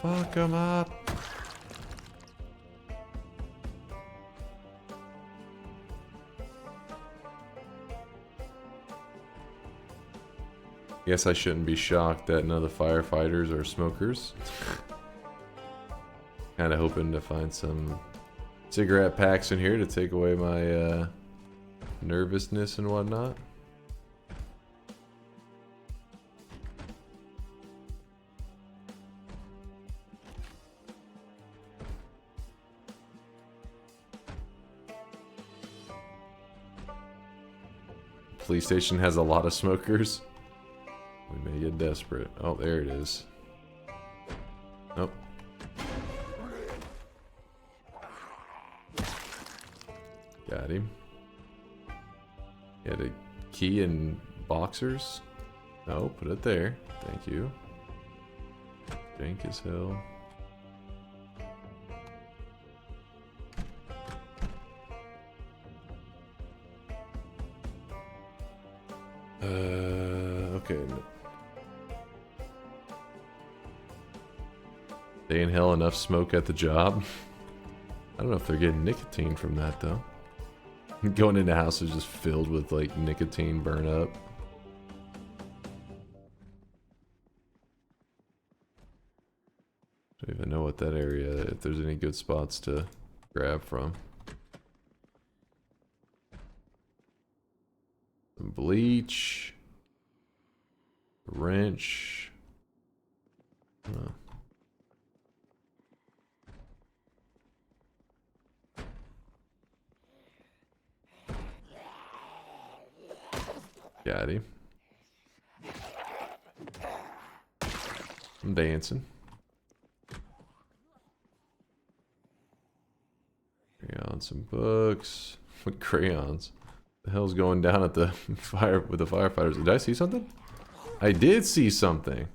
Fuck 'em up. Guess I shouldn't be shocked that none of the firefighters are smokers. Kind of hoping to find some cigarette packs in here to take away my nervousness and whatnot. Police station has a lot of smokers. We may get desperate. Oh, there it is. Nope. Got him. He had a key and boxers. Oh, put it there. Thank you. Jank as hell. Okay. They inhale enough smoke at the job. I don't know if they're getting nicotine from that though. Going into houses just filled with like nicotine burn up. Don't even know what that area, if there's any good spots to grab from. Some bleach. Wrench. Oh. Got him. I'm dancing. Crayons, some books. What crayons? The hell's going down at the fire with the firefighters? Did I see something? I did see something.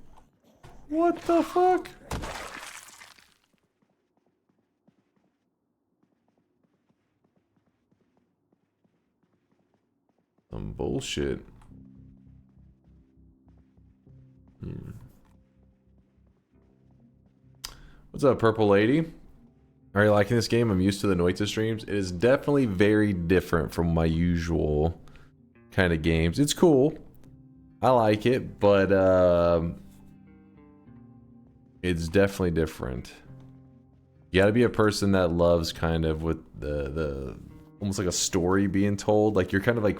What the fuck? Some bullshit. What's up, Purple Lady? Are you liking this game? I'm used to the Noita streams. It is definitely very different from my usual kind of games. It's cool. I like it, but it's definitely different. You gotta be a person that loves kind of with the almost like a story being told. Like you're kind of like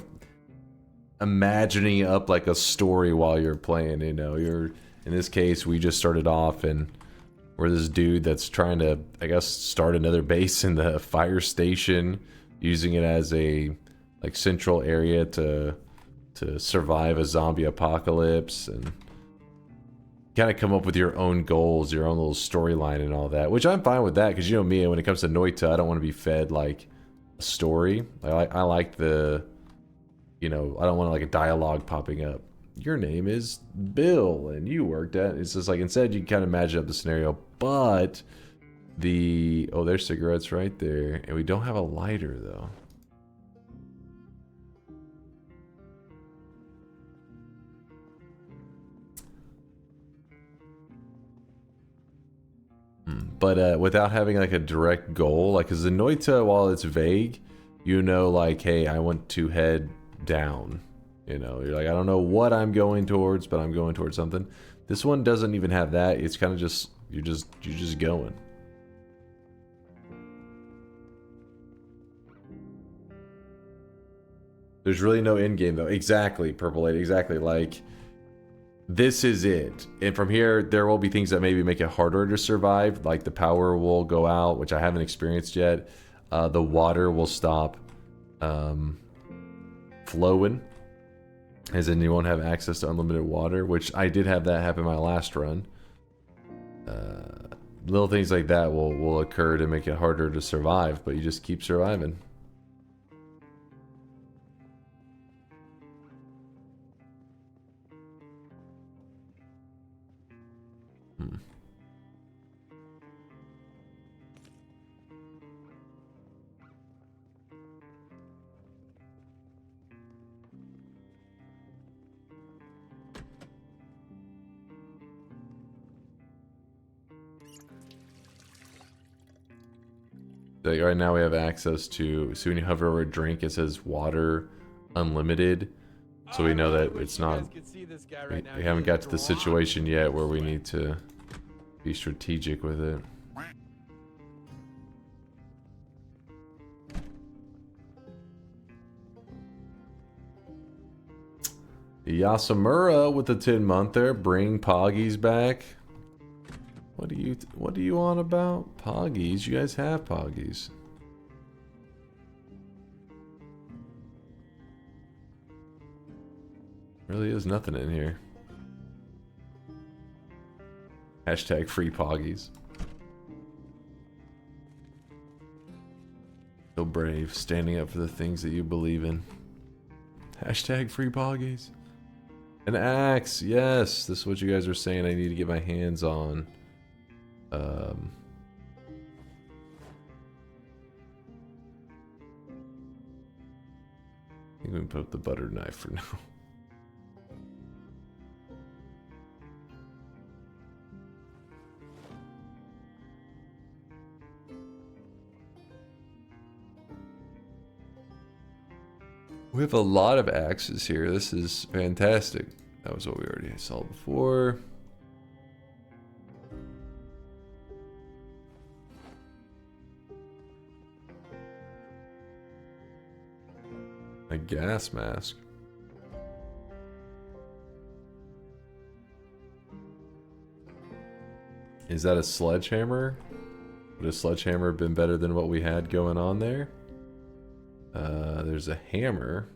imagining up like a story while you're playing, you know. You're, in this case, we just started off and we're this dude that's trying to, I guess, start another base in the fire station, using it as a like central area to to survive a zombie apocalypse and kind of come up with your own goals, your own little storyline and all that, which I'm fine with that because you know me, when it comes to Noita, I don't want to be fed like a story. I like the, you know, I don't want like a dialogue popping up. Your name is Bill and you worked at, it's just like, instead you can kind of imagine up the scenario, but the, oh, there's cigarettes right there, and we don't have a lighter though. But without having like a direct goal, like, because the Noita, while it's vague, you know, like, hey, I want to head down. You know, you're like, I don't know what I'm going towards, but I'm going towards something. This one doesn't even have that. It's kind of just, you're just going. There's really no end game though. Exactly, Purple Lady. Exactly, like. This is it. And from here, there will be things that maybe make it harder to survive. Like the power will go out, which I haven't experienced yet. The water will stop flowing. As in you won't have access to unlimited water, which I did have that happen my last run. Little things like that will occur to make it harder to survive, but you just keep surviving. Like right now we have access to, so when you hover over a drink, it says water unlimited. So we know that it's not, we haven't got to the situation yet where we need to be strategic with it. Yasamura with the 10-month there. Bring Poggies back. What do you on about? Poggies? You guys have Poggies. Really is nothing in here. Hashtag free Poggies. So brave, standing up for the things that you believe in. Hashtag free Poggies. An axe, yes. This is what you guys are saying I need to get my hands on. I think we can put up the butter knife for now. We have a lot of axes here. This is fantastic. That was what we already saw before. A gas mask. Is that a sledgehammer? Would a sledgehammer have been better than what we had going on there? There's a hammer.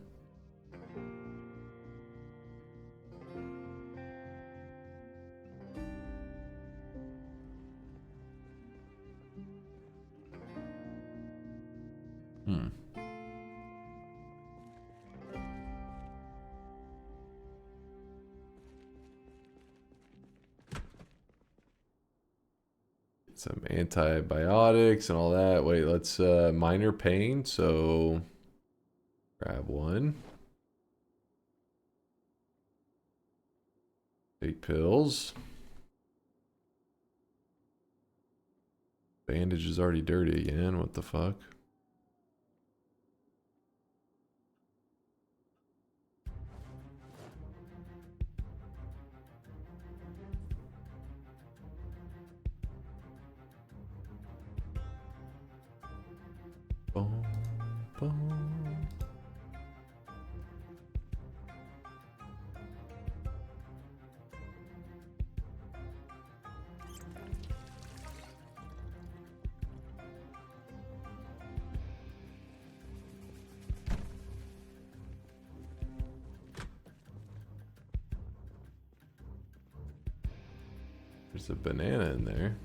Some antibiotics and all that. Wait, let's minor pain, so grab one. Take pills. Bandage is already dirty again. What the fuck? Boom, boom. There's a banana in there.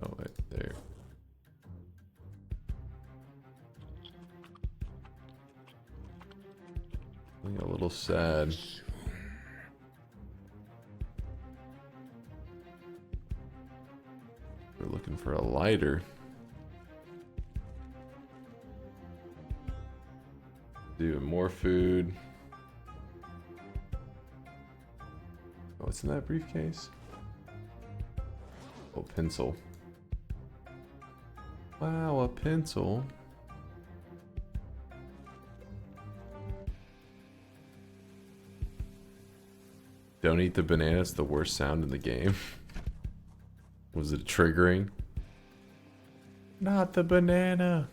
Oh, wait, there. I'm a little sad. We're looking for a lighter. Doing more food. Oh, what's in that briefcase? Oh, pencil. Wow, a pencil. Don't eat the banana. It's the worst sound in the game. Was it triggering? Not the banana.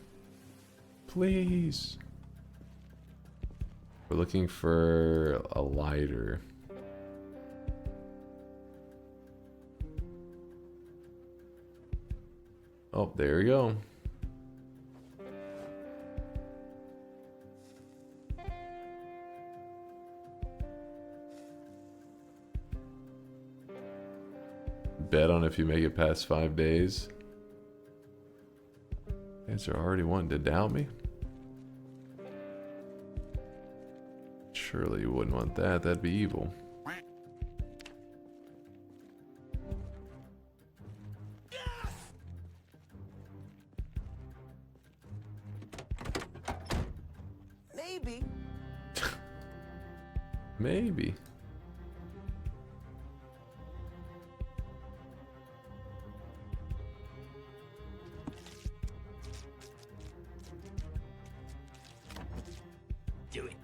Please. We're looking for a lighter. Oh, there we go. Bet on if you make it past 5 days. You guys are already wanting to doubt me? Surely you wouldn't want that. That'd be evil. Maybe. Maybe. Do it.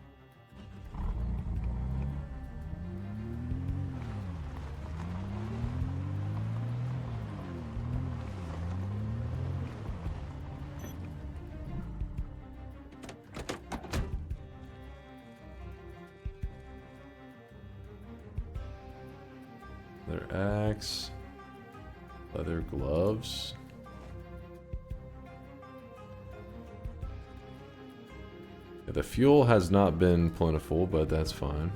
Leather axe. Leather gloves. Yeah, the fuel has not been plentiful, but that's fine.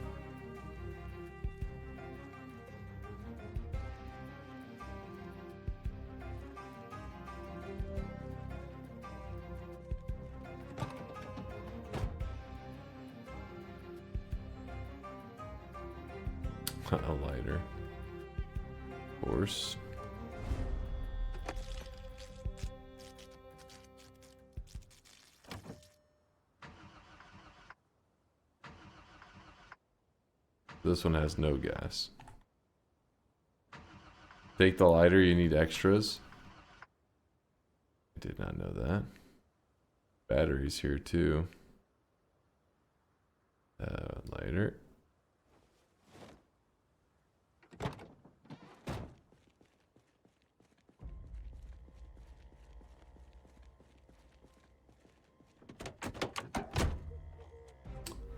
A lighter. Of course. This one has no gas. Take the lighter, you need extras. I did not know that. Batteries here too. Lighter.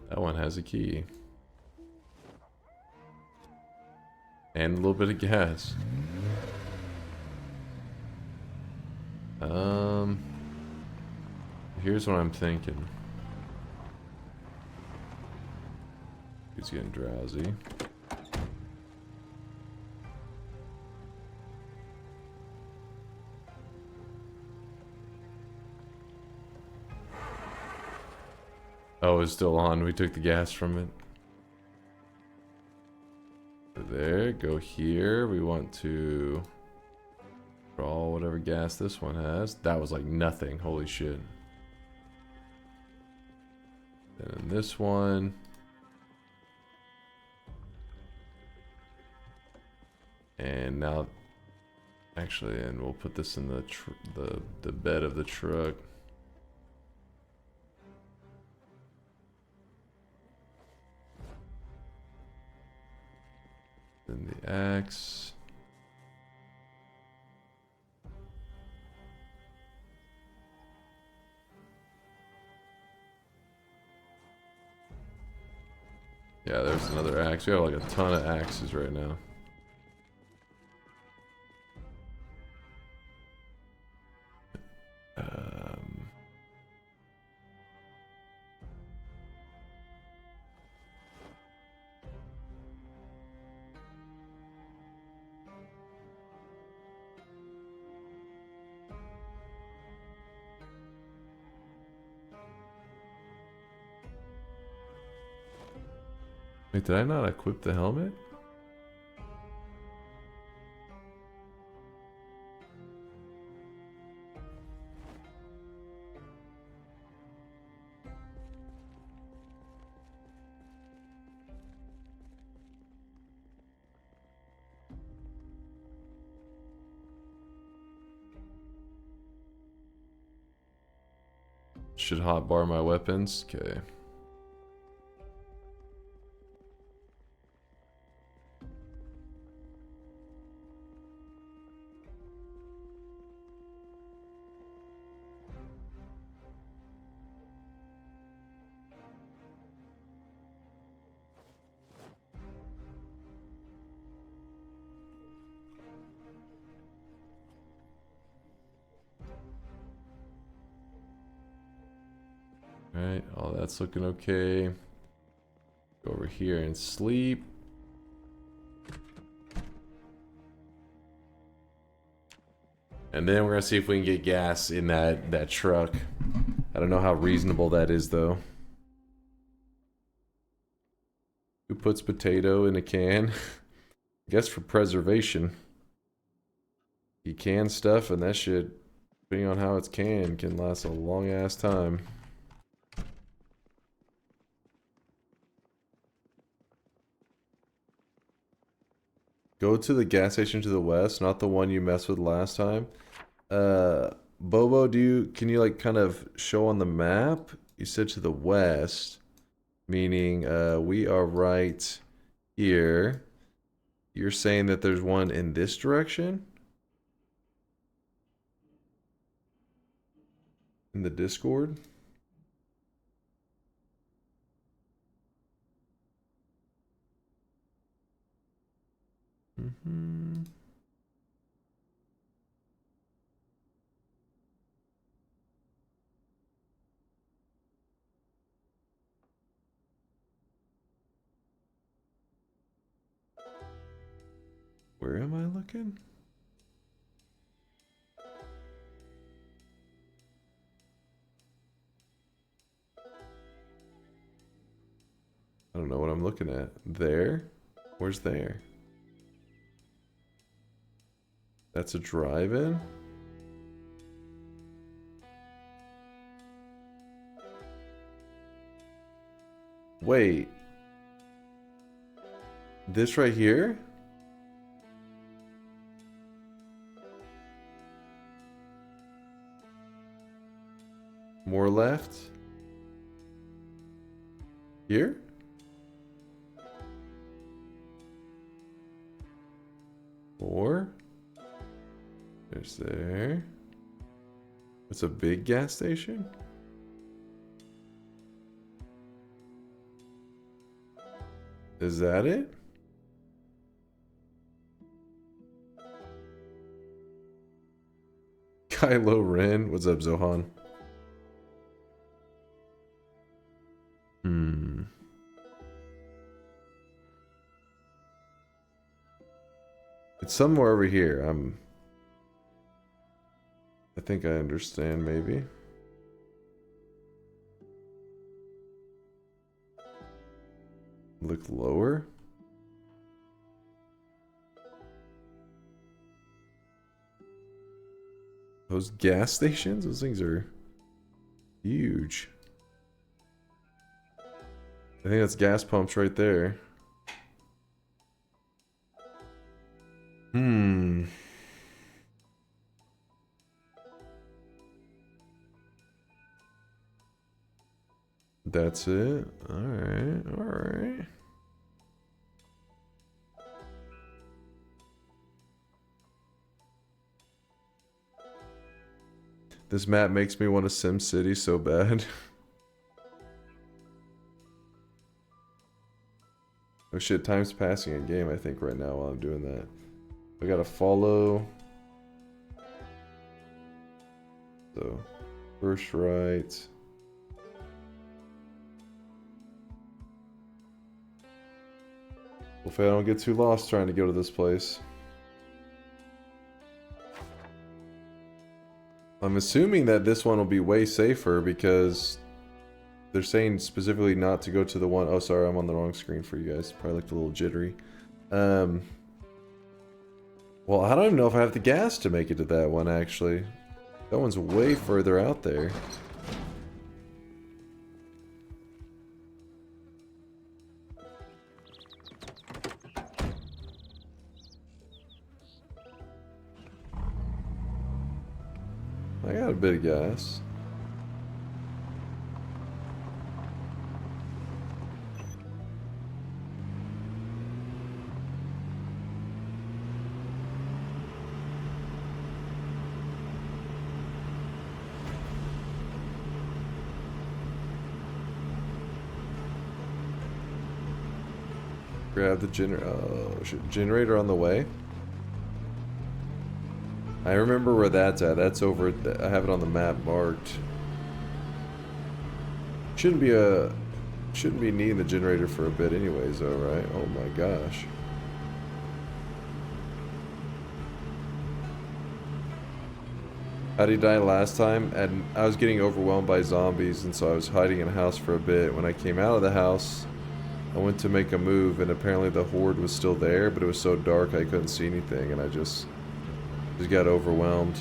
That one has a key. And a little bit of gas. Here's what I'm thinking. He's getting drowsy. Oh, it's still on. We took the gas from it. There, go here. We want to draw whatever gas this one has. That was like nothing. Holy shit. And this one. And now, actually, and we'll put this in the bed of the truck. Then the axe. Yeah, there's another axe. We have like a ton of axes right now. Wait, did I not equip the helmet? Should hotbar my weapons. Okay. Alright, all that's looking okay. Go over here and sleep. And then we're gonna see if we can get gas in that truck. I don't know how reasonable that is though. Who puts potato in a can? I guess for preservation. You can stuff and that shit, depending on how it's canned, can last a long ass time. Go to the gas station to the west, not the one you messed with last time. Bobo, can you like kind of show on the map? You said to the west, meaning we are right here. You're saying that there's one in this direction? In the Discord? Mm-hmm. Where am I looking? I don't know what I'm looking at. There? Where's there? That's a drive-in? Wait. This right here? More left? Here? More? There's there. It's a big gas station? Is that it? Kylo Ren? What's up, Zohan? It's somewhere over here. I think I understand, maybe. Look lower. Those gas stations? Those things are huge. I think that's gas pumps right there. That's it. Alright, alright. This map makes me want a Sim City so bad. Oh shit, time's passing in game, I think, right now while I'm doing that. I gotta follow. So, first right. Hopefully I don't get too lost trying to go to this place. I'm assuming that this one will be way safer because They're saying specifically not to go to the one. Oh, sorry, I'm on the wrong screen for you guys. Probably looked a little jittery. Well, I don't even know if I have the gas to make it to that one, actually. That one's way further out there. I got a bit of gas. Grab the generator on the way. I remember where that's at. That's over. I have it on the map marked. Shouldn't be needing the generator for a bit, anyways. Though, right? Oh my gosh. How did he die last time? And I was getting overwhelmed by zombies, and so I was hiding in a house for a bit. When I came out of the house, I went to make a move, and apparently the horde was still there, but it was so dark I couldn't see anything, and I just got overwhelmed.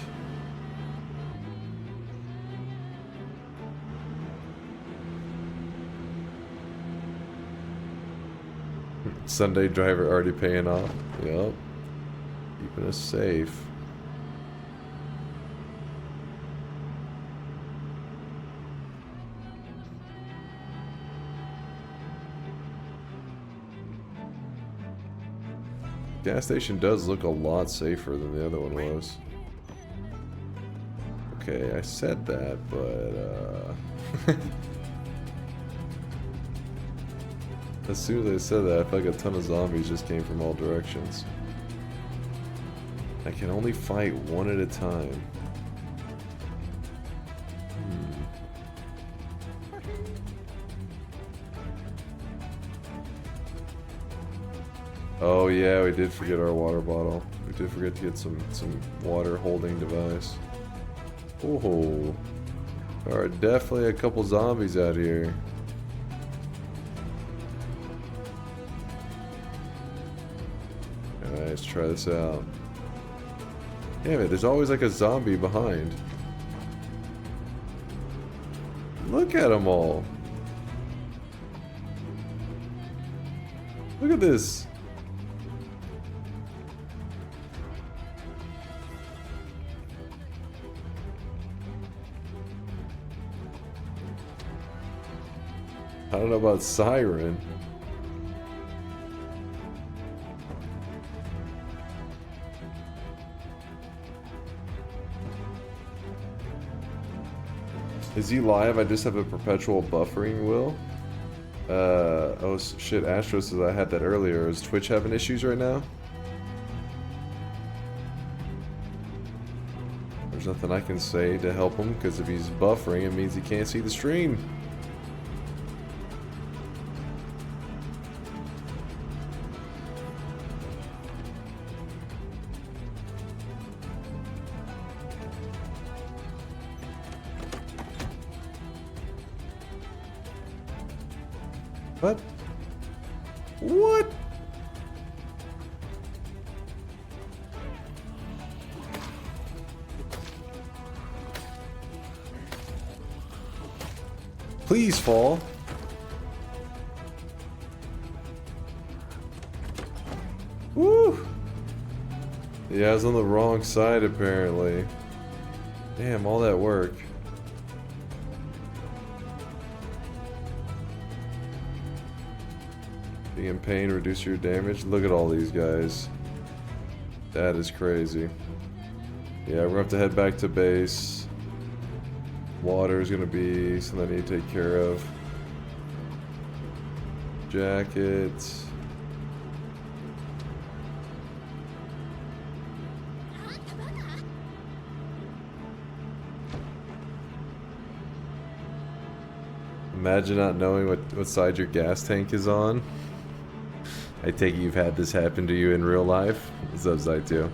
Sunday driver already paying off. Yup. Keeping us safe. Gas station does look a lot safer than the other one was. Okay, I said that, but as soon as I said that, I felt like a ton of zombies just came from all directions. I can only fight one at a time. Oh yeah, we did forget our water bottle. We did forget to get some water holding device. Oh, there are definitely a couple zombies out here. Alright, let's try this out. Damn it, there's always like a zombie behind. Look at them all. Look at this. I don't know about Siren. Is he live? I just have a perpetual buffering wheel. Oh shit, Astro says I had that earlier. Is Twitch having issues right now? There's nothing I can say to help him, because if he's buffering, it means he can't see the stream. What? What? Please fall. Woo! Yeah, I was on the wrong side apparently. Damn, all that work. Being in pain, reduce your damage. Look at all these guys. That is crazy. Yeah, we're gonna have to head back to base. Water is gonna be something I need to take care of. Jackets. Imagine not knowing what side your gas tank is on. I take it you've had this happen to you in real life. What's up, Zaitio?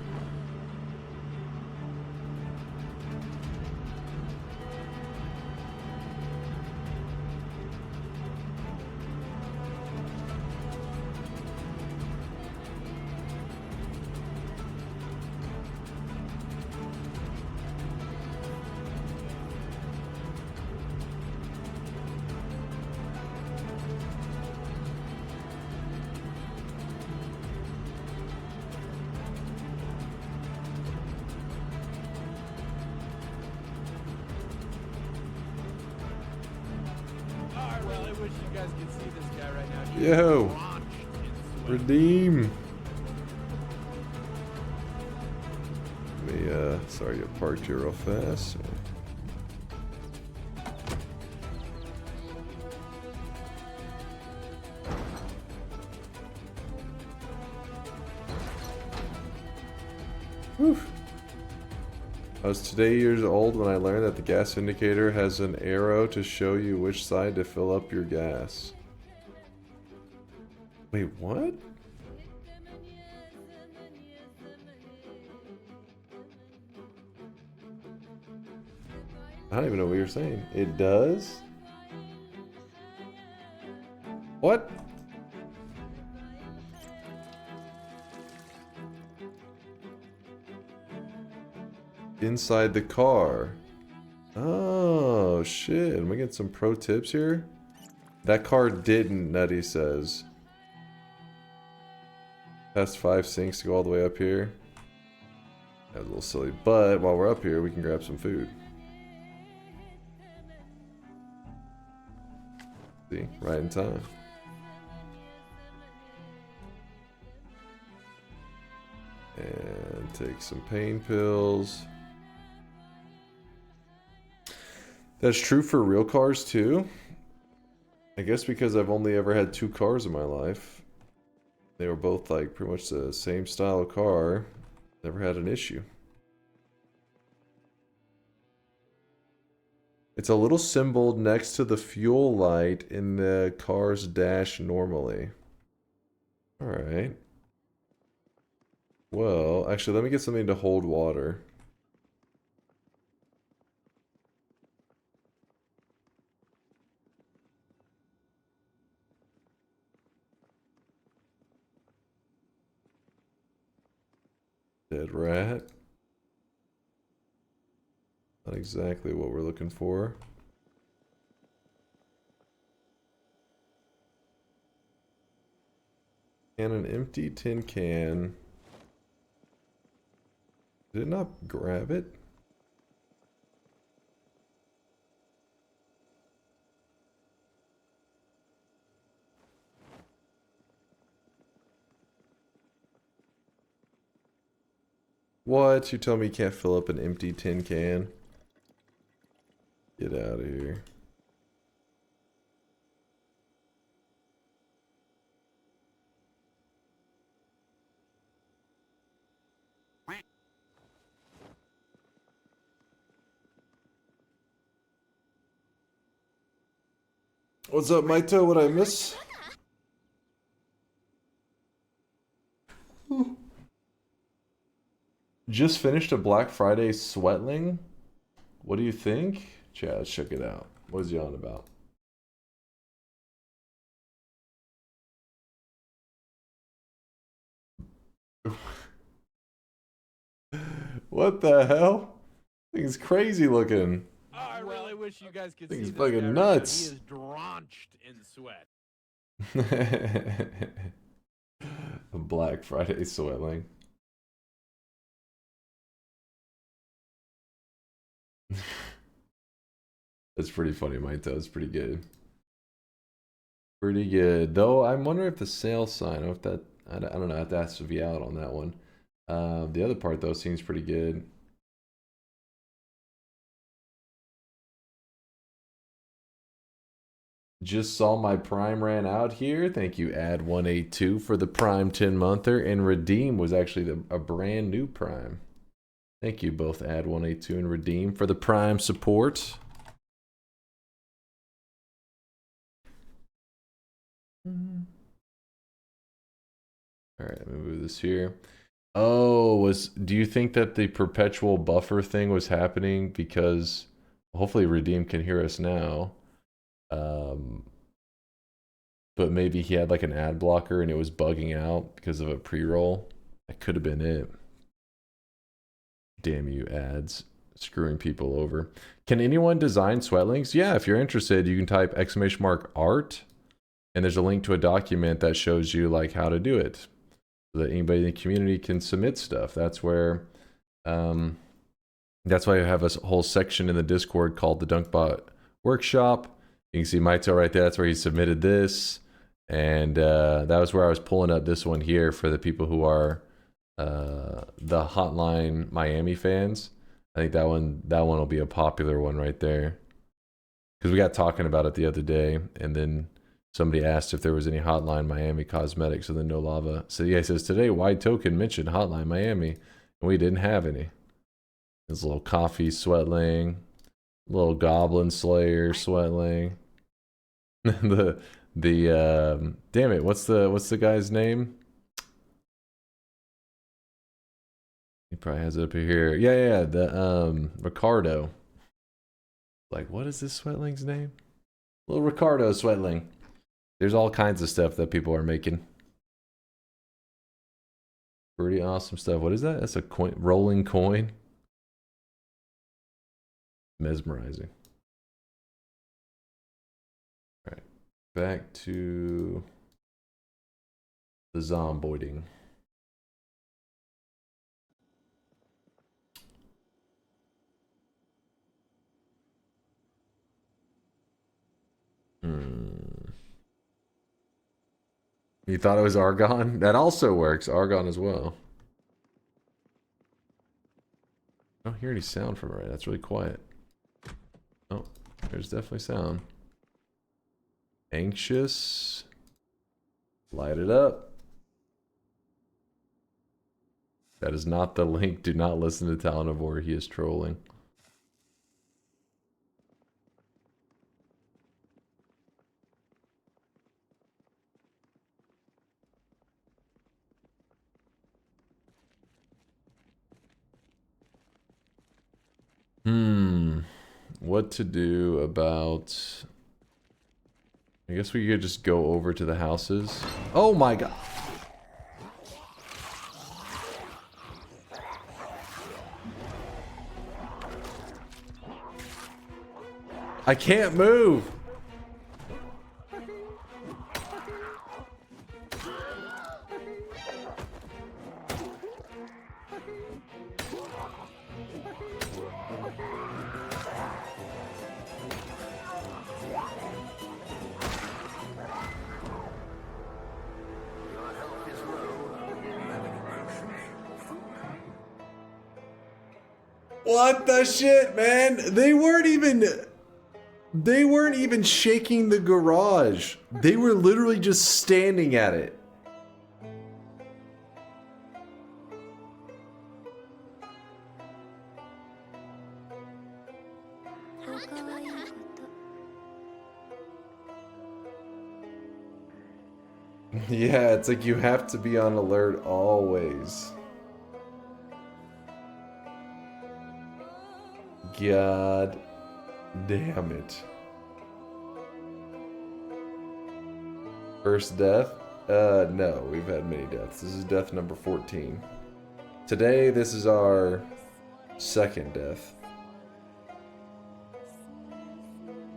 wish you guys could see this guy right now. He is Yo. drenched in sweat. Redeem. Let me, sorry, get parked here real fast. Whew. I was today years old when I learned that the gas indicator has an arrow to show you which side to fill up your gas. Wait, what? I don't even know what you're saying. It does? What? Inside the car. Oh, shit. Am I getting some pro tips here? That car didn't, Nutty says. Past 5 sinks to go all the way up here. That was a little silly. But while we're up here, we can grab some food. See? Right in time. And take some pain pills. That's true for real cars too. I guess because I've only ever had 2 cars in my life. They were both like pretty much the same style of car. Never had an issue. It's a little symbol next to the fuel light in the car's dash normally. Alright. Well, actually let me get something to hold water. Dead rat. Not exactly what we're looking for. And an empty tin can. Did it not grab it? What? You tell me you can't fill up an empty tin can? Get out of here. What's up, Maito? What'd I miss? Just finished a Black Friday sweatling. What do you think? Chat, let's check it out. What is he on about? What the hell? Thing's crazy looking. Oh, I really wish you guys could see Thing's this fucking guy nuts. Right now. He is drenched in sweat. A Black Friday sweatling. That's pretty funny, Maito. It's pretty good. Pretty good. Though I'm wondering if the sale sign, if that, I don't know, I have to ask V out on that one. The other part though seems pretty good. Just saw my Prime ran out here. Thank you, Ad182, for the Prime 10-monther. And Redeem was actually a brand new Prime. Thank you both, Ad182 and Redeem, for the Prime support. Alright, let me move this here. Oh, do you think that the perpetual buffer thing was happening because hopefully Redeem can hear us now? But maybe he had like an ad blocker and it was bugging out because of a pre-roll. That could have been it. Damn you, ads. Screwing people over. Can anyone design sweatlinks? Yeah, if you're interested, you can type !art and there's a link to a document that shows you like how to do it. So that anybody in the community can submit stuff. That's where that's why I have a whole section in the Discord called the Dunkbot Workshop. You can see Maito right there. That's where he submitted this. And that was where I was pulling up this one here for the people who are the Hotline Miami fans. I think that one will be a popular one right there. Because we got talking about it the other day, and then somebody asked if there was any Hotline Miami cosmetics, and then No Lava. So yeah, he says, today Wide Token mentioned Hotline Miami, and we didn't have any. This little coffee sweatling, little Goblin Slayer sweatling. the damn it, what's the guy's name? He probably has it up here. Yeah, the Ricardo. Like, what is this sweatling's name? Little Ricardo sweatling. There's all kinds of stuff that people are making. Pretty awesome stuff. What is that? That's a coin, rolling coin. Mesmerizing. All right, back to the zomboiding. You thought it was Argon? That also works. Argon as well. I don't hear any sound from it right. That's really quiet. Oh, there's definitely sound. Anxious. Light it up. That is not the link. Do not listen to Talanavor. He is trolling. What to do about... I guess we could just go over to the houses. Oh my god! I can't move! What the shit, man? They weren't even shaking the garage. They were literally just standing at it. Yeah, it's like you have to be on alert always. God damn it. First death? No, we've had many deaths. This is death number 14. Today, this is our second death.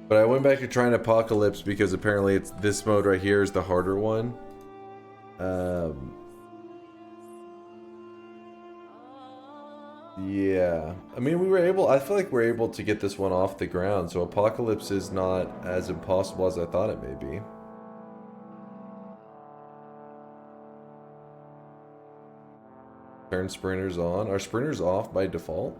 But I went back to trying Apocalypse because apparently it's this mode right here is the harder one. Yeah, I mean, I feel like we're able to get this one off the ground, so Apocalypse is not as impossible as I thought it may be. Turn sprinters on. Are sprinters off by default?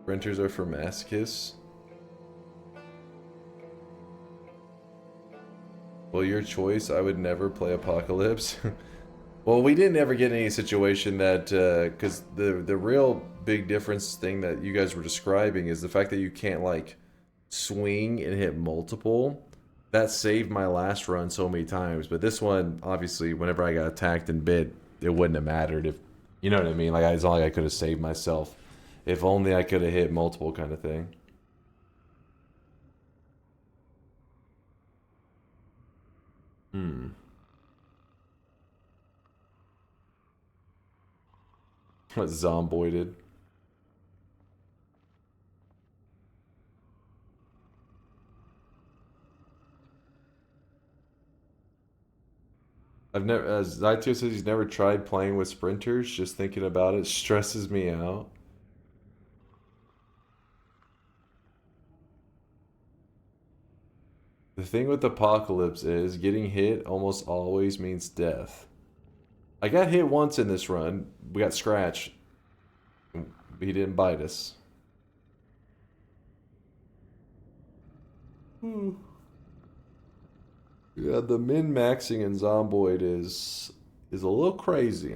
Sprinters are for masochists. Well, your choice. I would never play Apocalypse. Well, we didn't ever get any situation that, because the real big difference thing that you guys were describing is the fact that you can't, like, swing and hit multiple. That saved my last run so many times. But this one, obviously, whenever I got attacked and bit, it wouldn't have mattered if, you know what I mean? Like, it's not like I could have saved myself. If only I could have hit multiple kind of thing. What, Zomboided? I've never, as Zaito says, he's never tried playing with sprinters. Just thinking about it stresses me out. The thing with Apocalypse is getting hit almost always means death. I got hit once in this run. We got scratched. He didn't bite us. Yeah, the min-maxing in Zomboid is a little crazy.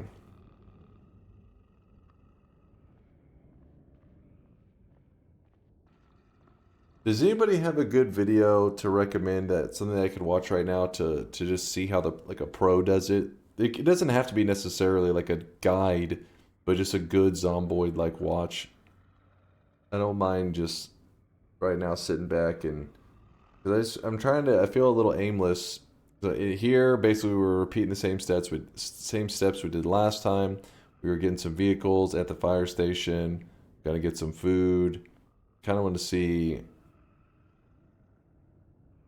Does anybody have a good video to recommend, that something that I could watch right now to just see how a pro does it? It doesn't have to be necessarily like a guide, but just a good Zomboid like watch. I don't mind just right now sitting back and I'm trying to. I feel a little aimless. So here, basically, we're repeating the same steps we did last time. We were getting some vehicles at the fire station. Got to get some food. Kind of want to see.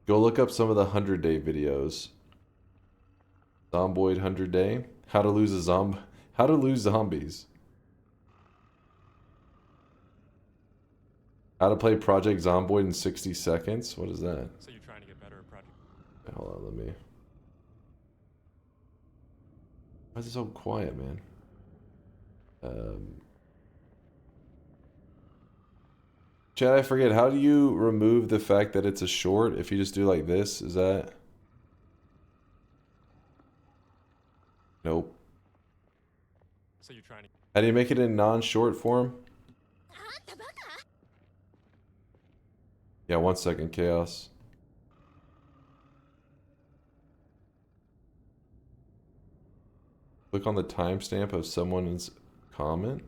Go look up some of the 100-day videos. Zomboid 100-day. How to lose zombies. How to play Project Zomboid in 60 seconds. What is that? So you're trying to get better at Project. Hold on, let me. Why is it so quiet, man? Chad, I forget. How do you remove the fact that it's a short? If you just do like this, is that? Nope. So you're trying to. How do you make it in non-short form? Yeah, 1 second, Chaos. Click on the timestamp of someone's comment.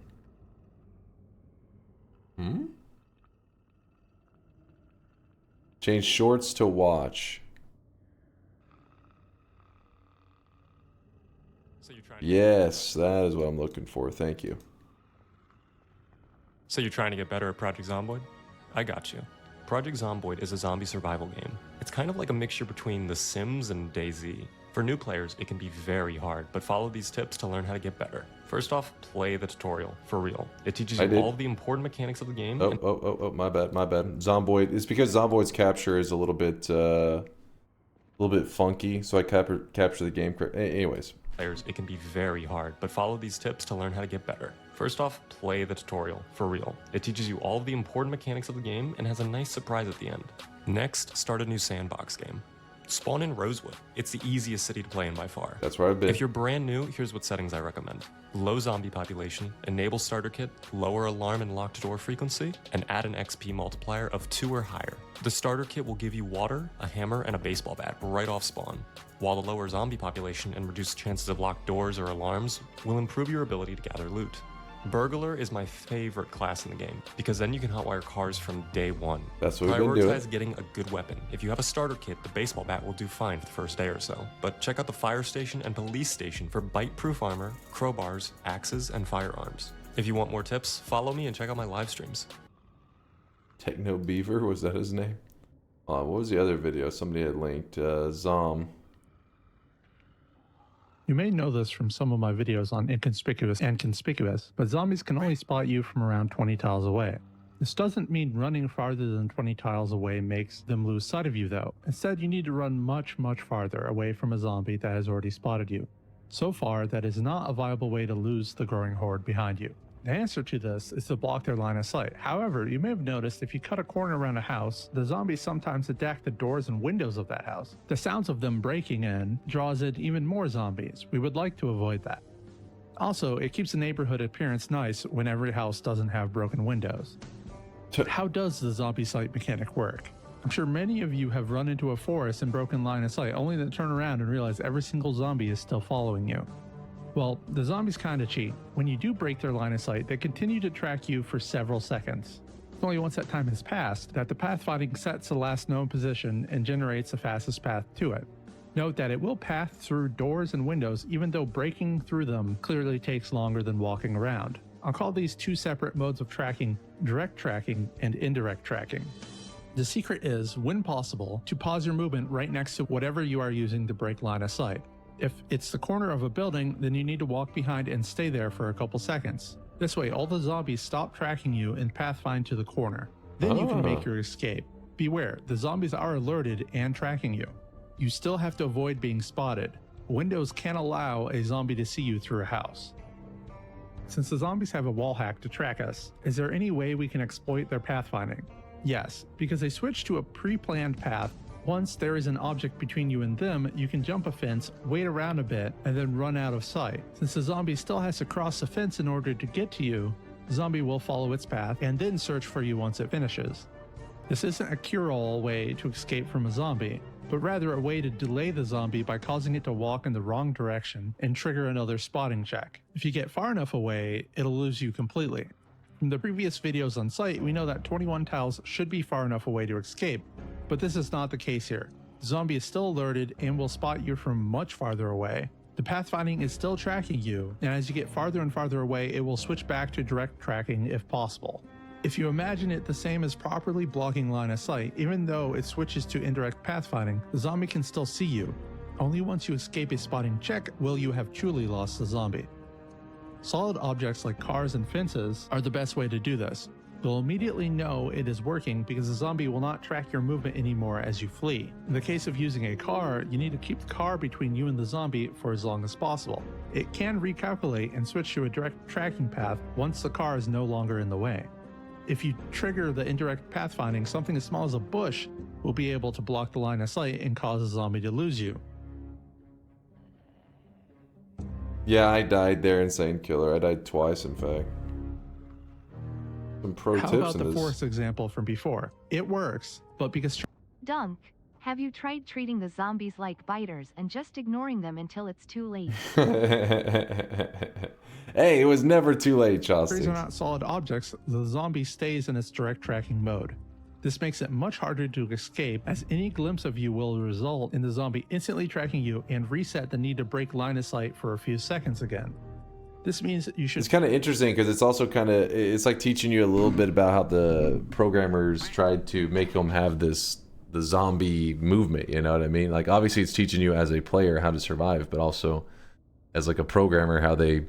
Change shorts to watch. So you're trying to. Yes, that is what I'm looking for. Thank you. So you're trying to get better at Project Zomboid? I got you. Project Zomboid is a zombie survival game. It's kind of like a mixture between The Sims and DayZ. For new players, it can be very hard, but follow these tips to learn how to get better. First off, play the tutorial, for real. It teaches you all of the important mechanics of the game. My bad. Zomboid, it's because Zomboid's capture is a little bit funky, so I capture the game correct. Anyways. Players, it can be very hard, but follow these tips to learn how to get better. First off, play the tutorial, for real. It teaches you all of the important mechanics of the game and has a nice surprise at the end. Next, start a new sandbox game. Spawn in Rosewood. It's the easiest city to play in by far. That's where I've been. If you're brand new, here's what settings I recommend. Low zombie population, enable starter kit, lower alarm and locked door frequency, and add an XP multiplier of 2 or higher. The starter kit will give you water, a hammer, and a baseball bat right off spawn, while the lower zombie population and reduced chances of locked doors or alarms will improve your ability to gather loot. Burglar is my favorite class in the game, because then you can hotwire cars from day one. That's what we've been doing. Prioritize getting a good weapon. If you have a starter kit, the baseball bat will do fine for the first day or so. But check out the fire station and police station for bite-proof armor, crowbars, axes, and firearms. If you want more tips, follow me and check out my live streams. Techno Beaver, was that his name? What was the other video somebody had linked? Zom. You may know this from some of my videos on Inconspicuous and Conspicuous, but zombies can only spot you from around 20 tiles away. This doesn't mean running farther than 20 tiles away makes them lose sight of you though. Instead, you need to run much farther away from a zombie that has already spotted you. So far, that is not a viable way to lose the growing horde behind you. The answer to this is to block their line of sight. However, you may have noticed if you cut a corner around a house, the zombies sometimes attack the doors and windows of that house. The sounds of them breaking in draws in even more zombies. We would like to avoid that. Also, it keeps the neighborhood appearance nice when every house doesn't have broken windows. But how does the zombie sight mechanic work? I'm sure many of you have run into a forest and broken line of sight, only to turn around and realize every single zombie is still following you. Well, the zombies kinda cheat. When you do break their line of sight, they continue to track you for several seconds. It's only once that time has passed that the pathfinding sets the last known position and generates the fastest path to it. Note that it will pass through doors and windows even though breaking through them clearly takes longer than walking around. I'll call these two separate modes of tracking direct tracking and indirect tracking. The secret is, when possible, to pause your movement right next to whatever you are using to break line of sight. If it's the corner of a building, then you need to walk behind and stay there for a couple seconds. This way, all the zombies stop tracking you and pathfind to the corner. Then you can make your escape. Beware, the zombies are alerted and tracking you. You still have to avoid being spotted. Windows can't allow a zombie to see you through a house. Since the zombies have a wall hack to track us, is there any way we can exploit their pathfinding? Yes, because they switch to a pre-planned path. Once there is an object between you and them, you can jump a fence, wait around a bit, and then run out of sight. Since the zombie still has to cross the fence in order to get to you, the zombie will follow its path and then search for you once it finishes. This isn't a cure-all way to escape from a zombie, but rather a way to delay the zombie by causing it to walk in the wrong direction and trigger another spotting check. If you get far enough away, it'll lose you completely. From the previous videos on site, we know that 21 tiles should be far enough away to escape, but this is not the case here. The zombie is still alerted and will spot you from much farther away. The pathfinding is still tracking you, and as you get farther and farther away, it will switch back to direct tracking if possible. If you imagine it the same as properly blocking line of sight, even though it switches to indirect pathfinding, the zombie can still see you. Only once you escape a spotting check will you have truly lost the zombie. Solid objects like cars and fences are the best way to do this. You'll immediately know it is working because the zombie will not track your movement anymore as you flee. In the case of using a car, you need to keep the car between you and the zombie for as long as possible. It can recalculate and switch to a direct tracking path once the car is no longer in the way. If you trigger the indirect pathfinding, something as small as a bush will be able to block the line of sight and cause the zombie to lose you. Yeah, I died there, Insane Killer. I died twice, in fact. Some pro How tips about in the this. forest example from before? It works, but because Dunk, have you tried treating the zombies like biters and just ignoring them until it's too late? Hey, it was never too late, trees Chausti. are not solid objects, the zombie stays in its direct tracking mode. This makes it much harder to escape, as any glimpse of you will result in the zombie instantly tracking you and reset the need to break line of sight for a few seconds again. This means you should... It's kind of interesting because it's also kind of, it's like teaching you a little bit about how the programmers tried to make them have the zombie movement, you know what I mean? Like, obviously it's teaching you as a player how to survive, but also as like a programmer how they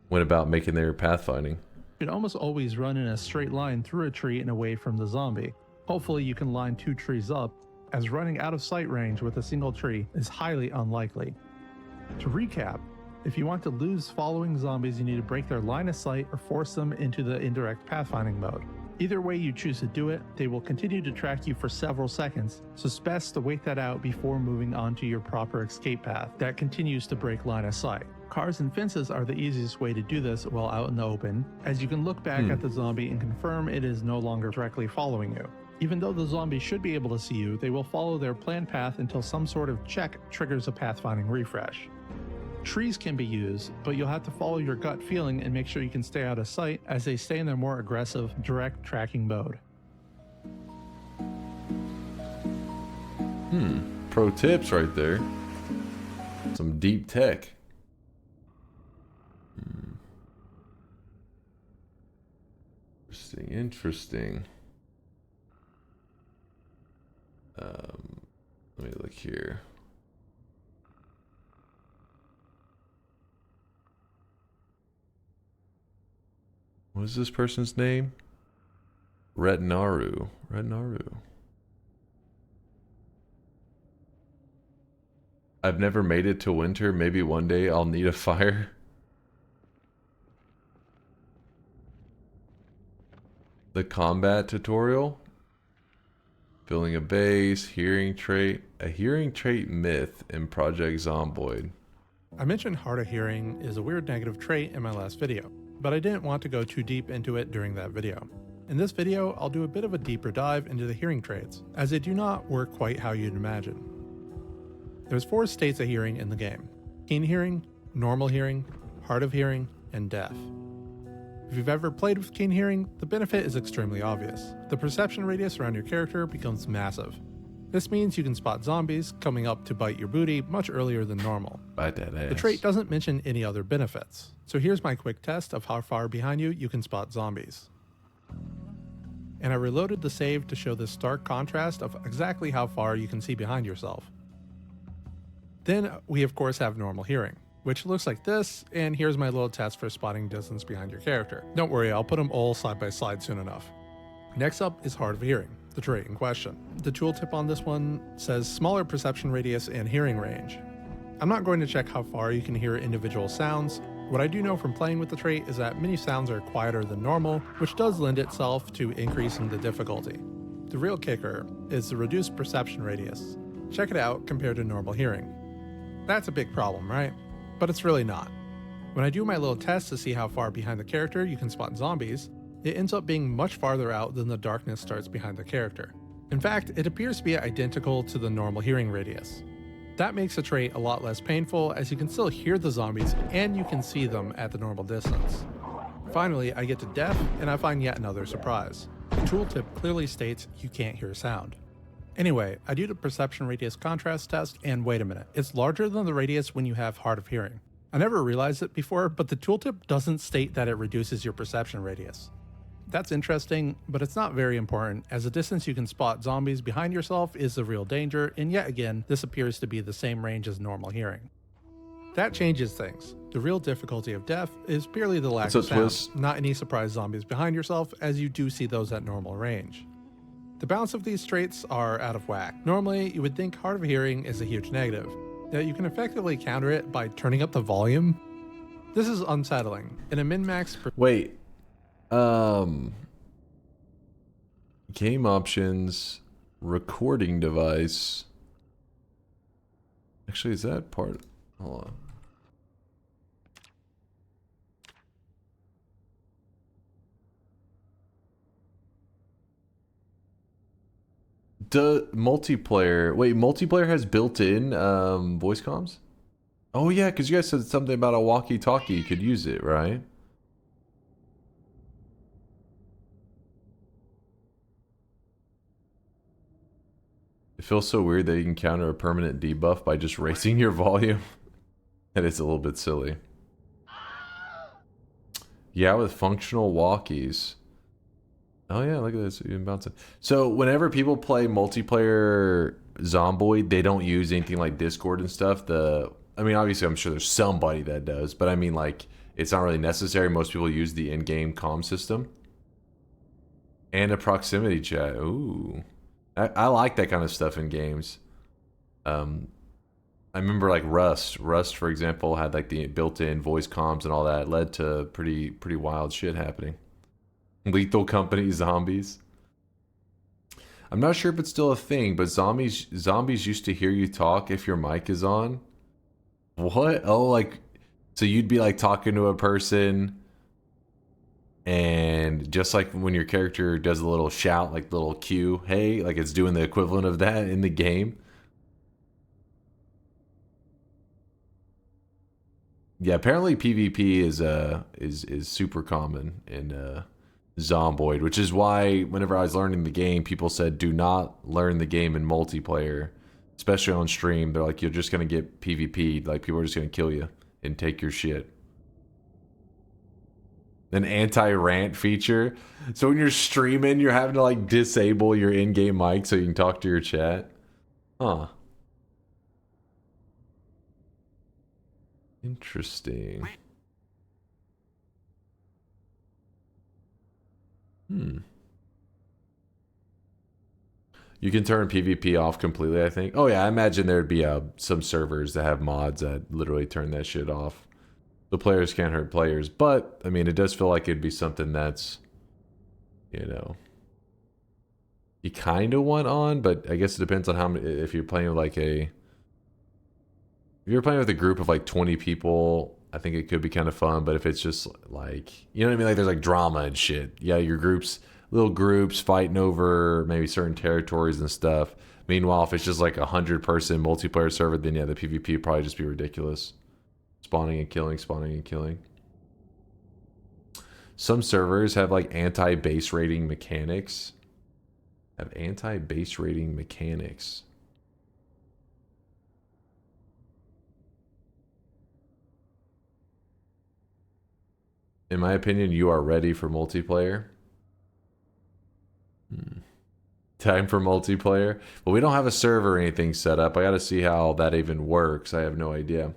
went about making their pathfinding. You should almost always run in a straight line through a tree and away from the zombie. Hopefully you can line two trees up, as running out of sight range with a single tree is highly unlikely. To recap, if you want to lose following zombies, you need to break their line of sight or force them into the indirect pathfinding mode. Either way you choose to do it, they will continue to track you for several seconds, so it's best to wait that out before moving on to your proper escape path that continues to break line of sight. Cars and fences are the easiest way to do this while out in the open, as you can look back at the zombie and confirm it is no longer directly following you. Even though the zombie should be able to see you, they will follow their planned path until some sort of check triggers a pathfinding refresh. Trees can be used, but you'll have to follow your gut feeling and make sure you can stay out of sight as they stay in their more aggressive, direct tracking mode. Pro tips right there. Some deep tech. Interesting. Let me look here. What is this person's name? Retnaru. I've never made it to winter. Maybe one day I'll need a fire. The combat tutorial. Building a base, hearing trait. A hearing trait myth in Project Zomboid. I mentioned hard of hearing is a weird negative trait in my last video, but I didn't want to go too deep into it during that video. In this video, I'll do a bit of a deeper dive into the hearing traits, as they do not work quite how you'd imagine. There's 4 states of hearing in the game: keen hearing, normal hearing, hard of hearing, and deaf. If you've ever played with keen hearing, the benefit is extremely obvious. The perception radius around your character becomes massive. This means you can spot zombies coming up to bite your booty much earlier than normal. Bite that ass. The trait doesn't mention any other benefits, so here's my quick test of how far behind you can spot zombies. And I reloaded the save to show this stark contrast of exactly how far you can see behind yourself. Then we of course have normal hearing, which looks like this, and here's my little test for spotting distance behind your character. Don't worry, I'll put them all side by side soon enough. Next up is hard of hearing, the trait in question. The tooltip on this one says smaller perception radius and hearing range. I'm not going to check how far you can hear individual sounds. What I do know from playing with the trait is that many sounds are quieter than normal, which does lend itself to increasing the difficulty. The real kicker is the reduced perception radius. Check it out compared to normal hearing. That's a big problem, right? But it's really not. When I do my little test to see how far behind the character you can spot zombies, it ends up being much farther out than the darkness starts behind the character. In fact, it appears to be identical to the normal hearing radius. That makes the trait a lot less painful, as you can still hear the zombies and you can see them at the normal distance. Finally, I get to death and I find yet another surprise. The tooltip clearly states you can't hear sound. Anyway, I do the perception radius contrast test, and wait a minute, it's larger than the radius when you have hard of hearing. I never realized it before, but the tooltip doesn't state that it reduces your perception radius. That's interesting, but it's not very important, as the distance you can spot zombies behind yourself is the real danger, and yet again, this appears to be the same range as normal hearing. That changes things. The real difficulty of death is purely the lack of sound, not any surprise zombies behind yourself, as you do see those at normal range. The balance of these traits are out of whack. Normally, you would think hard of hearing is a huge negative, yet you can effectively counter it by turning up the volume. This is unsettling. In a min-max... Wait. Game options, recording device. Actually, is that part? Hold on. Multiplayer. Wait, multiplayer has built-in voice comms? Oh yeah, because you guys said something about a walkie-talkie. You could use it, right? It feels so weird that you can counter a permanent debuff by just raising your volume. And it's a little bit silly. Yeah, with functional walkies. Oh yeah, look at this, even bouncing. So whenever people play multiplayer Zomboid, they don't use anything like Discord and stuff. I mean, obviously I'm sure there's somebody that does, but I mean, like, it's not really necessary. Most people use the in-game comm system. And a proximity chat. Ooh. I like that kind of stuff in games. I remember like Rust, for example, had like the built-in voice comms and all that. It led to pretty wild shit happening. Lethal Company zombies. I'm not sure if it's still a thing, but zombies used to hear you talk if your mic is on. What? Oh, like, so you'd be like talking to a person, and just like when your character does a little shout, like little cue, hey, like it's doing the equivalent of that in the game. Yeah, apparently PvP is super common in Zomboid, which is why whenever I was learning the game, people said do not learn the game in multiplayer, especially on stream. They're like, you're just gonna get PvP'd, like people are just gonna kill you and take your shit. An anti-rant feature. So when you're streaming, you're having to like disable your in-game mic so you can talk to your chat. Huh. Interesting. You can turn PvP off completely, I think. Oh yeah, I imagine there'd be some servers that have mods that literally turn that shit off. The players can't hurt players, but I mean, it does feel like it'd be something that's, you know, you kind of want on, but I guess it depends on how many. If you're playing with like if you're playing with a group of like 20 people, I think it could be kind of fun. But if it's just like, you know what I mean, like there's like drama and shit. Yeah, your little groups fighting over maybe certain territories and stuff. Meanwhile, if it's just like 100-person multiplayer server, then yeah, the PvP would probably just be ridiculous. Spawning and killing, spawning and killing. Some servers have like anti-base rating mechanics. Have anti-base rating mechanics. In my opinion, you are ready for multiplayer. Time for multiplayer. Well, we don't have a server or anything set up. I got to see how that even works. I have no idea.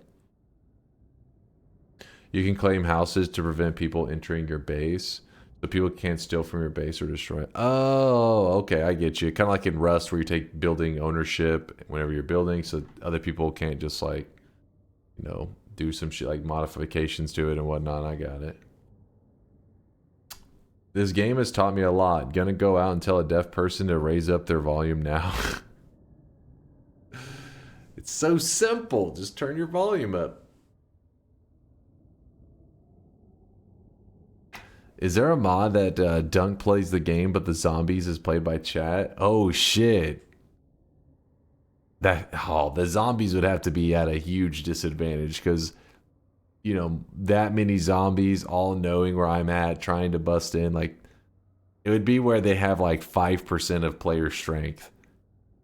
You can claim houses to prevent people entering your base. So people can't steal from your base or destroy it. Oh, okay, I get you. Kind of like in Rust where you take building ownership whenever you're building so other people can't just like, you know, do some shit like modifications to it and whatnot. I got it. This game has taught me a lot. Gonna go out and tell a deaf person to raise up their volume now. It's so simple. Just turn your volume up. Is there a mod that Dunk plays the game but the zombies is played by chat? Oh shit. The zombies would have to be at a huge disadvantage because, you know, that many zombies all knowing where I'm at, trying to bust in, like, it would be where they have like 5% of player strength.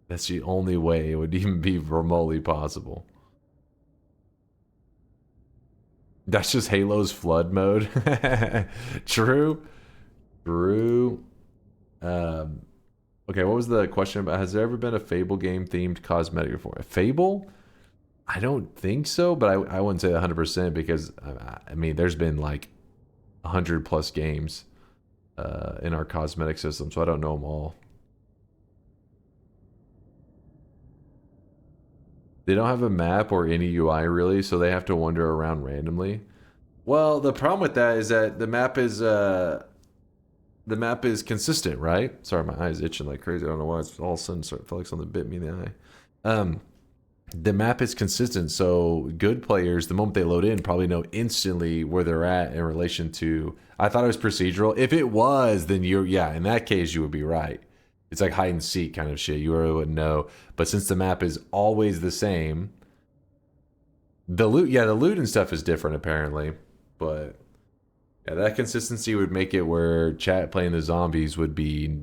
That's the only way it would even be remotely possible. That's just Halo's flood mode. True. True. Okay, what was the question about? Has there ever been a Fable game themed cosmetic before? A Fable? I don't think so, but I wouldn't say 100% because, I mean, there's been like 100 plus games in our cosmetic system, so I don't know them all. They don't have a map or any UI really, so they have to wander around randomly. Well, the problem with that is that the map is consistent, right? Sorry, my eye's itching like crazy. I don't know why. It's all of a sudden felt like something bit me in the eye. The map is consistent, so good players, the moment they load in, probably know instantly where they're at in relation to. I thought it was procedural. If it was, then yeah, in that case, you would be right. It's like hide and seek kind of shit. You really wouldn't know. But since the map is always the same, the loot and stuff is different apparently. But yeah, that consistency would make it where chat playing the zombies would be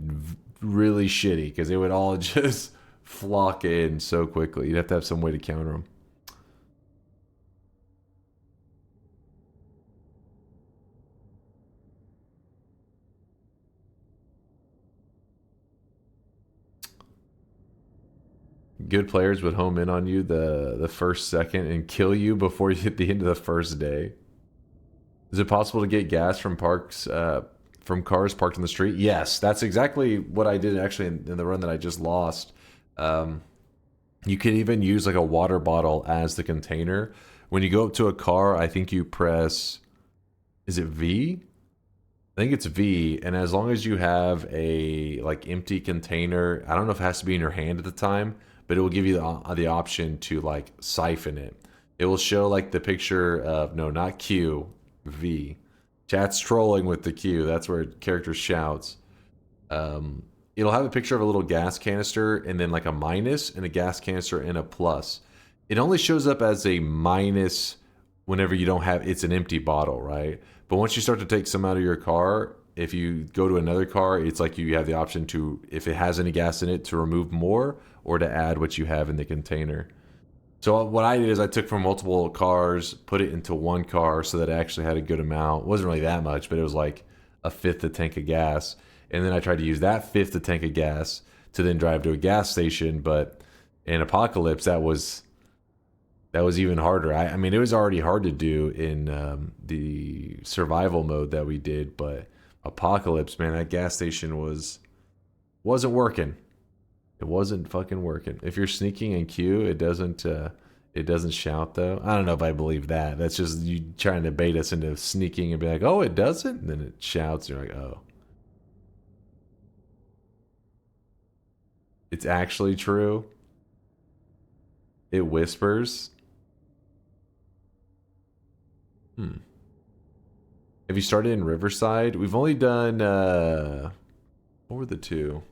really shitty because they would all just flock in so quickly. You'd have to have some way to counter them. Good players would home in on you the first second and kill you before you hit the end of the first day. Is it possible to get gas from from cars parked in the street? Yes, that's exactly what I did actually in the run that I just lost. You can even use like a water bottle as the container. When you go up to a car, I think you press, is it V? I think it's V, and as long as you have a like empty container, I don't know if it has to be in your hand at the time, but it will give you the option to like siphon it. It will show like the picture of, no, not Q, V. Chat's trolling with the Q. That's where character shouts. It'll have a picture of a little gas canister and then like a minus and a gas canister and a plus. It only shows up as a minus whenever you don't have, it's an empty bottle, right? But once you start to take some out of your car, if you go to another car, it's like you have the option to, if it has any gas in it, to remove more or to add what you have in the container. So what I did is I took from multiple cars, put it into one car so that it actually had a good amount. It wasn't really that much, but it was like a fifth a tank of gas. And then I tried to use that fifth a tank of gas to then drive to a gas station. But in Apocalypse, that was even harder. I mean, it was already hard to do in the survival mode that we did, but Apocalypse, man, that gas station wasn't working. It wasn't fucking working. If you're sneaking in queue, it doesn't shout though. I don't know if I believe that. That's just you trying to bait us into sneaking and be like, oh, it doesn't, and then it shouts. And you're like, oh, it's actually true. It whispers. Have you started in Riverside? We've only done what were the two?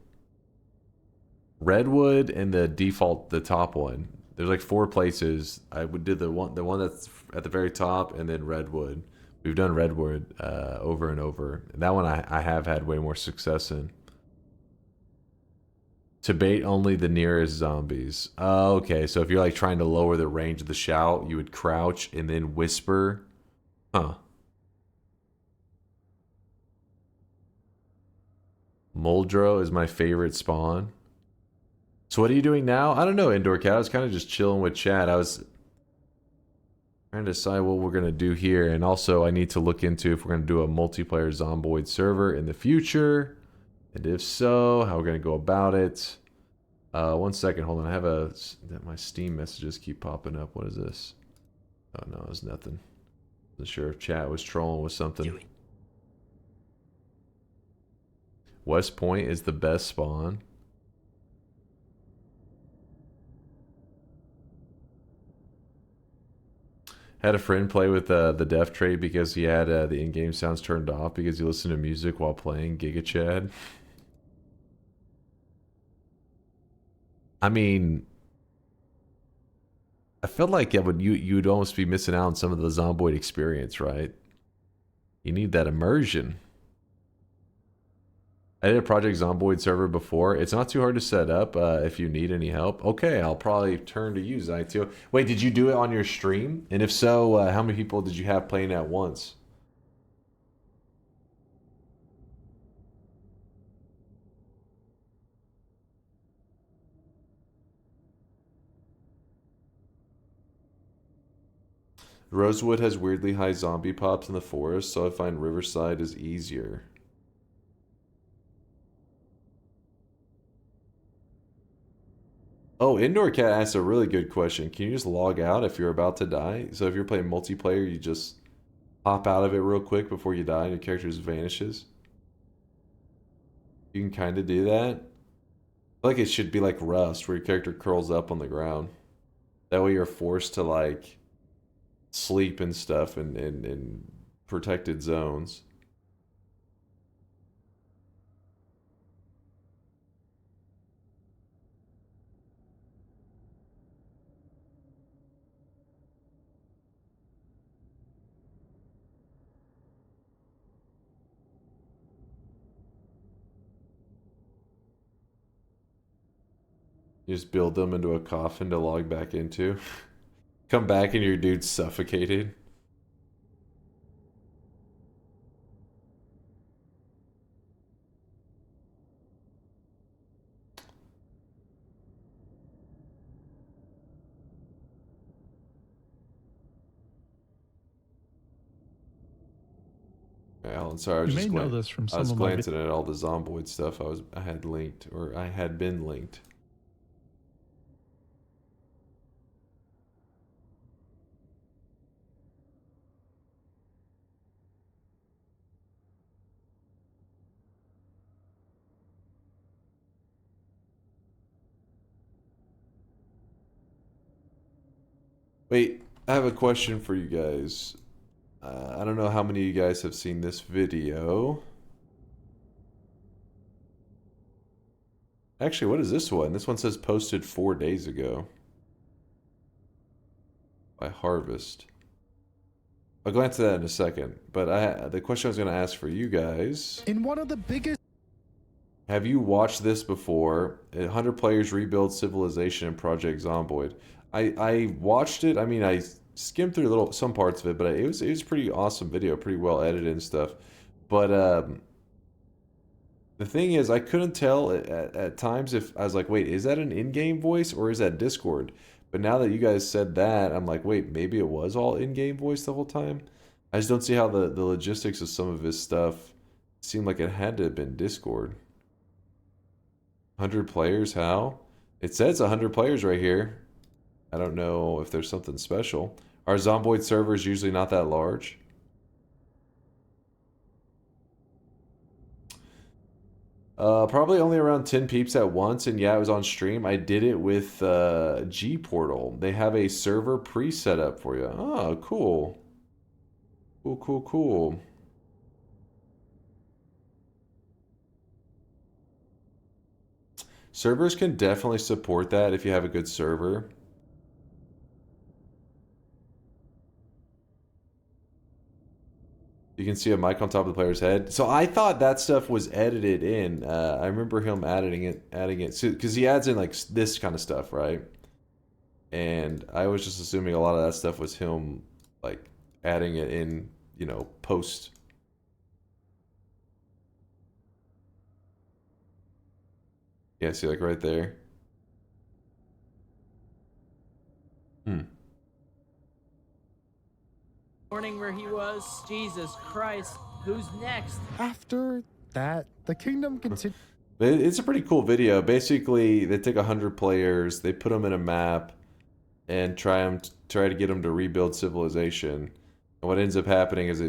Redwood and the top one. There's like 4 places. I did the one that's at the very top, and then Redwood. We've done Redwood over and over. That one I have had way more success in. To bait only the nearest zombies. Oh, okay, so if you're like trying to lower the range of the shout, you would crouch and then whisper. Huh. Muldrow is my favorite spawn. So what are you doing now? I don't know, Indoor Cat. I was kind of just chilling with chat. I was trying to decide what we're going to do here. And also, I need to look into if we're going to do a multiplayer Zomboid server in the future. And if so, how we're going to go about it. 1 second, hold on. I have my Steam messages keep popping up. What is this? Oh, no, it's nothing. Wasn't sure if chat was trolling with something. West Point is the best spawn. Had a friend play with the deaf trait because he had the in-game sounds turned off because he listened to music while playing Giga Chad. I mean, I felt like you'd almost be missing out on some of the Zomboid experience, right? You need that immersion. I did a Project Zomboid server before. It's not too hard to set up if you need any help. Okay, I'll probably turn to you, Zaitio. Wait, did you do it on your stream? And if so, how many people did you have playing at once? Rosewood has weirdly high zombie pops in the forest, so I find Riverside is easier. Oh, Indoor Cat asked a really good question. Can you just log out if you're about to die? So if you're playing multiplayer, you just hop out of it real quick before you die and your character just vanishes? You can kind of do that. I feel like it should be like Rust, where your character curls up on the ground. That way you're forced to like sleep and stuff in protected zones. You just build them into a coffin to log back into. Come back and your dude's suffocated. Alan, sorry, I was just glancing at all the Zomboid stuff I had linked, or I had been linked. Wait, I have a question for you guys. I don't know how many of you guys have seen this video. Actually, what is this one? This one says posted 4 days ago. By Harvest. I'll glance at that in a second. But the question I was going to ask for you guys. In one of the biggest... Have you watched this before? 100 players rebuild civilization in Project Zomboid. I watched it. I mean, I skimmed through some parts of it, but it was pretty awesome video, pretty well edited and stuff. But the thing is, I couldn't tell at times if I was like, wait, is that an in-game voice or is that Discord? But now that you guys said that, I'm like, wait, maybe it was all in-game voice the whole time. I just don't see how the logistics of some of his stuff seemed like it had to have been Discord. 100 players, how? It says 100 players right here. I don't know if there's something special. Are Zomboid servers usually not that large? Probably only around 10 peeps at once, and yeah, it was on stream. I did it with G-Portal. They have a server pre-set up for you. Oh, cool. Cool, cool, cool. Servers can definitely support that if you have a good server. You can see a mic on top of the player's head. So I thought that stuff was edited in. I remember him adding it, because he adds in like this kind of stuff, right? And I was just assuming a lot of that stuff was him like adding it in, you know, post. Yeah, see, like right there. Morning where he was. Jesus Christ. Who's next? After that, the kingdom continued. It's a pretty cool video. Basically, they take 100 players, they put them in a map, and try to get them to rebuild civilization. And what ends up happening is,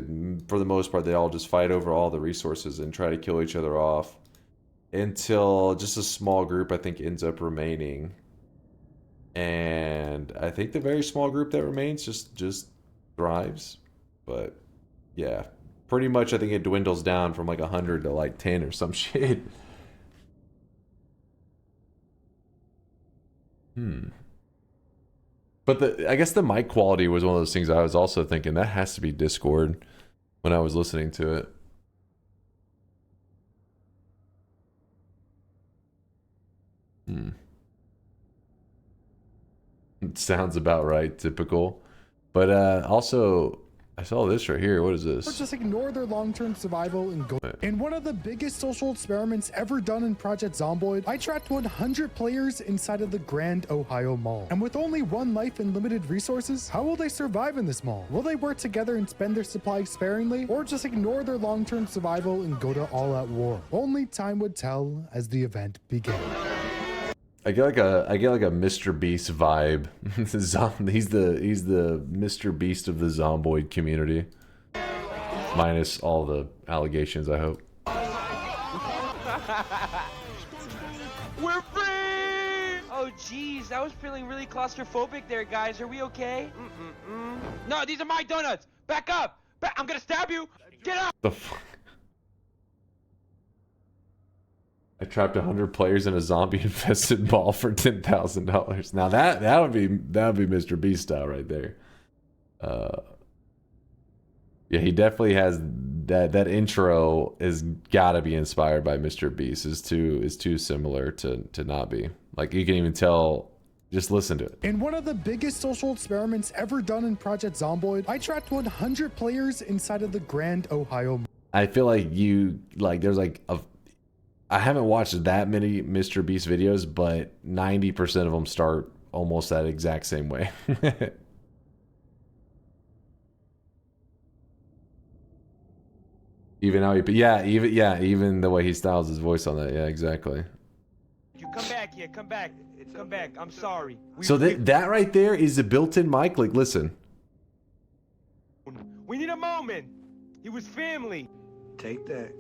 for the most part, they all just fight over all the resources and try to kill each other off until just a small group, I think, ends up remaining. And I think the very small group that remains just thrives. But yeah, pretty much I think it dwindles down from like 100 to like 10 or some shit. But I guess the mic quality was one of those things I was also thinking that has to be Discord when I was listening to it. It sounds about right, typical. But also, I saw this right here. What is this? Or just ignore their long-term survival and go. In one of the biggest social experiments ever done in Project Zomboid, I tracked 100 players inside of the Grand Ohio Mall. And with only one life and limited resources, how will they survive in this mall? Will they work together and spend their supplies sparingly, or just ignore their long-term survival and go to all-out war? Only time would tell as the event began. I get like a Mr. Beast vibe. He's the Mr. Beast of the Zomboid community. Minus all the allegations, I hope. We're free! Oh jeez, I was feeling really claustrophobic there, guys. Are we okay? No, these are my donuts! Back up! I'm gonna stab you! Get up! The fuck? I trapped 100 players in a zombie-infested mall for $10,000. Now that would be Mr. Beast style right there. Yeah, he definitely has that intro is gotta be inspired by Mr. Beast. Is too similar to not be. Like you can even tell. Just listen to it. In one of the biggest social experiments ever done in Project Zomboid, I tracked 100 players inside of the Grand Ohio Mall. I feel like there's like I haven't watched that many Mr. Beast videos, but 90% of them start almost that exact same way. Even the way he styles his voice on that. Yeah, exactly. You come back here, come back. Come back. I'm sorry. So that right there is a built-in mic. Like, listen. We need a moment. He was family. Take that.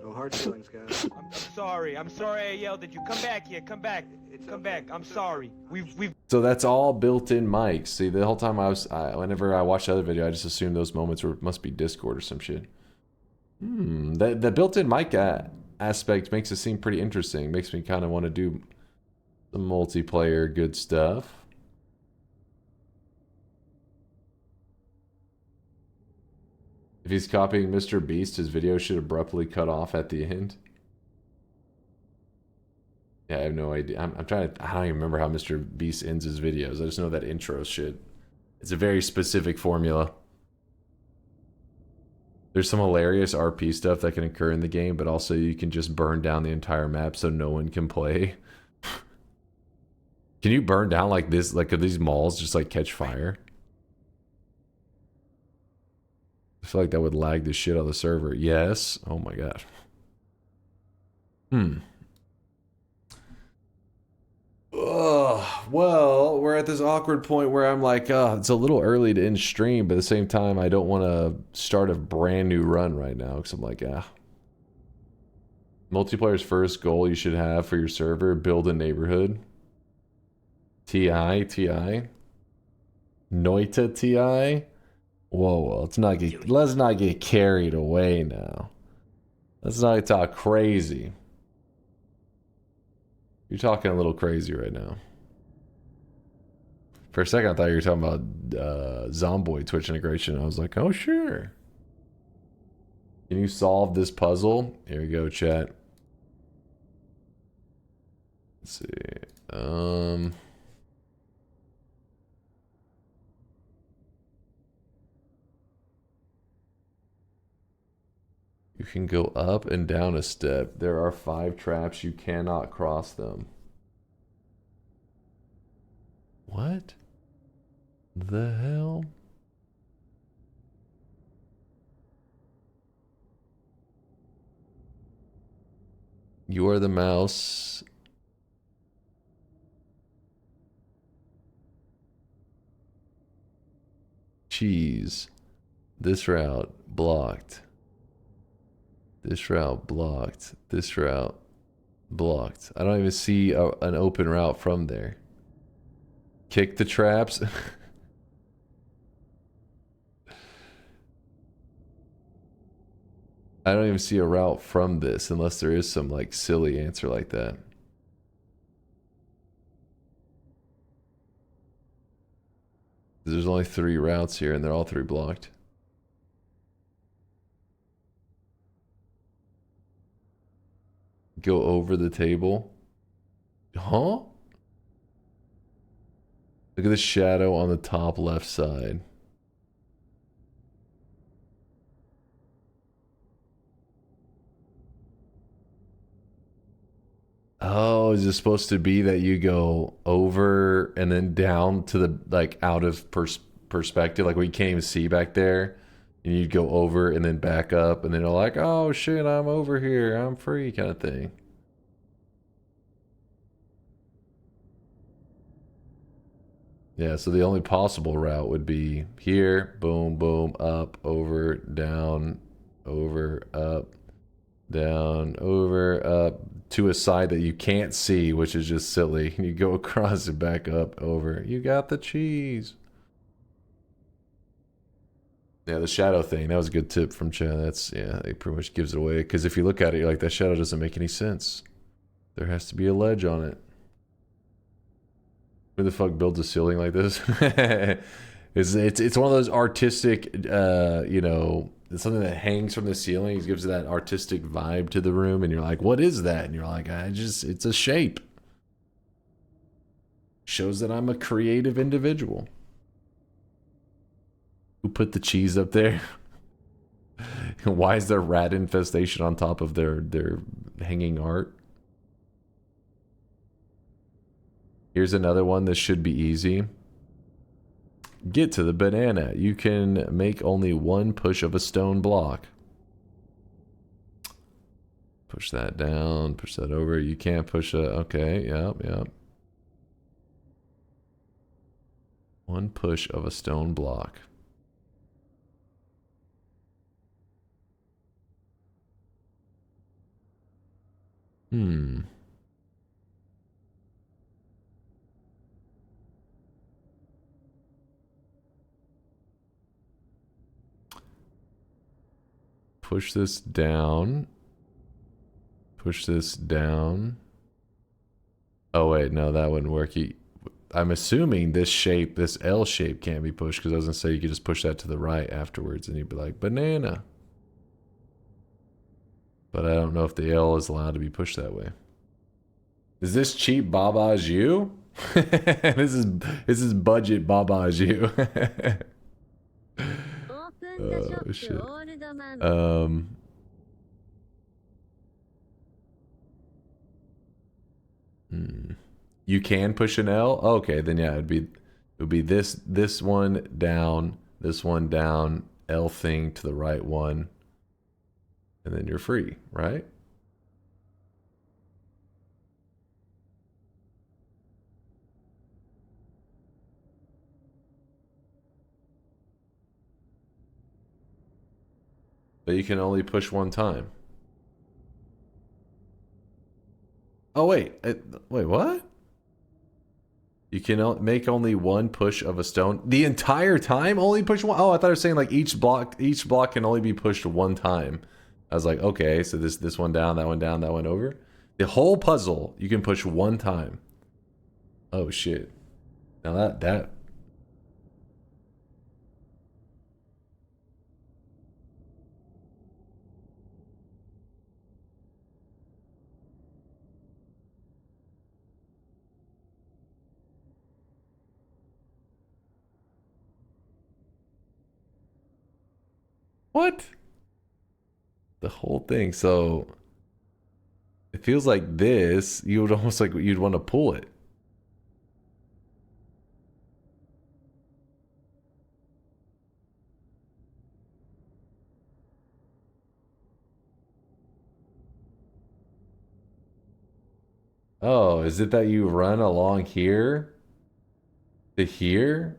No hard feelings, guys. I'm sorry. I'm sorry I yelled at you. Come back here. Come back. Come back. I'm sorry. We've. So that's all built-in mics. See, the whole time whenever I watched the other video, I just assumed those moments must be Discord or some shit. The built-in mic aspect makes it seem pretty interesting. Makes me kind of want to do some multiplayer good stuff. If he's copying Mr. Beast, his video should abruptly cut off at the end. Yeah, I have no idea. I don't even remember how Mr. Beast ends his videos. I just know that intro shit. It's a very specific formula. There's some hilarious RP stuff that can occur in the game, but also you can just burn down the entire map so no one can play. Can you burn down like this? Like, could these malls just like catch fire? I feel like that would lag the shit out of the server. Yes. Oh my god. Well, we're at this awkward point where I'm like, it's a little early to end stream, but at the same time, I don't want to start a brand new run right now because I'm like, multiplayer's first goal you should have for your server: build a neighborhood. TI. Noita TI. Whoa, let's not get carried away now. Let's not talk crazy. You're talking a little crazy right now. For a second, I thought you were talking about Zomboid Twitch integration. I was like, oh, sure. Can you solve this puzzle? Here we go, chat. Let's see. You can go up and down a step. There are 5 traps. You cannot cross them. What the hell? You are the mouse. Cheese. This route blocked. This route blocked. This route blocked. I don't even see an open route from there. Kick the traps. I don't even see a route from this unless there is some like silly answer like that. There's only 3 routes here and they're all 3 blocked. Go over the table. Huh? Look at the shadow on the top left side. Oh, is it supposed to be that you go over and then down to the, like, out of perspective, like we can't even see back there, and you'd go over and then back up, and then you're like, oh shit, I'm over here, I'm free, kind of thing. Yeah, so the only possible route would be here, boom, boom, up, over, down, over, up, down, over, up, to a side that you can't see, which is just silly. You go across and back up, over. You got the cheese. Yeah, the shadow thing, that was a good tip from Chad. That's, yeah, it pretty much gives it away. Because if you look at it, you're like, that shadow doesn't make any sense. There has to be a ledge on it. Who the fuck builds a ceiling like this? It's one of those artistic, you know, it's something that hangs from the ceiling. It gives that artistic vibe to the room, and you're like, what is that? And you're like, it's a shape. Shows that I'm a creative individual. Who put the cheese up there? Why is there rat infestation on top of their hanging art? Here's another one. This should be easy. Get to the banana. You can make only 1 push of a stone block. Push that down. Push that over. You can't push a... Okay, yep. 1 push of a stone block. Push this down. Push this down. Oh wait, no, that wouldn't work. I'm assuming this shape, this L shape can't be pushed, because I was gonna say you could just push that to the right afterwards and you'd be like, banana. But I don't know if the L is allowed to be pushed that way. Is this cheap Baba's you? This is budget Baba's you. Oh shit. You can push an L? Okay, then yeah, it would be this one down, L thing to the right one, and then you're free, right? But you can only push 1 time. Oh wait, wait, what? You can make only 1 push of a stone the entire time. Only push 1. Oh, I thought I was saying like each block can only be pushed 1 time. I was like, okay, so this one down, that one over. The whole puzzle you can push 1 time. Oh shit! Now that. What? The whole thing. So it feels like this. You would almost like you'd want to pull it. Oh, is it that you run along here to here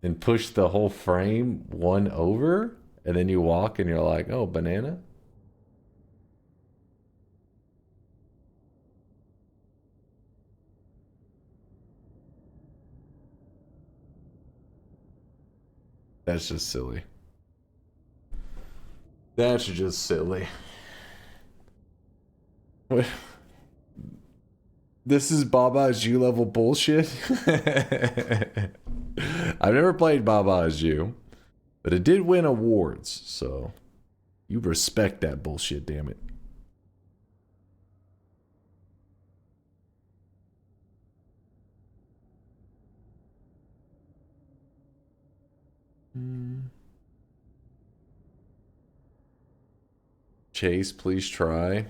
and push the whole frame one over and then you walk and you're like, oh, banana? That's just silly. That's just silly. What? This is Baba's You level bullshit? I've never played Baba's You, but it did win awards, so you respect that bullshit, damn it. Chase, please try.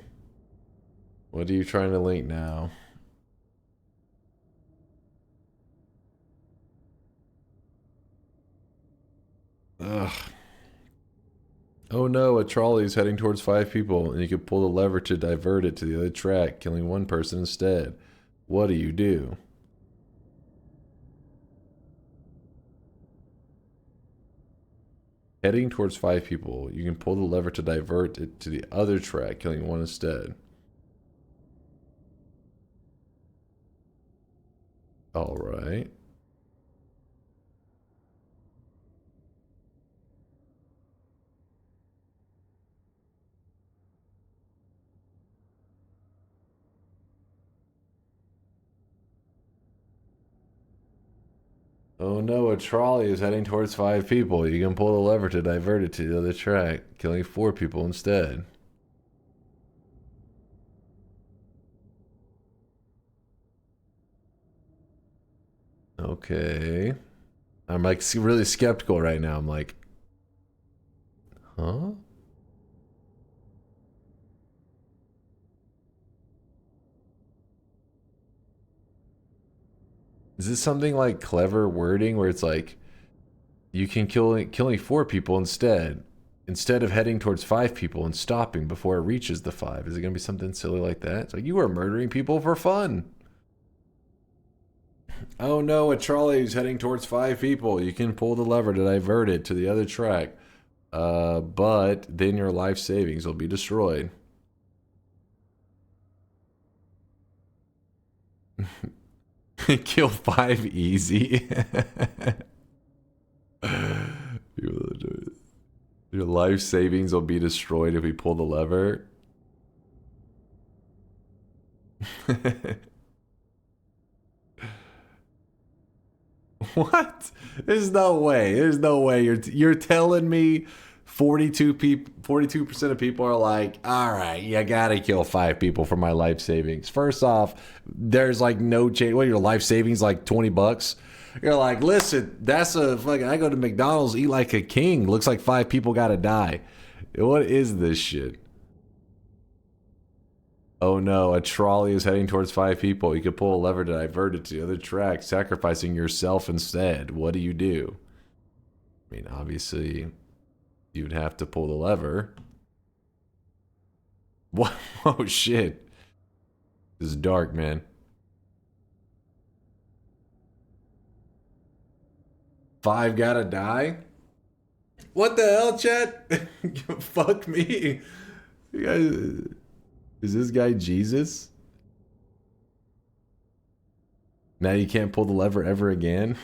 What are you trying to link now? Ugh. Oh no, a trolley is heading towards 5 people, and you can pull the lever to divert it to the other track, killing 1 person instead. What do you do? Heading towards 5 people, you can pull the lever to divert it to the other track, killing 1 instead. Alright. Oh no, a trolley is heading towards 5 people. You can pull the lever to divert it to the other track, killing 4 people instead. Okay. I'm like really skeptical right now. I'm like, huh? Is this something like clever wording where it's like you can killing 4 people instead of heading towards 5 people and stopping before it reaches the 5? Is it gonna be something silly like that? It's like you are murdering people for fun. Oh no, a trolley is heading towards 5 people. You can pull the lever to divert it to the other track. But then your life savings will be destroyed. Kill 5 easy. Your life savings will be destroyed if we pull the lever. What? There's no way. There's no way. You're telling me 42% of people are like, all right, you gotta kill 5 people for my life savings. First off, there's like no change. What, your life savings like $20? You're like, listen, that's a fucking, I go to McDonald's, eat like a king. Looks like 5 people gotta die. What is this shit? Oh no, a trolley is heading towards 5 people. You can pull a lever to divert it to the other track, sacrificing yourself instead. What do you do? I mean, obviously, you'd have to pull the lever. What? Oh shit. This is dark, man. 5 gotta die? What the hell, chat? Fuck me. You guys... Is this guy Jesus? Now you can't pull the lever ever again?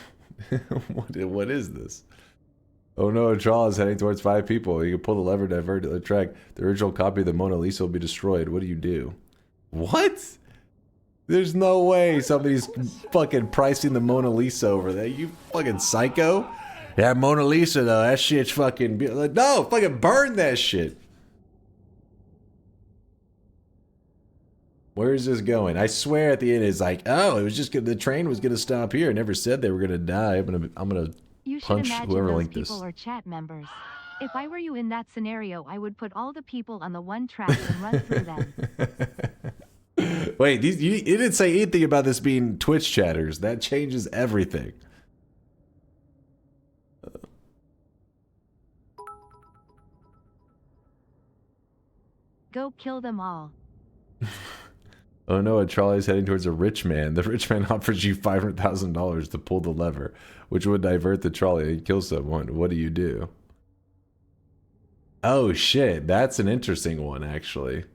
What is this? Oh no, a trolley is heading towards 5 people. You can pull the lever, divert to the track. The original copy of the Mona Lisa will be destroyed. What do you do? What? There's no way somebody's fucking pricing the Mona Lisa over there. You fucking psycho? Yeah, Mona Lisa though, that shit's fucking... No, fucking burn that shit. Where is this going? I swear at the end it's like, oh, it was just the train was gonna stop here. I never said they were gonna die. I'm gonna You should punch imagine whoever those linked this. people are chat members. If I were you in that scenario, I would put all the people on the one track and run through them. Wait, you didn't say anything about this being Twitch chatters. That changes everything. Go kill them all. Oh no, a trolley is heading towards a rich man. The rich man offers you $500,000 to pull the lever, which would divert the trolley and kill someone. What do you do? Oh shit, that's an interesting one actually.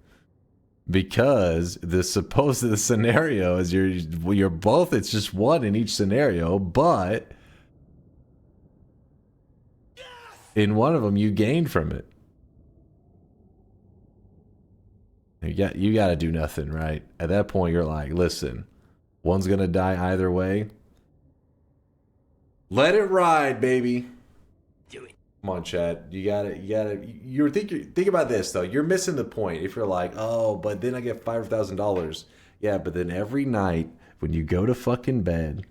Because the scenario is you're both, it's just one in each scenario, but in one of them you gain from it. You got to do nothing, right? At that point you're like, listen, one's gonna die either way. Let it ride, baby. Do it. Come on, Chad. Think about this though. You're missing the point. If you're like, oh, but then I get $5,000. Yeah, but then every night when you go to fucking bed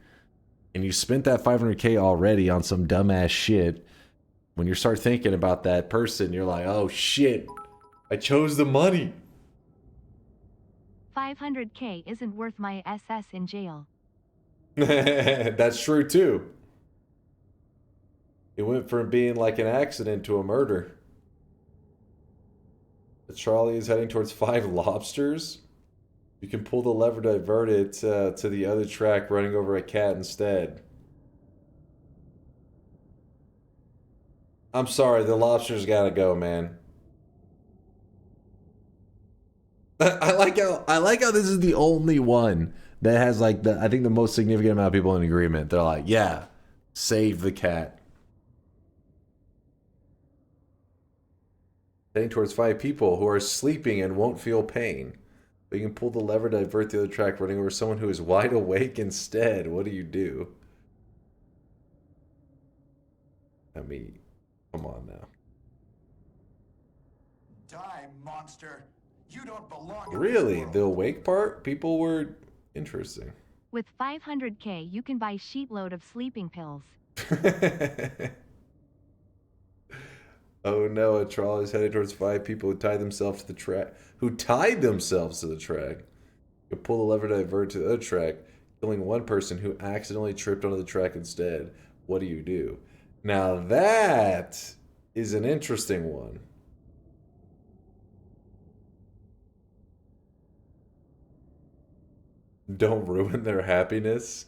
and you spent that $500K already on some dumbass shit, when you start thinking about that person, you're like, oh shit, I chose the money. 500K isn't worth my SS in jail. That's true too. It went from being like an accident to a murder. The trolley is heading towards 5 lobsters. You can pull the lever to divert it to the other track, running over a cat instead. I'm sorry, the lobsters gotta go, man. I like how this is the only one that has like I think the most significant amount of people in agreement. They're like, yeah, save the cat. Heading towards 5 people who are sleeping and won't feel pain. But you can pull the lever to divert the other track, running over someone who is wide awake instead. What do you do? I mean, come on now. Die, monster. You don't belong. Really? The awake part? People were interesting. With 500K, you can buy sheetload of sleeping pills. Oh no, a trolley is headed towards 5 people who tied themselves to the track. You pull the lever to divert to the other track, killing one person who accidentally tripped onto the track instead. What do you do? Now that is an interesting one. Don't ruin their happiness.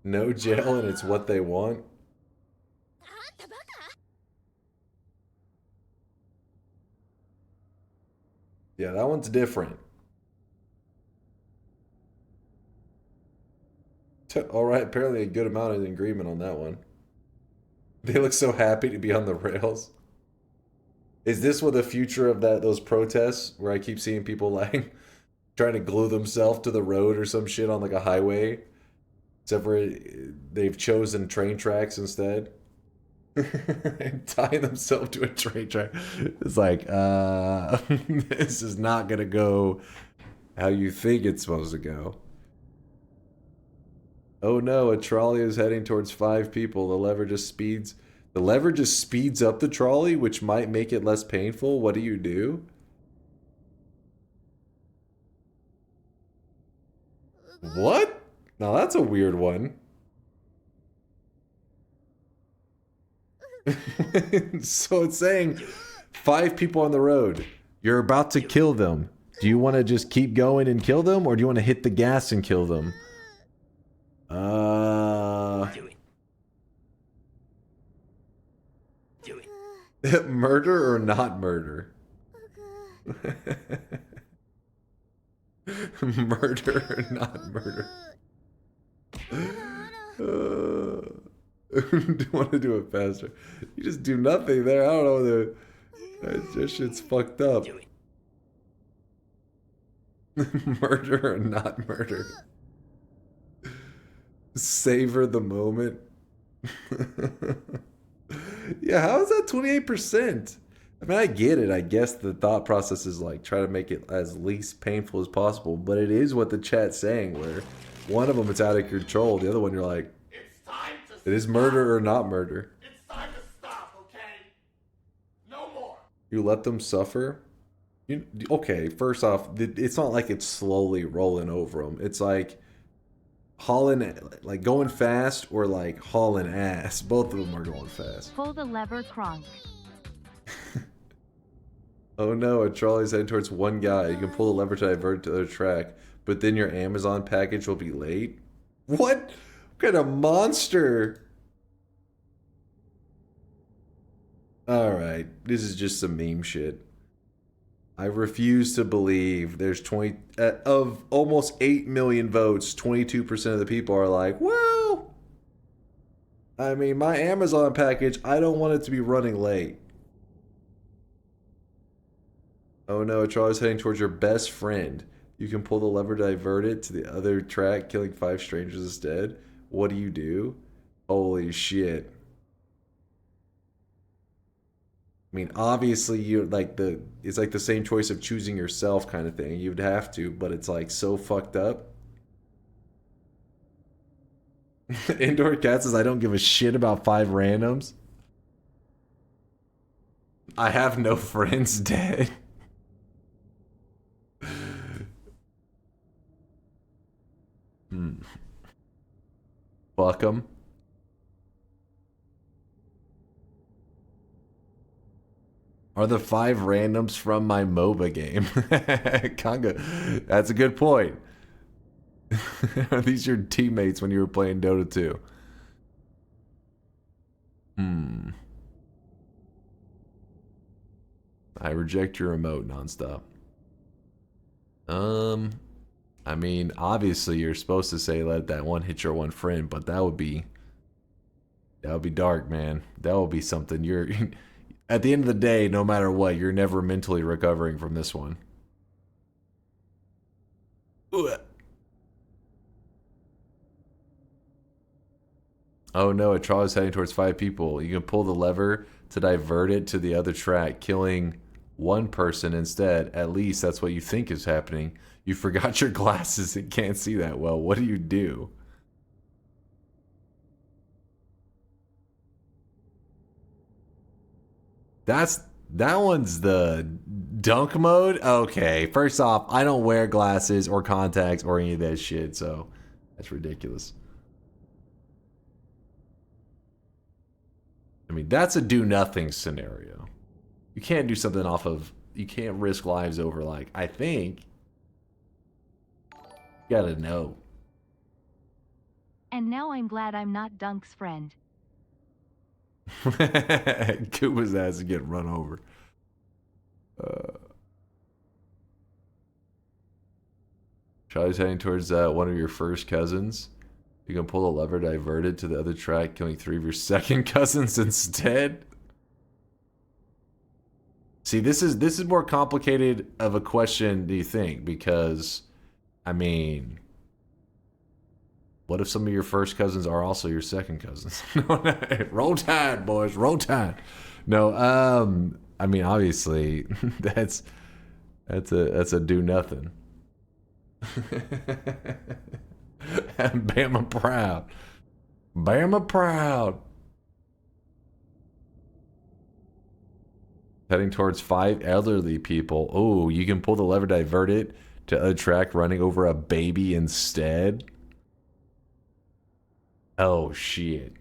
No jail and it's what they want. Yeah, that one's different. Alright, apparently a good amount of agreement on that one. They look so happy to be on the rails. Is this what the future of those protests where I keep seeing people like trying to glue themselves to the road or some shit on like a highway? Except for they've chosen train tracks instead. And tie themselves to a train track. It's like, this is not gonna go how you think it's supposed to go. Oh no, a trolley is heading towards 5 people. The lever just speeds up the trolley, which might make it less painful. What do you do? What? Now that's a weird one. So it's saying 5 people on the road. You're about to kill them. Do you want to just keep going and kill them, or do you want to hit the gas and kill them? Murder or not murder? Murder or not murder? Do you want to do it faster? You just do nothing there. I don't know. That shit's fucked up. Murder or not murder? Savor the moment. Yeah, how is that 28%? I mean, I get it. I guess the thought process is like try to make it as least painful as possible, but it is what the chat's saying, where one of them it's out of control, the other one you're like, It's time to It is murder or not murder. It's time to stop, okay? No more. You let them suffer? Okay, first off, it's not like it's slowly rolling over them. It's like hauling, like going fast or like hauling ass. Both of them are going fast. Pull the lever, Kronk. Oh no, a trolley's heading towards one guy. You can pull the lever to divert it to the other track, but then your Amazon package will be late? What kind of monster? Alright, this is just some meme shit. I refuse to believe there's 20... of almost 8 million votes, 22% of the people are like, well, I mean, my Amazon package, I don't want it to be running late. Oh no, a trolley's heading towards your best friend. You can pull the lever to divert it to the other track, killing 5 strangers instead. What do? Holy shit. I mean, obviously, it's like the same choice of choosing yourself kind of thing. You'd have to, but it's like so fucked up. Indoor Cat says, I don't give a shit about 5 randoms. I have no friends dead. Fuck them. Are the 5 randoms from my MOBA game? Conga, that's a good point. Are these your teammates when you were playing Dota 2? I reject your remote nonstop. I mean, obviously you're supposed to say let that one hit your one friend, but that would be dark, man. That would be something you're at the end of the day, no matter what, you're never mentally recovering from this one. Ugh. Oh no, a trolley is heading towards 5 people. You can pull the lever to divert it to the other track, killing 1 person instead. At least that's what you think is happening. You forgot your glasses and can't see that well. What do? That one's the dunk mode? Okay, first off, I don't wear glasses or contacts or any of that shit, so that's ridiculous. I mean, that's a do-nothing scenario. You can't do something off of... You can't risk lives over, like, I think... You gotta know. And now I'm glad I'm not Dunk's friend. Koopa's ass is getting run over. Charlie's heading towards one of your first cousins. You can pull the lever diverted to the other track, killing 3 of your second cousins instead. See, this is more complicated of a question, do you think? Because, I mean, what if some of your first cousins are also your second cousins? Roll Tide, boys, roll Tide. No, I mean, obviously, that's a do nothing. Bama proud. Bama proud. Heading towards 5 elderly people. Oh, you can pull the lever, divert it to a track, running over a baby instead. Oh, shit.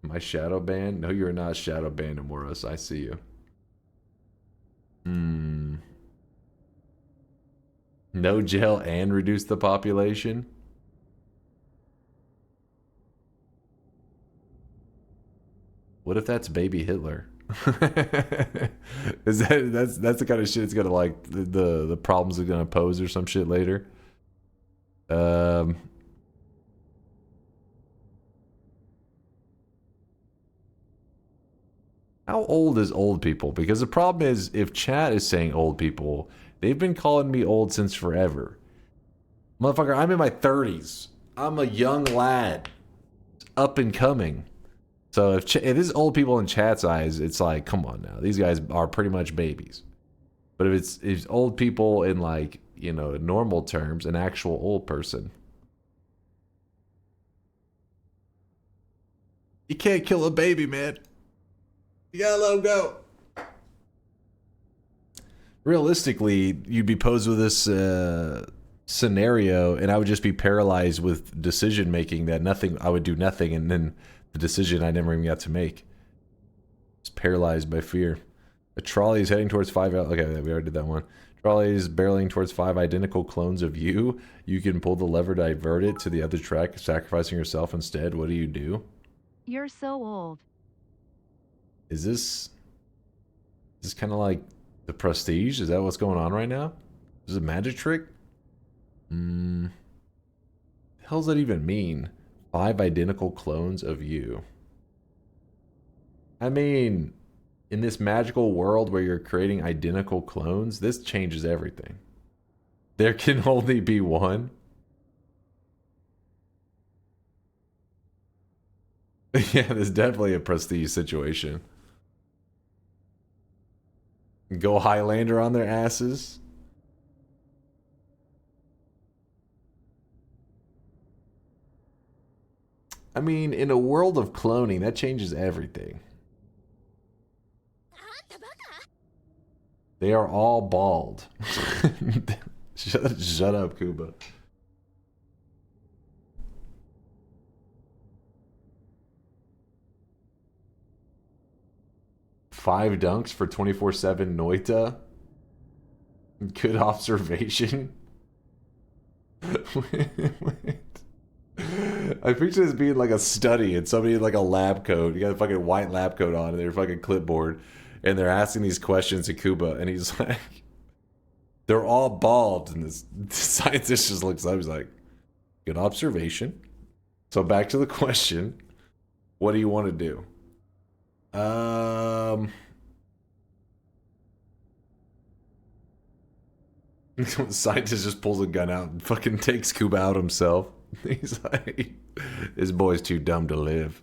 Am I shadow banned? No, you're not shadow banned, Amoros. I see you. No jail and reduce the population? What if that's baby Hitler? Is that's the kind of shit it's gonna like the problems it's gonna pose or some shit later? How old is old people? Because the problem is, if chat is saying old people, they've been calling me old since forever. Motherfucker, I'm in my 30s. I'm a young lad. Up and coming. So if this is old people in chat's eyes, it's like, come on now. These guys are pretty much babies. But if it's old people in like you know, in normal terms, an actual old person. You can't kill a baby, man. You gotta let him go. Realistically, you'd be posed with this scenario, and I would just be paralyzed with decision making. That nothing, I would do nothing, and then the decision I never even got to make. Just paralyzed by fear. A trolley is heading towards 5. Okay, we already did that one. Trolley is barreling towards 5 identical clones of you. You can pull the lever, divert it to the other track, sacrificing yourself instead. What do you do? You're so old. Is this kind of like the Prestige? Is that what's going on right now? Is it a magic trick? The hell does that even mean? 5 identical clones of you. I mean, in this magical world where you're creating identical clones, this changes everything. There can only be one. Yeah, there's definitely a Prestige situation. Go Highlander on their asses. I mean, in a world of cloning, that changes everything. They are all bald. Shut up, Kuba. Five dunks for 24/7 Noita. Good observation. Wait. I picture this being like a study and somebody in like a lab coat. You got a fucking white lab coat on and their fucking clipboard. And they're asking these questions to Kuba. And he's like, they're all bald. And this scientist just looks up. He's like, good observation. So back to the question. What do you want to do? Scientist just pulls a gun out and fucking takes Kuba out himself. He's like, this boy's too dumb to live.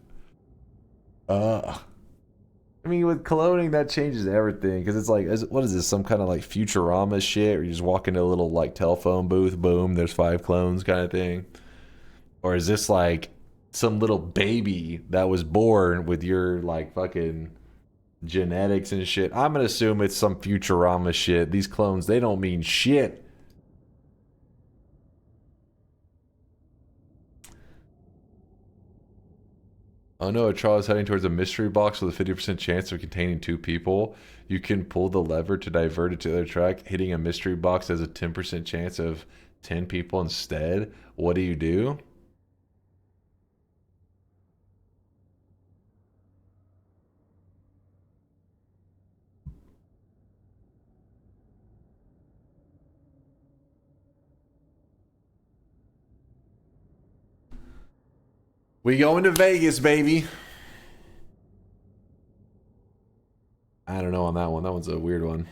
I mean, with cloning, that changes everything. Because it's like, what is this? Some kind of like Futurama shit? Where you just walk into a little like telephone booth, boom, there's 5 clones kind of thing. Or is this like some little baby that was born with your like fucking genetics and shit? I'm gonna assume it's some Futurama shit. These clones, they don't mean shit. Oh no, a trial is heading towards a mystery box with a 50% chance of containing 2 people. You can pull the lever to divert it to the other track. Hitting a mystery box has a 10% chance of 10 people instead. What do you do? We going to Vegas, baby. I don't know on that one. That one's a weird one.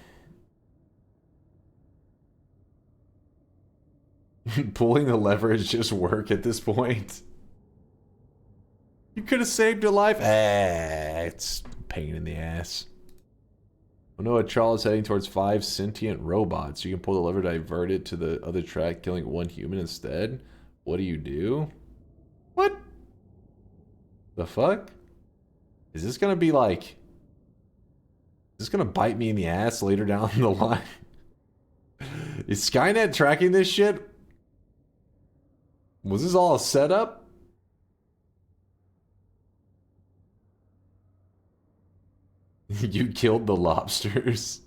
Pulling the lever is just work at this point. You could have saved your life. It's a pain in the ass. Oh no, a trial is heading towards 5 sentient robots. You can pull the lever, divert it to the other track, killing 1 human instead. What do you do? What? The fuck? Is this gonna be like... Is this gonna bite me in the ass later down the line? Is Skynet tracking this shit? Was this all a setup? You killed the lobsters.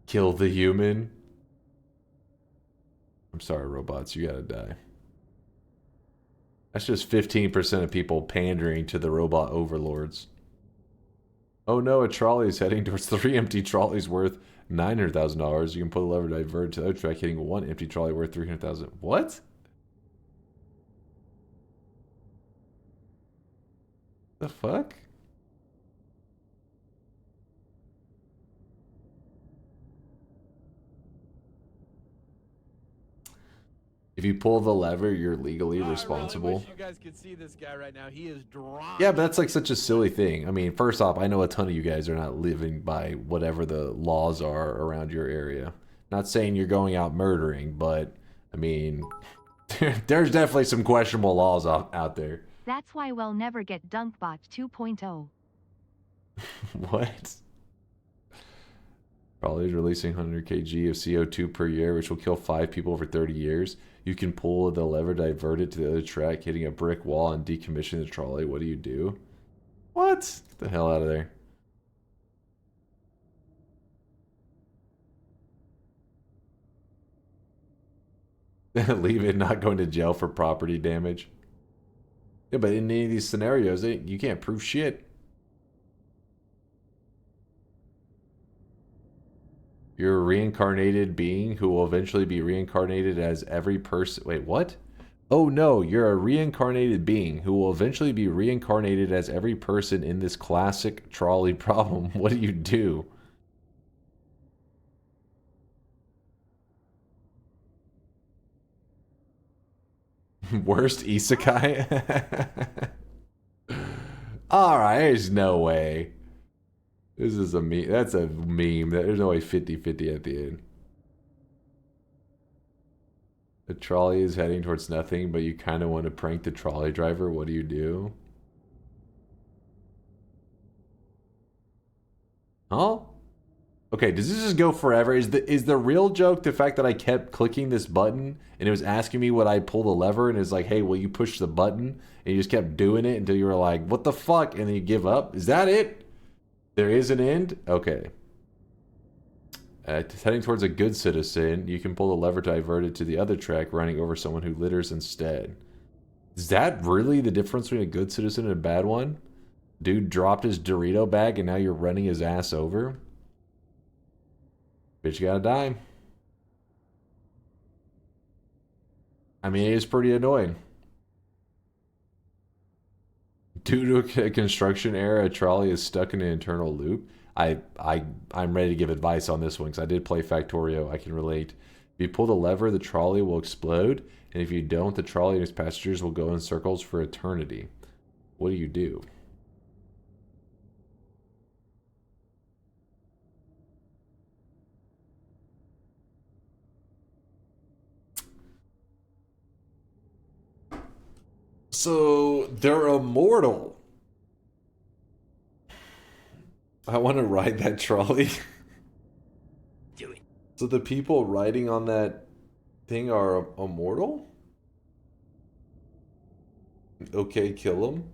Kill the human. I'm sorry, robots, you gotta die. That's just 15% of people pandering to the robot overlords. Oh no, a trolley is heading towards 3 empty trolleys worth $900,000. You can pull the lever to divert to the other track, hitting 1 empty trolley worth $300,000. What? The fuck? If you pull the lever, you're legally responsible. I really wish you guys could see this guy right now. He is drunk. Yeah, but that's like such a silly thing. I mean, first off, I know a ton of you guys are not living by whatever the laws are around your area. Not saying you're going out murdering, but I mean, there's definitely some questionable laws out there. That's why we'll never get DunkBot 2.0. What? Trolley is releasing 100 kg of CO2 per year, which will kill 5 people for 30 years. You can pull the lever, divert it to the other track, hitting a brick wall, and decommission the trolley. What do you do? What? Get the hell out of there. Leave it, not going to jail for property damage. Yeah, but in any of these scenarios, you can't prove shit. You're a reincarnated being who will eventually be reincarnated as every person. Wait, what? Oh no, you're a reincarnated being who will eventually be reincarnated as every person in this classic trolley problem. What do you do? Worst isekai? Alright, there's no way. This is a meme. That's a meme. There's no way 50-50 at the end. The trolley is heading towards nothing, but you kind of want to prank the trolley driver. What do you do? Huh? Okay, does this just go forever? Is the real joke the fact that I kept clicking this button and it was asking me would I pull the lever and it's like, hey, will you push the button? And you just kept doing it until you were like, what the fuck? And then you give up? Is that it? There is an end? Okay. Heading towards a good citizen, you can pull the lever to divert it to the other track, running over someone who litters instead. Is that really the difference between a good citizen and a bad one? Dude dropped his Dorito bag and now you're running his ass over? Bitch, you gotta die. I mean, it is pretty annoying. Due to a construction error, a trolley is stuck in an internal loop. I'm ready to give advice on this one because I did play Factorio. I can relate. If you pull the lever, the trolley will explode, and if you don't, the trolley and its passengers will go in circles for eternity. What do you do? So they're immortal. I want to ride that trolley. Do it. So the people riding on that thing are immortal? Okay, kill them.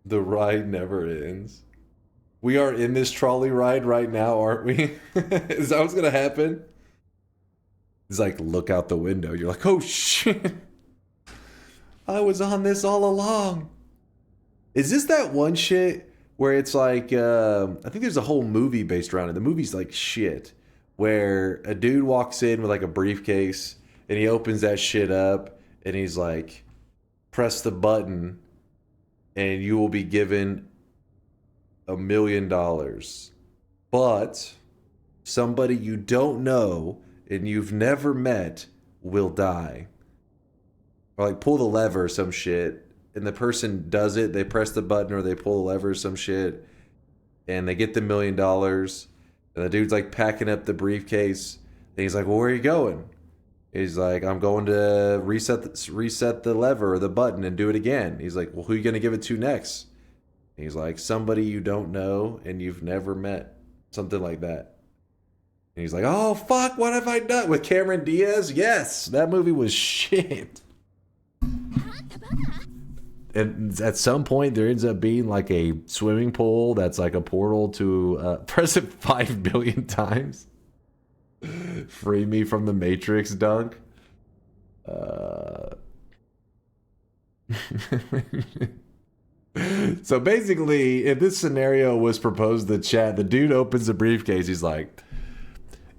The ride never ends. We are in this trolley ride right now, aren't we? Is that what's gonna happen? It's like, look out the window. You're like, oh shit. I was on this all along. Is this that one shit where it's like, I think there's a whole movie based around it. The movie's like shit. Where a dude walks in with like a briefcase and he opens that shit up and he's like, press the button and you will be given $1 million. But somebody you don't know and you've never met will die. Or like pull the lever or some shit, and the person does it, they press the button or they pull the lever or some shit, and they get the $1 million, and the dude's like packing up the briefcase, and he's like, well, where are you going? He's like, I'm going to reset the lever or the button and do it again. He's like, well, who are you going to give it to next? He's like, somebody you don't know and you've never met. Something like that. And he's like, oh, fuck, what have I done? With Cameron Diaz? Yes, that movie was shit. And at some point, there ends up being like a swimming pool that's like a portal to press it 5 billion times. Free me from the Matrix, Dunk. So basically, if this scenario was proposed to the chat, the dude opens the briefcase. He's like,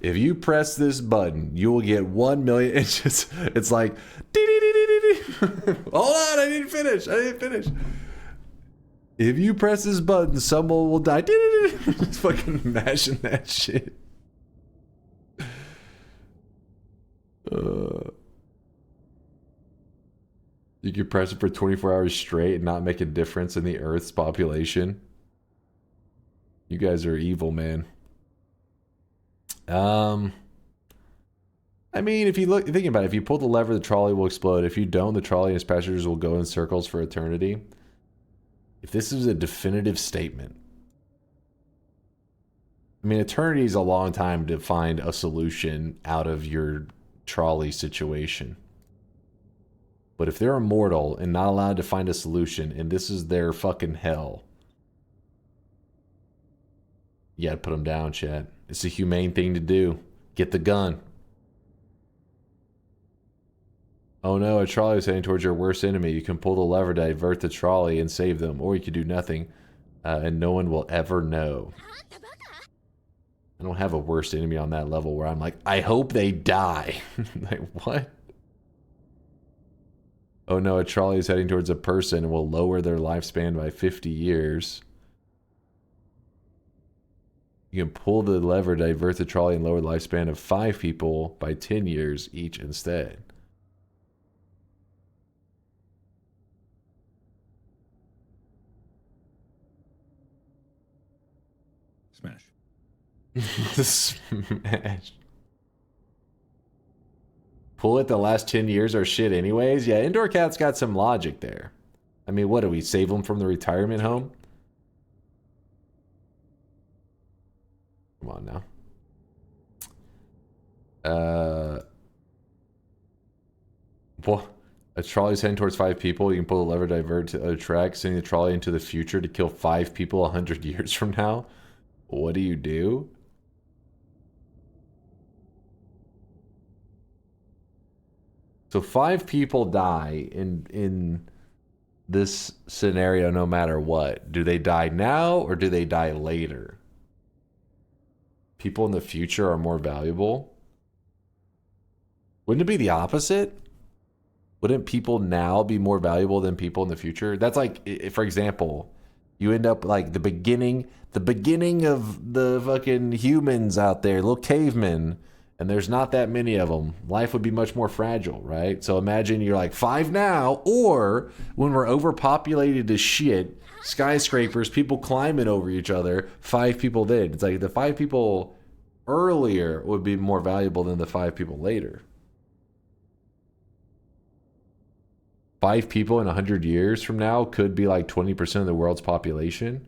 if you press this button, you will get 1 million. It's like, hold on, I didn't finish. If you press this button, someone will die. Just fucking mashing that shit. You could press it for 24 hours straight and not make a difference in the Earth's population. You guys are evil, man. I mean, if you look, thinking about it, if you pull the lever, the trolley will explode. If you don't, the trolley and its passengers will go in circles for eternity. If this is a definitive statement, I mean, eternity is a long time to find a solution out of your trolley situation. But if they're immortal and not allowed to find a solution, and this is their fucking hell, you gotta put them down, chat. It's a humane thing to do. Get the gun. Oh no, a trolley is heading towards your worst enemy. You can pull the lever to divert the trolley and save them, or you can do nothing, and no one will ever know. I don't have a worst enemy on that level where I'm like, I hope they die. Like, what? Oh no, a trolley is heading towards a person and will lower their lifespan by 50 years. You can pull the lever, divert the trolley, and lower the lifespan of 5 people by 10 years each instead. Smash. Smash. Pull it the last 10 years are shit anyways? Yeah, Indoor Cat's got some logic there. I mean, what do we save them from the retirement home? Come on now. What? A trolley's heading towards 5 people. You can pull the lever, divert to other track, sending the trolley into the future to kill 5 people 100 years from now. What do you do? So 5 people die in this scenario no matter what. Do they die now or do they die later? People in the future are more valuable? Wouldn't it be the opposite? Wouldn't people now be more valuable than people in the future? That's like, for example, you end up like the beginning of the fucking humans out there, little cavemen, and there's not that many of them. Life would be much more fragile, right? So imagine you're like 5 now, or when we're overpopulated as shit, skyscrapers, people climbing over each other, 5 people then. It's like the 5 people earlier would be more valuable than the 5 people later. 5 people in 100 years from now could be like 20% of the world's population.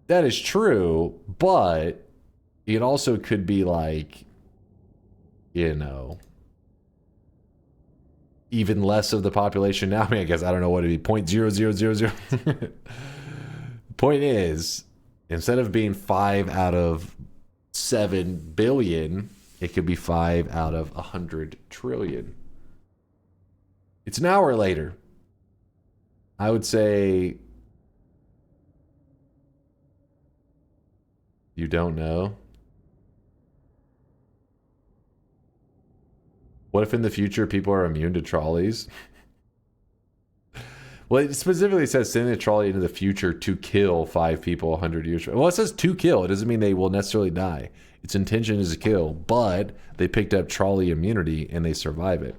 That is true, but it also could be like, you know, even less of the population now. I mean, I guess I don't know what it'd be, 0.0000. Point is, instead of being 5 out of 7 billion, it could be 5 out of 100 trillion. It's an hour later. I would say you don't know. What if in the future people are immune to trolleys? Well, it specifically says sending a trolley into the future to kill 5 people 100 years. Well, it says to kill. It doesn't mean they will necessarily die. Its intention is to kill, but they picked up trolley immunity and they survive it.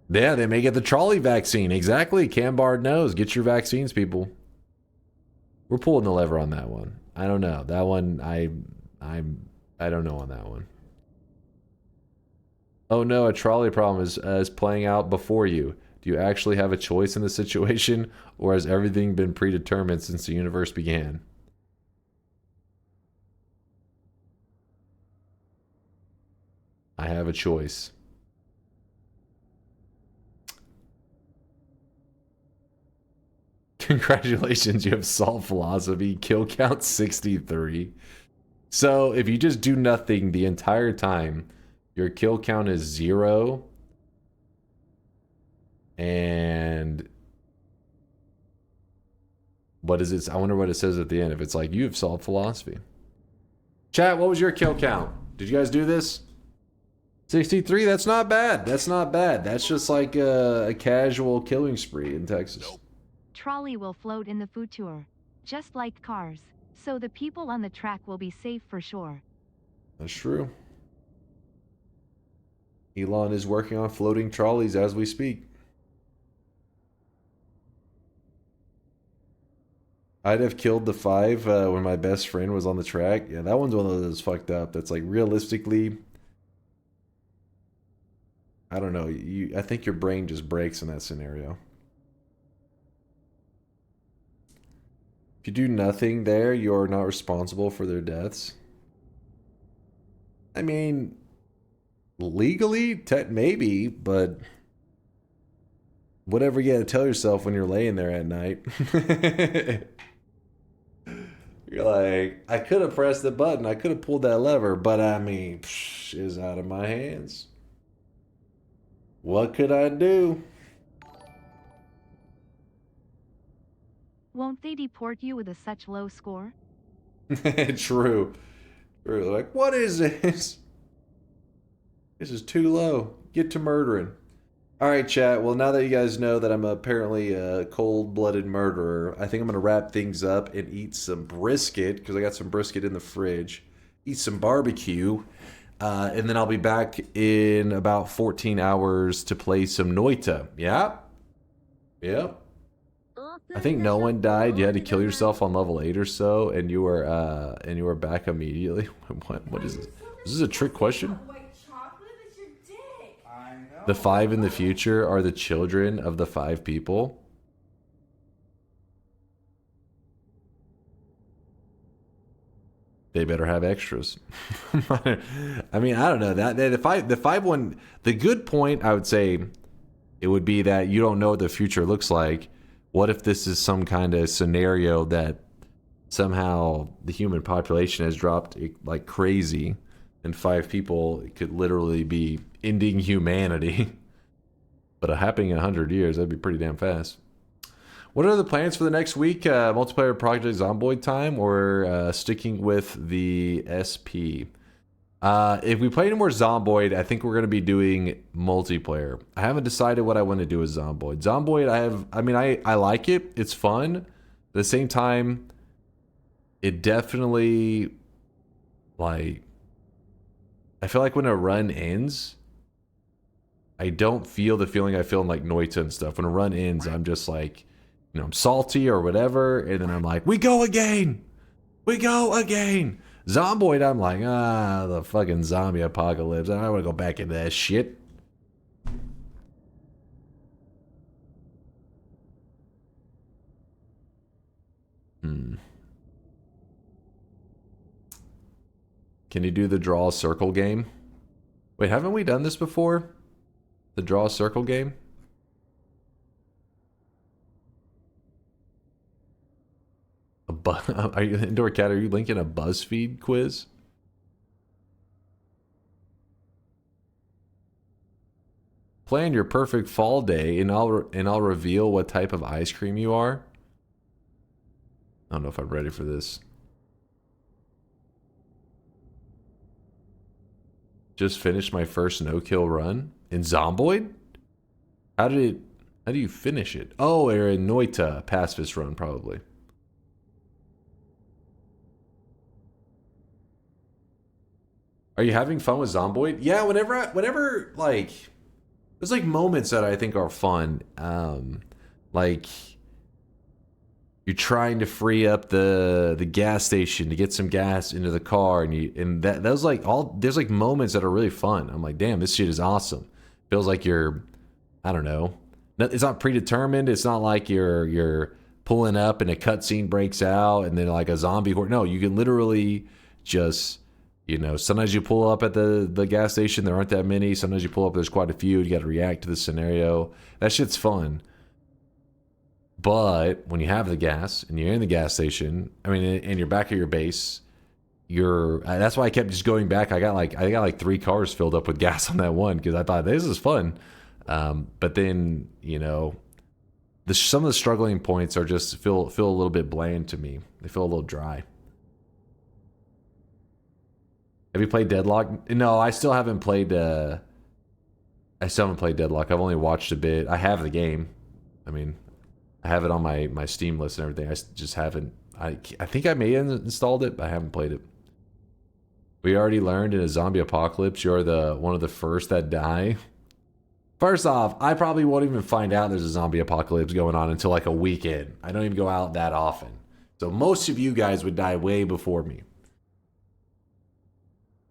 Yeah, they may get the trolley vaccine. Exactly. Cambard knows. Get your vaccines, people. We're pulling the lever on that one. I don't know. That one, I don't know on that one. Oh no, a trolley problem is playing out before you. Do you actually have a choice in the situation, or has everything been predetermined since the universe began? I have a choice. Congratulations, you have solved philosophy. Kill count 63. So if you just do nothing the entire time, your kill count is 0. And what is it? I wonder what it says at the end. If it's like, you have solved philosophy. Chat, what was your kill count? Did you guys do this? 63? That's not bad. That's not bad. That's just like a casual killing spree in Texas. Trolley will float in the future, just like cars, so the people on the track will be safe for sure. That's true. Elon is working on floating trolleys as we speak. I'd have killed the 5 when my best friend was on the track. Yeah, that one's one of those fucked up. That's like realistically, I don't know. I think your brain just breaks in that scenario. If you do nothing there, you're not responsible for their deaths. I mean, legally, maybe, but whatever you gotta tell yourself when you're laying there at night. You're like, I could have pressed the button, I could have pulled that lever, but I mean, it's out of my hands. What could I do? Won't they deport you with such low score? True. True. Like, what is this? This is too low. Get to murdering. Alright, chat. Well, now that you guys know that I'm apparently a cold-blooded murderer, I think I'm going to wrap things up and eat some brisket, because I got some brisket in the fridge. Eat some barbecue. And then I'll be back in about 14 hours to play some Noita. Yeah? Yep. I think no one died. You had to kill yourself on level 8 or so, and you were back immediately. What is this? Is this a trick question? The 5 in the future are the children of the 5 people. They better have extras. I mean, I don't know that the 5 one. The good point I would say it would be that you don't know what the future looks like. What if this is some kind of scenario that somehow the human population has dropped like crazy, and 5 people could literally be ending humanity? But happening in 100 years, that'd be pretty damn fast. What are the plans for the next week? Multiplayer Project Zomboid time, or sticking with the SP? If we play any more Zomboid, I think we're going to be doing multiplayer. I haven't decided what I want to do with Zomboid. Zomboid, I like it. It's fun. At the same time, it definitely, like, I feel like when a run ends, I don't feel the feeling I feel in like Noita and stuff. When a run ends, I'm just like, you know, I'm salty or whatever, and then I'm like, we go again! We go again! Zomboid, I'm like, the fucking zombie apocalypse. I don't want to go back into that shit. Can you do the draw a circle game? Wait, haven't we done this before? The draw a circle game? Are you, Indoor Cat, are you linking a BuzzFeed quiz? Plan your perfect fall day, and I'll reveal what type of ice cream you are. I don't know if I'm ready for this. Just finished my first no-kill run in Zomboid? How do you finish it? Oh, or in Noita pacifist run, probably. Are you having fun with Zomboid? Yeah, whenever like, there's like moments that I think are fun. Like, you're trying to free up the gas station to get some gas into the car, and there's like moments that are really fun. I'm like, damn, this shit is awesome. Feels like you're, I don't know, it's not predetermined. It's not like you're pulling up and a cutscene breaks out and then like a zombie horde. No, you can literally just, you know, sometimes you pull up at the gas station, there aren't that many. Sometimes you pull up, there's quite a few. You got to react to the scenario. That shit's fun. But when you have the gas and you're in the gas station, I mean, and you're back at your base, that's why I kept just going back. I got like 3 cars filled up with gas on that one because I thought this is fun. But then, you know, some of the struggling points are just feel a little bit bland to me. They feel a little dry. Have you played Deadlock? No, I still haven't played. I still haven't played Deadlock. I've only watched a bit. I have the game. I mean, I have it on my Steam list and everything. I just haven't. I think I may have installed it, but I haven't played it. We already learned in a zombie apocalypse, you're the one of the first that die. First off, I probably won't even find out there's a zombie apocalypse going on until like a weekend. I don't even go out that often. So most of you guys would die way before me.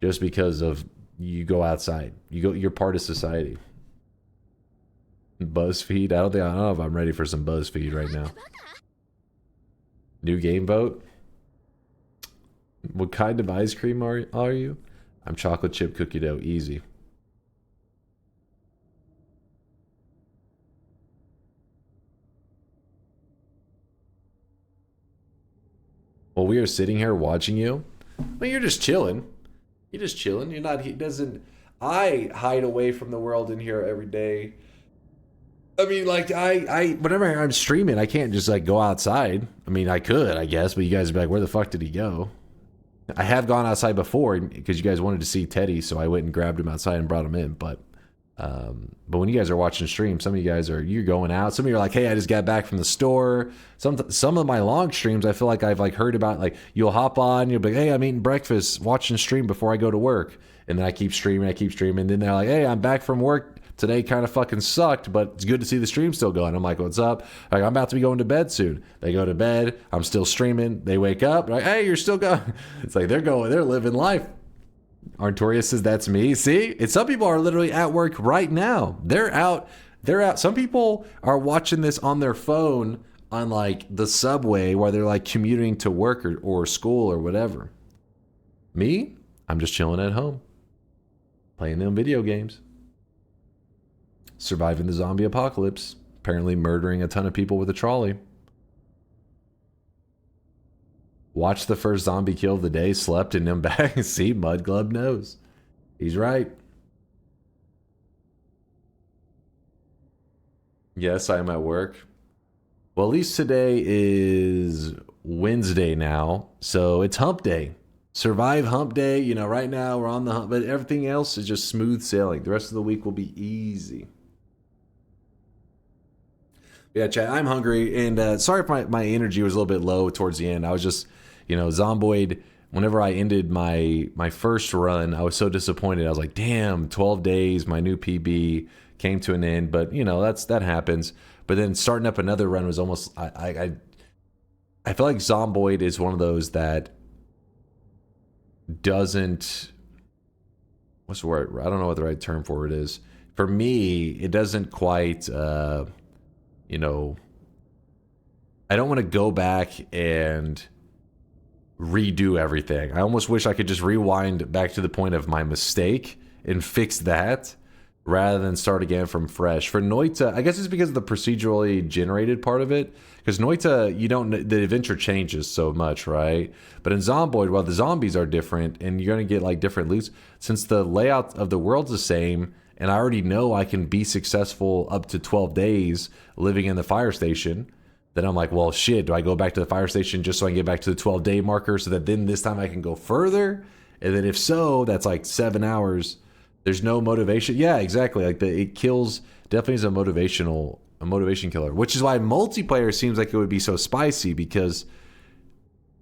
Just because of you go outside. You're part of society. BuzzFeed. I don't know if I'm ready for some BuzzFeed right now. New game vote. What kind of ice cream are you? I'm chocolate chip cookie dough. Easy. Well, we are sitting here watching you. Well, you're just chilling. You're just chilling. You're not. He doesn't. I hide away from the world in here every day. I mean, like whenever I'm streaming, I can't just like go outside. I mean, I could, I guess, but you guys would be like, where the fuck did he go? I have gone outside before because you guys wanted to see Teddy, so I went and grabbed him outside and brought him in. But when you guys are watching stream, some of you guys you're going out. Some of you are like, hey, I just got back from the store. Some of my long streams, I feel like I've like heard about, like you'll hop on, you'll be like, hey, I'm eating breakfast, watching stream before I go to work, and then I keep streaming. And then they're like, hey, I'm back from work. Today kind of fucking sucked, but it's good to see the stream still going. I'm like, what's up? Like, I'm about to be going to bed soon. They go to bed. I'm still streaming. They wake up. Like, hey, you're still going. It's like they're living life. Artoria says that's me. See, some people are literally at work right now. They're out. Some people are watching this on their phone on like the subway while they're like commuting to work or school or whatever. Me, I'm just chilling at home, playing them video games. Surviving the zombie apocalypse. Apparently murdering a ton of people with a trolley. Watched the first zombie kill of the day. Slept in them back. See, Mud Glove knows. He's right. Yes, I am at work. Well, at least today is Wednesday now. So it's hump day. Survive hump day. You know, right now we're on the hump. But everything else is just smooth sailing. The rest of the week will be easy. Yeah, chat, I'm hungry, and sorry if my energy was a little bit low towards the end. I was just, Zomboid, whenever I ended my first run, I was so disappointed. I was like, damn, 12 days, my new PB came to an end, but, that happens. But then starting up another run was almost, I feel like Zomboid is one of those that doesn't, what's the word? I don't know what the right term for it is. For me, it doesn't quite... I don't want to go back and redo everything. I almost wish I could just rewind back to the point of my mistake and fix that rather than start again from fresh. For Noita, I guess it's because of the procedurally generated part of it. Because Noita, the adventure changes so much, right? But in Zomboid, while the zombies are different and you're going to get like different loots, since the layout of the world's the same, and I already know I can be successful up to 12 days living in the fire station, then I'm like, well, shit, do I go back to the fire station just so I can get back to the 12-day marker so that then this time I can go further? And then if so, that's like 7 hours. There's no motivation. Yeah, exactly. Like it kills, definitely is a motivation killer, which is why multiplayer seems like it would be so spicy because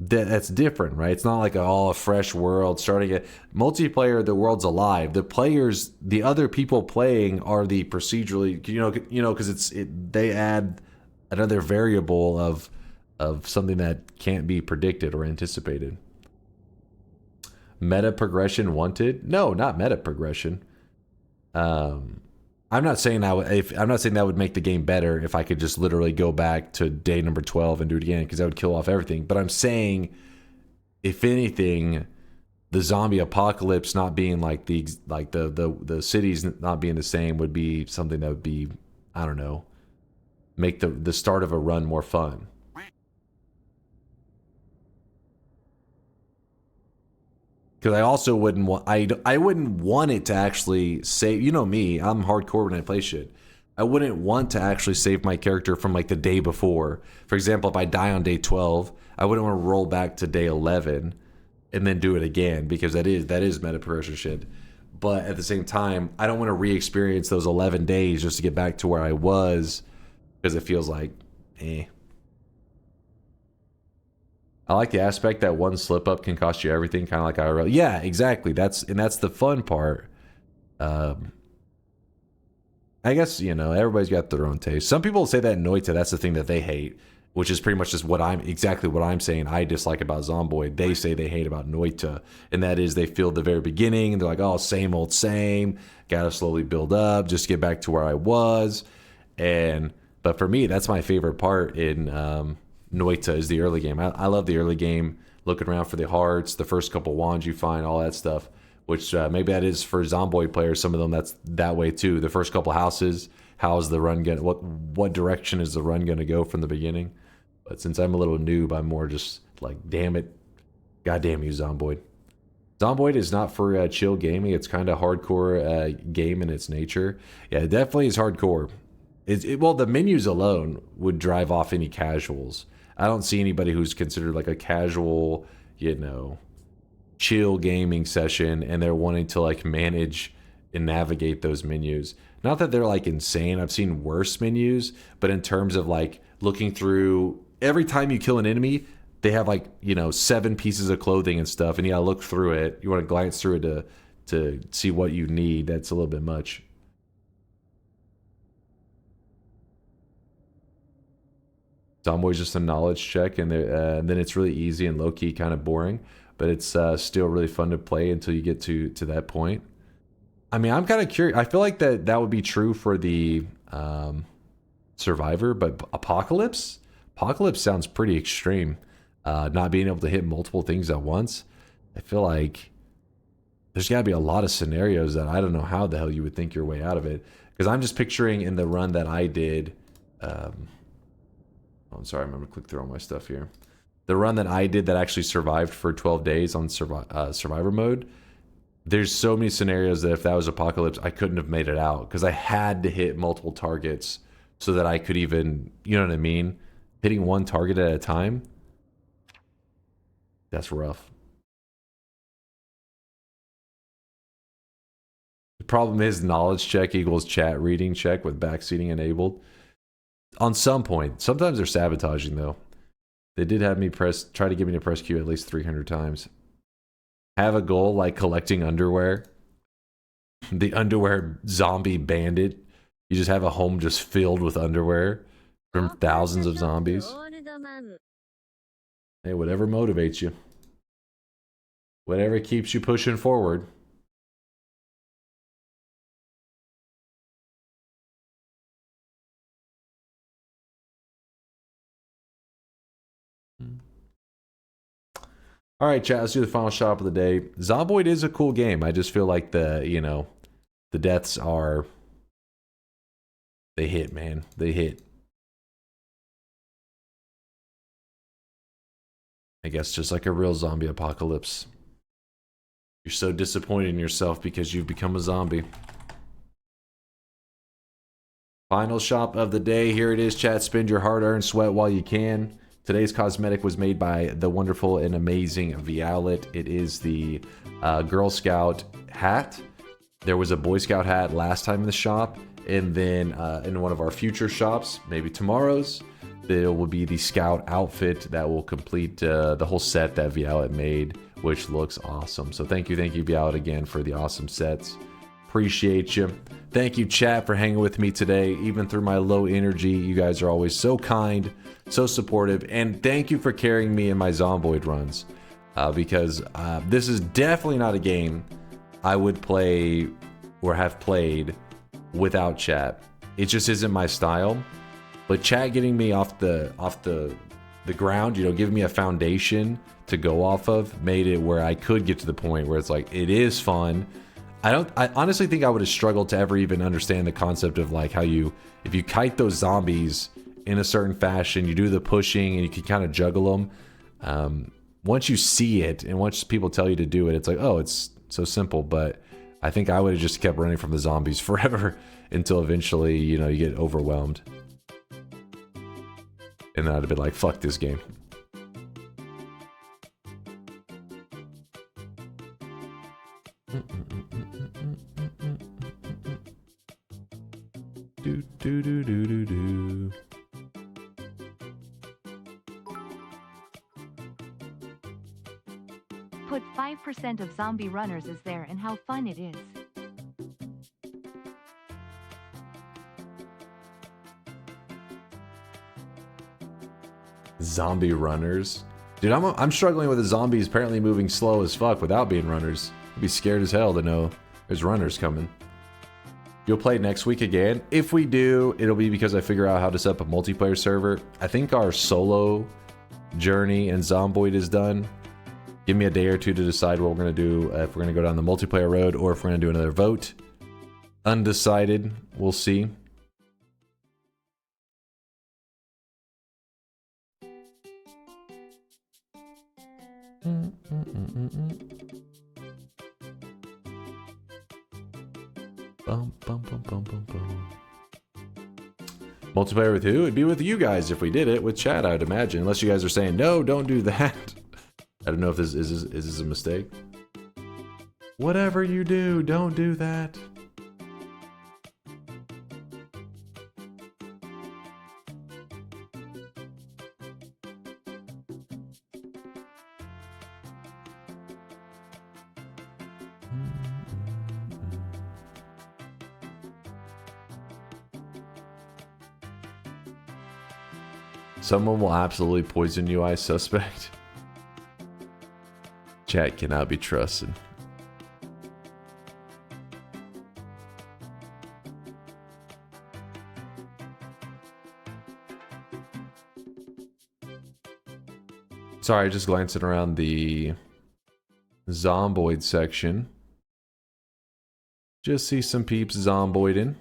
that's different, right? It's not like a fresh world starting it. Multiplayer, the world's alive. The players, the other people playing are the procedurally, because they add another variable of something that can't be predicted or anticipated. Meta progression wanted? No, not meta progression. I'm not saying that would make the game better if I could just literally go back to day number 12 and do it again, because that would kill off everything. But I'm saying, if anything, the zombie apocalypse not being like the cities not being the same would be something that would be, I don't know, make the start of a run more fun. Because I also wouldn't want, I wouldn't want it to actually save, me, I'm hardcore when I play shit. I wouldn't want to actually save my character from like the day before. For example, if I die on day 12, I wouldn't want to roll back to day 11 and then do it again, because that is meta progression shit. But at the same time, I don't want to re-experience those 11 days just to get back to where I was, because it feels like, I like the aspect that one slip up can cost you everything, kind of like IRL. Yeah, exactly. That's the fun part. I guess, you know, everybody's got their own taste. Some people say that in Noita, that's the thing that they hate, which is pretty much just exactly what I'm saying I dislike about Zomboid. They say they hate about Noita, and that is they feel the very beginning, and they're like, oh, same old same, gotta slowly build up, just get back to where I was. But for me, that's my favorite part in Noita is the early game. I love the early game, looking around for the hearts, the first couple wands you find, all that stuff. Which maybe that is for Zomboid players. Some of them that's that way too. The first couple houses, how's the run gonna? What direction is the run gonna go from the beginning? But since I'm a little noob, I'm more just like, damn it, goddamn you, Zomboid. Zomboid is not for chill gaming. It's kind of hardcore game in its nature. Yeah, it definitely is hardcore. Well, the menus alone would drive off any casuals. I don't see anybody who's considered like a casual, you know, chill gaming session and they're wanting to like manage and navigate those menus. Not that they're like insane. I've seen worse menus, but in terms of like looking through every time you kill an enemy, they have like, you know, 7 pieces of clothing and stuff, and you gotta look through it. You want to glance through it to see what you need. That's a little bit much. Zomboid's just a knowledge check, and then it's really easy and low-key, kind of boring. But it's still really fun to play until you get to that point. I mean, I'm kind of curious. I feel like that would be true for the Survivor, but Apocalypse sounds pretty extreme. Not being able to hit multiple things at once. I feel like there's got to be a lot of scenarios that I don't know how the hell you would think your way out of it. Because I'm just picturing in the run that I did. I'm sorry, I'm going to click through all my stuff here. The run that I did that actually survived for 12 days on Survivor mode, there's so many scenarios that if that was Apocalypse, I couldn't have made it out because I had to hit multiple targets so that I could even, you know what I mean? Hitting one target at a time, that's rough. The problem is knowledge check equals chat reading check with backseating enabled. On some point, sometimes they're sabotaging though. They did have me try to get me to press Q at least 300 times. Have a goal like collecting underwear. The underwear zombie bandit. You just have a home just filled with underwear from thousands of zombies. Hey, whatever motivates you. Whatever keeps you pushing forward. All right, chat, let's do the final shop of the day. Zomboid is a cool game. I just feel like the deaths are... They hit, man. They hit. I guess just like a real zombie apocalypse. You're so disappointed in yourself because you've become a zombie. Final shop of the day. Here it is, chat. Spend your hard-earned sweat while you can. Today's cosmetic was made by the wonderful and amazing Violet. It is the Girl Scout hat. There was a Boy Scout hat last time in the shop. And then in one of our future shops, maybe tomorrow's, there will be the Scout outfit that will complete the whole set that Violet made, which looks awesome. So thank you, Violet, again for the awesome sets. Appreciate you. Thank you, chat, for hanging with me today. Even through my low energy, you guys are always so kind, so supportive, and thank you for carrying me in my Zomboid runs. Because this is definitely not a game I would play or have played without chat. It just isn't my style. But chat getting me off the ground, giving me a foundation to go off of, made it where I could get to the point where it's like, it is fun. I honestly think I would have struggled to ever even understand the concept of like how if you kite those zombies in a certain fashion, you do the pushing and you can kind of juggle them. Once you see it and once people tell you to do it, it's like, oh, it's so simple. But I think I would have just kept running from the zombies forever until eventually, you get overwhelmed. And then I'd have been like, fuck this game. Do do do do do do. 5% of zombie runners is there and how fun it is. Zombie runners? Dude, I'm struggling with the zombies apparently moving slow as fuck without being runners. I'd be scared as hell to know there's runners coming. You'll play next week again? If we do, it'll be because I figure out how to set up a multiplayer server. I think our solo journey and Zomboid is done. Give me a day or two to decide what we're going to do, if we're going to go down the multiplayer road or if we're going to do another vote. Undecided. We'll see. Multiplayer with who? It'd be with you guys if we did it with chat, I'd imagine. Unless you guys are saying no, don't do that. I don't know if this is a mistake. Whatever you do, don't do that. Someone will absolutely poison you, I suspect. Chat cannot be trusted. Sorry, just glancing around the Zomboid section. Just see some peeps zomboiding.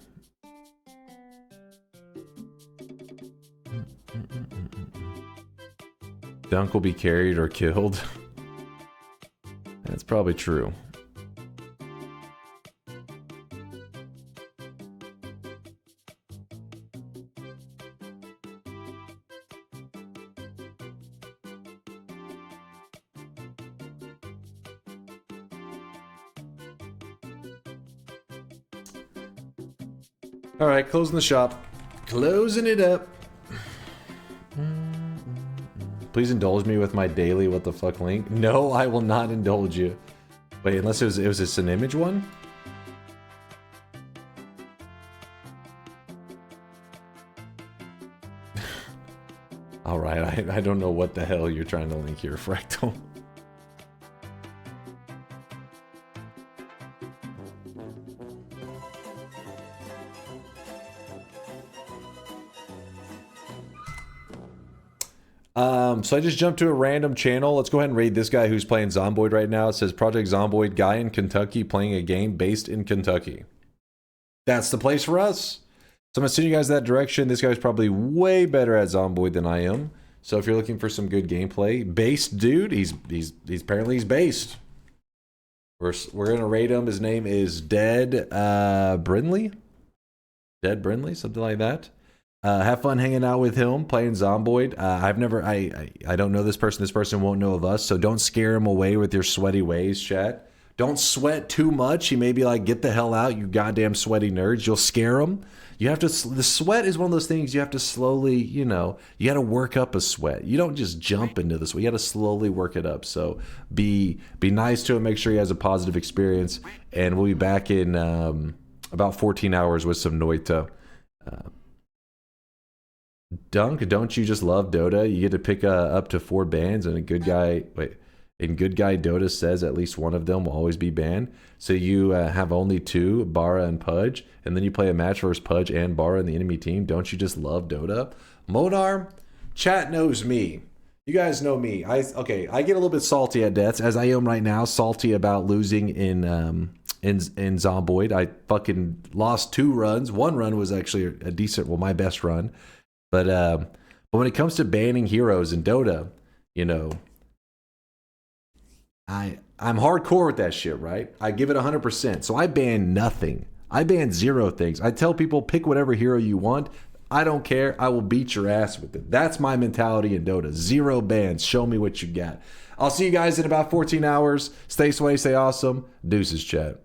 Dunk will be carried or killed. That's probably true. All right, closing the shop. Closing it up. Please indulge me with my daily what the fuck link. No, I will not indulge you. Wait, unless it was just an image one? Alright, I don't know what the hell you're trying to link here, Fractal. So I just jumped to a random channel. Let's go ahead and raid this guy who's playing Zomboid right now. It says Project Zomboid, guy in Kentucky playing a game based in Kentucky. That's the place for us. So I'm gonna send you guys that direction. This guy's probably way better at Zomboid than I am. So if you're looking for some good gameplay, based dude, he's apparently he's based. We're gonna raid him. His name is Dead Brindley, something like that. Have fun hanging out with him, playing Zomboid. I don't know this person. This person won't know of us, so don't scare him away with your sweaty ways, chat. Don't sweat too much. He may be like, get the hell out, you goddamn sweaty nerds. You'll scare him. You have to, the sweat is one of those things you have to slowly, you know, you got to work up a sweat. You don't just jump into the sweat. You got to slowly work it up. So be nice to him. Make sure he has a positive experience. And we'll be back in about 14 hours with some Noita. Dunk, don't you just love Dota? You get to pick up to 4 bans, and Good Guy Dota says at least one of them will always be banned. So you have only 2, Bara and Pudge, and then you play a match versus Pudge and Bara in the enemy team. Don't you just love Dota? Modar, chat knows me. You guys know me. I get a little bit salty at deaths, as I am right now. Salty about losing in Zomboid. I fucking lost 2 runs. 1 run was actually a decent, well, my best run. But when it comes to banning heroes in Dota, you know, I'm hardcore with that shit, right? I give it 100%. So I ban nothing. I ban 0 things. I tell people, pick whatever hero you want. I don't care. I will beat your ass with it. That's my mentality in Dota. 0 bans. Show me what you got. I'll see you guys in about 14 hours. Stay sway, stay awesome. Deuces, chat.